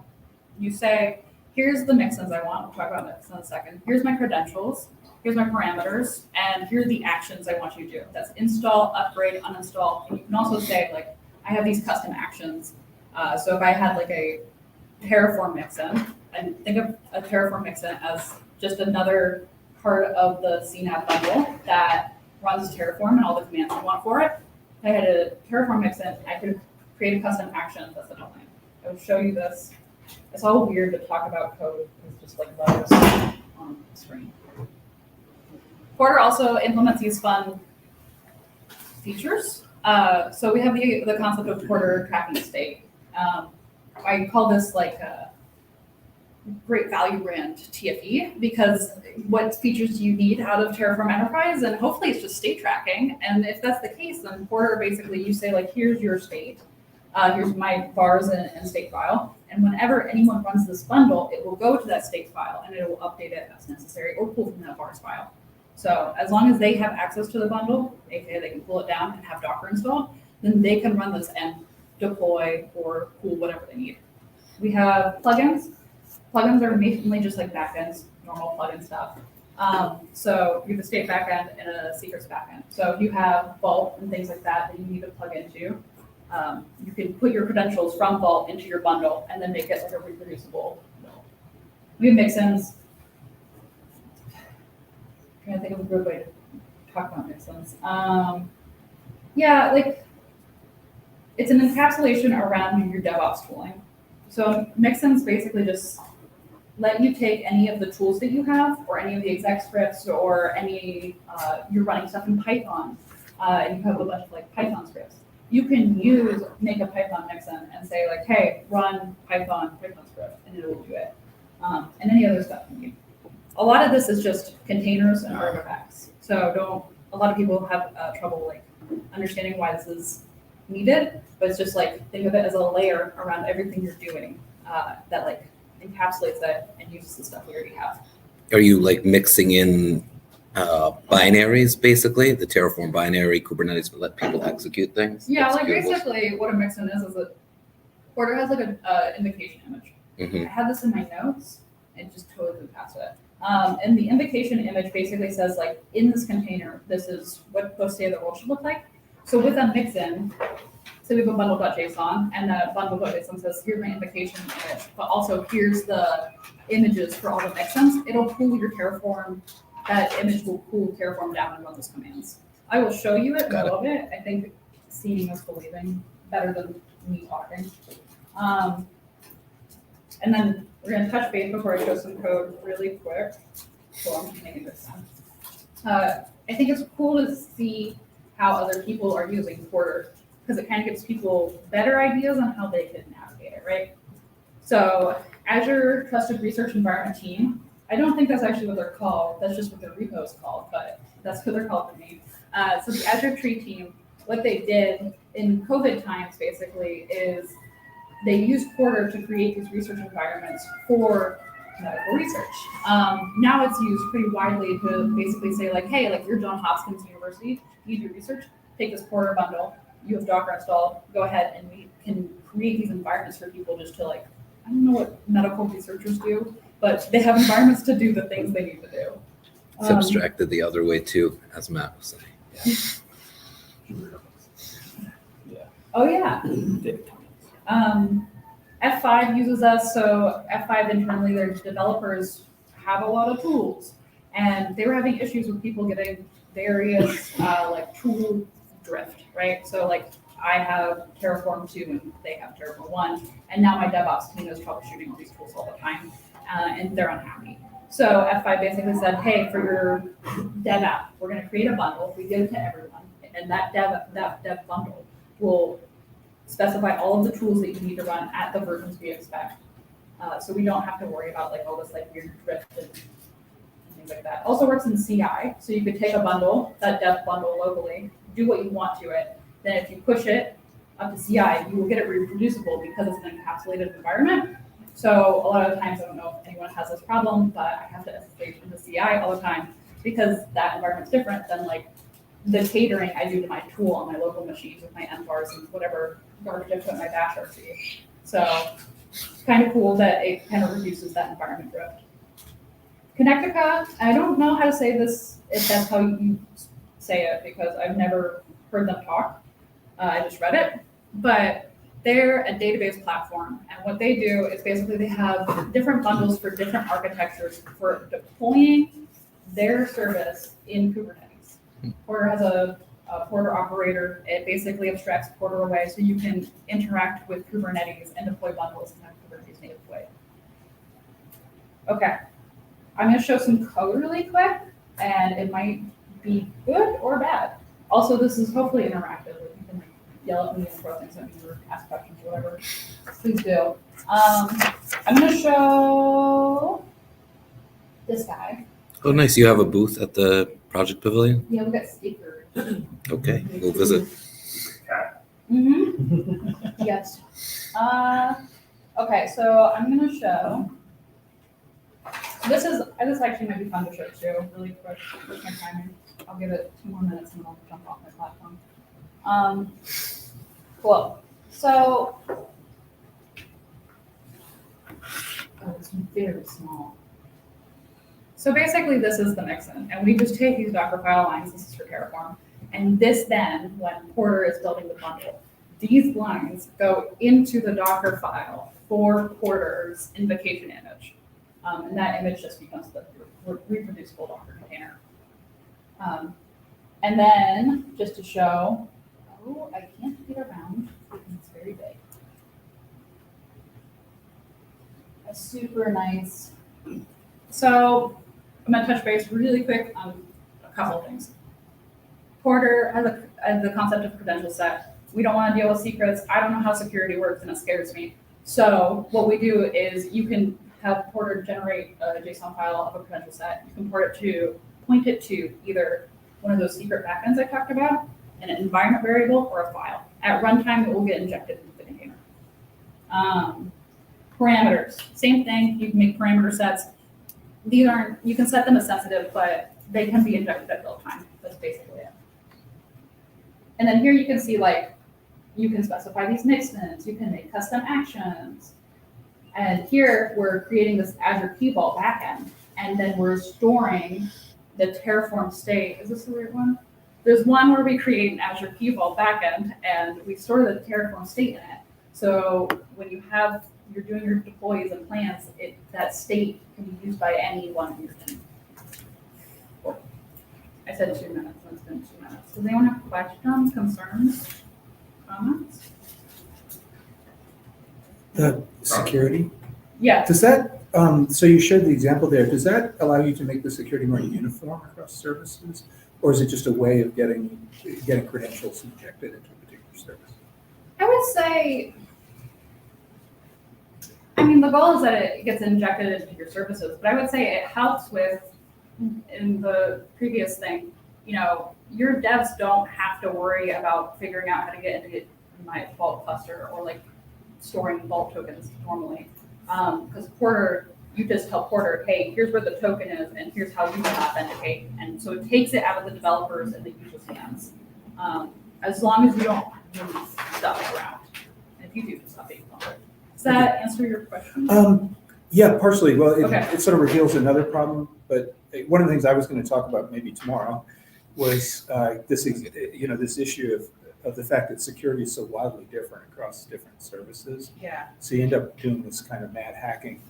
You say, here's the mixins I want. We'll talk about mixins in a second. Here's my credentials. Here's my parameters. And here are the actions I want you to do. That's install, upgrade, uninstall. And you can also say, like, I have these custom actions. So if I had like a Terraform mixin, and think of a Terraform mixin as just another part of the CNAB bundle that runs Terraform and all the commands you want for it. If I had a Terraform mixin, I could create a custom action that's the domain. I will show you this. It's all weird to talk about code. It's just like letters on the screen. Porter also implements these fun features. So we have the concept of Porter tracking state. I call this like a great value brand TFE because what features do you need out of Terraform Enterprise? And hopefully it's just state tracking. And if that's the case, then Porter basically you say like, here's your state. Here's my vars and state file. And whenever anyone runs this bundle, it will go to that state file and it will update it as necessary or pull from that vars file. So as long as they have access to the bundle, aka they can pull it down and have Docker installed, then they can run this and deploy or pull whatever they need. We have plugins. Plugins are mainly just like backends, normal plugin stuff. So you have a state backend and a secrets backend. So if you have Vault and things like that that you need to plug into, you can put your credentials from Vault into your bundle and then make it like a reproducible build. We have mixins. I'm trying to think of a good way to talk about mixins. Yeah, like it's an encapsulation around your DevOps tooling. So Mixin's basically just let you take any of the tools that you have, or any of the exec scripts, or any you're running stuff in Python, and you have a bunch of like Python scripts. You can make a Python Mixin and say like, hey, run Python script, and it will do it. And any other stuff you need. A lot of this is just containers and artifacts. So a lot of people have trouble like understanding why this is needed, but it's just like, think of it as a layer around everything you're doing that like encapsulates that and uses the stuff we already have. Are you like mixing in binaries, basically, the Terraform binary, Kubernetes let people execute things? Yeah, like Executables? basically what a Mixin is that Porter has like an invocation image. Mhm. I had this in my notes and just totally blew past it. And the invocation image basically says like, in this container, this is what the state of the world should look like. So with a Mixin, so we have a bundle.json, and that bundle.json says, here's my invocation image, but also here's the images for all the Mixins. It'll pull your Terraform, that image will pull Terraform down and run those commands. I will show you it in a little bit. I think seeing is believing better than me talking. And then we're going to touch base before I show some code really quick. So I'm making this sound. I think it's cool to see how other people are using Porter, because it kind of gives people better ideas on how they can navigate it, right? So Azure Trusted Research Environment Team, I don't think that's actually what they're called. That's just what their repo is called, but that's what they're called for me. So the Azure Tree team, what they did in COVID times basically is they used Porter to create these research environments for medical research. Now it's used pretty widely to basically say like, hey, like you're Johns Hopkins University, you do research, take this Porter bundle, you have Docker installed, go ahead and we can create these environments for people just to like, I don't know what medical researchers do, but they have environments to do the things they need to do. It's abstracted the other way too, as Matt was saying. Oh yeah. F5 uses us, so F5 internally, their developers have a lot of tools, and they were having issues with people getting various like tool drift, right? So like I have Terraform 2 and they have Terraform 1, and now my DevOps team is troubleshooting all these tools all the time, and they're unhappy. So F5 basically said, hey, for your dev app, we're going to create a bundle. We give it to everyone, and that dev bundle will specify all of the tools that you need to run at the versions we expect. So we don't have to worry about like all this like weird drift and things like that. Also works in CI, so you could take a bundle, that dev bundle locally, do what you want to it. Then if you push it up to CI, you will get it reproducible because it's an encapsulated environment. So a lot of times, I don't know if anyone has this problem, but I have to escalate into CI all the time because that environment's different than like the catering I do to my tool on my local machines with my nvars and whatever garbage I put in my bash RC. So it's kind of cool that it kind of reduces that environment drift. Connectica, I don't know how to say this, if that's how you say it, because I've never heard them talk. I just read it, but they're a database platform. And what they do is basically they have different bundles for different architectures for deploying their service in Kubernetes. Porter has a Porter operator. It basically abstracts Porter away so you can interact with Kubernetes and deploy bundles in a Kubernetes native way. Okay, I'm going to show some code really quick, and it might be good or bad. Also, this is hopefully interactive. You can like yell at me and throw things at me or ask questions or whatever. Please do. I'm going to show this guy. Oh, nice. You have a booth at the Project Pavilion? Yeah, we got stickers. Okay, we'll visit. Mm-hmm. Yes. Okay, so I'm going to show. This actually might be fun to show too, really quick with my timing. I'll give it 2 more minutes and I'll jump off my platform. Cool. So, it's very small. So basically this is the Mixin, and we just take these Docker file lines, this is for Terraform, and this then, when Porter is building the bundle, these lines go into the Docker file for Porter's invocation image. And that image just becomes the reproducible Docker container. And then, just to show, So I can't get around because it's very big. A super nice. So I'm gonna touch base really quick on a couple of things. Porter has the concept of credential set. We don't want to deal with secrets. I don't know how security works and it scares me. So what we do is you can have Porter generate a JSON file of a credential set. You can point it to either one of those secret backends I talked about, an environment variable, or a file. At runtime, it will get injected into the container. Parameters, same thing. You can make parameter sets. These aren't, you can set them as sensitive, but they can be injected at build time. That's basically it. And then here you can see, like, you can specify these mixins, you can make custom actions. And here we're creating this Azure Key Vault backend, and then we're storing the Terraform state. Is this the right one? There's one where we create an Azure Key Vault backend, and we store the Terraform state in it. So when you're doing your deploys and plans, that state can be used by anyone in your team. I said 2 minutes, and it's been 2 minutes. Does anyone have questions, concerns, comments? The security? Yeah. Does that, so you showed the example there, does that allow you to make the security more uniform across services? Or is it just a way of getting credentials injected into a particular service? I would say, I mean, the goal is that it gets injected into your services, but I would say it helps with, in the previous thing, your devs don't have to worry about figuring out how to get into my Vault cluster or like storing Vault tokens normally. Because Porter, you just tell Porter, hey, here's where the token is and here's how you can authenticate. And so it takes it out of the developers and the user's hands. As long as you don't move stuff around. And if you do, just update them. Does that answer your question? Yeah, partially. Well, Okay. it sort of reveals another problem, but one of the things I was going to talk about maybe tomorrow was this issue of the fact that security is so wildly different across different services. Yeah. So you end up doing this kind of mad hacking.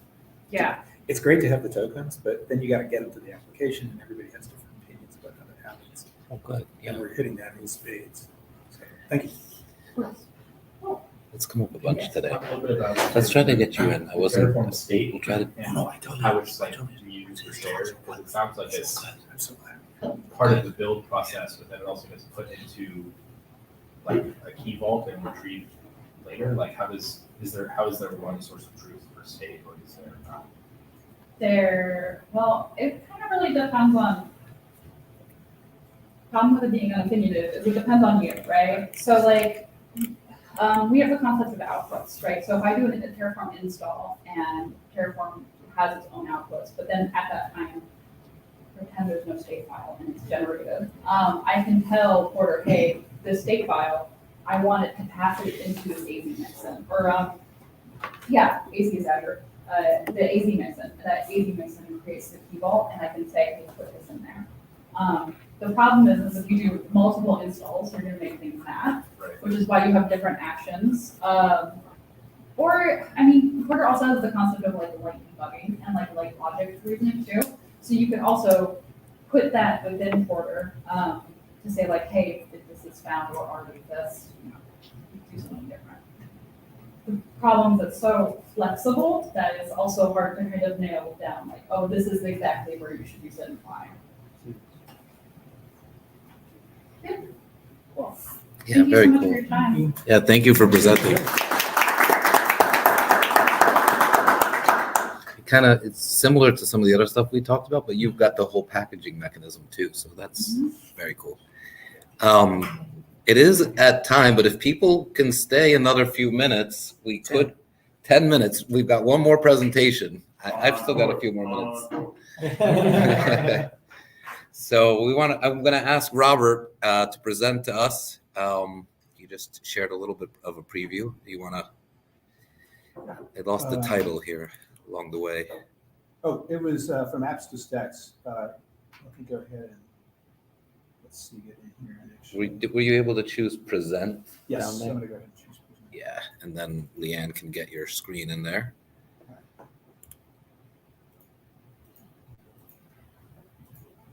Yeah. It's great to have the tokens, but then you got to get them to the application, and everybody has different opinions about how that happens. Oh, good. And we're hitting that in spades. So, thank you. Let's come up with a bunch today. Let's try to get you in. I wasn't. Terraform state. We'll try to. How it's like used or shared, because it sounds like it's part of the build process, but then it also gets put into like a key vault and retrieved later. Like how is there one source of truth for state, or is there not? Well, it kind of really depends on. Problem with it being unopinionated is it depends on you, right? So like. We have the concept of outputs, right? So if I do a Terraform install and Terraform has its own outputs, but then at that time, pretend there's no state file and it's generated, I can tell Porter, hey, this state file, I want it to pass it into this AZ mixin. Or, AZ is Azure. The AZ mixin. That AZ mixin creates the key vault, and I can say, hey, put this in there. The problem is if you do multiple installs, you're going to make things mad, which is why you have different actions. Porter also has the concept of like light debugging and like light logic reasoning too. So you can also put that within Porter to say like, hey, if this is found or already this, do something different. The problem is it's so flexible that it's also hard to kind of nail down like, oh, this is exactly where you should use it and why. Yeah. Cool. Yeah, Thank you very so much cool. for your time. Yeah, thank you for presenting. It's similar to some of the other stuff we talked about, but you've got the whole packaging mechanism too, so that's very cool. It is at time, but if people can stay another few minutes, we could. 10 minutes. We've got one more presentation. I've still got a few more minutes. So I'm going to ask Robert to present to us. You just shared a little bit of a preview. Do you want to? I lost the title here along the way. Oh, it was from apps to stacks. Let me go ahead and let's see, get in here. Were you able to choose present? Yes, down there? I'm going to go ahead and choose present. Yeah, and then Leanne can get your screen in there. All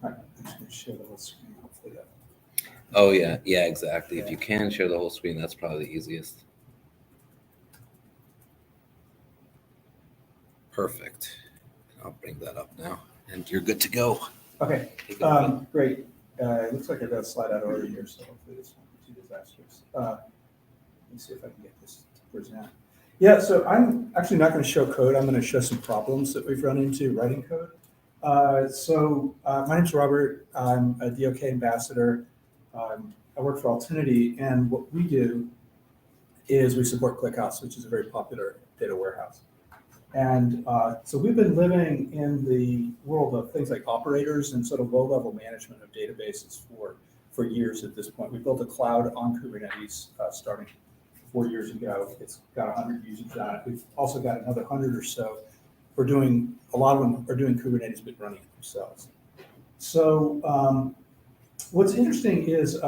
right, I'm just going to share the whole screen. Hopefully that. Oh, yeah, yeah, exactly. If you can share the whole screen, that's probably the easiest. Perfect. I'll bring that up now, and you're good to go. Okay, great. It looks like I've got a slide out already here, so hopefully this won't be too disastrous. Let me see if I can get this to present. Yeah, so I'm actually not going to show code. I'm going to show some problems that we've run into writing code. My name's Robert. I'm a DOK ambassador. I work for Altinity, and what we do is we support ClickHouse, which is a very popular data warehouse. And so we've been living in the world of things like operators and sort of low-level management of databases for years at this point. We built a cloud on Kubernetes starting 4 years ago. It's got 100 users on it. We've also got another 100 or so. A lot of them are doing Kubernetes, but running it themselves. So what's interesting is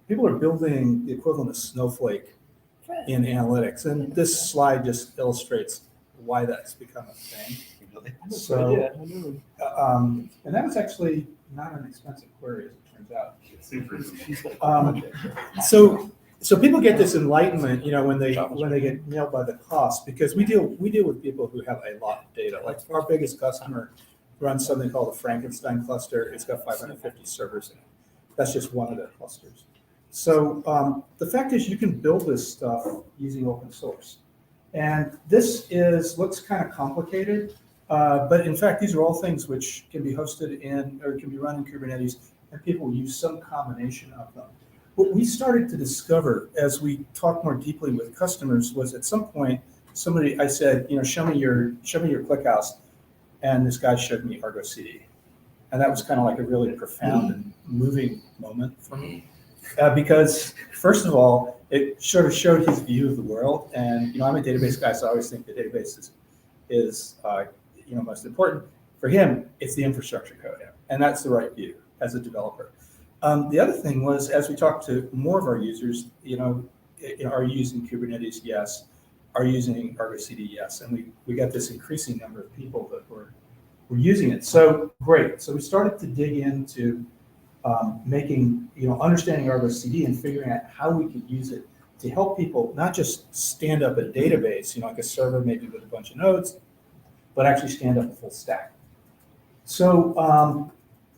people are building the equivalent of Snowflake in analytics. And this slide just illustrates why that's become a thing. So, and that was actually not an expensive query, as it turns out. So people get this enlightenment, when they get nailed by the cost, because we deal with people who have a lot of data. Like our biggest customer runs something called a Frankenstein cluster. It's got 550 servers in it. That's just one of their clusters. So the fact is, you can build this stuff using open source. And this looks kind of complicated, but in fact, these are all things which can be hosted in or can be run in Kubernetes, and people use some combination of them. What we started to discover as we talked more deeply with customers was at some point, I said, show me your ClickHouse, and this guy showed me ArgoCD. And that was kind of like a really profound and moving moment for me. Because first of all, it sort of showed his view of the world. And, I'm a database guy, so I always think the database is most important. For him, it's the infrastructure code. And that's the right view as a developer. The other thing was, as we talked to more of our users, are you using Kubernetes? Yes. Are you using ArgoCD? Yes. And we got this increasing number of people that were using it. So great. So we started to dig into understanding ArgoCD and figuring out how we could use it to help people not just stand up a database, like a server maybe with a bunch of nodes, but actually stand up a full stack. So,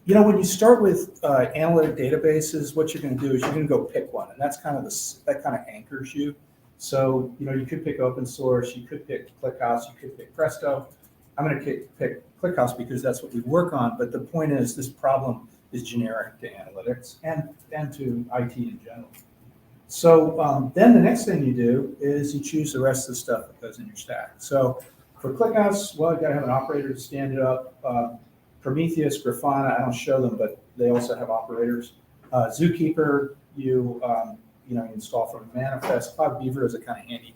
when you start with analytic databases, what you're going to do is you're going to go pick one, and that kind of anchors you. So, you could pick open source, you could pick ClickHouse, you could pick Presto. I'm going to pick ClickHouse because that's what we work on. But the point is, this problem is generic to analytics and to IT in general. So then the next thing you do is you choose the rest of the stuff that goes in your stack. So for ClickHouse, well, you got to have an operator to stand it up. Prometheus, Grafana, I don't show them, but they also have operators. Zookeeper, you install from a manifest. Cloud Beaver is a kind of handy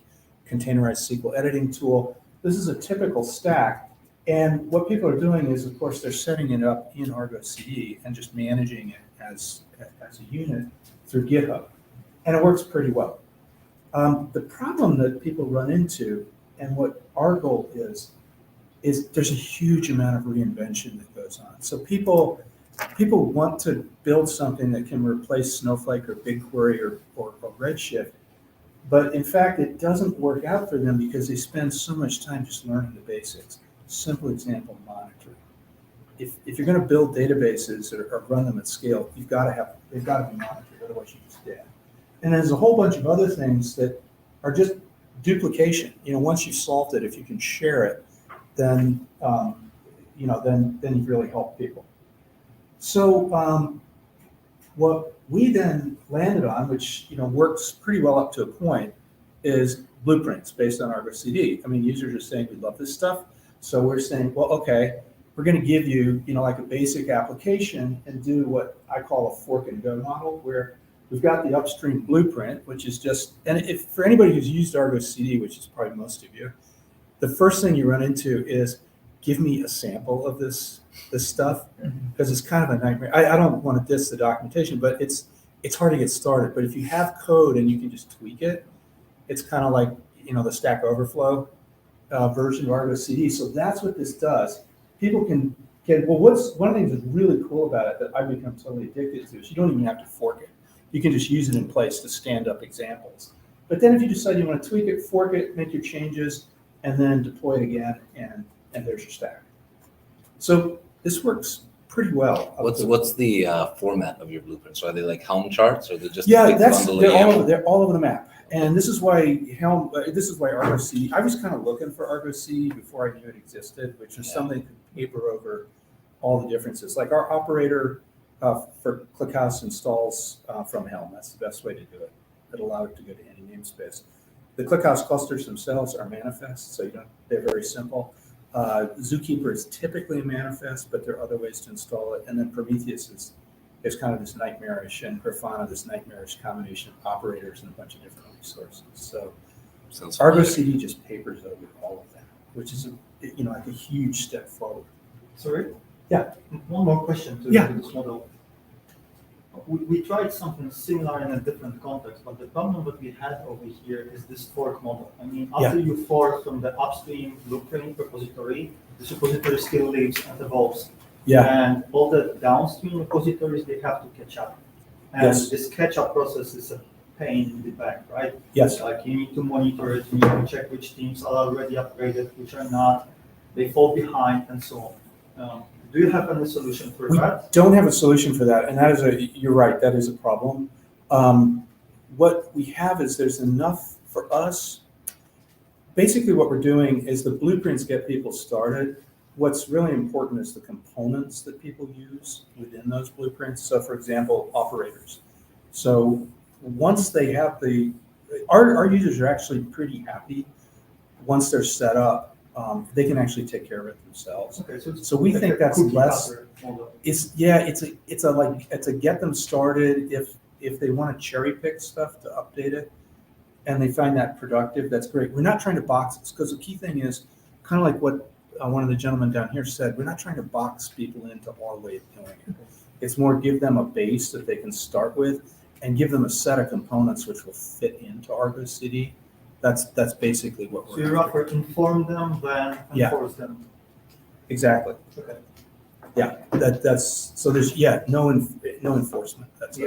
containerized SQL editing tool. This is a typical stack. And what people are doing is, of course, they're setting it up in ArgoCD and just managing it as a unit through GitHub. And it works pretty well. The problem that people run into, and what our goal is there's a huge amount of reinvention that goes on. So people want to build something that can replace Snowflake or BigQuery or Redshift, but in fact, it doesn't work out for them because they spend so much time just learning the basics. Simple example, monitoring. If you're going to build databases or run them at scale, they've got to be monitored, otherwise you just dead. And there's a whole bunch of other things that are just duplication. Once you've solved it, if you can share it, then you've really helped people. So what we then landed on, which works pretty well up to a point, is blueprints based on ArgoCD. I mean, users are saying we love this stuff. So we're saying, well, okay, we're going to give you, like a basic application and do what I call a fork and go model, where we've got the upstream blueprint, which is just, and if for anybody who's used ArgoCD, which is probably most of you, the first thing you run into is give me a sample of this stuff, because it's kind of a nightmare. I don't want to diss the documentation, but it's hard to get started. But if you have code and you can just tweak it, it's kind of like the Stack Overflow version of ArgoCD. So that's what this does. People can one of the things that's really cool about it that I've become totally addicted to is you don't even have to fork it. you can just use it in place to stand up examples. But then if you decide you want to tweak it, fork it, make your changes, and then deploy it again, and there's your stack. So this works pretty well. What's the format of your blueprints? Are they like Helm charts, or are they just they're all over the map. And this is why ArgoCD, I was kind of looking for ArgoCD before I knew it existed, which is something that could paper over all the differences. Like our operator for ClickHouse installs from Helm. That's the best way to do it. It allows it to go to any namespace. The ClickHouse clusters themselves are manifests, so they're very simple. Zookeeper is typically a manifest, but there are other ways to install it. And then Prometheus is kind of this nightmarish, and Grafana, this nightmarish combination of operators and a bunch of different resources. So ArgoCD just papers over all of that, which is like a huge step forward. Sorry? Yeah. One more question to this model. We tried something similar in a different context, but the problem that we had over here is this fork model. I mean, after you fork from the upstream blueprint repository, this repository still lives and evolves. Yeah. And all the downstream repositories, they have to catch up. And this catch-up process is a pain in the back, right? Yes. Like you need to monitor it, you need to check which teams are already upgraded, which are not, they fall behind, and so on. Do you have any solution for that? We don't have a solution for that, and you're right, that is a problem. What we have is there's enough for us. Basically what we're doing is the blueprints get people started. What's really important is the components that people use within those blueprints. So for example, operators. So once they have our users are actually pretty happy once they're set up. They can actually take care of it themselves. Okay, so we think that's less. It's a get them started. If they want to cherry pick stuff to update it, and they find that productive, that's great. We're not trying to box it, because the key thing is kind of like what one of the gentlemen down here said. We're not trying to box people into our way of doing it. It's more give them a base that they can start with, and give them a set of components which will fit into ArgoCD. That's basically what we're. So you rather inform them than enforce them. Exactly. Okay. Yeah, that's so. There's no enforcement. That's you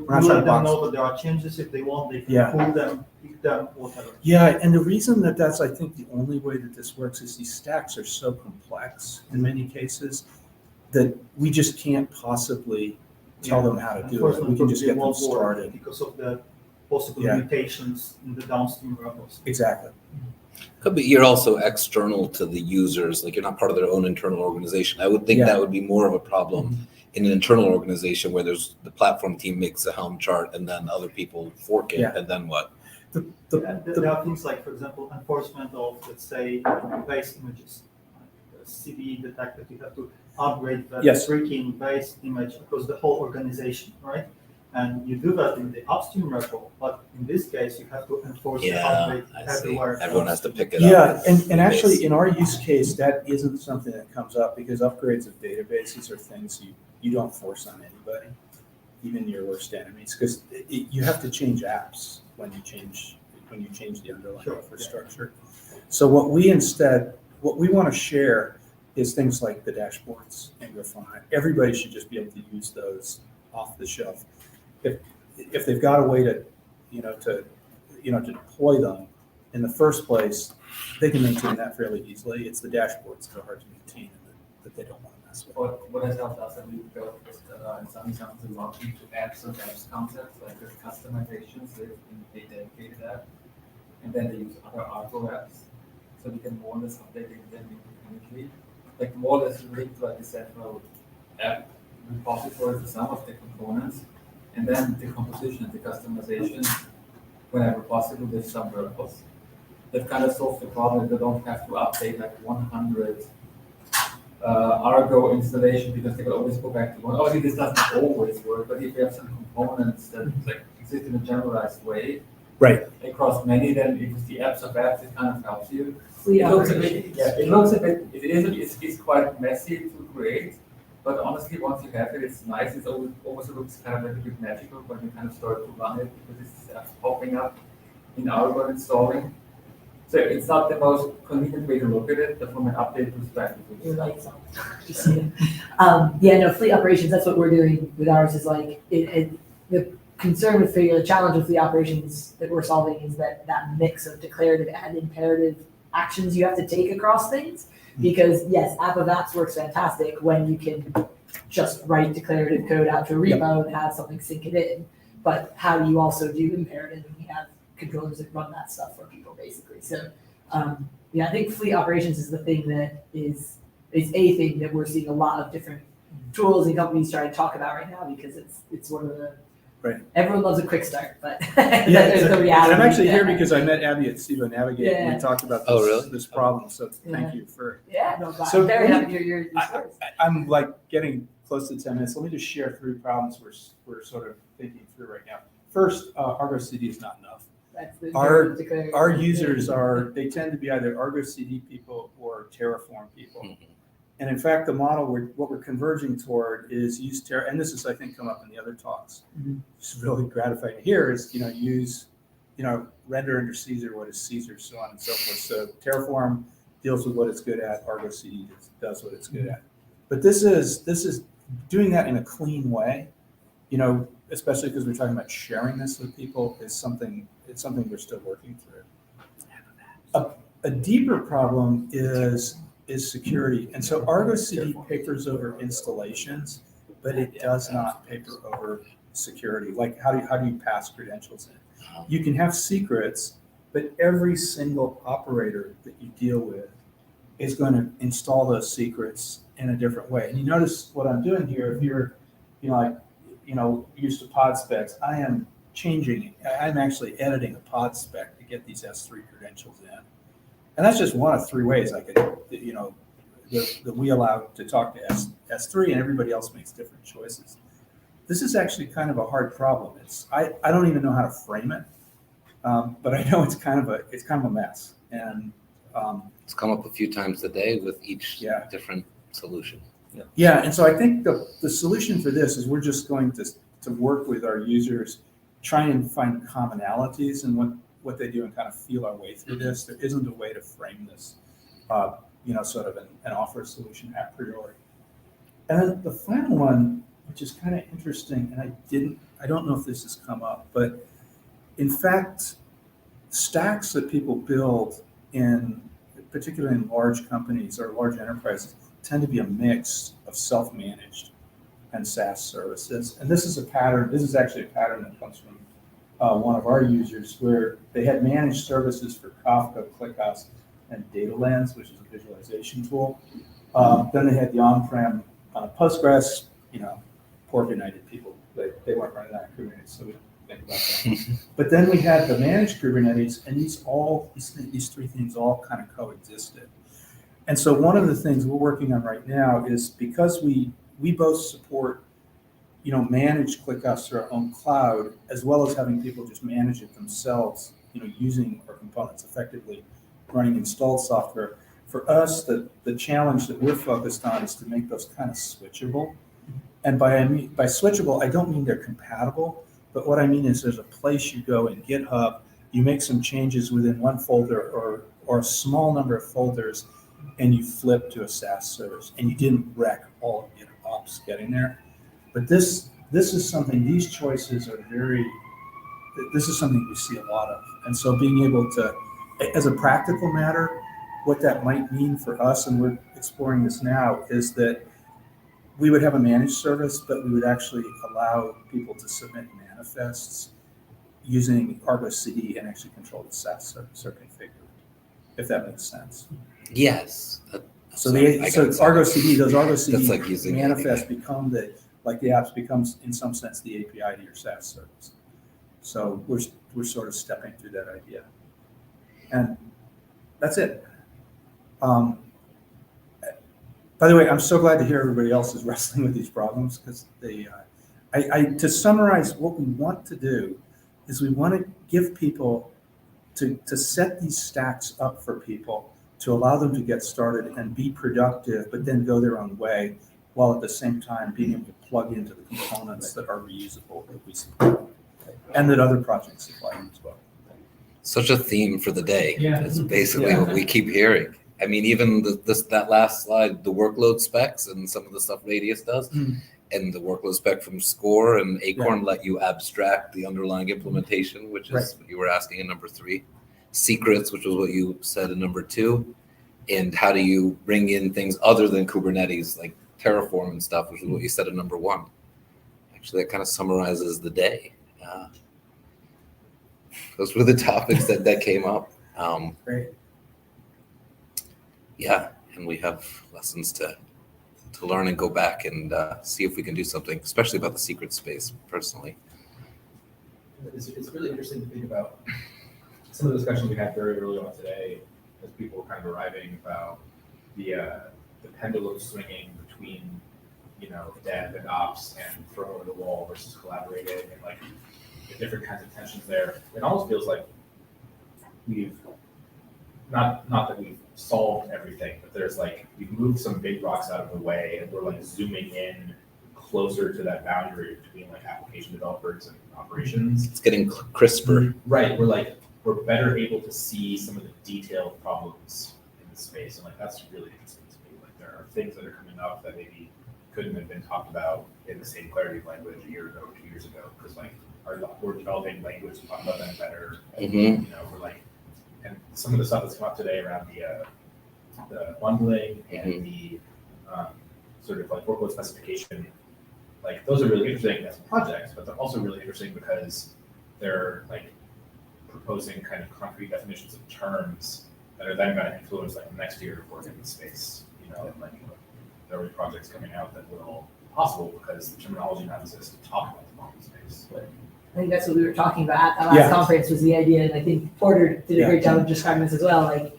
let them know that there are changes. If they want, they can pull them, pick them, whatever. Yeah, and the reason that's I think the only way that this works is these stacks are so complex in many cases that we just can't possibly tell them how to do it. We can just get them started because of the possible mutations in the downstream repos. Exactly. Could be you're also external to the users, like you're not part of their own internal organization. I would think that would be more of a problem in an internal organization where there's the platform team makes a Helm chart and then other people fork it, and then what? There are things like, for example, enforcement of, let's say, base images. CD detect that you have to upgrade the freaking base image across the whole organization, right? And you do that in the upstream repo, but in this case, you have to enforce the upgrade everywhere. Everyone has to pick it up. Yeah, and actually in our use case, that isn't something that comes up because upgrades of databases are things you don't force on anybody, even your worst enemies, because you have to change apps when you change the underlying infrastructure. So what we want to share is things like the dashboards and Grafana. Everybody should just be able to use those off the shelf. If they've got a way to deploy them in the first place, they can maintain that fairly easily. It's the dashboards that are hard to maintain that they don't want to mess with. What has helped us that we built is in some examples launching to apps and apps concepts like with customizations with a dedicated app, and then they use other Argo apps, so we can more or less update them independently, like more or less link to a central app repository for some of the components. And then the composition and the customization, whenever possible, with some purpose. That kind of solves the problem. They don't have to update like 100 Argo installation because they can always go back to one. Obviously, this doesn't always work, but if you have some components that like exist in a generalized way, across many, then if it's the apps of apps, it kind of helps you. It's quite messy to create. But honestly, once you have it, it's nice. It almost looks kind of a little bit magical when you kind of start to run it because it's popping up in Argo installing. So it's not the most convenient way to look at it, but from an update perspective. Your lights on. Fleet operations, that's what we're doing with ours is like, the concern with the challenge with the operations that we're solving is that mix of declarative and imperative actions you have to take across things. Because yes, app of apps works fantastic when you can just write declarative code out to a repo and have something sync it in. But how do you also do imperative and you have controllers that run that stuff for people basically? So I think fleet operations is the thing that is a thing that we're seeing a lot of different tools and companies trying to talk about right now because it's one of the everyone loves a quick start, but there's the reality. And I'm actually here because I met Abby at Sivo Navigate and we talked about this problem. So thank you for I'm very happy to hear your stories. I'm like getting close to 10 minutes. Let me just share 3 problems we're sort of thinking through right now. First, ArgoCD is not enough. Our users they tend to be either ArgoCD people or Terraform people. And in fact, the model what we're converging toward is use Terra, and this is I think come up in the other talks. It's really gratifying to hear is use render under Caesar what is Caesar, so on and so forth. So Terraform deals with what it's good at, ArgoCD does what it's good at. But this is doing that in a clean way, especially because we're talking about sharing this with people it's something we're still working through. A deeper problem is security. And so ArgoCD papers over installations, but it does not paper over security. Like how do you pass credentials in? You can have secrets, but every single operator that you deal with is going to install those secrets in a different way. And you notice what I'm doing here, if you're used to pod specs, I am changing, I'm actually editing a pod spec to get these S3 credentials in. And that's just one of 3 ways I could, that we allow to talk to S3 and everybody else makes different choices. This is actually kind of a hard problem. I don't even know how to frame it, but I know it's kind of a mess. And it's come up a few times today with each different solution. Yeah, and so I think the solution for this is we're just going to work with our users, try and find commonalities in what they do and kind of feel our way through this. There isn't a way to frame this, sort of an offer solution a priori. And then the final one, which is kind of interesting, and I don't know if this has come up, but in fact, stacks that people build particularly in large companies or large enterprises, tend to be a mix of self-managed and SaaS services. And this is actually a pattern that comes from one of our users where they had managed services for Kafka, ClickHouse, and DataLens, which is a visualization tool. Then they had the on-prem Postgres, poor benighted people. They weren't running that in Kubernetes, so we don't think about that. But then we had the managed Kubernetes, and these 3 things all kind of coexisted. And so one of the things we're working on right now is because we both support, manage ClickHouse through our own cloud, as well as having people just manage it themselves, using our components effectively, running installed software. For us, the challenge that we're focused on is to make those kind of switchable. And by switchable, I don't mean they're compatible, but what I mean is there's a place you go in GitHub, you make some changes within one folder or a small number of folders, and you flip to a SaaS service, and you didn't wreck all of GitOps getting there. But this is something, these choices are this is something we see a lot of. And so being able to, as a practical matter, what that might mean for us, and we're exploring this now, is that we would have a managed service, but we would actually allow people to submit manifests using ArgoCD and actually control the SaaS configure, if that makes sense. Yes. So ArgoCD, those ArgoCD manifests become the apps becomes in some sense the API to your SaaS service. So we're sort of stepping through that idea, and that's it. By the way, I'm so glad to hear everybody else is wrestling with these problems because to summarize, what we want to do is we want to give people to set these stacks up for people to allow them to get started and be productive, but then go their own way, while at the same time being able to plug into the components that are reusable that we support and that other projects supply as well. Such a theme for the day. It's basically what we keep hearing. I mean, even that last slide, the workload specs and some of the stuff Radius does, and the workload spec from Score, and Acorn let you abstract the underlying implementation, which is what you were asking in number 3. Secrets, which was what you said in number 2. And how do you bring in things other than Kubernetes, like Terraform and stuff, which is what you said in number 1. Actually, that kind of summarizes the day. Those were the topics that came up. Great. Yeah, and we have lessons to learn and go back and see if we can do something, especially about the secret space, personally. It's really interesting to think about some of the discussions we had very early on today, as people were kind of arriving about the pendulum swinging between, dev and ops and throw over the wall versus collaborating, and like the different kinds of tensions there. It almost feels like we've not that we've solved everything, but there's like we've moved some big rocks out of the way, and we're like zooming in closer to that boundary between like application developers and operations. It's getting crisper. Right. We're better able to see some of the detailed problems in the space, and like that's really interesting to me. Like there are things that are coming up that maybe couldn't have been talked about in the same clarity of language a year ago, 2 years ago, because like we're developing language to talk about them better. We're like, and some of the stuff that's come up today around the bundling and the sort of like workload specification, like those are really interesting as projects, but they're also really interesting because they're like proposing kind of concrete definitions of terms that are then going to influence like the next year of work in the space. And like there will be projects coming out that will be possible because the terminology now exists to talk about the modern space. But I think that's what we were talking about at the last conference, was the idea, and I think Porter did a great job of describing this as well. Like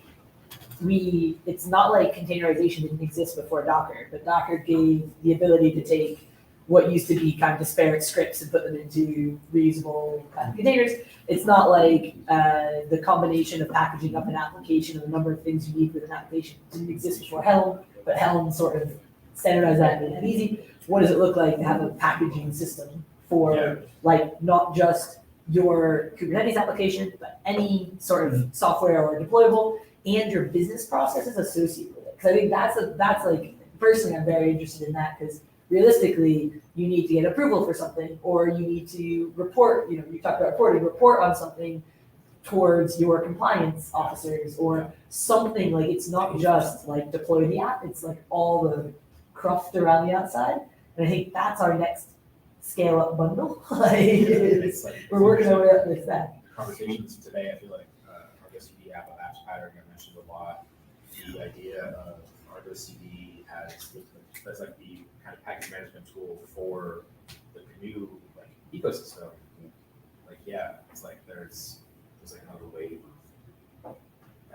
it's not like containerization didn't exist before Docker, but Docker gave the ability to take what used to be kind of disparate scripts and put them into reusable kind of containers. It's not like the combination of packaging up an application and the number of things you need with an application didn't exist before Helm, but Helm sort of standardized that and made it easy. What does it look like to have a packaging system for like not just your Kubernetes application, but any sort of software or deployable, and your business processes associated with it? Because I think that's like, personally, I'm very interested in that, because realistically, you need to get approval for something, or you need to report, you talked about reporting, report on something towards your compliance officers or something. Like it's not just like deploy the app, it's like all the cruft around the outside. And I think that's our next scale up bundle. We're working our way up with that. Conversations today, I feel like ArgoCD app of apps pattern I mentioned a lot. The idea of ArgoCD as like the kind of package management tool for the GNU like ecosystem. Like it's like there's like another wave of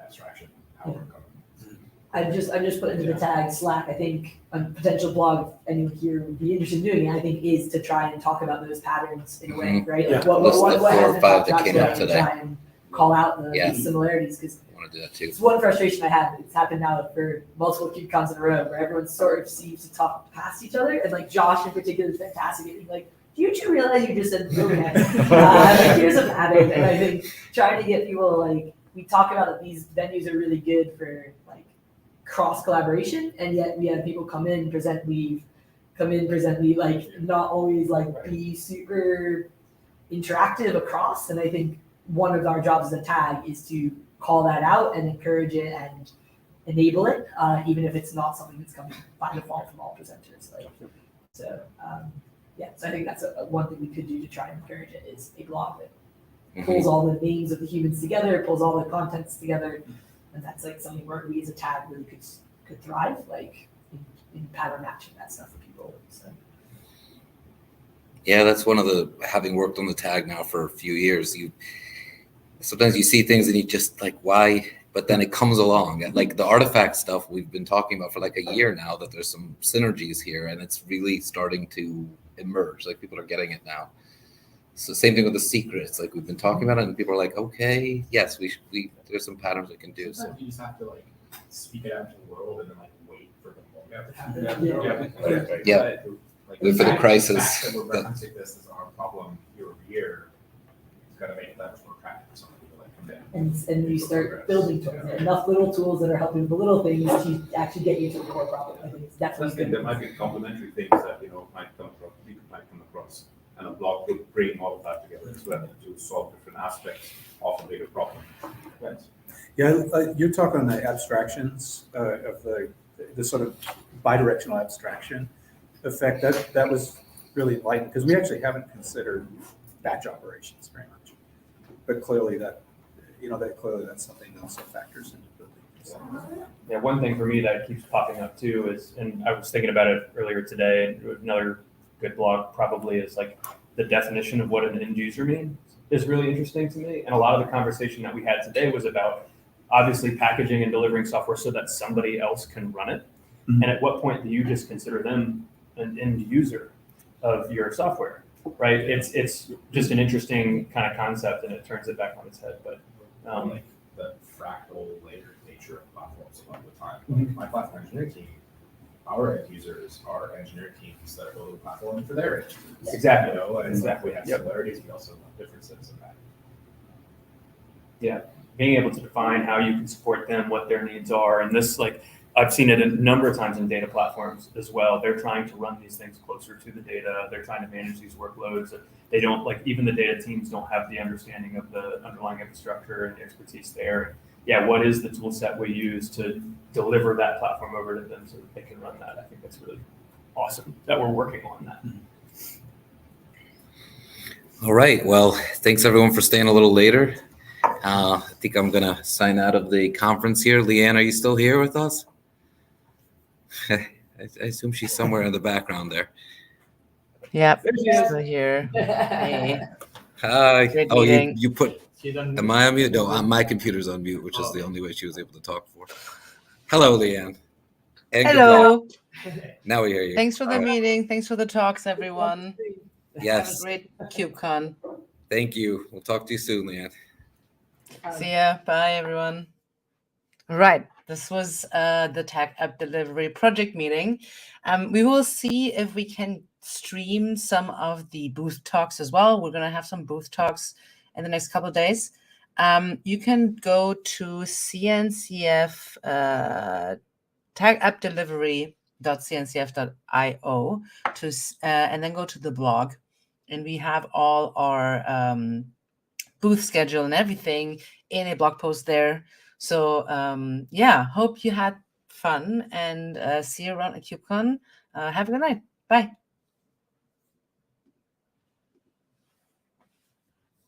abstraction power coming. I just put into the tag Slack. I think a potential blog anyone here would be interested in doing, I think, is to try and talk about those patterns in a way, right? Like what has been talked about today, try and call out the similarities, because it's one frustration I have. It's happened now for multiple KubeCons in a row, where everyone sort of seems to talk past each other, and like Josh in particular is fantastic at being like, do you realize you just said okay? Here's a pattern. And I think trying to get people, like, we talk about that these venues are really good for like cross collaboration, and yet we have people come in, present leave, like not always like be super interactive across. And I think one of our jobs as a tag is to call that out and encourage it and enable it, even if it's not something that's coming by default from all presenters. So I think that's one thing we could do to try and encourage it, is a blog that pulls all the names of the humans together, pulls all the contents together, and that's like something where we as a tag really could thrive, like in pattern matching that stuff for people. So. Yeah, that's one of the, having worked on the tag now for a few years, sometimes you see things and you just like, why? But then it comes along. Like the artifact stuff we've been talking about for like a year now, that there's some synergies here, and it's really starting to emerge. Like people are getting it now. So same thing with the secrets. Like we've been talking about it, and people are like, okay, yes, there's some patterns we can do. So you just have to like speak it out to the world and then like wait for the moment to happen. Wait for the crisis. The fact that we're referencing this as our problem year over year is gotta make it that much more practical for somebody to like come in. And you start building tools, enough little tools that are helping the little things to actually get you to the core problem. I think it's definitely good. There might be complementary things that, might come across, and a blog could bring all of that together as well to solve different aspects of a bigger problem. Right. Yeah, you're talking on the abstractions of the sort of bidirectional abstraction effect. That was really enlightening because we actually haven't considered batch operations very much, but clearly that's something that also factors into building. Yeah, one thing for me that keeps popping up too is, and I was thinking about it earlier today, and another good blog probably is like the definition of what an end user means is really interesting to me. And a lot of the conversation that we had today was about obviously packaging and delivering software so that somebody else can run it. Mm-hmm. And at what point do you just consider them an end user of your software, right? It's just an interesting kind of concept, and it turns it back on its head. But like the fractal layered nature of platforms a lot of the time. Like my platform engineering team, our end users are engineering teams that are building a platform for their end users. Exactly. And exactly. We have similarities, we also have differences in that. Yeah, being able to define how you can support them, what their needs are, and this, like, I've seen it a number of times in data platforms as well. They're trying to run these things closer to the data. They're trying to manage these workloads. They don't, like, even the data teams don't have the understanding of the underlying infrastructure and expertise there. Yeah, what is the tool set we use to deliver that platform over to them so that they can run that? I think that's really awesome that we're working on that. All right. Well, thanks everyone for staying a little later. I think I'm going to sign out of the conference here. Leanne, are you still here with us? I assume she's somewhere in the background there. Yep, still here. Hey. Hi. Great Oh, meeting. you put, am I on mute? No, my computer's on mute, which is the only way she was able to talk for. Hello, Leanne. And hello. Now we hear you. Thanks for the meeting. Thanks for the talks, everyone. Yes. Have a great KubeCon. Thank you. We'll talk to you soon, Leanne. See ya. Bye, everyone. Right. This was the Tech App Delivery project meeting. We will see if we can stream some of the booth talks as well. We're going to have some booth talks in the next couple of days. You can go to CNCF tagappdelivery.cncf.io and then go to the blog. And we have all our booth schedule and everything in a blog post there. So yeah, hope you had fun and see you around at KubeCon. Have a good night. Bye.